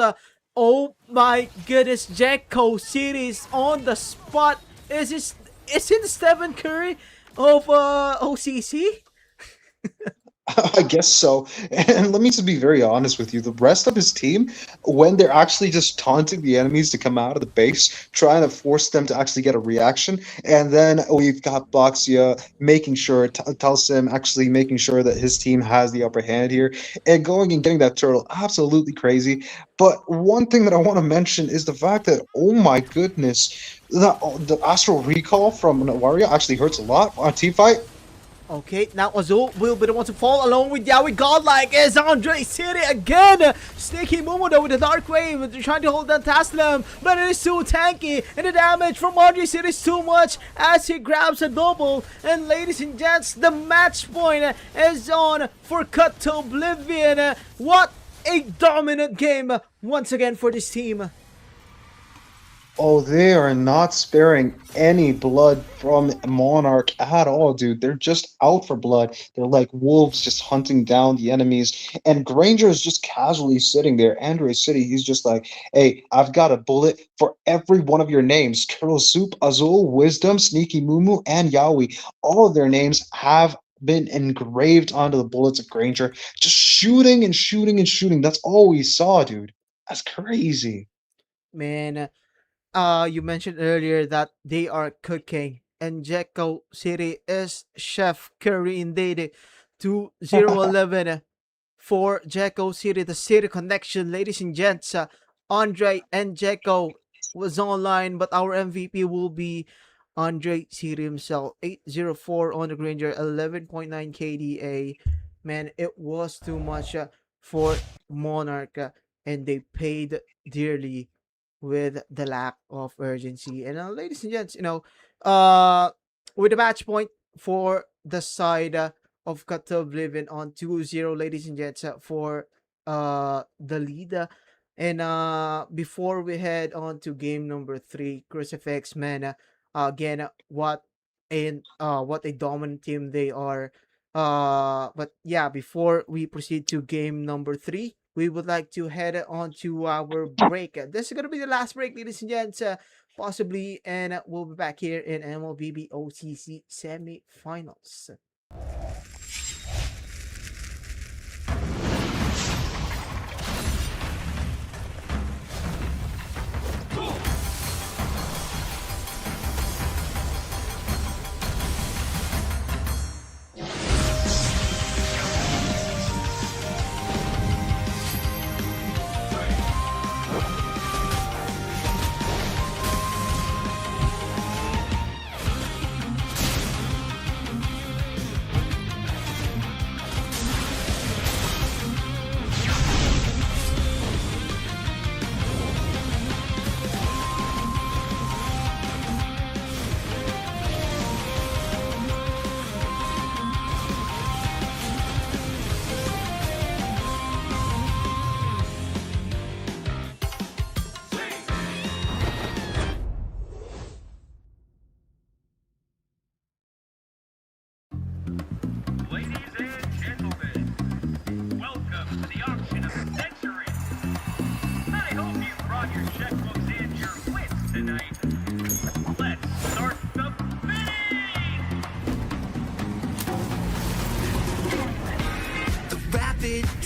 Oh my goodness, Jacko City is on the spot. Is it the Stephen Curry of OCC? I guess so. And let me just be very honest with you. The rest of his team, when they're actually just taunting the enemies to come out of the base, trying to force them to actually get a reaction, and then we've got Boxia making sure, Telsim actually making sure that his team has the upper hand here, and going and getting that turtle, absolutely crazy. But one thing that I want to mention is the fact that, oh my goodness, the Astral Recall from Nawaria actually hurts a lot on team fight. Okay, now Azul will be the one to fall along with Yawi Godlike as Andre City again. Sticky Momodo with the Dark Wave. They're trying to hold down Taslim, but it is too tanky. And the damage from Andre City is too much as he grabs a double. And ladies and gents, the match point is on for Cut to Oblivion. What a dominant game once again for this team. Oh, they are not sparing any blood from Monarch at all, dude. They're just out for blood. They're like wolves just hunting down the enemies. And Granger is just casually sitting there. Andre City, he's just like, hey, I've got a bullet for every one of your names. Turtle Soup, Azul, Wisdom, Sneaky Mumu, and Yaoi. All of their names have been engraved onto the bullets of Granger. Just shooting and shooting and shooting. That's all we saw, dude. That's crazy. Man, you mentioned earlier that they are cooking, and Jacko City is Chef Curry indeed. 2011 for Jacko City, the city connection, ladies and gents. Andre and Jacko was online, but our MVP will be Andre City himself. 804 on the Granger, 11.9 KDA. Man, it was too much for Monarch, and they paid dearly with the lack of urgency. And ladies and gents, with the match point for the side of Cut to Oblivion on 2-0, ladies and gents, for the lead. And before we head on to game number 3, Crucifix, man, again, what a dominant team they are. But yeah, before we proceed to game number 3, we would like to head on to our break. This is going to be the last break, ladies and gents, possibly, and we'll be back here in MLBB OCC semi-finals.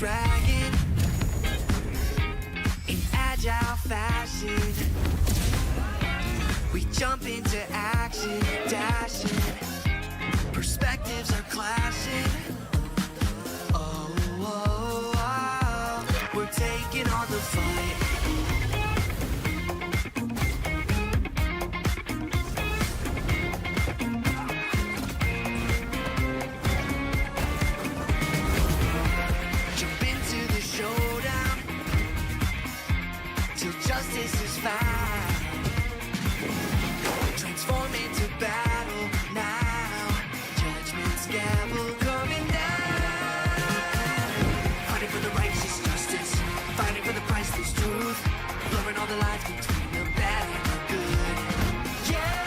dragon in agile fashion. We jump into action, dashing. Perspectives are clashing. Oh, oh, oh, we're taking on the fight. Jump into the showdown till justice is found. Transform into battle now. Judgment's gavel coming down. Fighting for the righteous justice. Fighting for the priceless truth. Blurring all the lines between the bad and the good. Yeah.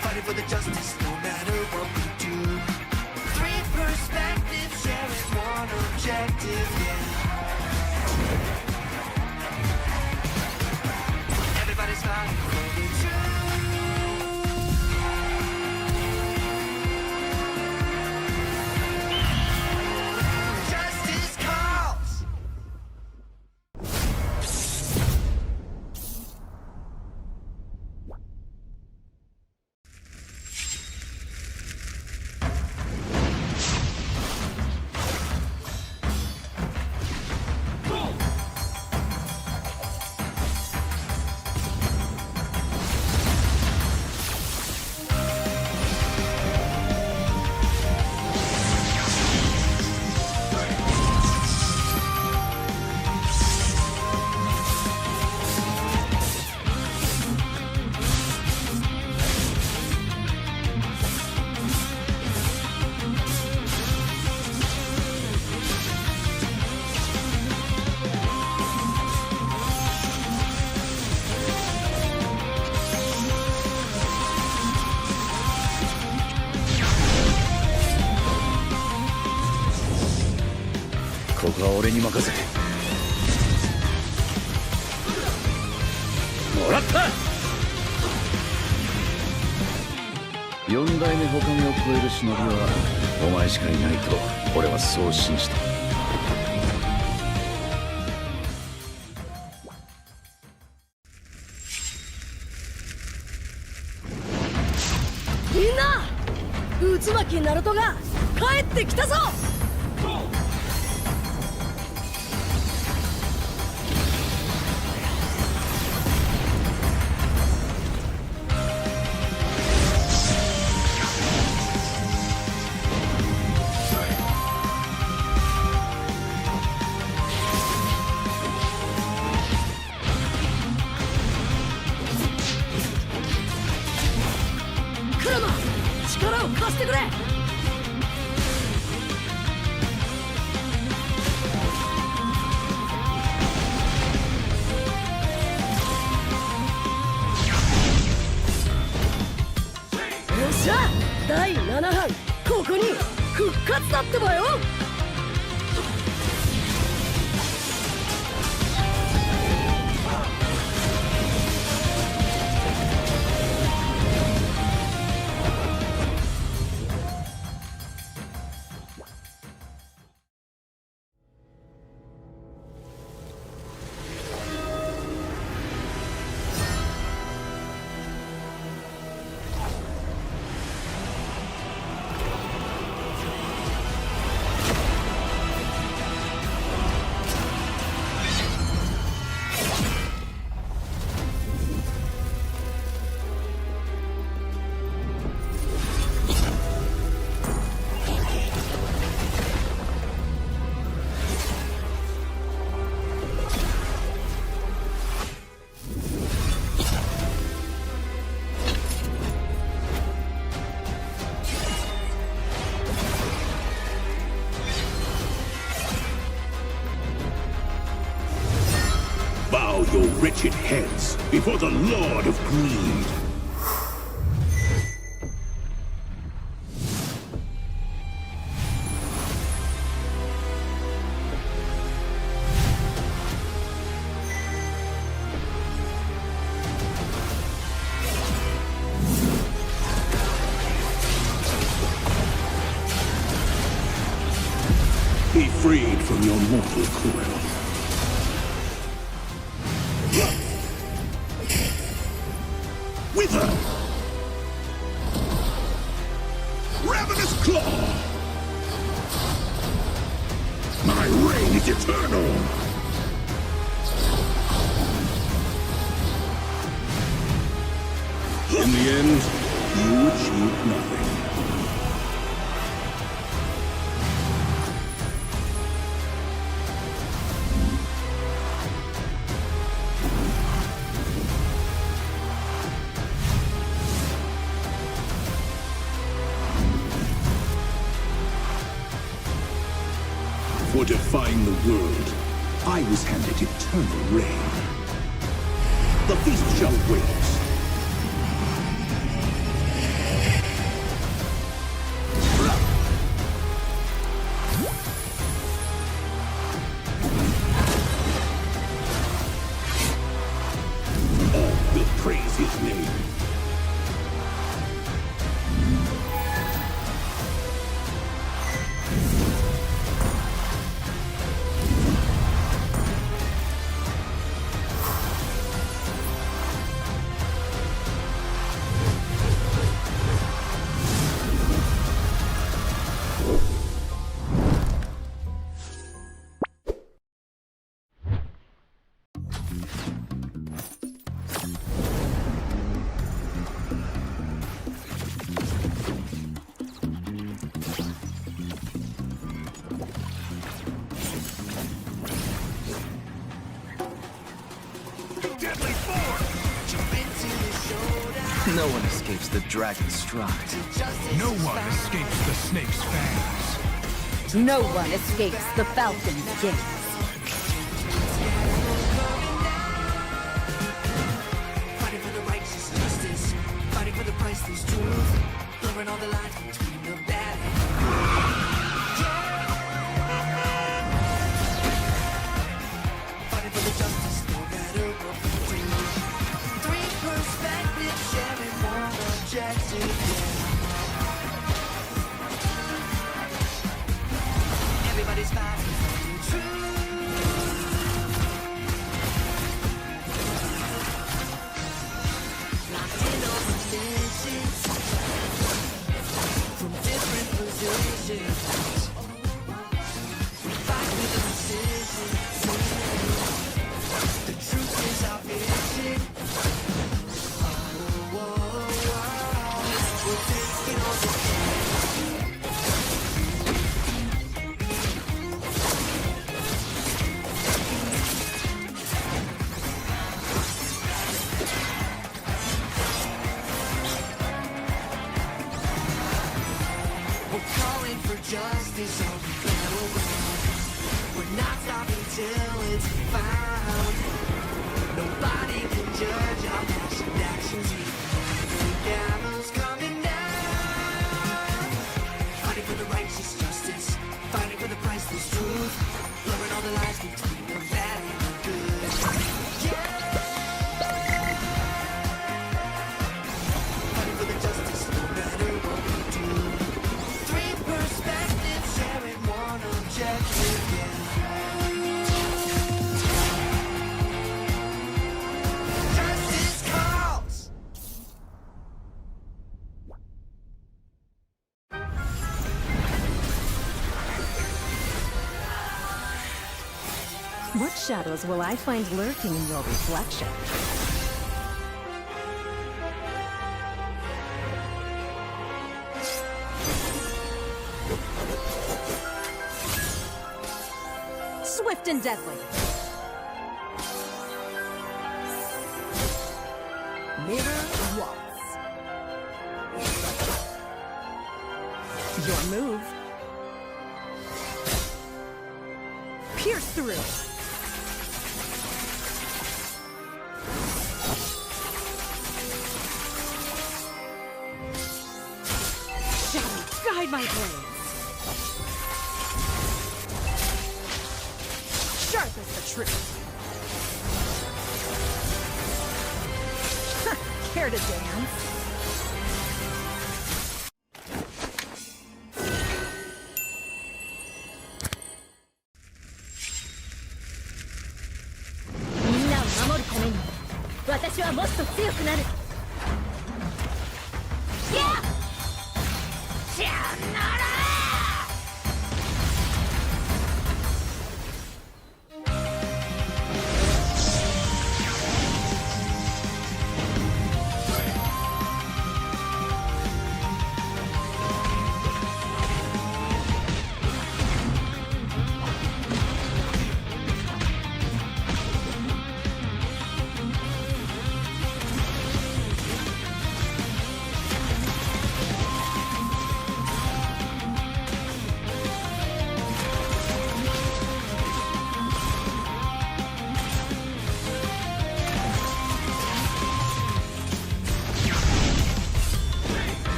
Fighting for the justice no matter what we do. Three perspectives sharing one objective, yeah. Everybody's fighting for the truth. Justice calls.ここは俺に任せてもらった四代目他目を超える忍びはお前しかいないと俺はそう信じた。みんな渦巻きナルトが帰ってきたぞ。クラマ力を貸してくれ。よっしゃ第7班ここに復活だってばよ。Bow your wretched heads before the Lord of Greed. freed from your mortal coil. Wither! Ravenous Claw! My reign is eternal! In the end, you achieved nothing. For defying the world, I was handed eternal reign. The feast shall wait. All will praise his name. No one escapes the dragon's stride. No one escapes the snake's fangs. No one escapes the falcon's gaze. Fighting for the righteous justice, fighting for the priceless truth, blurring all the lines between the bad and the good. Fighting for the justice, no matter what we do. Three perspectives, sharing one objective. Everybody's fighting for the truth. Locked in on positions from different positions. We fight with precision. The truth is our vision. Oh, oh, oh. We're taking on the We're calling for justice on the battleground. We're not stopping till it's found. Nobody can judge our passion actions. The gallows coming down. Fighting for the righteous justice, fighting for the priceless truth, blurring all the lines between the bad and the good. Fighting for the justice, no matter what we do. Three perspectives, sharing one objective. Justice calls. What shadows will I find lurking in your reflection? Swift and deadly. Mirror waltz. Your move. Pierce through. Shadow, guide my blades. Sharp as the truth. Care to dance? もっと強くなる。やっしゃなら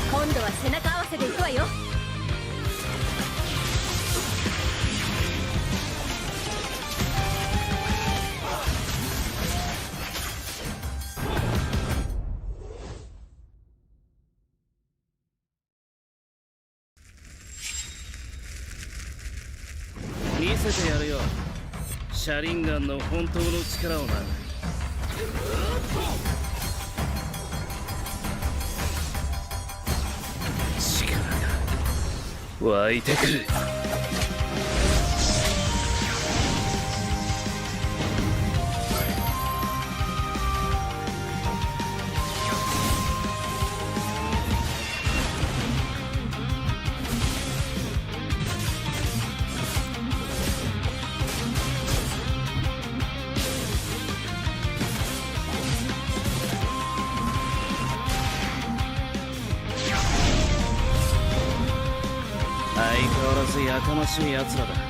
今度は背中合わせでいくわよ。見せてやるよ、シャリンガンの本当の力をな。力が湧いてくる。相変わらずやかましい奴らだ。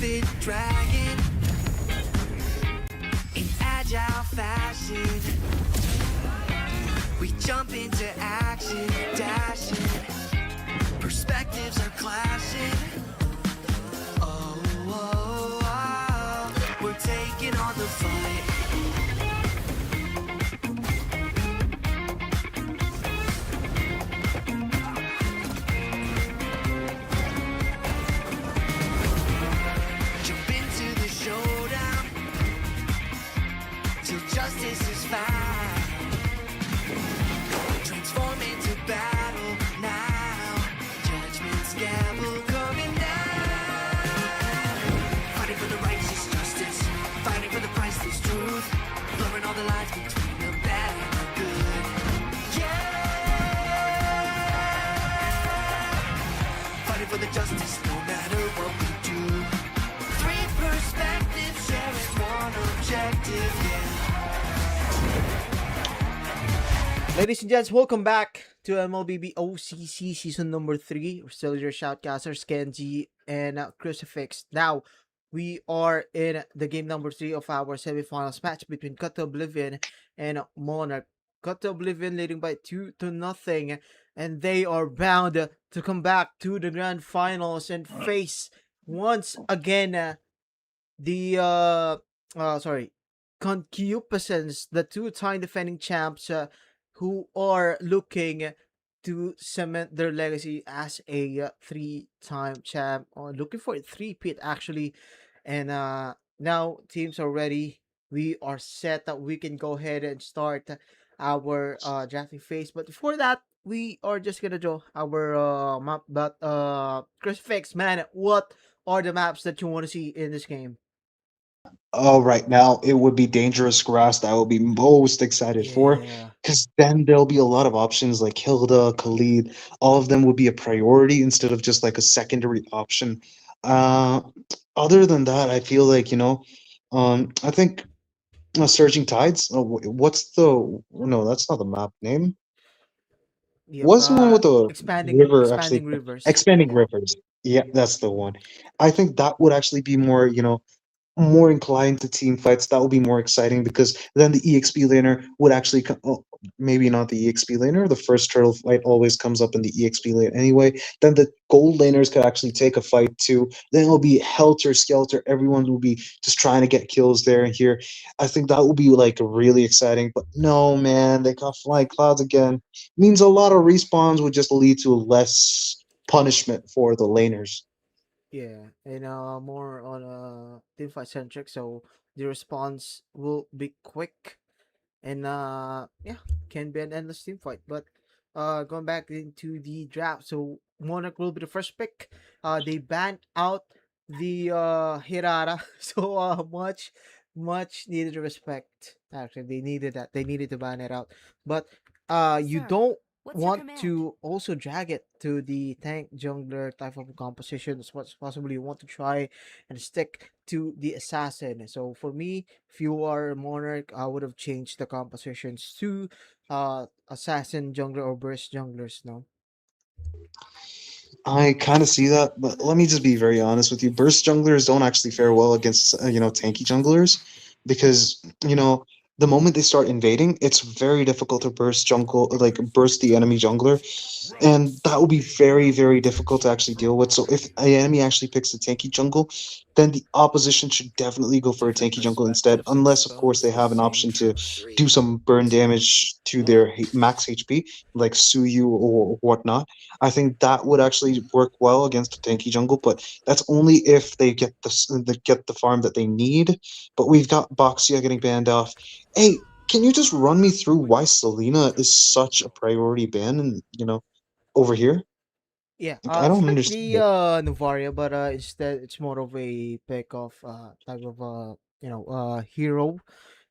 velvet dragon in agile fashion. We jump into action, dashing. Perspectives are clashing. Oh, oh, oh, we're taking on the fight. Jump into the showdown till justice is found. Transform into battle now. Judgment's gavel coming down. Fighting for the righteous justice. Fighting for the priceless truth. Blurring all the lines between the bad and the good. Yeah. Fighting for the justice no matter what we do. Three perspectives sharing one objective, yeah. Ladies and gents, welcome back to MLBB OCC Season number 3. We're still your shoutcasters, Kenji and Crucifix. Now, we are in the game number 3 of our semifinals match between Cut to Oblivion and Monarch. Cut to Oblivion leading by 2-0, and they are bound to come back to the grand finals and face once again the Concupiscence, the two-time defending champs, who are looking to cement their legacy as a three-time champ, or looking for a three-peat actually. And now teams are ready. We are set that we can go ahead and start our drafting phase. But before that, we are just gonna draw our map. But Crucifix, man, what are the maps that you want to see in this game? Oh, right now it would be Dangerous Grass that I will be most excited for, Yeah. because then there'll be a lot of options like Hilda, Khalid. All of them would be a priority instead of just like a secondary option. Uh, Other than that, I feel like I think Surging Tides. What's the no? That's not the map name. Yep. What's the one with the river actually? Expanding rivers. Expanding Yeah. Rivers. Yeah, that's the one. I think that would actually be more inclined to team fights. That would be more exciting because then the EXP laner would actually maybe not the EXP laner. The first turtle fight always comes up in the EXP lane anyway. Then the gold laners could actually take a fight too. Then it'll be helter skelter. Everyone will be just trying to get kills there and here. I think that would be like really exciting. But no, man, they got flying clouds again. Means a lot of respawns would just lead to less punishment for the laners. Yeah, and more on teamfight centric, so the response will be quick, and yeah, can be an endless team fight. But going back into the draft, so Monarch will be the first pick. They banned out the Hirara, so much needed respect. Actually, they needed that. They needed to ban it out, but you Sir, don't what's your want command? to also drag it to the tank jungler type of composition. As much as possible, you want to try and stick to the assassin. So for me, if you are Monarch, I would have changed the compositions to assassin jungler or burst junglers. No. I kind of see that, but let me just be very honest with you. Burst junglers don't actually fare well against tanky junglers, because the moment they start invading, it's very difficult to burst the enemy jungler, and that will be very, very difficult to actually deal with. So if an enemy actually picks a tanky jungle, then the opposition should definitely go for a tanky jungle instead, unless of course they have an option to do some burn damage to their max HP, like Suyu or whatnot. I think that would actually work well against a tanky jungle, but that's only if they get the farm that they need. But we've got Boxia getting banned off. Hey, can you just run me through why Selena is such a priority ban and over here? Yeah, Like, I it's don't like understand the it. Novaria, but instead it's more of a pick of type of hero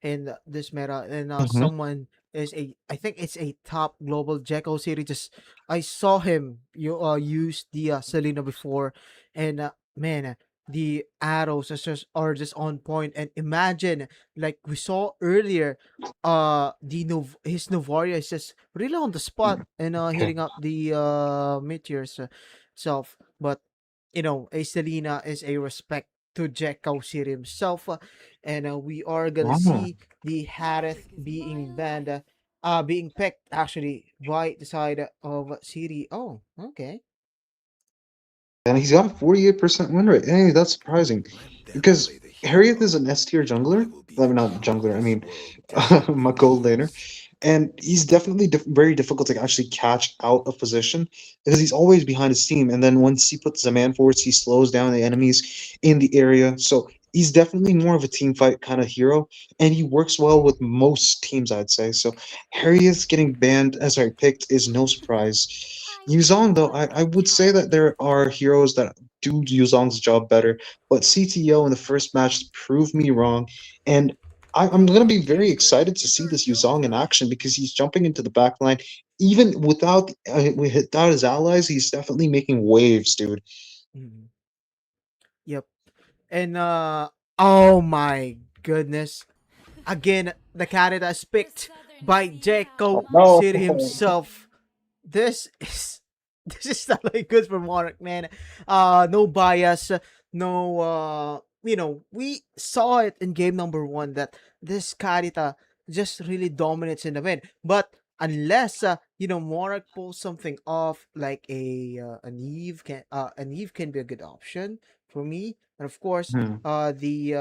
in this meta, and Mhm. someone is a I think it's a top global Jekyll City. Just I saw him use the Selena before, and man, the arrows are just on point. And imagine, like we saw earlier, his Novaria is just really on the spot and Okay. hitting up the meteors itself. But a Selena is a respect to Jekko City himself, and we are gonna Wow. see the Harith being banned, being picked actually by the side of City. Oh, okay. And he's got a 48% win rate. Hey, that's surprising. Because Harriet is an S tier jungler. I mean, not jungler, I mean, my gold laner. And he's definitely very difficult to actually catch out of position because he's always behind his team. And then once he puts the man forwards, he slows down the enemies in the area. So he's definitely more of a team fight kind of hero. And he works well with most teams, I'd say. So Harriet's getting banned, sorry, picked is no surprise. Yuzong, though, I would say that there are heroes that do Yuzong's job better, but CTO in the first match proved me wrong, and I'm going to be very excited to see this Yuzong in action because he's jumping into the back line. Even without his allies, he's definitely making waves, dude. Mhm. Yep. And oh my goodness. Again, the candidate is picked by Jekko No. City himself. This is this is not like good for Monarch, man. No bias, no we saw it in game number one that this Karita just really dominates in the win. But unless Monarch pulls something off like an Eve can be a good option for me. And of course, Hmm. the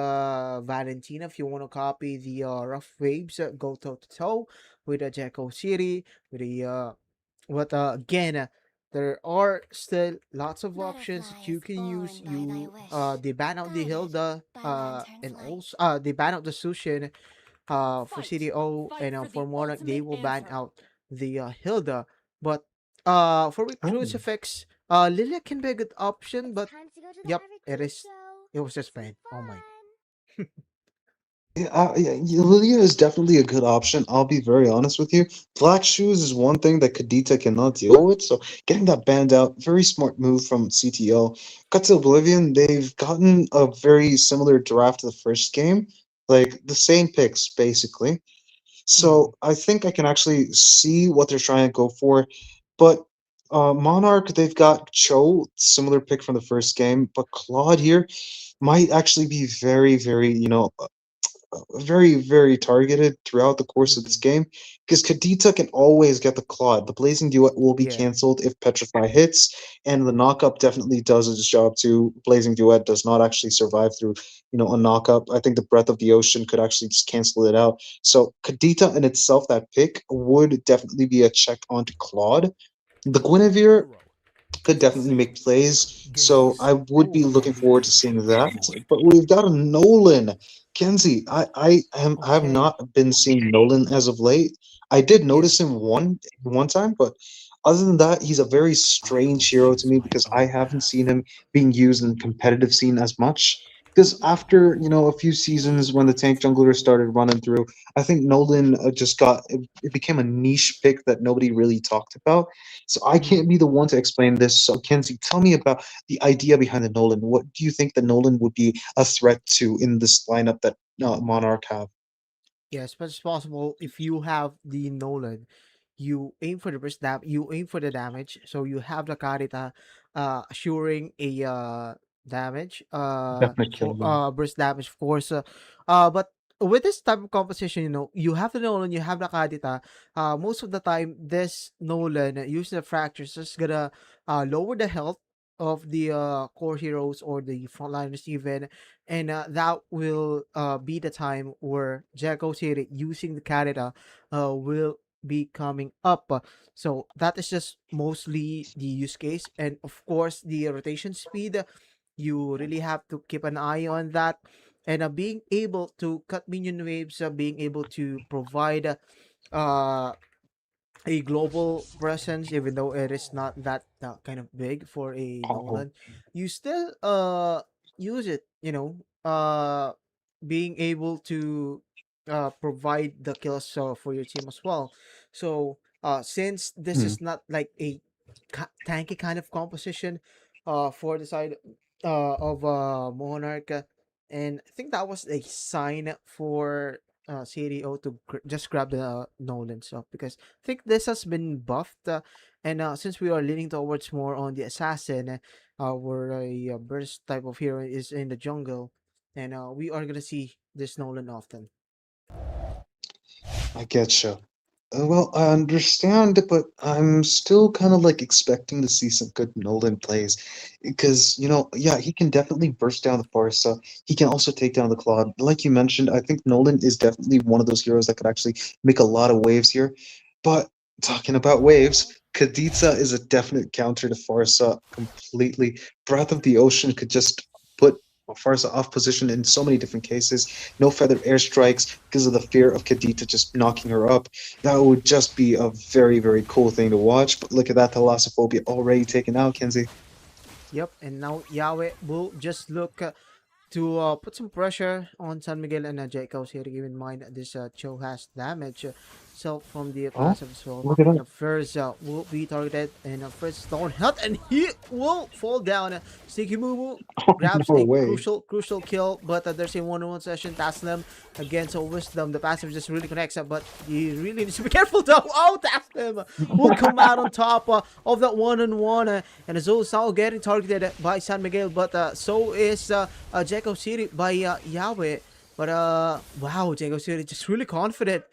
Valentina, if you want to copy the rough waves, go toe to toe with the Jekko City, with the but again, there are still lots of options that you can use. They ban out the Hilda, and also they ban out the Sushin for CDO, and for Monarch they will ban out the Hilda. But for Oh. Crucifix, Lilia can be a good option, but yep, it was just banned. Oh my. Yeah, Lilia is definitely a good option. I'll be very honest with you. Black Shoes is one thing that Kadita cannot deal with, so getting that banned out, very smart move from CTO. Cut to Oblivion, they've gotten a very similar draft to the first game, like the same picks basically. Mhm. So I think I can actually see what they're trying to go for, but Monarch, they've got Cho, similar pick from the first game, but Claude here might actually be very, very, very, very targeted throughout the course of this Mhm. game because Kadita can always get the Claude. The Blazing Duet will be Yeah. cancelled if Petrify hits, and the knockup definitely does its job too. Blazing Duet does not actually survive through, a knockup. I think the Breath of the Ocean could actually just cancel it out. So Kadita in itself, that pick would definitely be a check onto Claude. The Guinevere could definitely make plays. So Gaze. I would Oh, be looking okay. forward to seeing that. But we've got a Nolan. Kenzie, I have Okay. not been seeing Nolan as of late. I did Yeah. notice him one time, but other than that, he's a very strange hero to me because I haven't seen him being used in the competitive scene as much. Because after a few seasons when the tank jungler started running through, I think Nolan just it became a niche pick that nobody really talked about. So I Mhm. can't be the one to explain this. So Kenzie, tell me about the idea behind the Nolan. What do you think the Nolan would be a threat to in this lineup that Monarch have? Yeah, as much as possible, if you have the Nolan, you aim for the you aim for the damage, so you have the Karita assuring a damage for Definitely. burst damage, of course. But with this type of composition, you have the Nolan, you have the Karita. Most of the time, this Nolan using the fractures is gonna lower the health of the core heroes or the frontliners even, and that will be the time where Jacko City using the Canada will be coming up. So that is just mostly the use case, and of course the rotation speed. You really have to keep an eye on that, and being able to cut minion waves, being able to provide uh a global presence, even though it is not that kind of big for a Oh, Nolan, you still use it. Being able to provide the kills for your team as well. So since this hmm. is not like a tanky kind of composition, for the side of Monarch, and I think that was a sign for CDO to just grab the Nolan stuff, because I think this has been buffed, and since we are leaning towards more on the assassin, where a burst type of hero is in the jungle, and we are gonna see this Nolan often. I get you. Well, I understand, but I'm still kind of like expecting to see some good Nolan plays because, yeah, he can definitely burst down the Barca. He can also take down the Claude. Like you mentioned, I think Nolan is definitely one of those heroes that could actually make a lot of waves here. But talking about waves, Kaditsa is a definite counter to Farsa completely. Breath of the Ocean could just put Farsa off position in so many different cases. No feathered airstrikes because of the fear of Kadita just knocking her up. That would just be a very, very cool thing to watch. But look at that Thalassophobia already taken out, Kenzie. Yep, and now Yahweh will just look to put some pressure on San Miguel and Jacobs here. Keep in mind this Cho has damage so from the Oh, passive as well. look at And that. first will be targeted, and first stone hit, and he will fall down. Sticky Moo grabs No a way. crucial kill, but there's a one-on-one session. Taslim against Wisdom. The passive just really connects up, but he really needs to be careful though. Oh, Taslim will come out on top of that one-on-one, and Azul is now getting targeted by San Miguel, but so is Jacob City by Yahweh. But wow, Jacob City just really confident,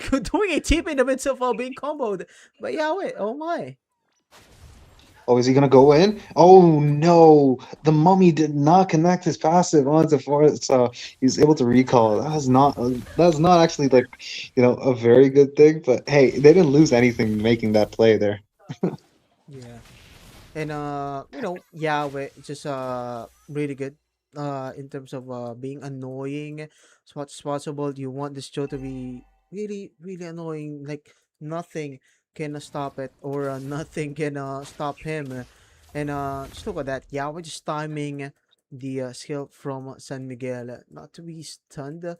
doing a tip in the midst of being comboed by Yahweh. Oh my! Oh, is he gonna go in? Oh no! The mummy did not connect his passive onto Forest, so he's able to recall. That's not actually like a very good thing. But hey, they didn't lose anything making that play there. Yeah. And Yahweh just really good in terms of being annoying as much as possible. You want this show to be really really annoying, like nothing can stop it, or nothing can stop him. And just look at that, Yahweh just timing the skill from San Miguel not to be stunned,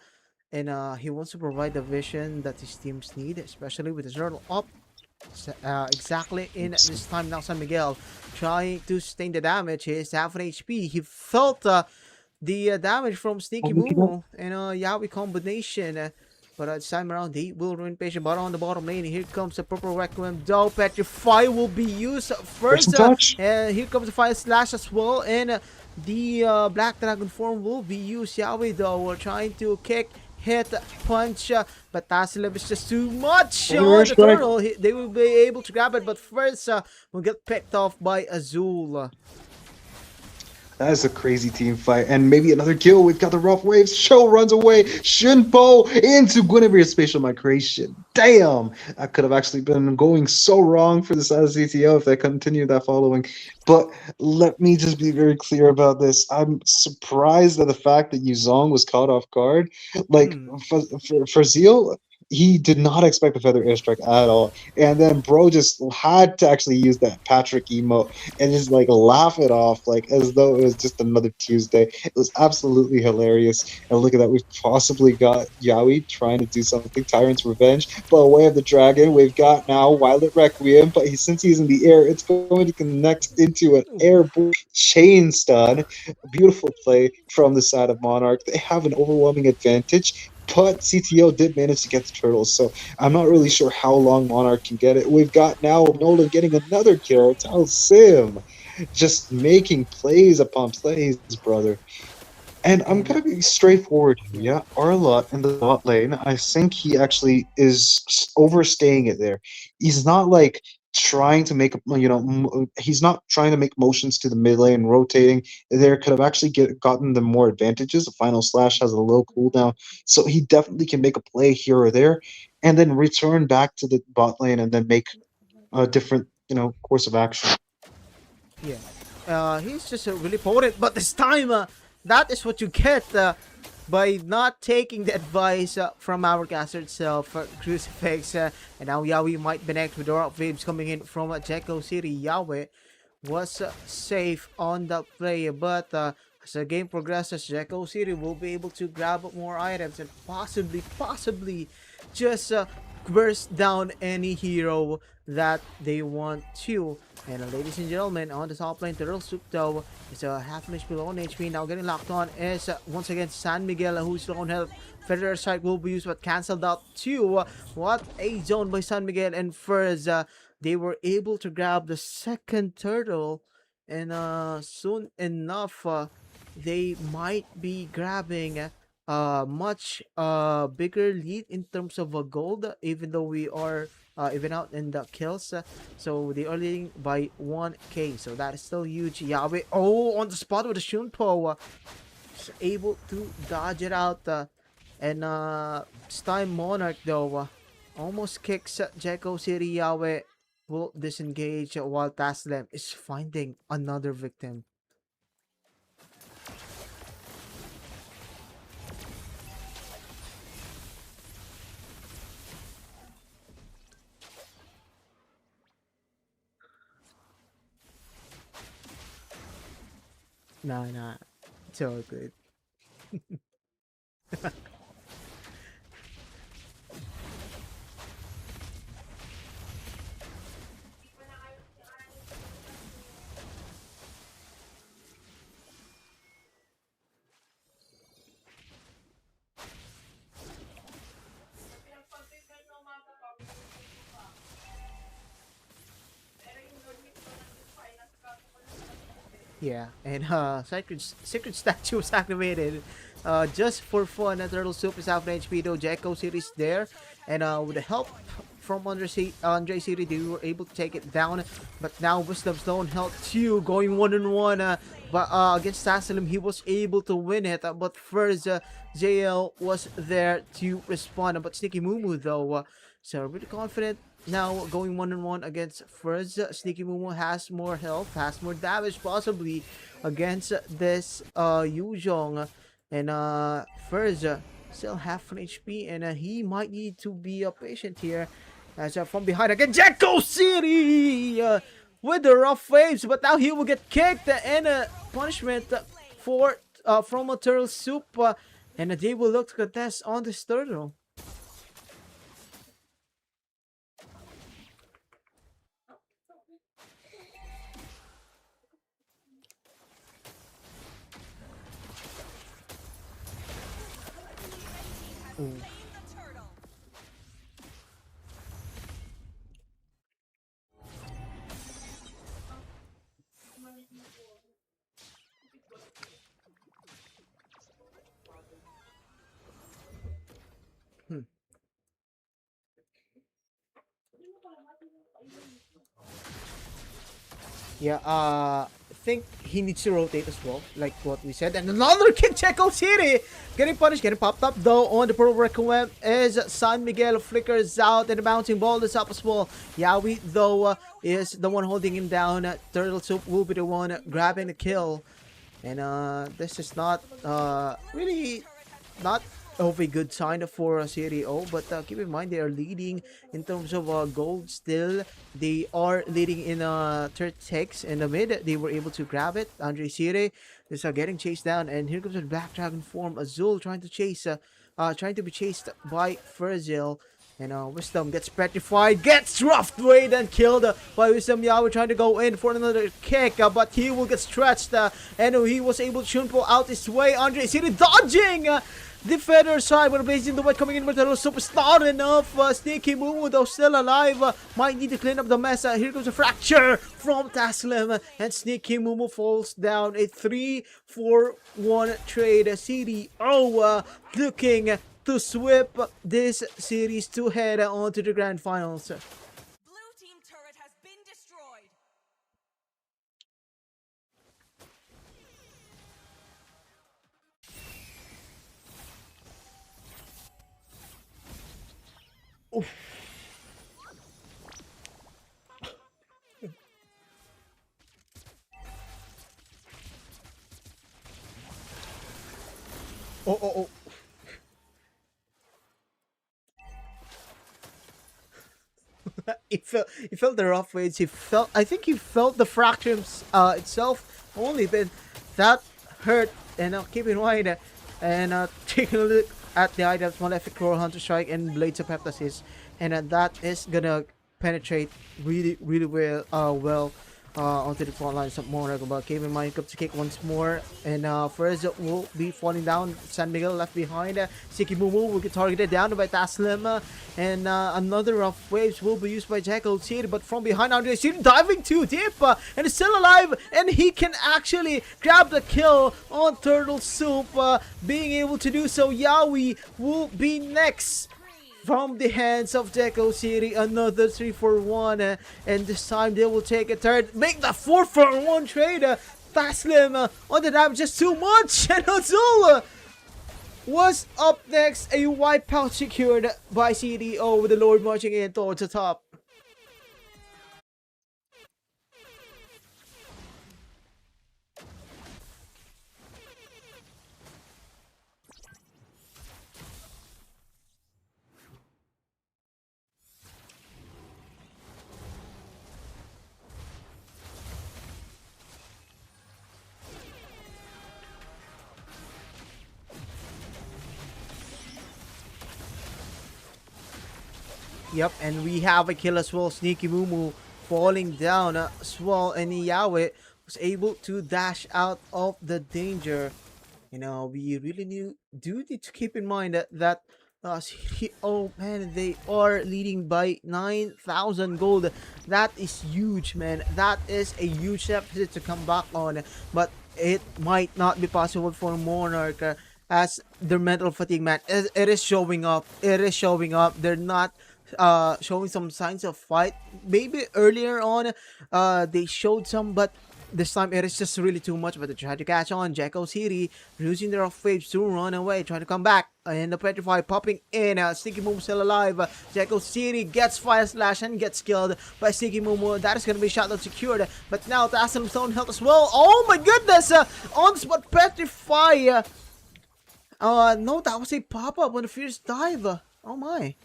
and he wants to provide the vision that his teams need, especially with the journal up exactly in this time. Now San Miguel trying to sustain the damage. He is half an HP. He felt the damage from Oh, Sneaky look at that. Moo and Yaoi combination. But this time around, they will remain patient. But on the bottom lane, here comes the Purple Requiem. Though Petrify will be used first. Person touch. Here comes the Fire Slash as well. And the Black Dragon form will be used. Yaoi, though, we're trying to kick, hit, punch. But Tassilib is just too much Anywhere on the strike. turtle. They will be able to grab it. But first, we'll get picked off by Azul. That is a crazy team fight. And maybe another kill. We've got the rough waves. Show runs away. Shinpo into Guinevere's spatial migration. Damn. That could have actually been going so wrong for the side of CTO if they continued that following. But let me just be very clear about this. I'm surprised at the fact that Yuzong was caught off guard. Like, Hmm. for Zeal, he did not expect the feather airstrike at all. And then bro just had to actually use that Patrick emote and just like laugh it off like as though it was just another Tuesday. It was absolutely hilarious. And look at that, we've possibly got Yaoi trying to do something, Tyrant's Revenge, but Way of the Dragon, we've got now Violet Requiem, but since he's in the air, it's going to connect into an airborne chain stun. Beautiful play from the side of Monarch. They have an overwhelming advantage. But CTO did manage to get the turtles, so I'm not really sure how long Monarch can get it. We've got now Nolan getting another kill. Tell Sim just making plays upon plays, brother. And I'm And gonna be straightforward here. yeah. Yeah, Arlott in the bot lane, I think he actually is overstaying it there. He's not like trying to make he's not trying to make motions to the mid lane, rotating. There could have actually gotten them more advantages. The final slash has a low cooldown, so he definitely can make a play here or there, and then return back to the bot lane and then make a different course of action. Yeah. He's just really potent, but this time, that is what you get by not taking the advice from our caster itself, Crucifix. And now Yahweh might connect with the rock waves coming in from Jekko City. Yahweh was safe on that play, but as the game progresses, Jekko City will be able to grab more items and possibly just burst down any hero that they want to. And ladies and gentlemen, on the top lane, Turtle Soup though is a half an HP below on HP. Now getting locked on is once again San Miguel, who's low on health. Federer Strike will be used but cancelled out too. What a zone by San Miguel, and first they were able to grab the second turtle, and soon enough they might be grabbing a much bigger lead in terms of gold, even though we are even out in the kills. So they are leading by 1k, so that is still huge. Yahweh, oh, on the spot with the Shunpo, able to dodge it out, and this time Monarch though almost kicks Jekko City. Yahweh will disengage while Taslem is finding another victim. Nah, it's all good. Yeah, and sacred statue was activated just for fun. Turtle Soup is out of HP though. Jekko City's there, and with the help from Andre City, they were able to take it down. But now Wisdom Stone held two, going 1-on-1. But against Tassalim, he was able to win it. But first, JL was there to respond. But Sneaky Mumu though, so really confident. Now going 1-on-1 against Furz. Sneaky Mumu has more health, has more damage possibly against this Yuzhong. And Furz still half an HP, and he might need to be patient here. As from behind again, Jekko City with the rough waves, but now he will get kicked and punishment for from a Turtle Soup, and they will look to contest on this turtle. Ooh. Yeah, I think he needs to rotate as well, like what we said. And another kick, Jekko City! Getting punished, getting popped up though on the Purple Requiem is San Miguel. Flickers out, and the bouncing ball is up as well. Yawi though is the one holding him down. Turtle Soup will be the one grabbing the kill. And this is not really not of a good sign for Serie O, but keep in mind they are leading in terms of gold still. They are leading in third takes in the mid. They were able to grab it. Andre Sire is getting chased down, and here comes the Black Dragon form. Azul trying to chase, trying to be chased by Furzil. And Wisdom gets petrified, gets roughed away, then killed by Wisdom. Yahweh trying to go in for another kick, but he will get stretched, and he was able to pull out his way. Andre City dodging the Feather side, but Blazing the White coming in with a little superstar enough. Sneaky Mumu though still alive, might need to clean up the mess. Here comes a fracture from Taslim, and Sneaky Mumu falls down. A 3-4-1 trade. CDO looking to sweep this series to head on to the grand finals. Blue team turret has been destroyed. Oof. Oh. He felt the rough waves. I think he felt the fractures itself only, but that hurt. And keep in mind, and taking a look at the items, Malefic Roar, Hunter Strike, and Blades of Heptasis, and that is gonna penetrate really well onto the front lines of Monaco. But keep in mind, to kick once more, and first will be falling down. San Miguel left behind. Sikimumu will get targeted down by Taslim, and another rough waves will be used by Jackal City. But from behind, Andre City diving too deep, and is still alive, and he can actually grab the kill on Turtle Soup, being able to do so. Yawi will be next from the hands of Deco City. Another 3-for-1, and this time they will take a third, make the 4-for-1 trade. Taslim on the damage, just too much, and Azul was up next. A wipeout secured by CDO with the Lord marching in towards the top. Yep, and we have a kill as well. Sneaky Mumu falling down as well, and Yahweh was able to dash out of the danger. You know, we really do need to keep in mind that oh man, they are leading by 9,000 gold. That is huge, man. That is a huge deficit to come back on, but it might not be possible for Monarch, as their mental fatigue, man. It is showing up. It is showing up. They're not showing some signs of fight. Maybe earlier on they showed some, but this time it is just really too much. But they try to catch on. Jacko City using their off waves to run away, trying to come back, and the Petrify popping in. Sticky Momo still alive. Jacko City gets Fire Slash and gets killed by Sticky Momo. That is going to be shot secured, but now the Asylum Stone health as well. Oh my goodness, on spot Petrify. No, that was a pop-up on the Fierce Dive. Oh my.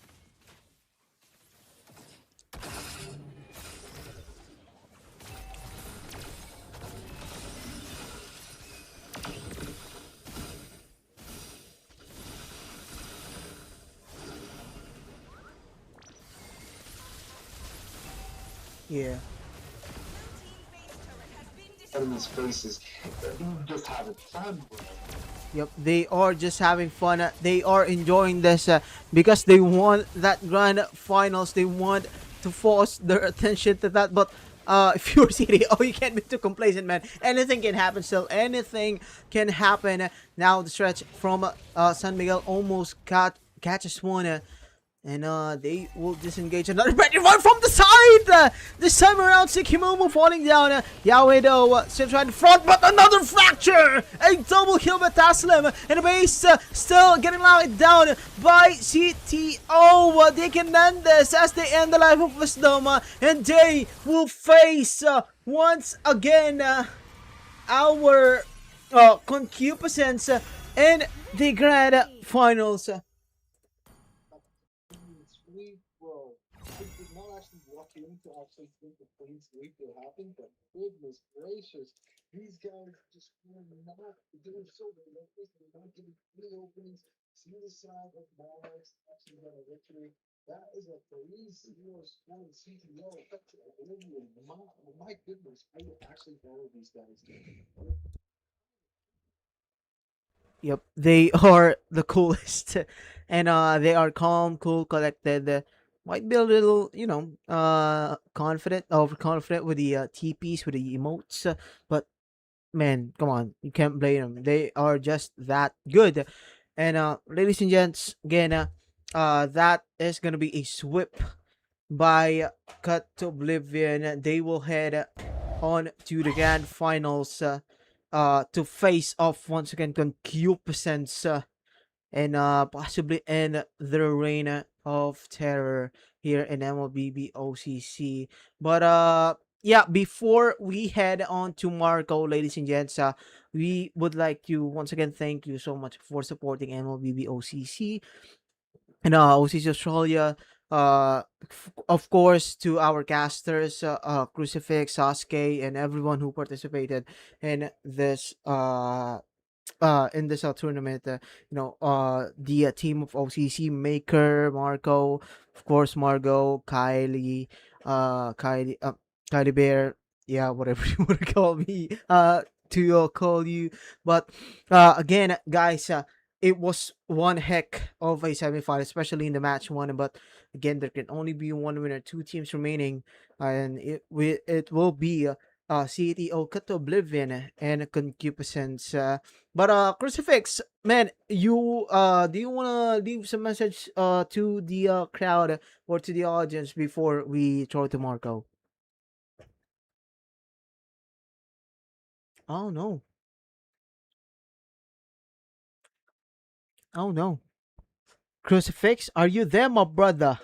Yeah. Just having fun. Yep, they are just having fun. They are enjoying this because they want that grand finals. They want to force their attention to that. But if you're City, oh, you can't be too complacent, man. Anything can happen still. Anything can happen. Now the stretch from San Miguel almost catches one. And they will disengage another Petrify from the side! This time around, Sikimumu falling down. Yahweh though, still trying to front, but another fracture! A double kill by Taslim, and the base still getting locked down by CTO. They can end this as they end the Life of Wisdom, and they will face once again our concupiscence in the grand finals. To actually think the clean sweep will happen, but goodness gracious, these guys just were not doing so well. They're not giving any openings. See the side of Monarchs actually got a victory. That is a 3-0 score in CTO. Oblivion. My goodness, I would actually follow these guys. Yep, they are the coolest, and they are calm, cool, collected. Might be a little, you know, confident, overconfident with the TPs, with the emotes, but man, come on, you can't blame them. They are just that good. And ladies and gents, again, that is gonna be a sweep by Cut to Oblivion. They will head on to the grand finals to face off once again Concupiscence, and possibly end the reign of terror here in MLBB OCC. But yeah, before we head on to Marco, ladies and gents, we would like to once again thank you so much for supporting MLBB OCC and OCC Australia. Of course, to our casters, Crucifix, Sasuke, and everyone who participated in this in this tournament. The team of OCC, Maker, Marco, of course, Margot, Kylie, Kylie, Kylie Bear, yeah, whatever you want to call me, to call you. But again, guys, it was one heck of a semifinal, especially in the match one. But again, there can only be one winner, two teams remaining, and it will be. CTO Cut to Oblivion and Concupiscence. But Crucifix, man, you do you wanna leave some message to the crowd or to the audience before we throw to Marco? Oh no. Oh no. Crucifix, are you there, my brother?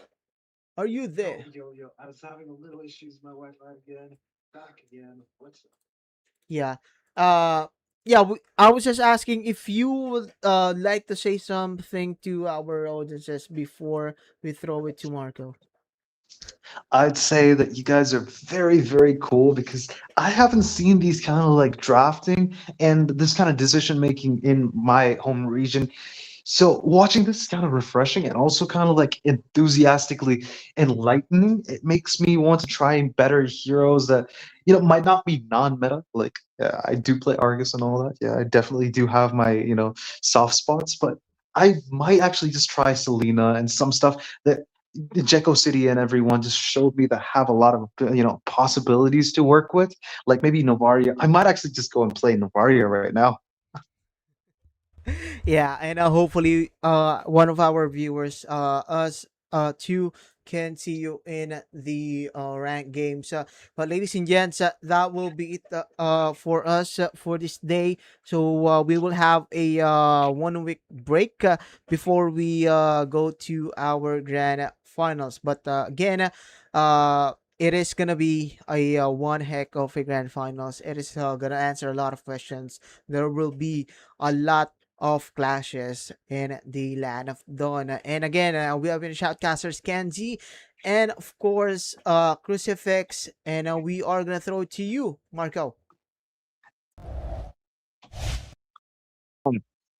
Are you there? Yo. I was having a little issues with my Wi-Fi again. Back again. What's up? Yeah. Uh yeah, I was just asking if you would like to say something to our audiences before we throw it to Marco. I'd say that you guys are very, very cool because I haven't seen these kind of like drafting and this kind of decision making in my home region. So watching this is kind of refreshing and also kind of like enthusiastically enlightening. It makes me want to try and better heroes that might not be non-meta. Like yeah, I do play Argus and all that. Yeah, I definitely do have my soft spots, but I might actually just try Selena and some stuff that the Jekko City and everyone just showed me that have a lot of possibilities to work with. Like maybe Novaria. I might actually just go and play Novaria right now. Yeah, and hopefully one of our viewers, us too, can see you in the rank games. But ladies and gents, that will be it for us for this day. So we will have a 1 week break before we go to our grand finals. But again, it is gonna be a one heck of a grand finals. It is gonna answer a lot of questions. There will be a lot of clashes in the land of Dawn. And again, we have been Shoutcasters Kenzie and of course Crucifix, and we are gonna throw it to you, Marco.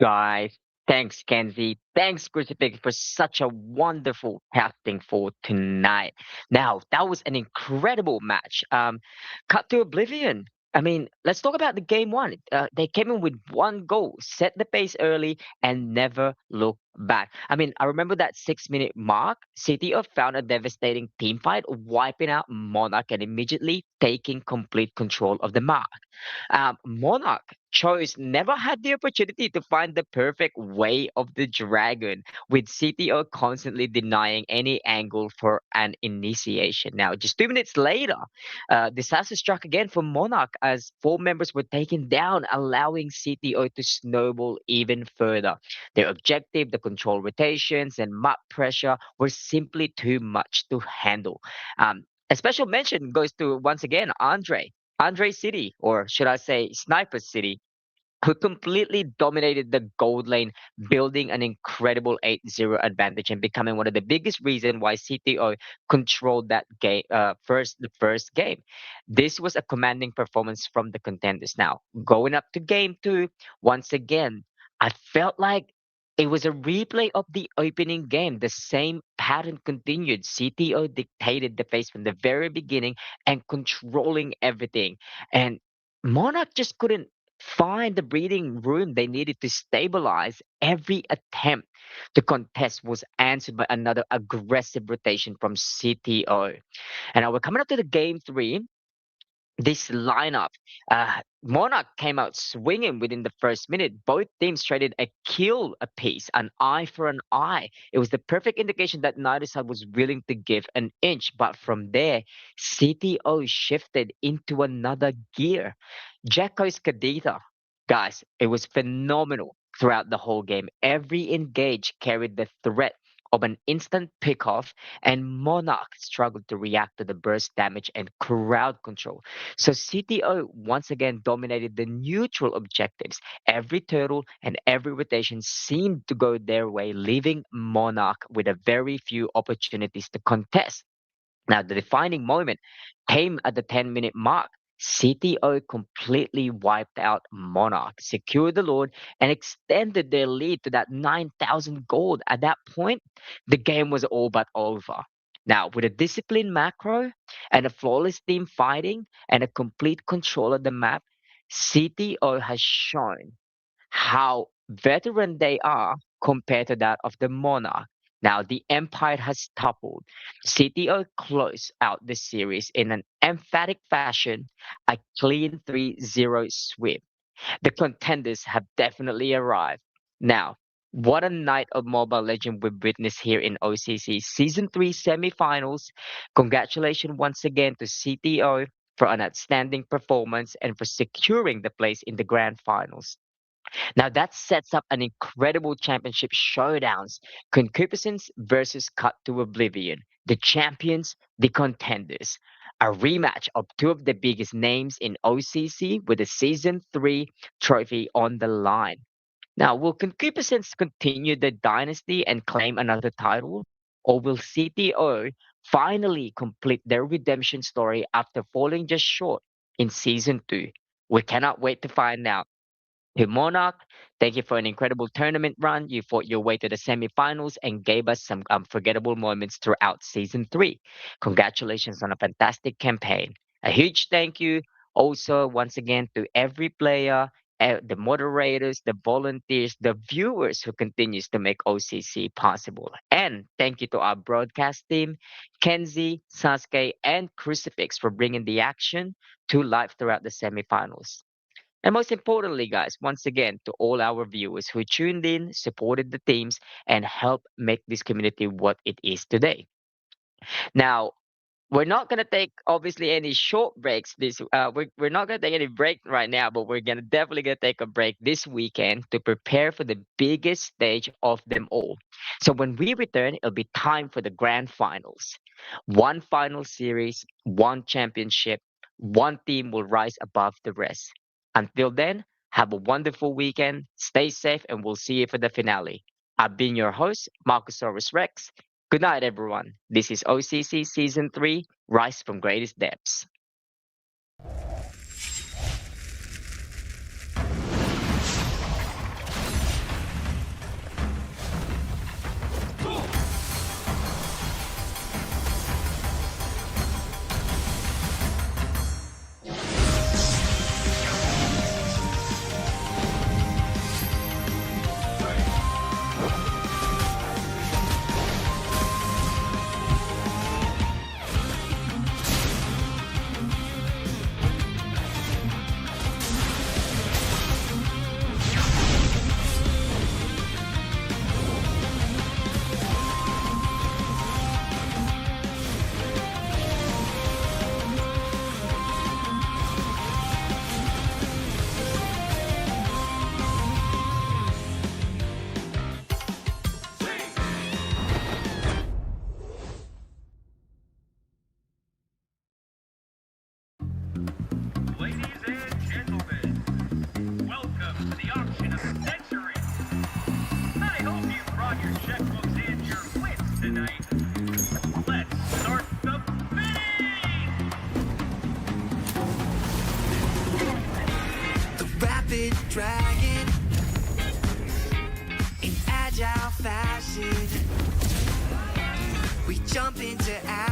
Guys, thanks, Kenzie. Thanks, Crucifix, for such a wonderful casting for tonight. Now, that was an incredible match. Cut to Oblivion. I mean, let's talk about the game one. They came in with one goal, set the pace early, and never look back. I mean, I remember that 6 minute mark. City of found a devastating team fight, wiping out Monarch and immediately taking complete control of the map. Monarch chose never had the opportunity to find the perfect way of the dragon, with CTO constantly denying any angle for an initiation. Now, just 2 minutes later, disaster struck again for Monarch as four members were taken down, allowing CTO to snowball even further. Their objective, the control rotations, and map pressure were simply too much to handle. A special mention goes to, once again, Andre City, or should I say Sniper City, who completely dominated the gold lane, building an incredible 8-0 advantage and becoming one of the biggest reasons why CTO controlled that game the first game. This was a commanding performance from the contenders. Now, going up to game two, once again, I felt like it was a replay of the opening game. The same pattern continued. CTO dictated the pace from the very beginning and controlling everything. And Monarch just couldn't find the breathing room they needed to stabilize. Every attempt to contest was answered by another aggressive rotation from CTO. And now we're coming up to the game three. This lineup, Monarch came out swinging within the first minute. Both teams traded a kill apiece, an eye for an eye. It was the perfect indication that neither side was willing to give an inch. But from there, CTO shifted into another gear. Jacko's Kadita, guys, it was phenomenal throughout the whole game. Every engage carried the threat of an instant pickoff, and Monarch struggled to react to the burst damage and crowd control. So CTO once again dominated the neutral objectives. Every turtle and every rotation seemed to go their way, leaving Monarch with a very few opportunities to contest. Now, the defining moment came at the 10-minute mark. CTO completely wiped out Monarch, secured the Lord, and extended their lead to that 9,000 gold. At that point, the game was all but over. Now, with a disciplined macro and a flawless team fighting and a complete control of the map, CTO has shown how veteran they are compared to that of the Monarch. Now, the Empire has toppled. CTO closed out the series in an emphatic fashion, a clean 3-0 sweep. The contenders have definitely arrived. Now, what a night of Mobile Legend we've witnessed here in OCC Season 3 semifinals. Congratulations once again to CTO for an outstanding performance and for securing the place in the grand finals. Now that sets up an incredible championship showdowns. Concupiscence versus Cut to Oblivion. The champions, the contenders. A rematch of two of the biggest names in OCC with the Season 3 trophy on the line. Now, will Concupiscence continue the dynasty and claim another title? Or will CTO finally complete their redemption story after falling just short in Season 2? We cannot wait to find out. To Monarch, thank you for an incredible tournament run. You fought your way to the semifinals and gave us some unforgettable moments throughout season 3. Congratulations on a fantastic campaign. A huge thank you also once again to every player, the moderators, the volunteers, the viewers who continues to make OCC possible. And thank you to our broadcast team, Kenzie, Sasuke, and Crucifix for bringing the action to life throughout the semifinals. And most importantly, guys, once again, to all our viewers who tuned in, supported the teams, and helped make this community what it is today. Now, we're not gonna take obviously any short breaks. We're not gonna take any break right now, but we're gonna definitely gonna take a break this weekend to prepare for the biggest stage of them all. So when we return, it'll be time for the grand finals. One final series, one championship, one team will rise above the rest. Until then, have a wonderful weekend, stay safe, and we'll see you for the finale. I've been your host, Marcosaurus Rex. Good night, everyone. This is OCC Season 3, Rise from Greatest Depths. Ladies and gentlemen, welcome to the auction of the century. I hope you brought your checkbooks and your wits tonight. Let's start the bidding! The rapid dragon in agile fashion. We jump into action.